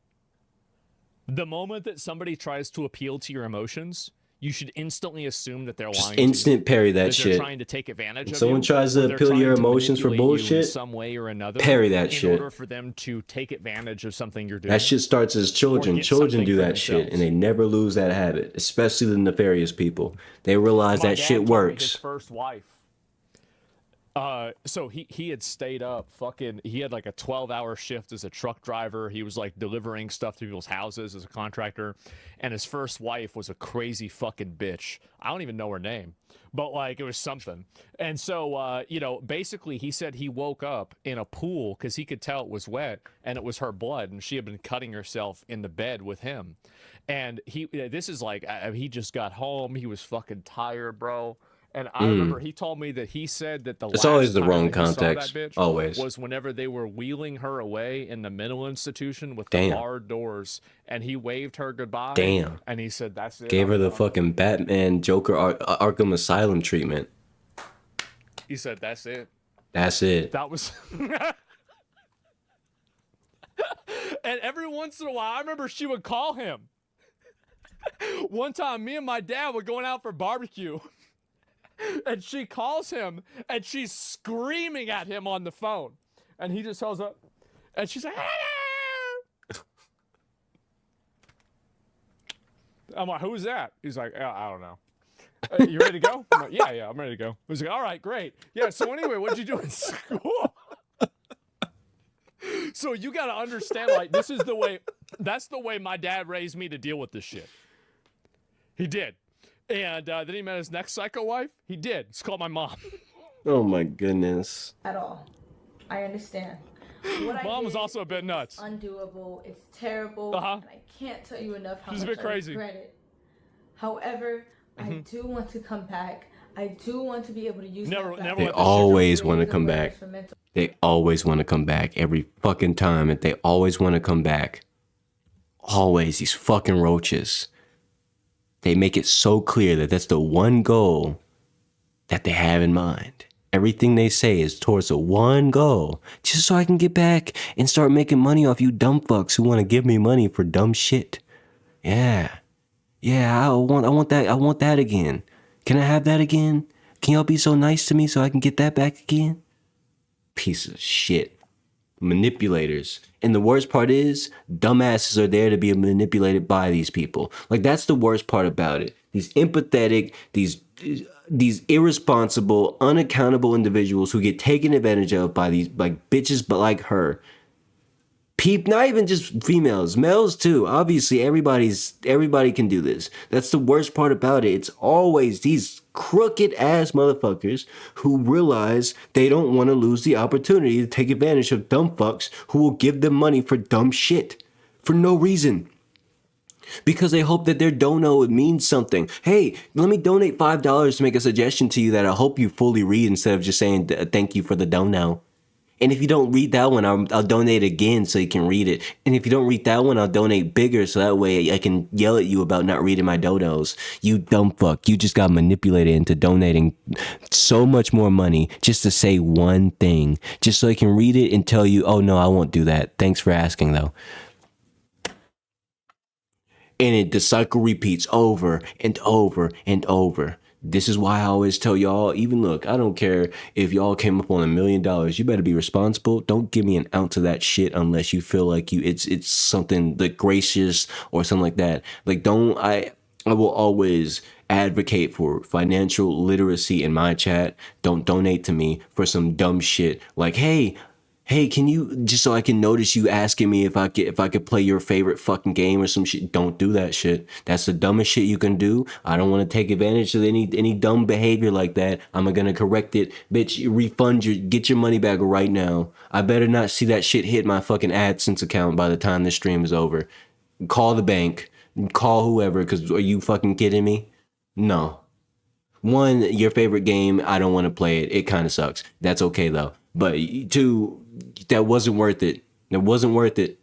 S8: The moment that somebody tries to appeal to your emotions, you should instantly assume that they're lying.
S1: Instant parry that shit.
S8: They're trying to take advantage of
S1: someone
S8: you,
S1: tries to appeal to your emotions for bullshit,
S8: in some way or another,
S1: parry that shit.
S8: In order for them to take advantage of something you're doing.
S1: That shit starts as children. Children do that shit, and they never lose that habit. Especially the nefarious people. They realize that shit works.
S8: His first wife. So he had stayed up he had like a 12-hour shift as a truck driver. He was like delivering stuff to people's houses as a contractor, and his first wife was a crazy fucking bitch. I don't even know her name, but like, it was something. And so you know, basically he said he woke up in a pool because he could tell it was wet and it was her blood, and she had been cutting herself in the bed with him. And this is like, he just got home, he was fucking tired, bro. And I remember he told me that he said that
S1: it's always the wrong context. Always
S8: was whenever they were wheeling her away in the mental institution with the barred doors, and he waved her goodbye.
S1: Damn.
S8: And he said, "That's it."
S1: Gave her the fucking Batman Joker Arkham Asylum treatment.
S8: He said, "That's it."
S1: That's it.
S8: That was. And every once in a while, I remember she would call him. One time, me and my dad were going out for barbecue. And she calls him, and she's screaming at him on the phone. And he just tells her, and she's like, hello! I'm like, who's that? He's like, I don't know. You ready to go? I'm like, yeah, I'm ready to go. He's like, all right, great. Yeah, so anyway, what'd you do in school? So you got to understand, like, this is the way, that's the way my dad raised me to deal with this shit. He did. And then he met his next psycho wife. He did. It's called my mom.
S1: Oh my goodness.
S9: At all. I understand. What
S8: Mom was also a bit nuts.
S9: It's undoable. It's terrible. And I can't tell you enough how
S8: She's
S9: much
S8: a bit crazy.
S9: I regret it. However, I do want to come back. I do want to be able to use
S1: They always want to come back. They always want to come back. Every fucking time that they always want to come back. Always. These fucking roaches. They make it so clear that that's the one goal that they have in mind. Everything they say is towards a one goal, just so I can get back and start making money off you dumb fucks who want to give me money for dumb shit. Yeah, I want that again. Can I have that again? Can y'all be so nice to me so I can get that back again? Piece of shit. Manipulators. And the worst part is, dumbasses are there to be manipulated by these people. Like, that's the worst part about it. These empathetic, these irresponsible, unaccountable individuals who get taken advantage of by these like bitches, but like her. Not even just females, males too. Obviously, everybody can do this. That's the worst part about it. It's always these crooked ass motherfuckers who realize they don't want to lose the opportunity to take advantage of dumb fucks who will give them money for dumb shit for no reason. Because they hope that their dono means something. Hey, let me donate $5 to make a suggestion to you that I hope you fully read instead of just saying thank you for the dono. And if you don't read that one, I'll donate again so you can read it. And if you don't read that one, I'll donate bigger so that way I can yell at you about not reading my donos. You dumb fuck. You just got manipulated into donating so much more money just to say one thing. Just so I can read it and tell you, oh no, I won't do that. Thanks for asking though. And the cycle repeats over and over and over. This is why I always tell y'all, even look, I don't care if y'all came up on $1 million, you better be responsible. Don't give me an ounce of that shit unless you feel like it's something like gracious or something like that. Like I will always advocate for financial literacy in my chat. Don't donate to me for some dumb shit like, hey, can you, just so I can notice you asking me if I could play your favorite fucking game or some shit. Don't do that shit. That's the dumbest shit you can do. I don't want to take advantage of any dumb behavior like that. I'm gonna correct it. Bitch, get your money back right now. I better not see that shit hit my fucking AdSense account by the time this stream is over. Call the bank. Call whoever, because are you fucking kidding me? No. One, your favorite game, I don't want to play it. It kind of sucks. That's okay though. But two, that wasn't worth it. It wasn't worth it.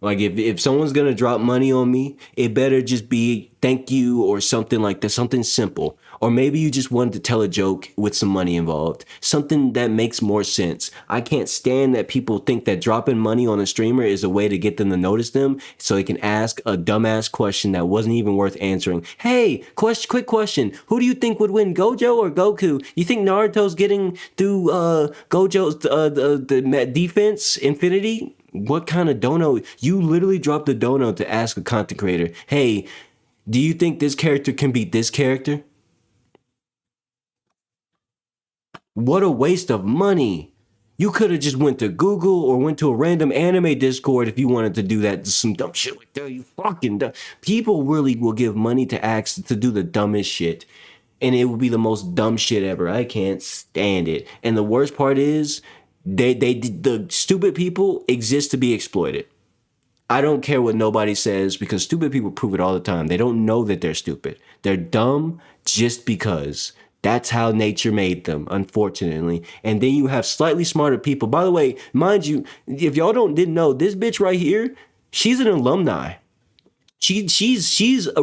S1: Like if someone's gonna drop money on me, it better just be thank you or something like that, something simple. Or maybe you just wanted to tell a joke with some money involved. Something that makes more sense. I can't stand that people think that dropping money on a streamer is a way to get them to notice them so they can ask a dumbass question that wasn't even worth answering. Hey, quick question. Who do you think would win, Gojo or Goku? You think Naruto's getting through Gojo's the defense, Infinity? What kind of dono? You literally dropped a dono to ask a content creator, hey, do you think this character can beat this character? What a waste of money. You could have just went to Google or went to a random anime Discord if you wanted to do that. Some dumb shit like that. You fucking dumb. People really will give money to acts to do the dumbest shit. And it will be the most dumb shit ever. I can't stand it. And the worst part is, the stupid people exist to be exploited. I don't care what nobody says because stupid people prove it all the time. They don't know that they're stupid. They're dumb just because. That's how nature made them, unfortunately. And then you have slightly smarter people. By the way, mind you, if y'all didn't know, this bitch right here, she's an alumni. She's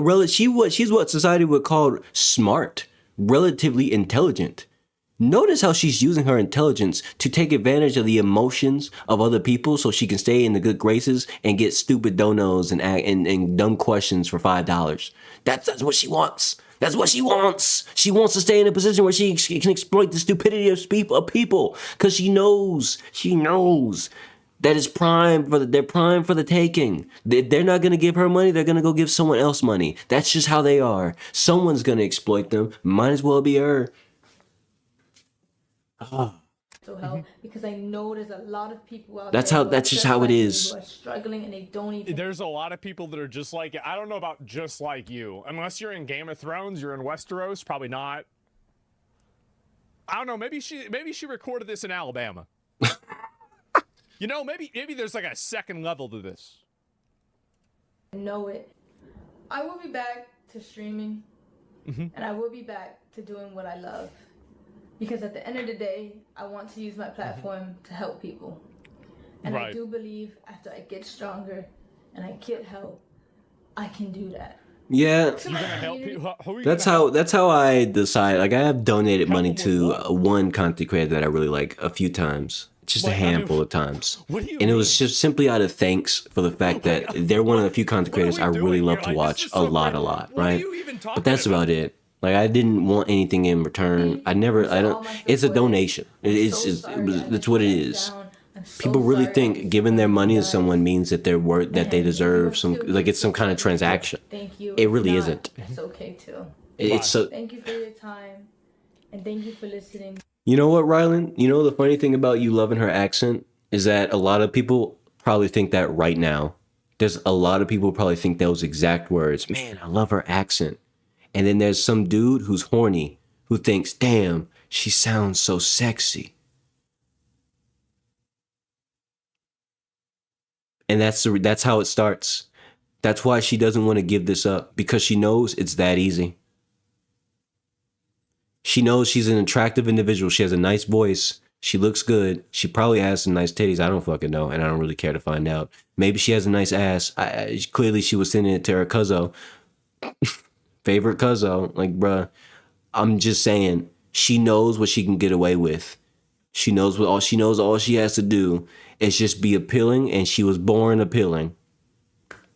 S1: what society would call smart, relatively intelligent. Notice how she's using her intelligence to take advantage of the emotions of other people so she can stay in the good graces and get stupid donos and dumb questions for $5. That's what she wants. That's what she wants. She wants to stay in a position where she can exploit the stupidity of people because she knows that is they're prime for the taking. They're not going to give her money. They're going to go give someone else money. That's just how they are. Someone's going to exploit them. Might as well be her.
S9: So help because I know there's a lot of people out
S1: that's just how it is.
S9: Who are struggling and they don't even.
S8: There's a lot of people that are just like it. I don't know about just like you. Unless you're in Game of Thrones, you're in Westeros, probably not. I don't know. Maybe she recorded this in Alabama. You know, maybe there's like a second level to this.
S9: Know it. I will be back to streaming, and I will be back to doing what I love. Because at the end of the day, I want to use my platform to help people. And I do believe after I get stronger and I get help, I can do that.
S1: Yeah,
S9: to
S8: You
S9: my
S8: gonna help
S9: community.
S8: people? Who are you
S1: that's
S8: gonna help?
S1: how I decide. Like I have donated
S8: Help
S1: money
S8: them with
S1: to
S8: what?
S1: one content creator that I really like a few times, just a
S8: Like, I mean,
S1: handful of times,
S8: what do you
S1: and it
S8: mean?
S1: was just simply out of thanks for the fact that they're one of the few content
S8: What are
S1: creators
S8: we
S1: I really
S8: doing
S1: love
S8: here?
S1: to
S8: Like, this
S1: watch
S8: is
S1: a
S8: so
S1: lot,
S8: great. What are
S1: right?
S8: you even talking
S1: But that's
S8: about?
S1: about it. Like I didn't want anything in return. I never. I don't. It's a donation. It's what it is. People really think giving their money to someone means that they're worth that they deserve some like it's some kind of transaction.
S9: Thank you.
S1: It really isn't.
S9: It's okay too.
S1: It's so.
S9: Thank you for your time, and thank you for listening.
S1: You know what, Rylan? You know the funny thing about you loving her accent is that a lot of people probably think that right now. There's a lot of people who probably think those exact words. Man, I love her accent. And then there's some dude who's horny who thinks, damn, she sounds so sexy. And that's how it starts. That's why she doesn't want to give this up, because she knows it's that easy. She knows she's an attractive individual. She has a nice voice. She looks good. She probably has some nice titties. I don't fucking know, and I don't really care to find out. Maybe she has a nice ass. Clearly, she was sending it to her cuzzo. Favorite cuzzo. Like, bruh, I'm just saying, she knows what she can get away with. She knows all she has to do is just be appealing, and she was born appealing.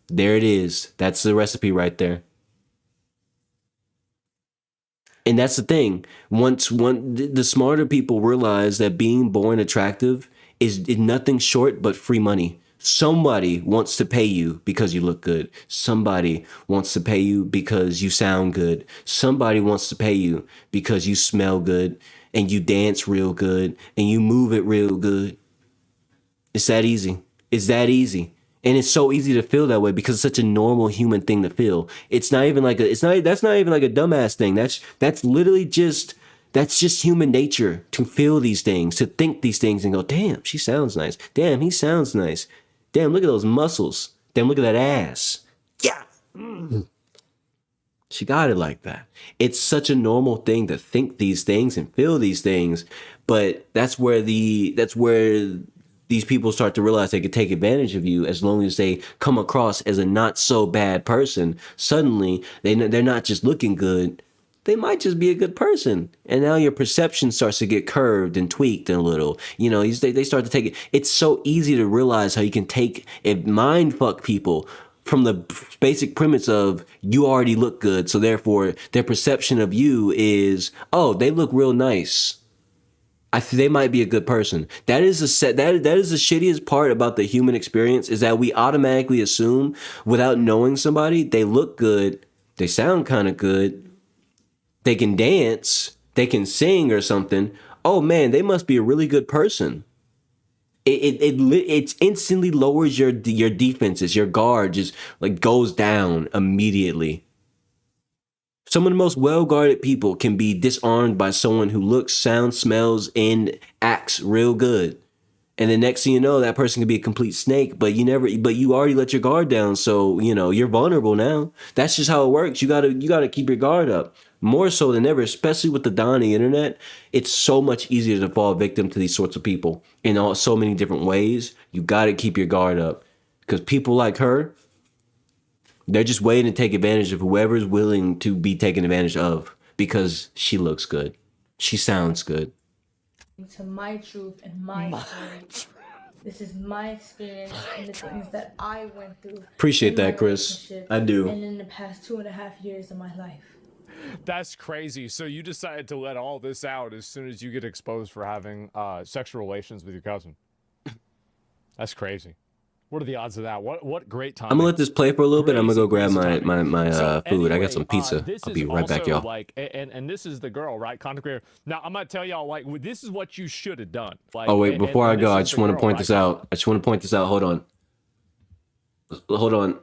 S1: There it is. That's the recipe right there. And that's the thing. The smarter people realize that being born attractive is nothing short but free money. Somebody wants to pay you because you look good. Somebody wants to pay you because you sound good. Somebody wants to pay you because you smell good and you dance real good and you move it real good. It's that easy. It's that easy. And it's so easy to feel that way because it's such a normal human thing to feel. That's not even like a dumbass thing. That's literally just human nature to feel these things, to think these things and go, damn, she sounds nice. Damn, he sounds nice. Damn, look at those muscles. Damn, look at that ass. Yeah. She got it like that. It's such a normal thing to think these things and feel these things, but that's where these people start to realize they could take advantage of you as long as they come across as a not so bad person. Suddenly, they're not just looking good. They might just be a good person. And now your perception starts to get curved and tweaked a little. You know, they start to take it. It's so easy to realize how you can take and mind fuck people from the basic premise of you already look good. So therefore, their perception of you is, oh, they look real nice. They might be a good person. That is the shittiest part about the human experience, is that we automatically assume, without knowing somebody, they look good, they sound kind of good, they can dance, they can sing or something. Oh man, they must be a really good person. It instantly lowers your defenses. Your guard just like goes down immediately. Some of the most well-guarded people can be disarmed by someone who looks, sounds, smells, and acts real good. And the next thing you know, that person can be a complete snake, but you already let your guard down, so you know you're vulnerable now. That's just how it works. You gotta keep your guard up. More so than ever, especially with the dawn of the internet, it's so much easier to fall victim to these sorts of people in so many different ways. You gotta keep your guard up. Because people like her, they're just waiting to take advantage of whoever's willing to be taken advantage of because she looks good. She sounds good.
S9: To my truth and my story. This is my experience and the things that I went through.
S1: Appreciate that, Chris. I do.
S9: And in the past 2.5 years of my life.
S8: That's crazy. So you decided to let all this out as soon as you get exposed for having sexual relations with your cousin. That's crazy. What are the odds of that? What great time.
S1: I'm gonna let this play for a little bit. I'm gonna go grab my
S8: so
S1: food.
S8: anyway,
S1: I got some pizza. I'll be right back, y'all.
S8: Like, and this is the girl, right? Content creator. Now I'm gonna tell y'all, like, this is what you should have done. Like,
S1: oh wait, before I go, I just want to point this out. Hold on.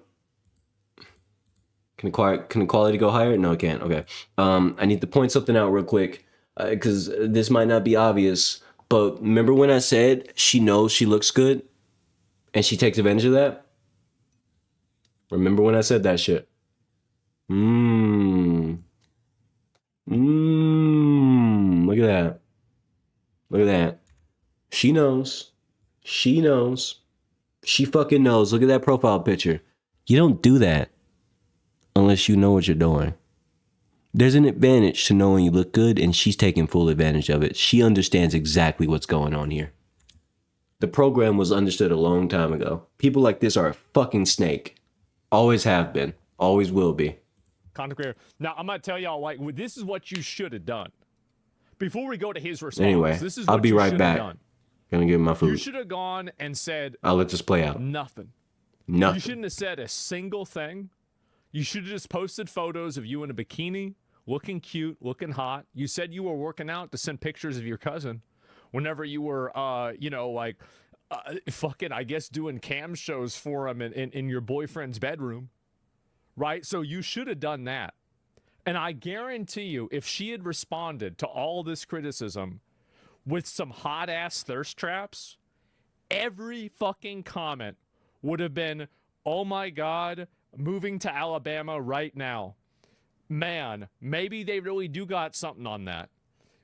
S1: Can the quality go higher? No, it can't. Okay. I need to point something out real quick because this might not be obvious. But remember when I said she knows she looks good? And she takes advantage of that? Remember when I said that shit? Look at that. Look at that. She knows. She knows. She fucking knows. Look at that profile picture. You don't do that unless you know what you're doing. There's an advantage to knowing you look good, and she's taking full advantage of it. She understands exactly what's going on here. The program was understood a long time ago. People like this are a fucking snake. Always have been. Always will be.
S8: Content creator. Now, I'm going to tell y'all, like, this is what you should have done. Before we go to his response,
S1: Anyway,
S8: this is
S1: I'll
S8: what
S1: be
S8: you
S1: right
S8: should
S1: back.
S8: have done.
S1: Gonna get my food.
S8: You should have gone and said,
S1: I'll let this play out.
S8: Nothing.
S1: Nothing.
S8: You shouldn't have said a single thing. You should have just posted photos of you in a bikini, looking cute, looking hot. You said you were working out to send pictures of your cousin whenever you were, fucking, I guess, doing cam shows for him in your boyfriend's bedroom, right? So you should have done that. And I guarantee you, if she had responded to all this criticism with some hot-ass thirst traps, every fucking comment would have been, oh my God, moving to Alabama right now. Man, maybe they really do got something on that.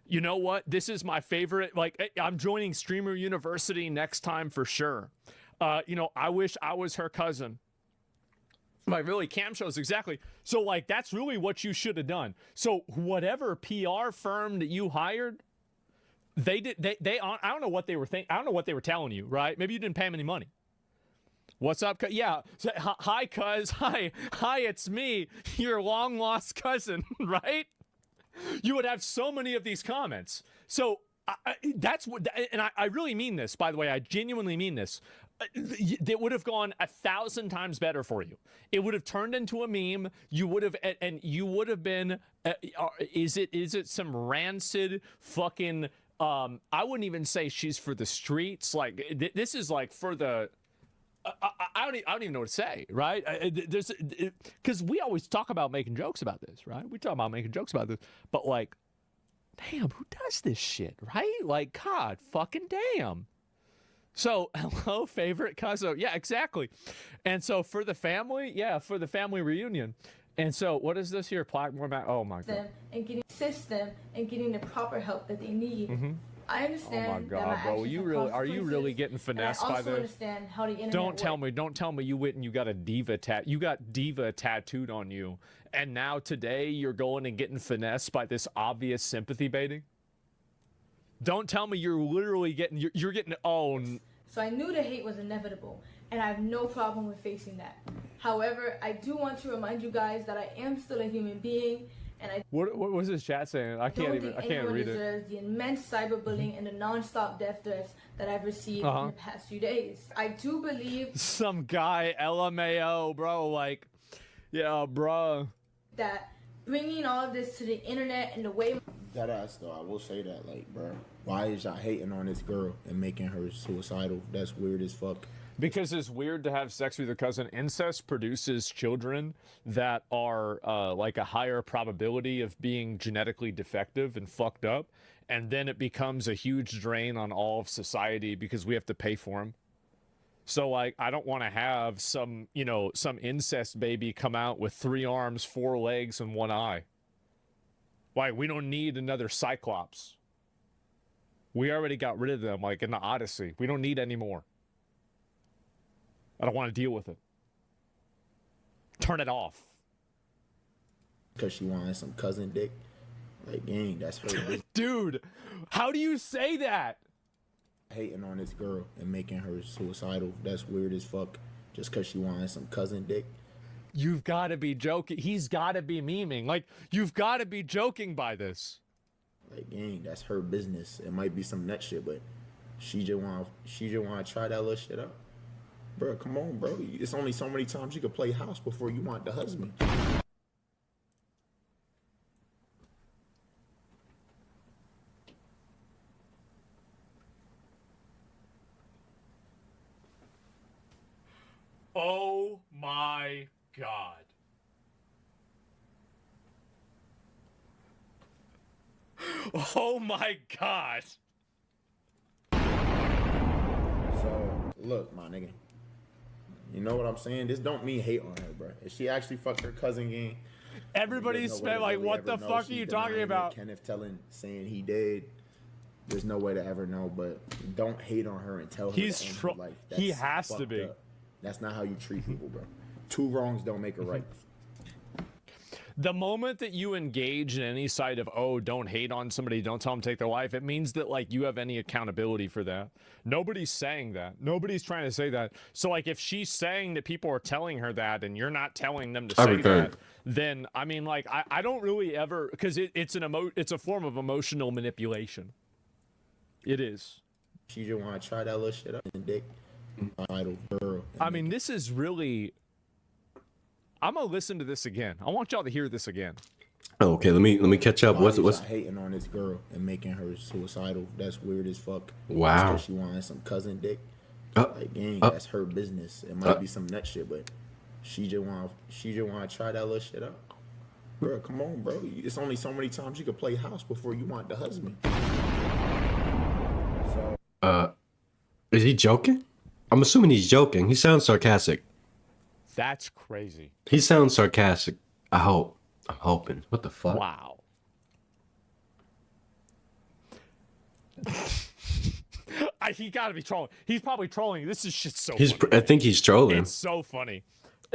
S8: You know what? This is my favorite. Like, I'm joining Streamer University next time for sure. I wish I was her cousin. Like, really, cam shows, exactly. So, like, that's really what you should have done. So, whatever PR firm that you hired, I don't know what they were thinking. I don't know what they were telling you, right? Maybe you didn't pay them any money. What's up? Yeah. Hi, cuz. Hi, it's me, your long lost cousin, right? You would have so many of these comments. So that's what, and I really mean this, by the way. I genuinely mean this. It would have gone 1,000 times better for you. It would have turned into a meme. You would have, and you would have been. Is it some rancid fucking? I wouldn't even say she's for the streets. Like this is like for the. I don't even know what to say, right? Because we always talk about making jokes about this, right? We talk about making jokes about this, but like, damn, who does this shit, right? Like, God, fucking damn. So, hello, favorite cousin. Yeah, exactly. And so for the family, for the family reunion. And so, what is this here? Platform? Oh my God.
S9: And assist them and getting the proper help that they need.
S8: Mm-hmm.
S9: I understand.
S8: Oh my God, bro! Are you really getting finessed by this?
S9: I also understand how the internet
S8: Don't tell me you went and you got a diva you got diva tattooed on you, and now today you're going and getting finessed by this obvious sympathy baiting. Don't tell me you're literally getting you're getting owned.
S9: So I knew the hate was inevitable, and I have no problem with facing that. However, I do want to remind you guys that I am still a human being. And
S8: what was this chat saying? I can't read
S9: it. The immense cyberbullying and the non-stop death threats that I've received in the past few days. I do believe
S8: some guy LMAO, bro. Like, yeah, bro.
S9: That bringing all of this to the internet and the way
S11: that ass though, I will say that, like, bro, why is y'all hating on this girl and making her suicidal? That's weird as fuck.
S8: Because it's weird to have sex with your cousin. Incest produces children that are like a higher probability of being genetically defective and fucked up. And then it becomes a huge drain on all of society because we have to pay for them. So, like, I don't want to have some incest baby come out with 3 arms, 4 legs, and 1 eye. Like, we don't need another Cyclops. We already got rid of them, like in the Odyssey. We don't need any more. I don't want to deal with it. Turn it off.
S11: Because she wanted some cousin dick. Like, gang, that's her.
S8: Dude, how do you say that?
S11: Hating on this girl and making her suicidal. That's weird as fuck. Just because she wanted some cousin dick.
S8: You've got to be joking. He's got to be memeing. Like, you've got to be joking by this.
S11: Like, gang, that's her business. It might be some nut shit, but she just want to try that little shit out. Bro, come on, bro. It's only so many times you can play house before you want the husband.
S8: Oh my God. Oh my God.
S11: So, look, my nigga. You know what I'm saying? This don't mean hate on her, bro. If she actually fucked her cousin gang,
S8: everybody's like, what the fuck are you talking about?
S11: Kenneth saying he did. There's no way to ever know, but don't hate on her and tell her
S8: he's
S11: to end her life.
S8: He has to be.
S11: Up. That's not how you treat people, bro. 2 wrongs don't make a right.
S8: The moment that you engage in any side of, oh, don't hate on somebody, don't tell them to take their life, it means that, like, you have any accountability for that. Nobody's saying that. Nobody's trying to say that. So, like, if she's saying that people are telling her that and you're not telling them to say that, then, I mean, like, I don't really ever, because it's a form of emotional manipulation. It is.
S11: She just want to try that little shit out and dick. Idle girl.
S8: I mean, this is really... I'm gonna listen to this again. I want y'all to hear this again.
S1: Okay, let me catch up. What's
S11: hating on this girl and making her suicidal? That's weird as fuck.
S1: Wow.
S11: She wanted some cousin dick. Like, dang, that's her business. It might be some nut shit, but she just want to try that little shit out. Bro, come on, bro. It's only so many times you could play house before you want the husband. So.
S1: Is he joking? I'm assuming he's joking. He sounds sarcastic.
S8: That's crazy.
S1: He sounds sarcastic. I hope. I'm hoping. What the fuck?
S8: Wow. He gotta be trolling. He's probably trolling. This is shit so funny.
S1: I think he's trolling.
S8: It's so funny.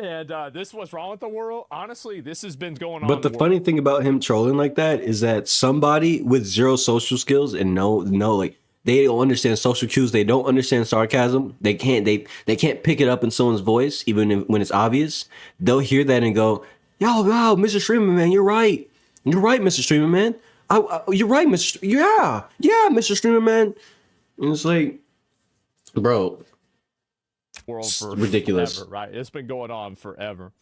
S8: And this was wrong with the world. Honestly, this has been going on.
S1: But the funny thing about him trolling like that is that somebody with zero social skills and no like, they don't understand social cues. They don't understand sarcasm. They can't pick it up in someone's voice, even when it's obvious. They'll hear that and go, "Yo, Mr. Streamer Man, you're right. You're right, Mr. Streamer Man. You're right, Mr. Yeah, Mr. Streamer Man." And it's like, bro,
S8: world for
S1: ridiculous,
S8: forever, right? It's been going on forever.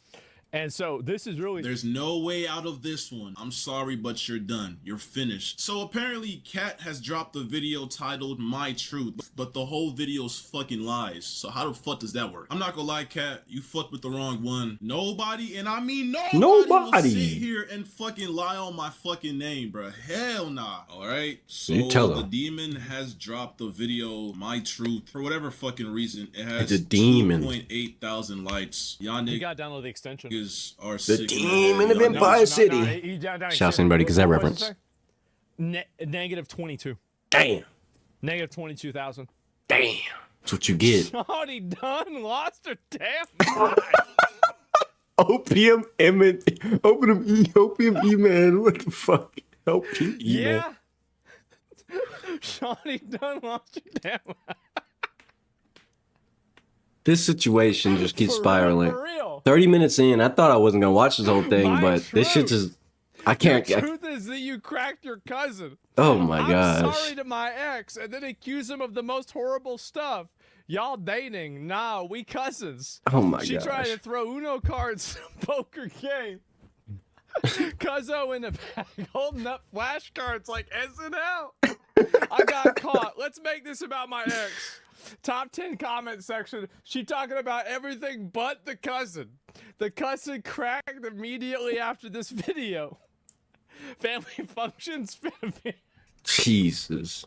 S8: And so this is really...
S12: There's no way out of this one. I'm sorry, but you're done. You're finished. So apparently Kat has dropped a video titled My Truth, but the whole video's fucking lies. So how the fuck does that work? I'm not gonna lie, Kat, you fucked with the wrong one. Nobody, and I mean nobody will sit here and fucking lie on my fucking name, bro. Hell nah. Alright? So
S1: you tell
S12: the
S1: him.
S12: demon has dropped the video My Truth. For whatever fucking reason, it has
S1: the demon.
S12: 2.8 thousand likes. Y'all niggas.
S8: You gotta download the extension.
S12: Are
S1: the demon of Empire City. Shout out to anybody because that reference.
S8: Negative 22.
S1: Damn.
S8: Negative 22,000.
S1: Damn. That's what you get.
S8: Shawty done lost her damn mind.
S1: Opium E man. What the fuck? Opium E man.
S8: Yeah. Shawty done lost her damn mind. This
S1: situation just keeps spiraling. 30 minutes in, I thought I wasn't gonna watch this whole thing, but this shit just, I can't.
S8: The truth is that you cracked your cousin.
S1: Oh my gosh.
S8: I'm sorry to my ex, and then accuse him of the most horrible stuff. Y'all dating? Nah, we cousins.
S1: Oh my gosh.
S8: She tried to throw Uno cards poker game. Cuzzo in the back holding up flashcards like SNL. I got caught. Let's make this about my ex. Top 10 comment section. She talking about everything but the cousin. The cousin cracked immediately after this video. Family functions.
S1: Jesus.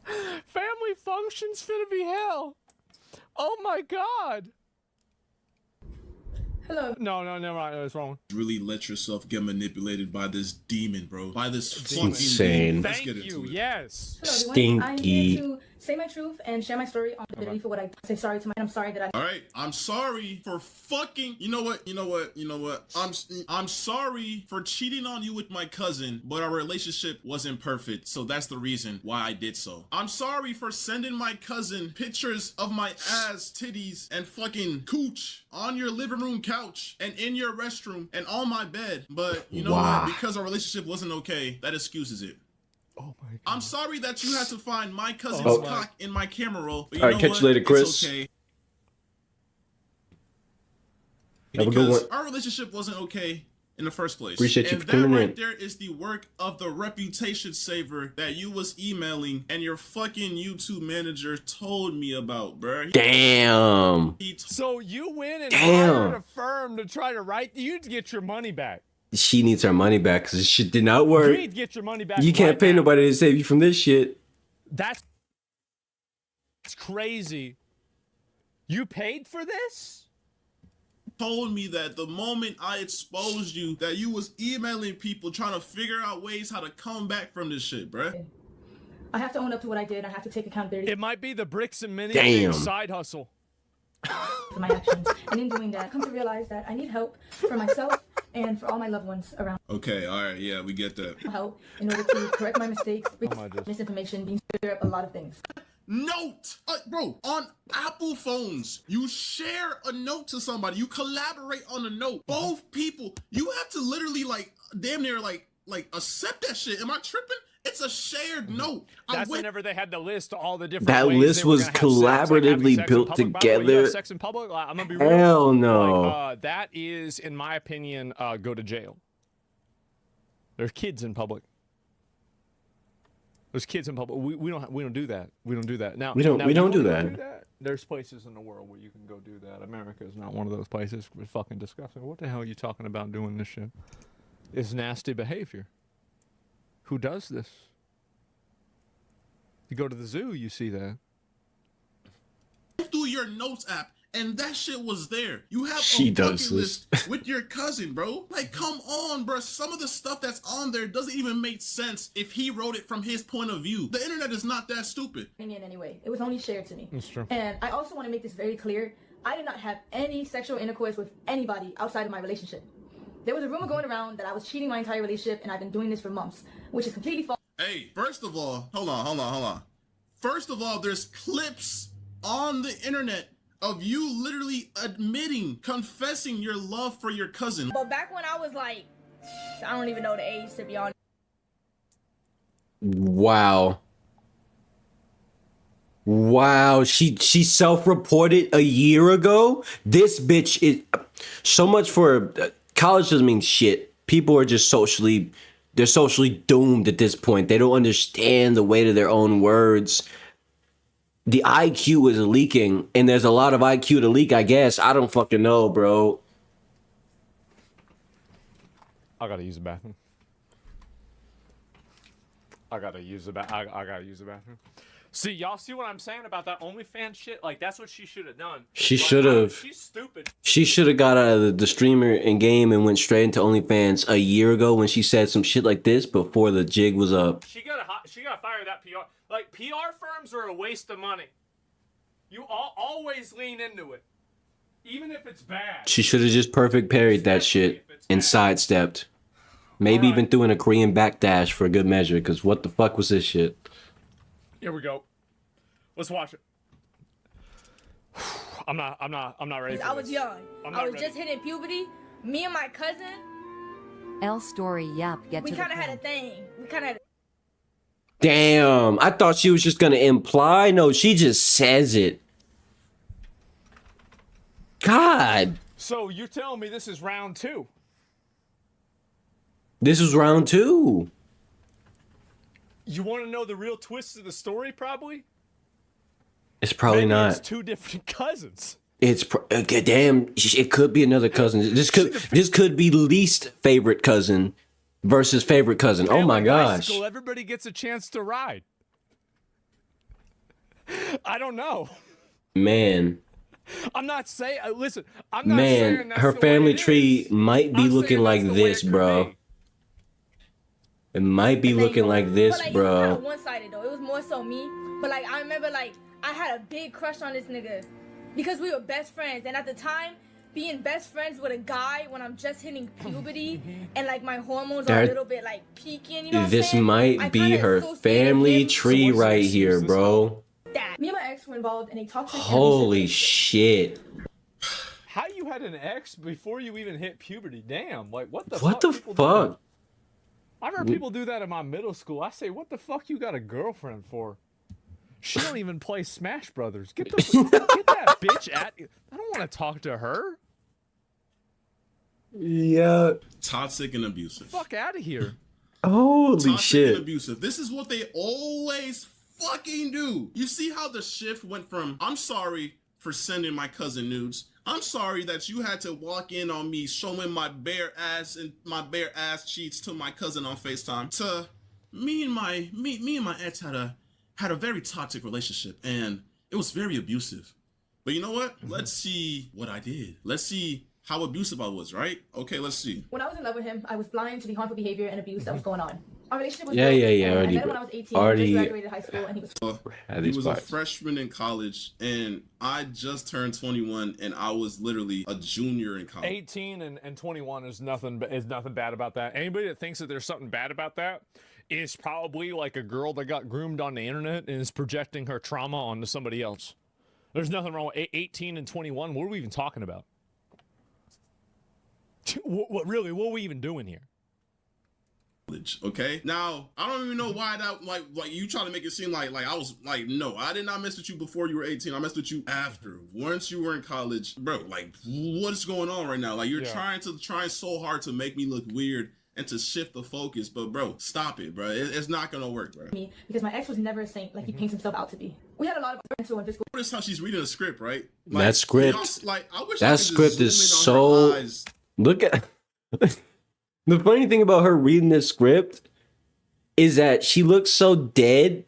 S8: Family functions finna be hell. Oh my god.
S9: Hello.
S8: No, never mind. That's wrong.
S12: Really let yourself get manipulated by this demon, bro. By this fucking
S1: insane.
S12: demon.
S8: Thank you. Yes.
S9: Hello,
S1: Stinky.
S9: I'm here to say my truth and share my story on the for what I say sorry to my. I'm sorry that I.
S12: All right, I'm sorry for fucking. You know what? I'm sorry for cheating on you with my cousin, but our relationship wasn't perfect, so that's the reason why I did so. I'm sorry for sending my cousin pictures of my ass, titties, and fucking cooch on your living room couch and in your restroom and on my bed, but you know what? Because our relationship wasn't okay, that excuses it.
S8: Oh my god.
S12: I'm sorry that you had to find my cousin's cock in my camera roll. But you
S1: All right,
S12: know
S1: catch you later, Chris.
S12: It's okay.
S1: Have a good one.
S12: Our relationship wasn't okay in the first place.
S1: Appreciate you
S12: and
S1: for tuning
S12: that right
S1: in.
S12: there is the work of the reputation saver that you was emailing and your fucking YouTube manager told me about, bruh.
S1: Damn.
S8: So you went and hired a firm to try to write you to get your money back.
S1: She needs her money back because this shit did not work.
S8: You need to get your money back.
S1: You can't pay nobody to save you from this shit.
S8: That's crazy. You paid for this?
S12: Told me that the moment I exposed you, that you was emailing people trying to figure out ways how to come back from this shit, bruh.
S9: I have to own up to what I did. I have to take accountability.
S8: It might be the bricks and mini side hustle.
S9: for my actions. And in doing that, I come to realize that I need help for myself and for all my loved ones around.
S12: Okay, all right, yeah, we get that.
S9: Help in order to correct my mistakes, misinformation, being stirred up a lot of things.
S12: Note, bro, on Apple phones, you share a note to somebody, you collaborate on a note. Both people, you have to literally like damn near like accept that shit. Am I tripping? It's a shared note.
S8: That's whenever they had to list all the different.
S1: That
S8: ways
S1: list
S8: they were
S1: was
S8: gonna have sex,
S1: collaboratively
S8: like
S1: built
S8: having sex in public. By the way, you
S1: together.
S8: have sex in public? Like, I'm gonna be real.
S1: Hell no.
S8: Like, that is, in my opinion, go to jail. There's kids in public. There's kids in public. We don't do that. We don't do that. Now
S1: We don't do that.
S8: do that. There's places in the world where you can go do that. America is not one of those places. It's fucking disgusting. What the hell are you talking about doing this shit? It's nasty behavior. Who does this? You go to the zoo, you see that.
S12: Through your notes app, and that shit was there. You have
S1: She
S12: a
S1: does
S12: bucket
S1: this.
S12: list with your cousin, bro. Like, come on, bro. Some of the stuff that's on there doesn't even make sense if he wrote it from his point of view. The internet is not that stupid.
S9: Anyway, it was only shared to me.
S8: That's true.
S9: And I also want to make this very clear. I did not have any sexual intercourse with anybody outside of my relationship. There was a rumor going around that I was cheating my entire relationship, and I've been doing this for months, which is completely false.
S12: Hey, first of all, hold on. First of all, there's clips on the internet of you literally admitting, confessing your love for your cousin.
S9: But back when I was like, I don't even know the age, to be honest.
S1: Wow. Wow, she self-reported a year ago. This bitch is so much for college doesn't mean shit. People are just socially doomed at this point. They don't understand the weight of their own words. The IQ is leaking, and there's a lot of IQ to leak, I guess. I don't fucking know, bro.
S8: I gotta use the bathroom. I gotta use the bathroom. See, y'all see what I'm saying about that OnlyFans shit? Like, that's what she should have done.
S1: She
S8: Like,
S1: should have.
S8: She's stupid.
S1: She should have got out of the streamer and game and went straight into OnlyFans a year ago when she said some shit like this before the jig was up.
S8: She gotta fire that PR. Like, PR firms are a waste of money. You always lean into it, even if it's bad.
S1: She should have just perfect parried that shit and sidestepped. Maybe even threw in a Korean backdash for a good measure, because what the fuck was this shit?
S8: Here we go. Let's watch it. I'm not ready for
S9: I was
S8: this.
S9: young.
S8: I was
S9: just hitting puberty. Me and my cousin,
S13: L story, yep, get
S9: we
S13: to the
S9: kind of had a
S13: point.
S9: thing. We kind of had
S1: Damn, I thought she was just gonna imply. No, she just says it. God.
S8: So you're telling me this is round 2?
S1: This was round 2.
S8: You want to know the real twist of the story, probably?
S1: It's probably
S8: Maybe
S1: not.
S8: It's 2 different cousins.
S1: It's damn. It could be another cousin. This could be least favorite cousin versus favorite cousin. Oh my gosh.
S8: Bicycle, everybody gets a chance to ride. I don't know.
S1: Man.
S8: I'm not saying. Listen, I'm not saying
S1: Man,
S8: that's
S1: her
S8: the way
S1: family
S8: it
S1: tree
S8: is.
S1: might be
S8: I'm
S1: looking
S8: saying
S1: like
S8: that's the way
S1: this,
S8: it could
S1: bro.
S8: be.
S1: It might be looking like this,
S9: But like, it was kind
S1: bro.
S9: of one-sided though. It was more so me. But like, I remember like I had a big crush on this nigga because we were best friends, and at the time, being best friends with a guy when I'm just hitting puberty and like my hormones are a little bit like peaking, you know what I'm
S1: This
S9: saying? I
S1: might be
S9: kinda
S1: her
S9: associated
S1: family
S9: him
S1: tree
S9: with
S1: right here, bro.
S9: that. Me and my ex were involved in a toxic and
S1: Holy
S9: abusive
S1: shit.
S8: How you had an ex before you even hit puberty? Damn, like what the
S1: What the
S8: people do
S1: fuck?
S8: that? I remember people do that in my middle school. I say, what the fuck you got a girlfriend for? She don't even play Smash Brothers. Get that bitch at you. I don't want to talk to her.
S1: Yeah.
S12: Toxic and abusive.
S8: Fuck out of here.
S1: Holy
S12: Toxic
S1: shit.
S12: and abusive. This is what they always fucking do. You see how the shift went from, I'm sorry for sending my cousin nudes. I'm sorry that you had to walk in on me showing my bare ass and my bare ass cheeks to my cousin on FaceTime. To me and my ex had a very toxic relationship, and it was very abusive. But you know what? Let's see what I did. Let's see how abusive I was, right? Okay, let's see.
S9: When I was in love with him, I was blind to the harmful behavior and abuse that was going on. Our relationship was
S1: Yeah,
S9: built,
S1: yeah, yeah.
S9: and
S1: Already,
S9: I met him when I was 18.
S1: already.
S9: Just graduated high school, and he was.
S1: Had
S12: He
S1: these
S12: was a
S1: parts.
S12: freshman in college, and I just turned 21, and I was literally a junior in college.
S8: 18 and 21 is nothing bad about that. Anybody that thinks that there's something bad about that is probably like a girl that got groomed on the internet and is projecting her trauma onto somebody else. There's nothing wrong with 18 and 21. What are we even talking about? What are we even doing here?
S12: Okay, now I don't even know why that like you trying to make it seem like I was like, no, I did not mess with you before you were 18. I messed with you after, once you were in college, bro. Like, what's going on right now? Like, you're trying so hard to make me look weird and to shift the focus, but bro, stop it, bro. It's not gonna work, bro.
S9: Me, because my ex was never a saint like he paints himself out to be. We had a lot of mental and physical.
S12: Notice how she's reading a script, right? Like,
S1: That script,
S12: like, I wish
S1: that script is so. Look at the funny thing about her reading this script is that she looks so dead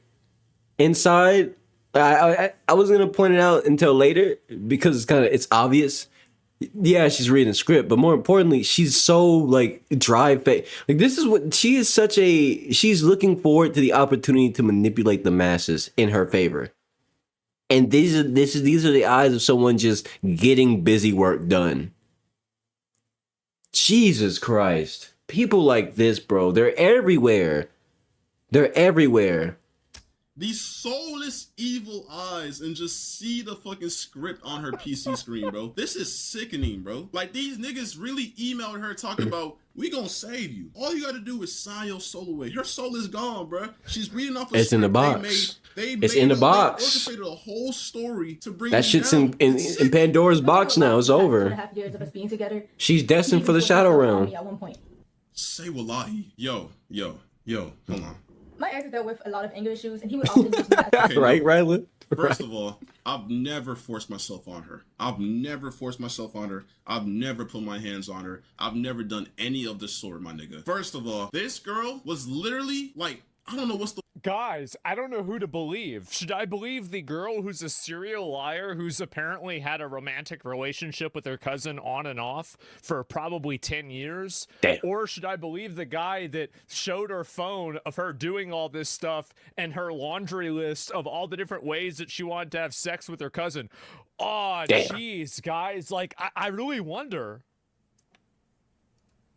S1: inside. I was gonna point it out until later because it's obvious. Yeah, she's reading the script, but more importantly, she's so like dry face. Like, this is what she is, she's looking forward to the opportunity to manipulate the masses in her favor. And these are the eyes of someone just getting busy work done. Jesus Christ. People like this, bro, they're everywhere. They're everywhere.
S12: These soulless evil eyes, and just see the fucking script on her PC screen, bro. This is sickening, bro. Like, these niggas really emailed her talking about, we gonna save you. All you gotta do is sign your soul away. Her soul is gone, bro. She's reading off a
S1: It's in the box. It's in the box.
S12: They orchestrated a whole story to bring
S1: that shit's in Pandora's box now. It's over.
S9: 2.5 years of us being together.
S1: She's destined for the Shadow Realm.
S9: At one point.
S12: Say wallahi. Yo, hold on.
S9: My ex dealt with a lot of anger issues, and he would often use me as
S12: Okay,
S1: right, Rylan?
S12: First of all, I've never forced myself on her. I've never put my hands on her. I've never done any of the sort, my nigga. First of all, this girl was literally like, I don't know what's the...
S8: Guys, I don't know who to believe. Should I believe the girl who's a serial liar who's apparently had a romantic relationship with her cousin on and off for probably 10 years?
S1: Damn.
S8: Or should I believe the guy that showed her phone of her doing all this stuff and her laundry list of all the different ways that she wanted to have sex with her cousin? Oh, jeez, guys. Like, I really wonder.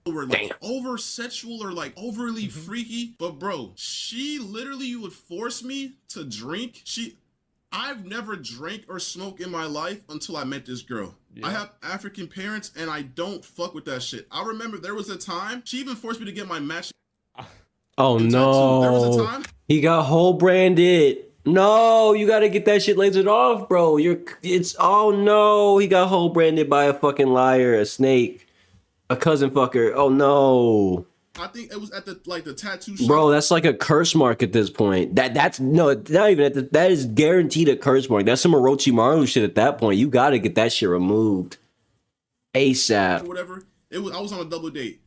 S12: Were like over sexual or like overly freaky, but bro, she literally would force me to drink. I've never drank or smoked in my life until I met this girl. I have African parents and I don't fuck with that shit. I remember there was a time she even forced me to get my match.
S1: Oh no,
S12: there was a time
S1: he got whole branded. No, you gotta get that shit lasered off, bro. Oh no, he got whole branded by a fucking liar, a snake. A cousin fucker. Oh no.
S12: I think it was at the tattoo shop.
S1: Bro, that's like a curse mark at this point. That's no, not even that is guaranteed a curse mark. That's some Orochimaru shit at that point. You gotta get that shit removed ASAP.
S12: Whatever. I was on a double date.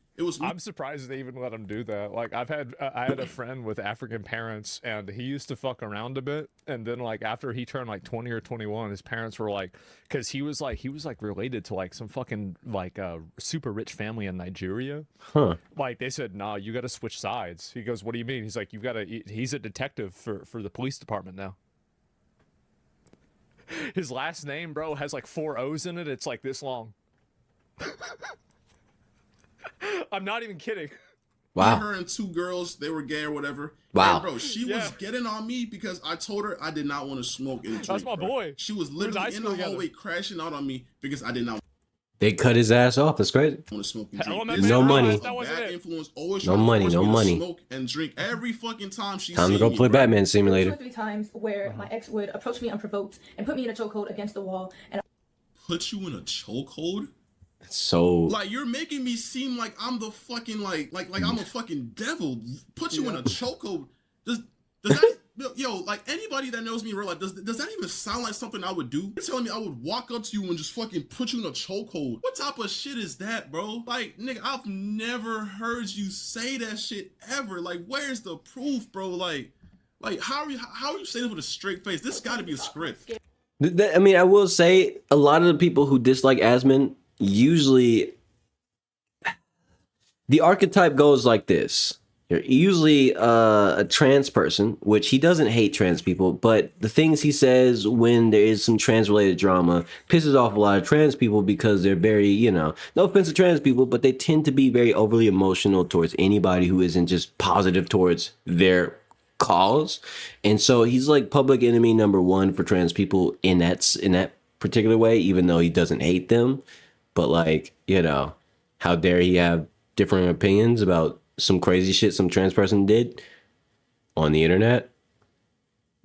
S8: I'm surprised they even let him do that. Like, I had a friend with African parents, and he used to fuck around a bit, and then like after he turned like 20 or 21, his parents were like, because he was like related to like some fucking like super rich family in Nigeria.
S1: Huh?
S8: Like, they said, nah, you got to switch sides. He goes, what do you mean? He's like, he's a detective for the police department now. His last name, bro, has like 4 O's in it. It's like this long. I'm not even kidding.
S1: Wow.
S12: Her and 2 girls, they were gay or whatever.
S1: Wow.
S12: And bro, she was getting on me because I told her I did not want to smoke and drink.
S8: That's my boy.
S12: She was literally in the hallway crashing out on me because I did not.
S1: They cut his ass off. That's crazy.
S12: Want to smoke and
S8: drink.
S1: No money.
S12: Bad influence. Always
S1: no money. No money.
S12: Smoke and drink every fucking time she.
S1: Time to go play Batman Simulator.
S9: 2 or 3 times where my ex would approach me unprovoked and put me in a chokehold against the wall and.
S12: Put you in a chokehold?
S1: So
S12: like, you're making me seem like I'm the fucking like I'm a fucking devil. Put you in a chokehold. Does that like anybody that knows me in real life, does that even sound like something I would do? You're telling me I would walk up to you and just fucking put you in a chokehold? What type of shit is that, bro? Like, nigga, I've never heard you say that shit ever. Like, where's the proof, bro? Like how are you saying this with a straight face? This got to be a script.
S1: I mean, I will say a lot of the people who dislike Asmon, usually the archetype goes like this. usually a trans person, which he doesn't hate trans people, but the things he says when there is some trans related drama pisses off a lot of trans people because they're very, you know, no offense to trans people, but they tend to be very overly emotional towards anybody who isn't just positive towards their cause. And so he's like public enemy number one for trans people in that particular way, even though he doesn't hate them. But like, you know, how dare he have different opinions about some crazy shit some trans person did on the internet?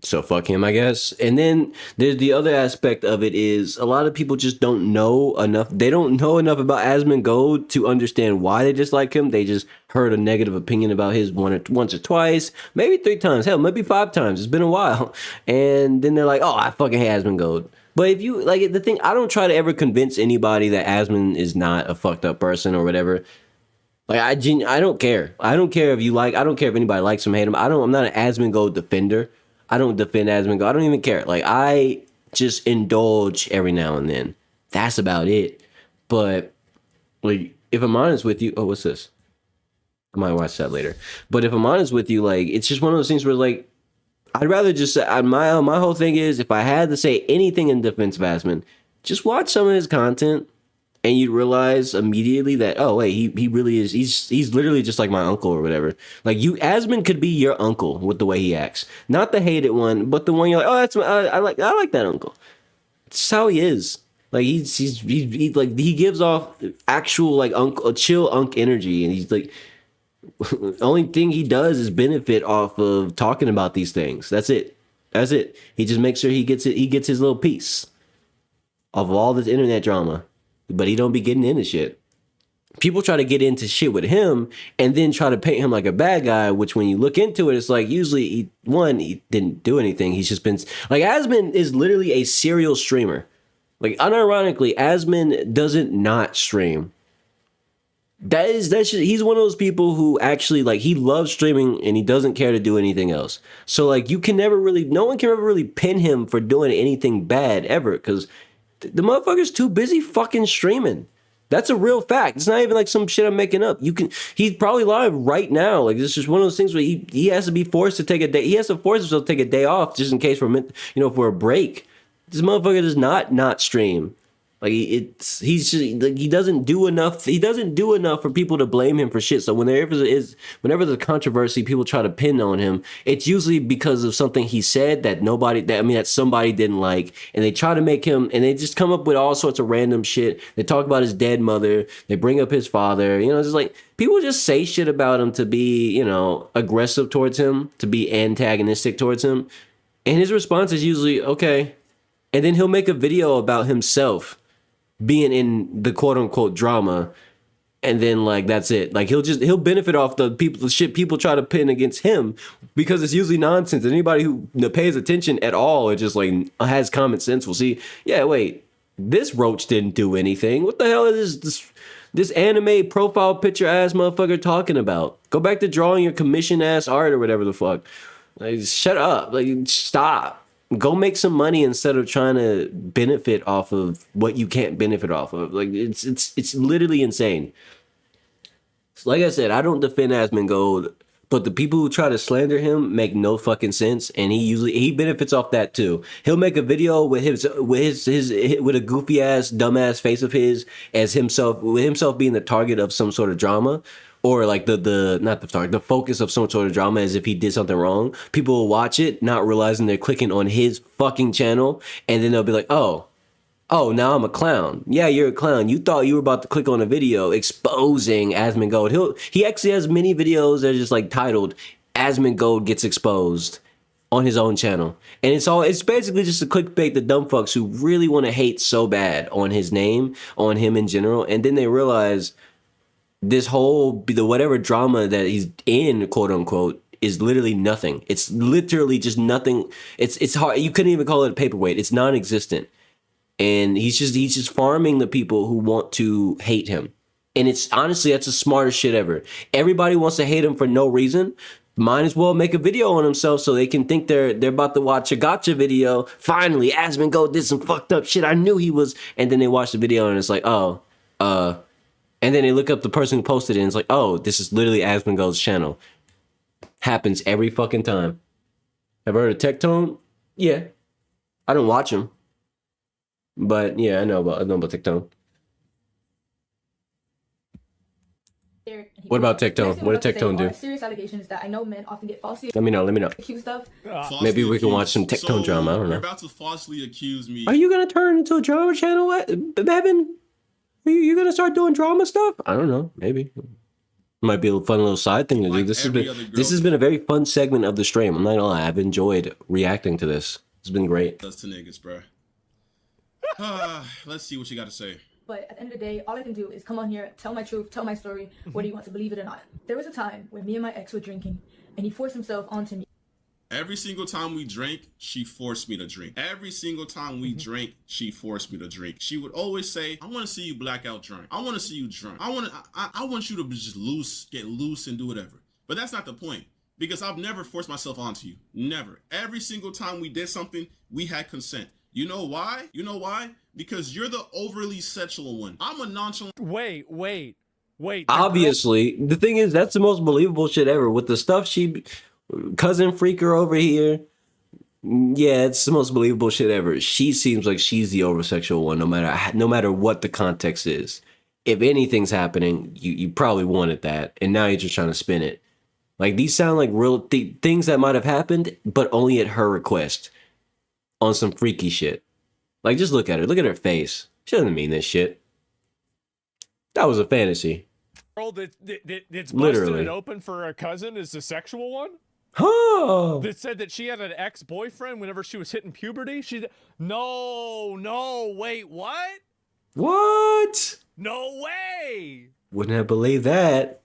S1: So fuck him, I guess. And then there's the other aspect of it is a lot of people just don't know enough. They don't know enough about Asmongold to understand why they dislike him. They just heard a negative opinion about his once or twice, maybe 3 times, hell, maybe 5 times. It's been a while. And then they're like, oh, I fucking hate Asmongold. But if you like the thing, I don't try to ever convince anybody that Asmon is not a fucked up person or whatever. Like I don't care. I don't care if you like. I don't care if anybody likes him, hate him. I'm not an Asmongold defender. I don't defend Asmongold. I don't even care. Like I just indulge every now and then. That's about it. But like, if I'm honest with you, oh, what's this? I might watch that later. But if I'm honest with you, like it's just one of those things where like I'd rather just say my whole thing is if I had to say anything in defense of Asmon, just watch some of his content. And you'd realize immediately that, oh wait, he really is. He's literally just like my uncle or whatever. Like Asmon could be your uncle with the way he acts, not the hated one, but the one you're like, oh, that's I like that uncle. It's how he is. Like he like he gives off actual like uncle, chill unk energy, and he's like, the only thing he does is benefit off of talking about these things. That's it. That's it. He just makes sure he gets it. He gets his little piece of all this internet drama. But he don't be getting into shit. People try to get into shit with him and then try to paint him like a bad guy, which when you look into it, it's like usually he didn't do anything. He's just been like Asmon is literally a serial streamer. Like unironically, Asmon doesn't not stream. He's one of those people who actually like he loves streaming and he doesn't care to do anything else. So like no one can ever really pin him for doing anything bad ever because the motherfucker's too busy fucking streaming. That's a real fact. It's not even like some shit I'm making up. He's probably live right now. Like this is one of those things where he has to be forced to take a day. He has to force himself to take a day off just in case for a break. This motherfucker does not stream. Like he's just like he doesn't do enough. He doesn't do enough for people to blame him for shit. So whenever there's controversy, people try to pin on him. It's usually because of something he said that somebody didn't like, and they try to make him. And they just come up with all sorts of random shit. They talk about his dead mother. They bring up his father. You know, it's just like people just say shit about him to be aggressive towards him, to be antagonistic towards him, and his response is usually okay. And then he'll make a video about himself being in the quote unquote drama, and then like that's it. Like he'll benefit off the shit people try to pin against him because it's usually nonsense. And anybody who pays attention at all or just like has common sense will see, yeah, wait, this roach didn't do anything. What the hell is this anime profile picture ass motherfucker talking about? Go back to drawing your commission ass art or whatever the fuck. Like shut up. Like stop. Go make some money instead of trying to benefit off of what you can't benefit off of. Like it's literally insane. Like I said, I don't defend Asmongold, but the people who try to slander him make no fucking sense, and he benefits off that too. He'll make a video with a goofy ass dumbass face of his as himself, with himself being the target of some sort of drama. Or like the focus of some sort of drama as if he did something wrong. People will watch it, not realizing they're clicking on his fucking channel, and then they'll be like, oh, now I'm a clown. Yeah, you're a clown. You thought you were about to click on a video exposing Asmongold. He actually has many videos that are just like titled Asmongold Gets Exposed on his own channel. And it's basically just a clickbait the dumb fucks who really want to hate so bad on his name, on him in general, and then they realize this whole whatever drama that he's in, quote unquote, is literally nothing. It's literally just nothing. It's hard. You couldn't even call it a paperweight. It's non-existent. And he's just farming the people who want to hate him. And it's honestly, that's the smartest shit ever. Everybody wants to hate him for no reason. Might as well make a video on himself so they can think they're about to watch a gotcha video. Finally, Asmongold did some fucked up shit. I knew he was. And then they watch the video and it's like, and then they look up the person who posted it and it's like, oh, this is literally Asmongold's channel. Happens every fucking time. Ever heard of Tectone? Yeah. I don't watch him. But yeah, I know about Tectone. What about Tectone? What did Tectone do?
S9: Serious allegations that I know men often get falsely
S1: Let me know.
S9: accused of.
S1: Maybe we can watch some Tectone drama. I don't know.
S12: You're about to falsely accuse me.
S1: Are you gonna turn into a drama channel, Bevan? Are you gonna start doing drama stuff? I don't know. Maybe. Might be a fun little side thing to do. This has been a very fun segment of the stream. I'm not gonna lie. I've enjoyed reacting to this. It's been great.
S12: That's to niggas, bro. Let's see what you got to say.
S9: But at the end of the day, all I can do is come on here, tell my truth, tell my story, whether you want to believe it or not. There was a time when me and my ex were drinking, and he forced himself onto me.
S12: Every single time we drank, she forced me to drink. Every single time we drank, she forced me to drink. She would always say, I want to see you blackout drunk. I want to see you drunk. I want you to just get loose and do whatever. But that's not the point, because I've never forced myself onto you. Never. Every single time we did something, we had consent. You know why? You know why? Because you're the overly sexual one. I'm a nonchalant.
S8: Wait.
S1: Obviously, the thing is, that's the most believable shit ever. With the stuff cousin freaker over here, yeah, it's the most believable shit ever. She seems like she's the over-sexual one, no matter what the context is. If anything's happening, you probably wanted that, and now you're just trying to spin it. Like, these sound like real things that might have happened, but only at her request. On some freaky shit. Like, just look at her. Look at her face. She doesn't mean this shit. That was a fantasy.
S8: Girl that's busted
S1: Literally.
S8: it open for her cousin is the sexual one?
S1: Huh.
S8: That said that she had an ex-boyfriend whenever she was hitting puberty? No, wait, what?
S1: What?
S8: No way!
S1: Wouldn't have believed that.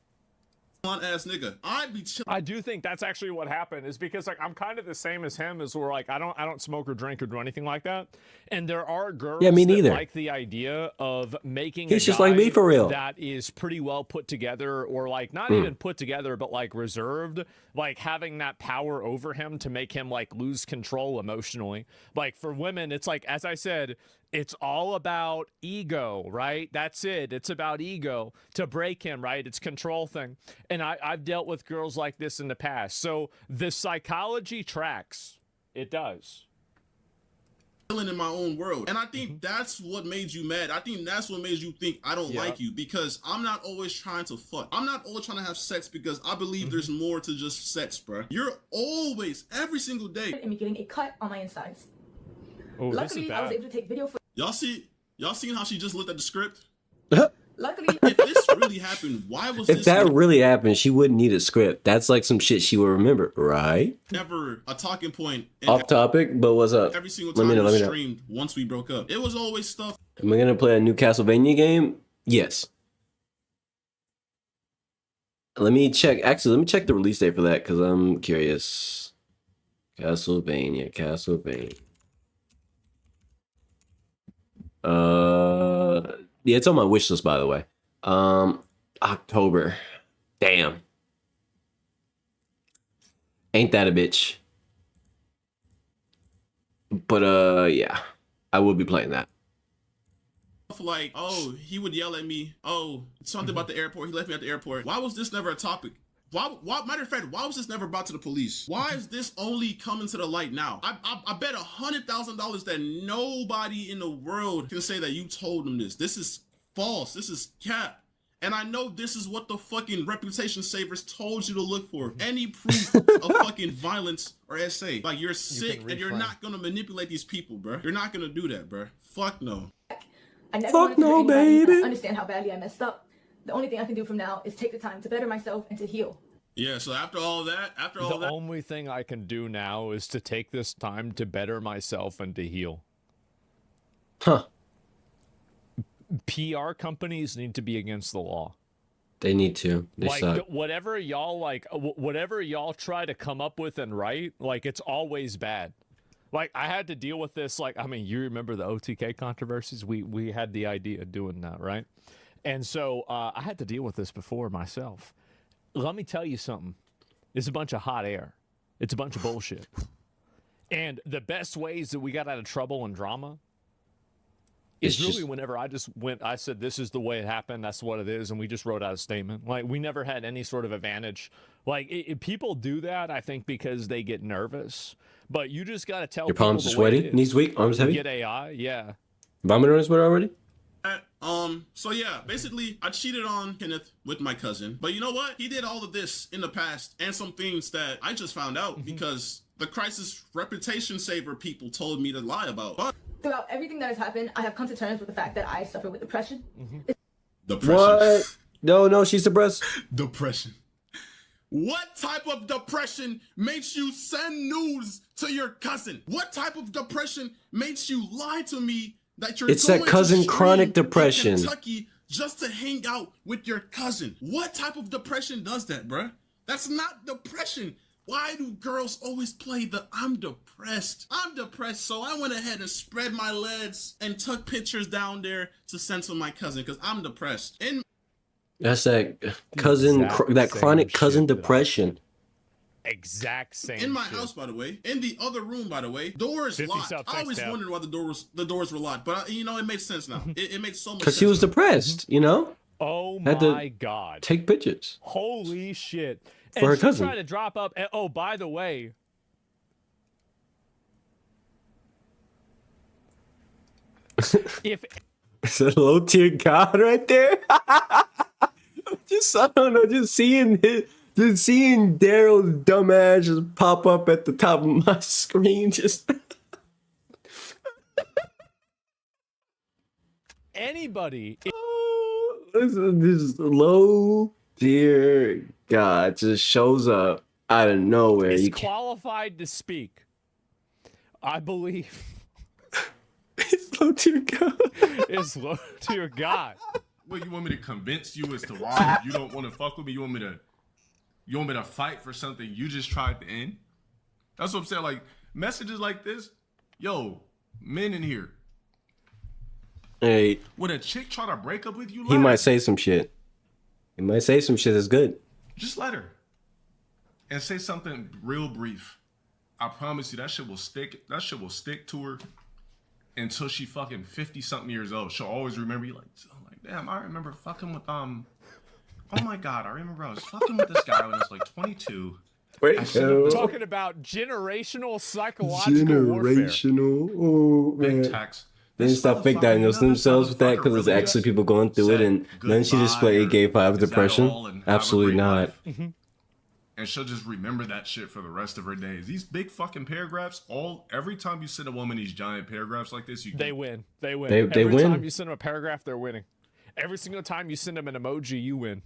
S12: Ass nigga.
S8: I do think that's actually what happened, is because like I'm kind of the same as him, as where like I don't smoke or drink or do anything like that, and there are girls
S1: me
S8: that
S1: neither.
S8: like the idea of making
S1: He's
S8: a
S1: just
S8: guy
S1: like me for real.
S8: that is pretty well put together, or like not even put together but like reserved, like having that power over him to make him like lose control emotionally. Like for women, it's like, as I said, it's all about ego, right? That's it. It's about ego to break him, right? It's control thing. And I've dealt with girls like this in the past. So the psychology tracks. It does.
S12: In my own world. And I think that's what made you mad. I think that's what made you think I don't like you, because I'm not always trying to fuck. I'm not always trying to have sex, because I believe there's more to just sex, bro. You're always, every single day.
S9: And me getting a cut on my insides.
S8: Oh,
S9: Luckily, I was able to take video footage.
S12: Y'all seen how she just looked at the script?
S9: Luckily,
S12: if this really happened, why was
S1: If that really happened, she wouldn't need a script. That's like some shit she would remember, right?
S12: never a talking point?
S1: Off topic, but what's up?
S12: Every single time
S1: Let me
S12: we
S1: know.
S12: streamed once we broke up, it was always stuff.
S1: Am I gonna play a new Castlevania game? Yes. Let me check. Actually, let me check the release date for that, because I'm curious. Castlevania. Yeah, it's on my wish list, by the way. October. Damn. Ain't that a bitch? But yeah, I will be playing that.
S12: Like, oh, he would yell at me. Oh, something about the airport. He left me at the airport. Why was this never a topic? Why, matter of fact, why was this never brought to the police? Why is this only coming to the light now? I bet $100,000 that nobody in the world can say that you told them this. This is false. This is cap. And I know this is what the fucking reputation savers told you to look for. Any proof of fucking violence or SA. Like, you're sick and you're not gonna manipulate these people, bro. You're not gonna do that, bro. Fuck no.
S9: I never wanted to hurt anybody, and I understand how badly I messed up. The only thing I can do from now is take the time to better myself and to heal.
S12: Yeah, so after all that,
S8: the only thing I can do now is to take this time to better myself and to heal.
S1: Huh.
S8: PR companies need to be against the law.
S1: They need to. They suck.
S8: Whatever y'all try to come up with and write, like, it's always bad. Like, I had to deal with this, like, I mean, you remember the OTK controversies? We had the idea of doing that, right? And so I had to deal with this before myself. Let me tell you something. It's a bunch of hot air. It's a bunch of bullshit. And the best ways that we got out of trouble and drama It's
S1: just
S8: really whenever I just went, I said, this is the way it happened. That's what it is. And we just wrote out a statement. Like, we never had any sort of advantage. Like, people do that, I think, because they get nervous. But you just got to tell
S1: your
S8: people
S1: palms
S8: the
S1: are
S8: way it
S1: sweaty,
S8: is.
S1: knees weak, arms
S8: You
S1: heavy.
S8: get AI, yeah.
S1: Vomit on his sweater already?
S12: So yeah, basically I cheated on Kenneth with my cousin, but you know what? He did all of this in the past and some things that I just found out because the Crisis Reputation Saver people told me to lie about. But
S9: Throughout everything that has happened, I have come to terms with the fact that I suffer with depression.
S12: depression.
S1: What? No, she's depressed.
S12: Depression. What type of depression makes you send news to your cousin? What type of depression makes you lie to me that you're
S1: It's
S12: going
S1: that cousin
S12: to
S1: chronic
S12: stream in
S1: depression.
S12: Kentucky just to hang out with your cousin? What type of depression does that, bruh? That's not depression. Why do girls always play the I'm depressed? I'm depressed, so I went ahead and spread my legs and took pictures down there to send to my cousin because I'm depressed.
S1: That's that cousin, that chronic cousin depression.
S8: Exact same.
S12: In my house, by the way. In the other room, by the way. Doors
S8: 50
S12: locked.
S8: subs,
S12: I always
S8: thanks,
S12: wondered why the doors were locked, but you know it makes sense now. It makes so much sense.
S1: Because he was depressed, you know?
S8: Oh
S1: Had to
S8: my God.
S1: take pictures.
S8: Holy shit.
S1: For her
S8: And she
S1: cousin.
S8: tried to drop up. Oh, by the way. If
S1: It's a low tier god right there. I don't know, just seeing Daryl's dumbass just pop up at the top of my screen, just
S8: anybody,
S1: this low tier god just shows up out of nowhere.
S8: is
S1: You can't.
S8: qualified to speak, I believe,
S1: It's low tier god.
S8: is low tier God.
S14: What, you want me to convince you as to why you don't want to fuck with me? You want me to fight for something you just tried to end? That's what I'm saying. Like, messages like this, yo, men in here.
S1: Hey,
S14: When a chick try to break up with you,
S1: he
S14: let
S1: might
S14: her.
S1: say some shit. He might say some shit that's good.
S14: Just let her. And say something real brief. I promise you that shit will stick. That shit will stick to her until she fucking 50-something years old. She'll always remember you like, damn, I remember fucking with oh my God, I remember I was fucking with this guy when I was like 22.
S8: Talking about generational psychological warfare.
S1: Oh, man.
S14: Big tax.
S1: They didn't stop fake diagnosing themselves with that because there's actually people going through it, and then she just play gay 5 depression. Absolutely not.
S14: And she'll just remember that shit for the rest of her days. These big fucking paragraphs, every time you send a woman these giant paragraphs like this,
S8: They win. They win.
S1: They
S8: Every
S1: win.
S8: time you send them a paragraph, they're winning. Every single time you send them an emoji, you win.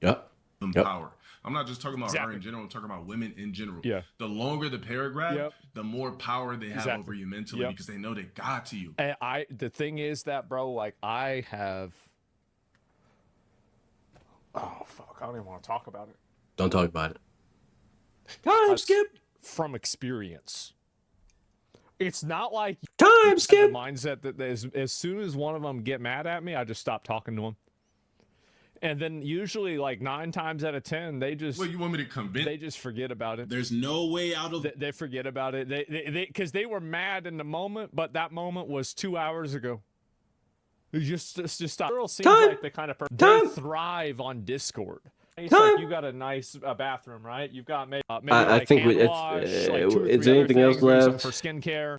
S1: Yep.
S14: Power. I'm not just talking about her in general. I'm talking about women in general.
S8: Yeah.
S14: The longer the paragraph, the more power they have over you mentally because they know they got to you.
S8: And the thing is that, bro, like I have. Oh fuck! I don't even want to talk about it.
S1: Don't talk about it. Time skip.
S8: From experience. It's not like
S1: time skip.
S8: The mindset that as soon as one of them get mad at me, I just stop talking to them. And then usually, like 9 times out of 10, they just.
S14: Well, you want me to convince?
S8: They just forget about it.
S12: There's no way out of.
S8: They forget about it. Because they were mad in the moment, but that moment was 2 hours ago. You just stop. Girls seems like the kind of person they thrive on Discord. It's like you got a nice bathroom, right? You've got maybe
S1: I
S8: like
S1: think
S8: hand
S1: it's,
S8: wash, like 2 or 3
S1: is there
S8: other
S1: anything else
S8: things, maybe something
S1: left?
S8: for skincare?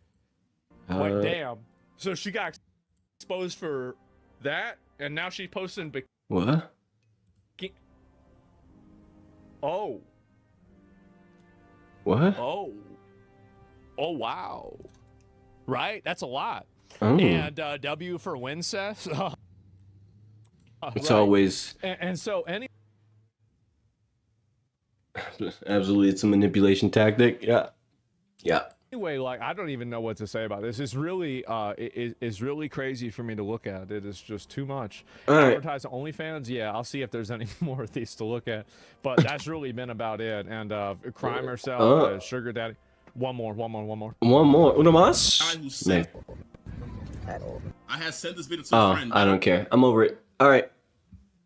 S8: Like damn. So she got exposed for that, and now she's posting.
S1: What?
S8: Oh.
S1: What?
S8: Oh. Oh wow. Right? That's a lot.
S1: Oh.
S8: And W for Wincest.
S1: It's always
S8: and so any
S1: absolutely, it's a manipulation tactic. Yeah.
S8: anyway, like I don't even know what to say about this. It's really it's really crazy for me to look at. It is just too much.
S1: All right.
S8: Advertise OnlyFans, yeah, I'll see if there's any more of these to look at. But that's really been about it. And crime herself, sugar daddy. One more.
S1: One more. Uno más?
S12: I had sent this video to a friend.
S1: I don't care. I'm over it. All right,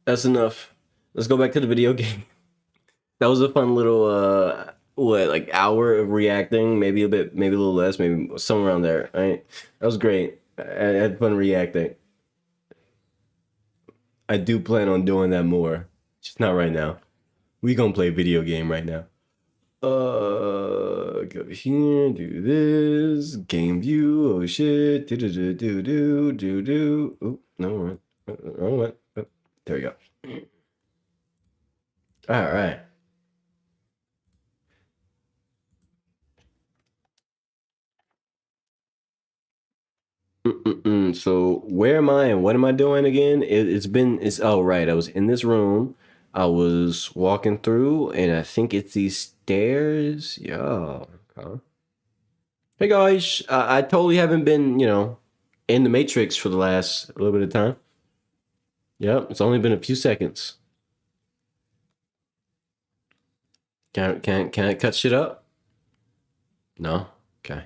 S1: that's enough. Let's go back to the video game. That was a fun little like hour of reacting, maybe a little less, maybe somewhere around there. Right? That was great. I had fun reacting. I do plan on doing that more. Just not right now. We gonna play a video game right now. Go here, do this, game view, oh shit, do. Oh, no, wrong one. Oh, there we go. All right. So where am I and what am I doing again? It's oh right, I was in this room. I was walking through and I think it's these stairs. Yeah. Okay. Hey guys, I totally haven't been, in the Matrix for the last little bit of time. Yep, it's only been a few seconds. Can I cut shit up? No? Okay.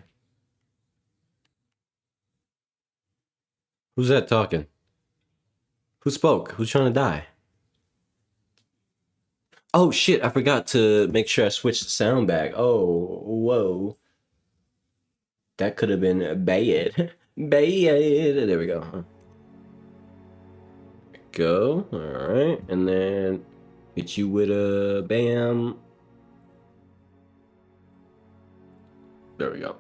S1: Who's that talking? Who spoke? Who's trying to die? Oh shit, I forgot to make sure I switched the sound back. Oh, whoa. That could have been bad. Bad. There we go. Go. Alright. And then hit you with a bam. There we go.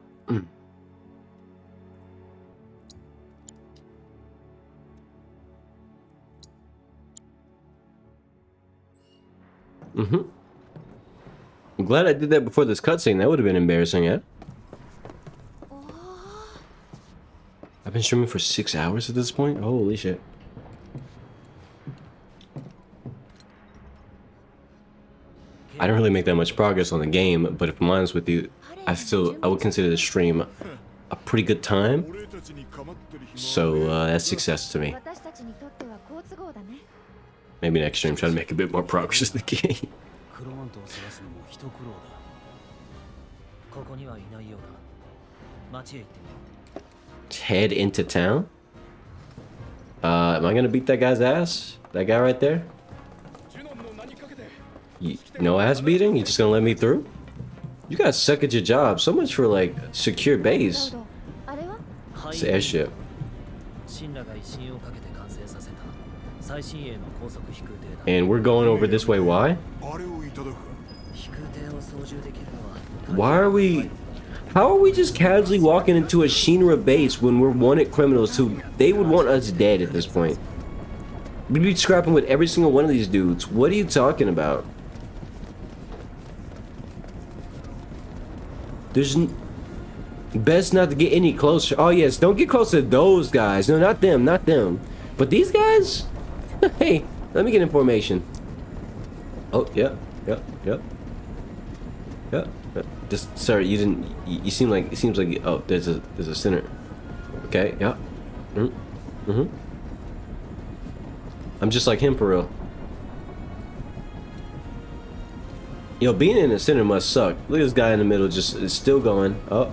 S1: I'm glad I did that before this cutscene. That would have been embarrassing, yeah? I've been streaming for 6 hours at this point? Holy shit. I don't really make that much progress on the game, but if I'm honest with you, I would consider the stream a pretty good time. So that's success to me. Maybe next stream try to make a bit more progress in the game. Head into town? Am I gonna beat that guy's ass? That guy right there? No ass beating? You just gonna let me through? You guys suck at your job. So much for like secure base. It's the airship. And we're going over this way. Why? Why are we... How are we just casually walking into a Shinra base when we're wanted criminals who... They would want us dead at this point. We'd be scrapping with every single one of these dudes. What are you talking about? There's... Best not to get any closer. Oh yes, don't get close to those guys. No, not them, not them. But these guys? Hey, let me get information. Oh, yep. Just, sorry, you didn't. You seem like it seems like. Oh, there's a center. Okay, yeah. I'm just like him for real. Yo, being in the center must suck. Look at this guy in the middle, just is still going. Oh.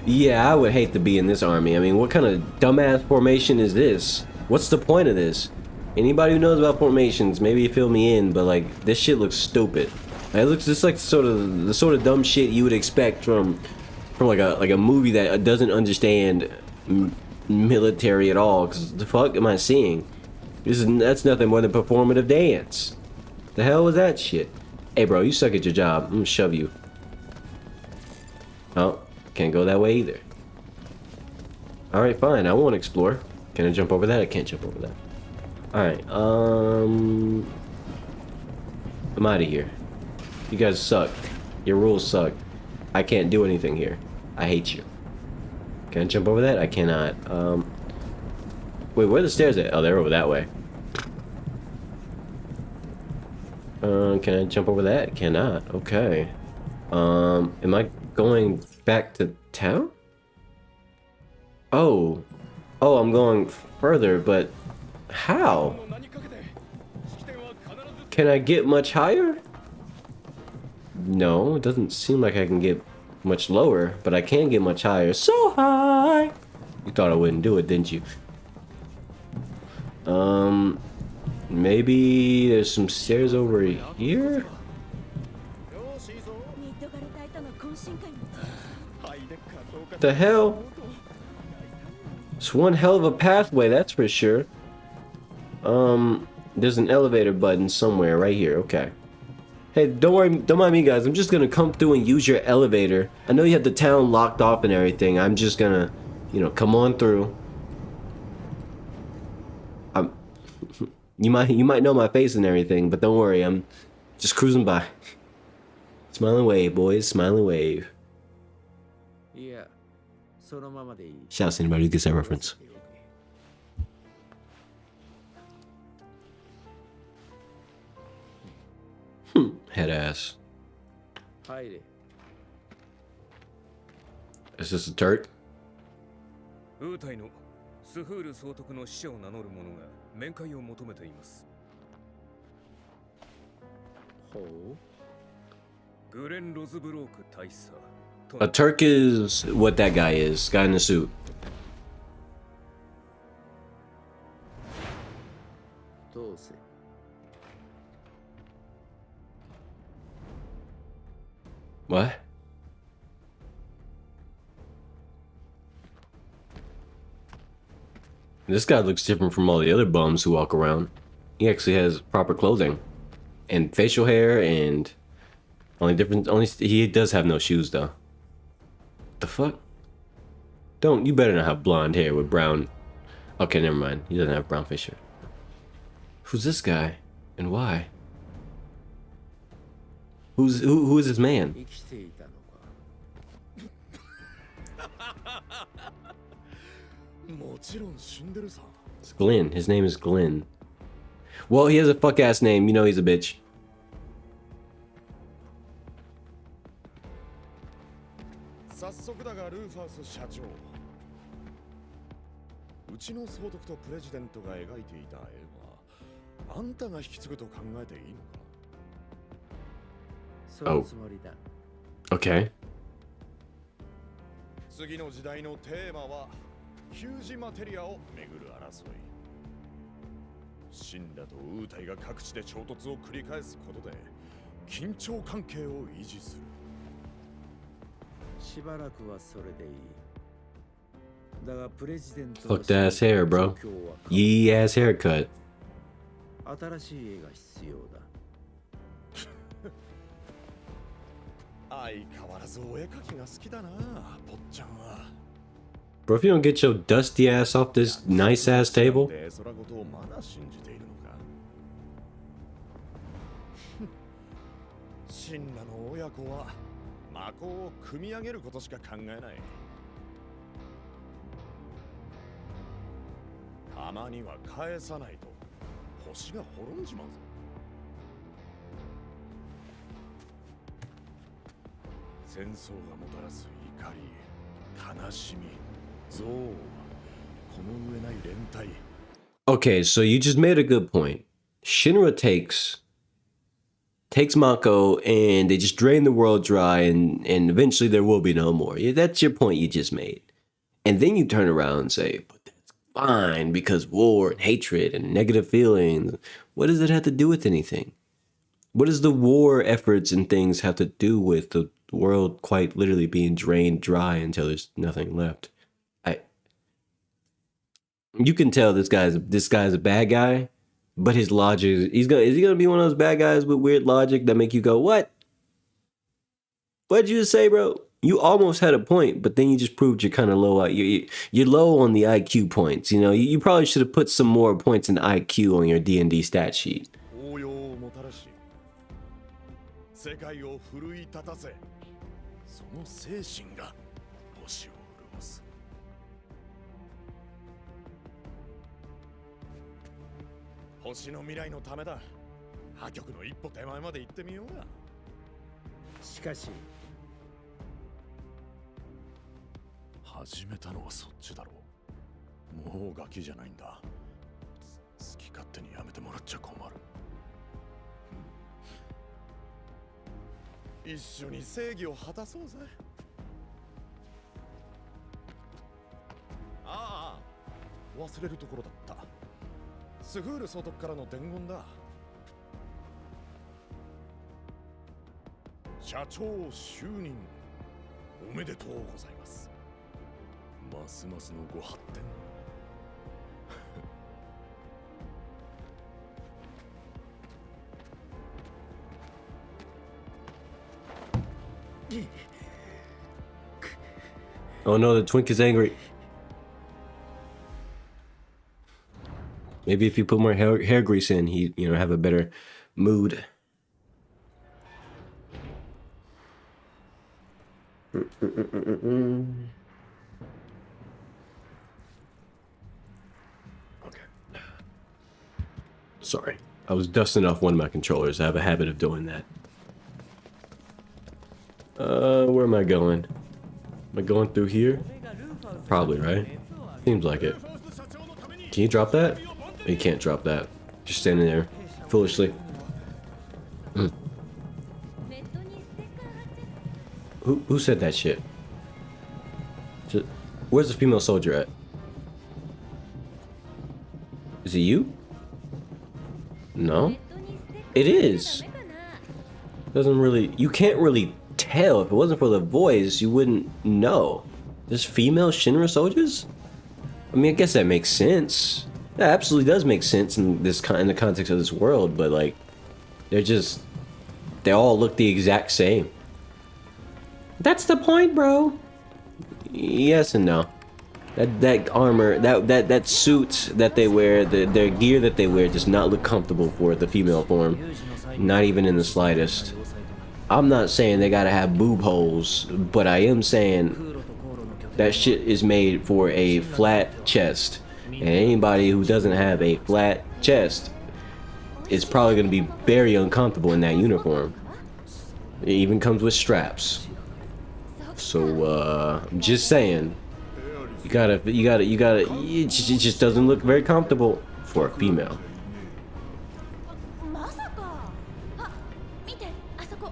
S1: Yeah, I would hate to be in this army. I mean, what kind of dumbass formation is this? What's the point of this? Anybody who knows about formations, maybe fill me in, but like, this shit looks stupid. It looks just like the sort of dumb shit you would expect from like a movie that doesn't understand military at all. Cause the fuck am I seeing? That's nothing more than performative dance. The hell was that shit? Hey bro, you suck at your job. I'm gonna shove you. Oh. Can't go that way either. Alright, fine. I won't explore. Can I jump over that? I can't jump over that. Alright, I'm out of here. You guys suck. Your rules suck. I can't do anything here. I hate you. Can I jump over that? I cannot. Wait, where are the stairs at? Oh, they're over that way. Can I jump over that? Cannot. Okay. Am I going back to town? Oh, I'm going further, but how? Can I get much higher? No, it doesn't seem like I can get much lower, but I can get much higher. So high! You thought I wouldn't do it, didn't you? Maybe there's some stairs over here? The hell? It's one hell of a pathway, that's for sure. There's an elevator button somewhere right here. Okay. Hey, don't worry, don't mind me, guys. I'm just gonna come through and use your elevator. I know you have the town locked off and everything. I'm just gonna, you know, come on through. You might know my face and everything, but don't worry. I'm just cruising by. Smiling wave, boys. Smiling wave. Shout out to anybody who gets that reference. Head ass. Is this a Turk? A Turk is what that guy is. Guy in the suit. What? This guy looks different from all the other bums who walk around. He actually has proper clothing and facial hair, and he does have no shoes though. The fuck? You better not have blonde hair with brown. Okay, never mind. He doesn't have brown facial. Who's this guy and why? Who is this man? It's Glenn. His name is Glenn. Well, he has a fuck ass name. You know he's a bitch. Oh. Okay.
S3: 次の時代のテーマはヒュージマテリアをめぐる争い。シンラとウータイが各地で衝突を繰り返すことで緊張関係を維持する。しばらくはそれでいい。だがプレジデント
S1: Fucked ass hair, bro. Yee ass haircut.
S3: 新しい絵が必要だ。相変わらずお絵描きが好きだな、坊ちゃんは。
S1: Bro, if you don't get your dusty ass off this nice ass table.
S3: そらことをまだ信じているのか。シンラの親子は魔法を組み上げることしか考えない。たまには返さないと星が滅んじまうぞ。戦争がもたらす怒り、悲しみ、憎悪、この上ない連帯。
S1: Okay, so you just made a good point. Shinra takes Mako and they just drain the world dry, and eventually there will be no more. Yeah, that's your point you just made. And then you turn around and say, but that's fine because war and hatred and negative feelings. What does it have to do with anything? What does the war efforts and things have to do with the world quite literally being drained dry until there's nothing left? You can tell this guy's a bad guy, but his logic, is he gonna be one of those bad guys with weird logic that make you go, what? What'd you just say, bro? You almost had a point, but then you just proved you're kind of low. You're low on the IQ points. You know, you probably should have put some more points in IQ on your D&D stat sheet.
S3: 世界を奮い立たせ、その精神が星を潤す。星の未来のためだ。破局の一歩手前まで行ってみようが。しかし、始めたのはそっちだろう。もうガキじゃないんだ。好き勝手にやめてもらっちゃ困る。一緒に正義を果たそうぜ。ああ、忘れるところだった。スフール総督からの伝言だ。社長就任おめでとうございます。ますますのご発展。
S1: Oh no, the twink is angry. Maybe if you put more hair grease in, he, you know, have a better mood. Okay. Sorry, I was dusting off one of my controllers. I have a habit of doing that. Where am I going? Am I going through here? Probably, right? Seems like it. Can you drop that? You can't drop that. Just standing there, foolishly. Who said that shit? Where's the female soldier at? Is it you? No? It is. Doesn't really... You can't really tell. If it wasn't for the voice, you wouldn't know. There's female Shinra soldiers? I mean, I guess that makes sense. That absolutely does make sense in this in the context of this world, but like, they all look the exact same. That's the point, bro. Yes and no. That armor, that suit that they wear, their gear that they wear does not look comfortable for the female form. Not even in the slightest. I'm not saying they gotta have boob holes, but I am saying that shit is made for a flat chest. And anybody who doesn't have a flat chest is probably gonna be very uncomfortable in that uniform. It even comes with straps. So I'm just saying, it just doesn't look very comfortable for a female.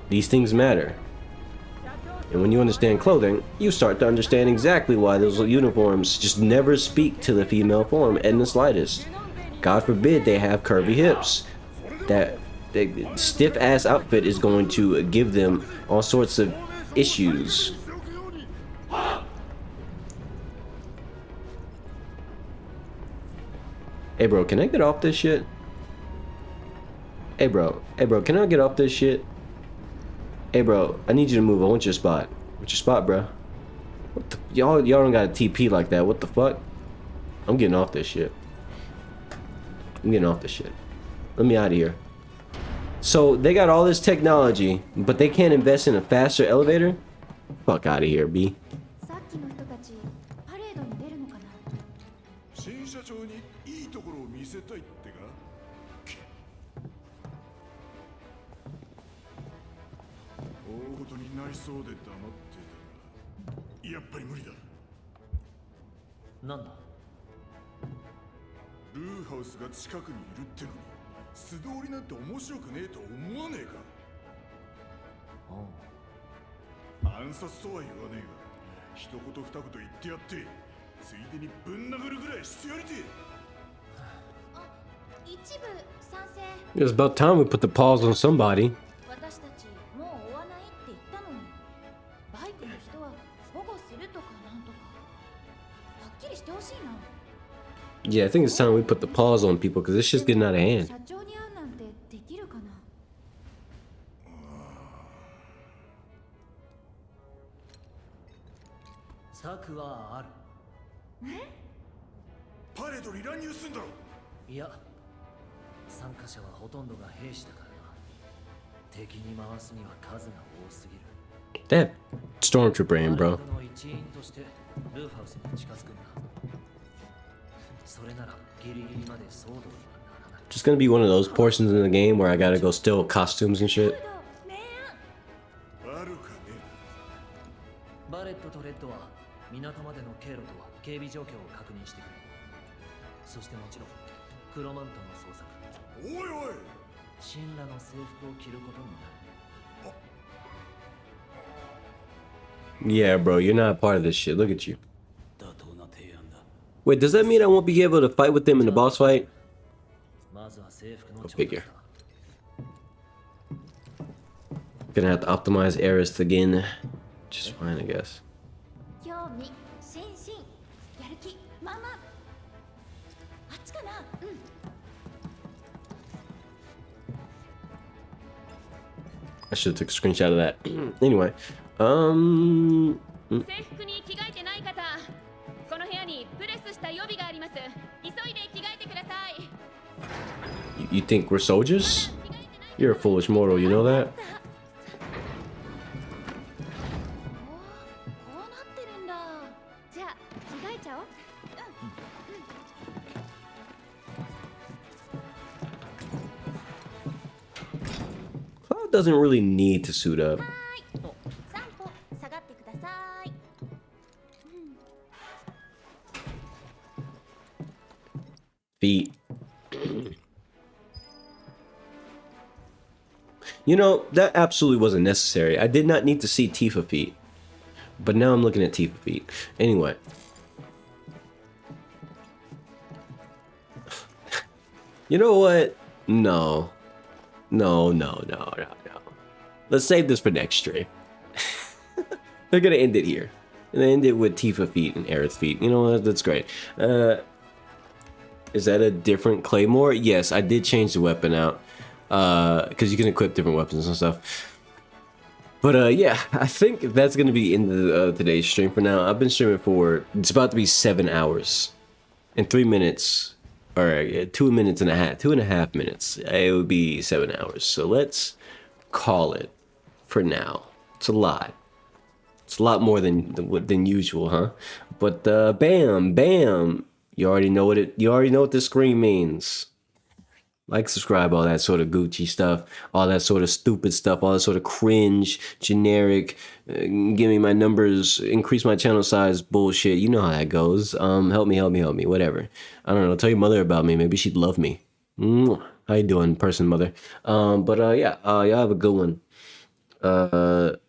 S1: These things matter. And when you understand clothing, you start to understand exactly why those uniforms just never speak to the female form in the slightest. God forbid they have curvy hips. That stiff ass outfit is going to give them all sorts of issues. Hey bro, can I get off this shit? Hey bro, can I get off this shit? Hey bro, I need you to move. I want your spot. What's your spot, bro? What the, y'all don't got a TP like that. What the fuck? I'm getting off this shit. Let me out of here. So they got all this technology, but they can't invest in a faster elevator? Fuck out of here, B. It's about time we put the pause on somebody. Yeah, I think it's time we put the pause on people because this shit's getting out of hand. That stormtrooper aim, bro. Just gonna be one of those portions in the game where I gotta go steal costumes and shit. Yeah, bro, you're not a part of this shit. Look at you. Wait, does that mean I won't be able to fight with them in the boss fight? Go figure. Gonna have to optimize Aerith again. which is fine, I guess. I should have took a screenshot of that. Anyway, you think we're soldiers? You're a foolish mortal, you know that? Cloud doesn't really need to suit up. Feet. You know, that absolutely wasn't necessary. I did not need to see Tifa feet. But now I'm looking at Tifa feet. Anyway. You know what? No. No. Let's save this for next stream. They're gonna end it here. And they end it with Tifa feet and Aerith feet. You know what? That's great. Is that a different Claymore? Yes, I did change the weapon out. Because you can equip different weapons and stuff. But yeah, I think that's going to be in the today's stream for now. I've been streaming for, it's about to be 7 hours. And 3 minutes, or 2 minutes and a half, 2.5 minutes. It would be 7 hours. So let's call it for now. It's a lot. It's a lot more than usual, huh? But bam. You already know what this screen means. Like, subscribe, all that sort of Gucci stuff, all that sort of stupid stuff, all that sort of cringe, generic, give me my numbers, increase my channel size bullshit. You know how that goes. Help me, whatever. I don't know, tell your mother about me. Maybe she'd love me. How you doing, person, mother? Yeah, y'all have a good one.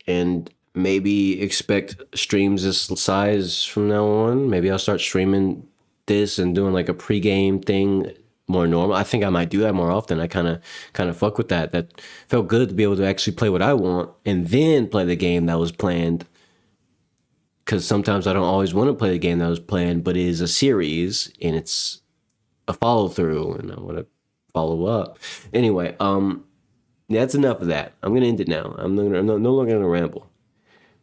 S1: And maybe expect streams this size from now on. Maybe I'll start streaming this and doing like a pregame thing more normal. I think I might do that more often. I kind of fuck with that. That felt good to be able to actually play what I want and then play the game that was planned. Because sometimes I don't always want to play the game that was planned, but it is a series and it's a follow through and I want to follow up. Anyway, that's enough of that. I'm gonna end it now. I'm no longer gonna ramble.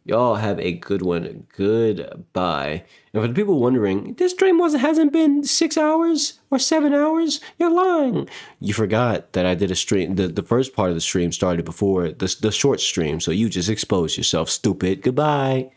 S1: Y'all have a good one. Goodbye. And for the people wondering, this stream hasn't been 6 hours or 7 hours. You're lying. You forgot that I did a stream. The first part of the stream started before the short stream. So you just exposed yourself, stupid. Goodbye.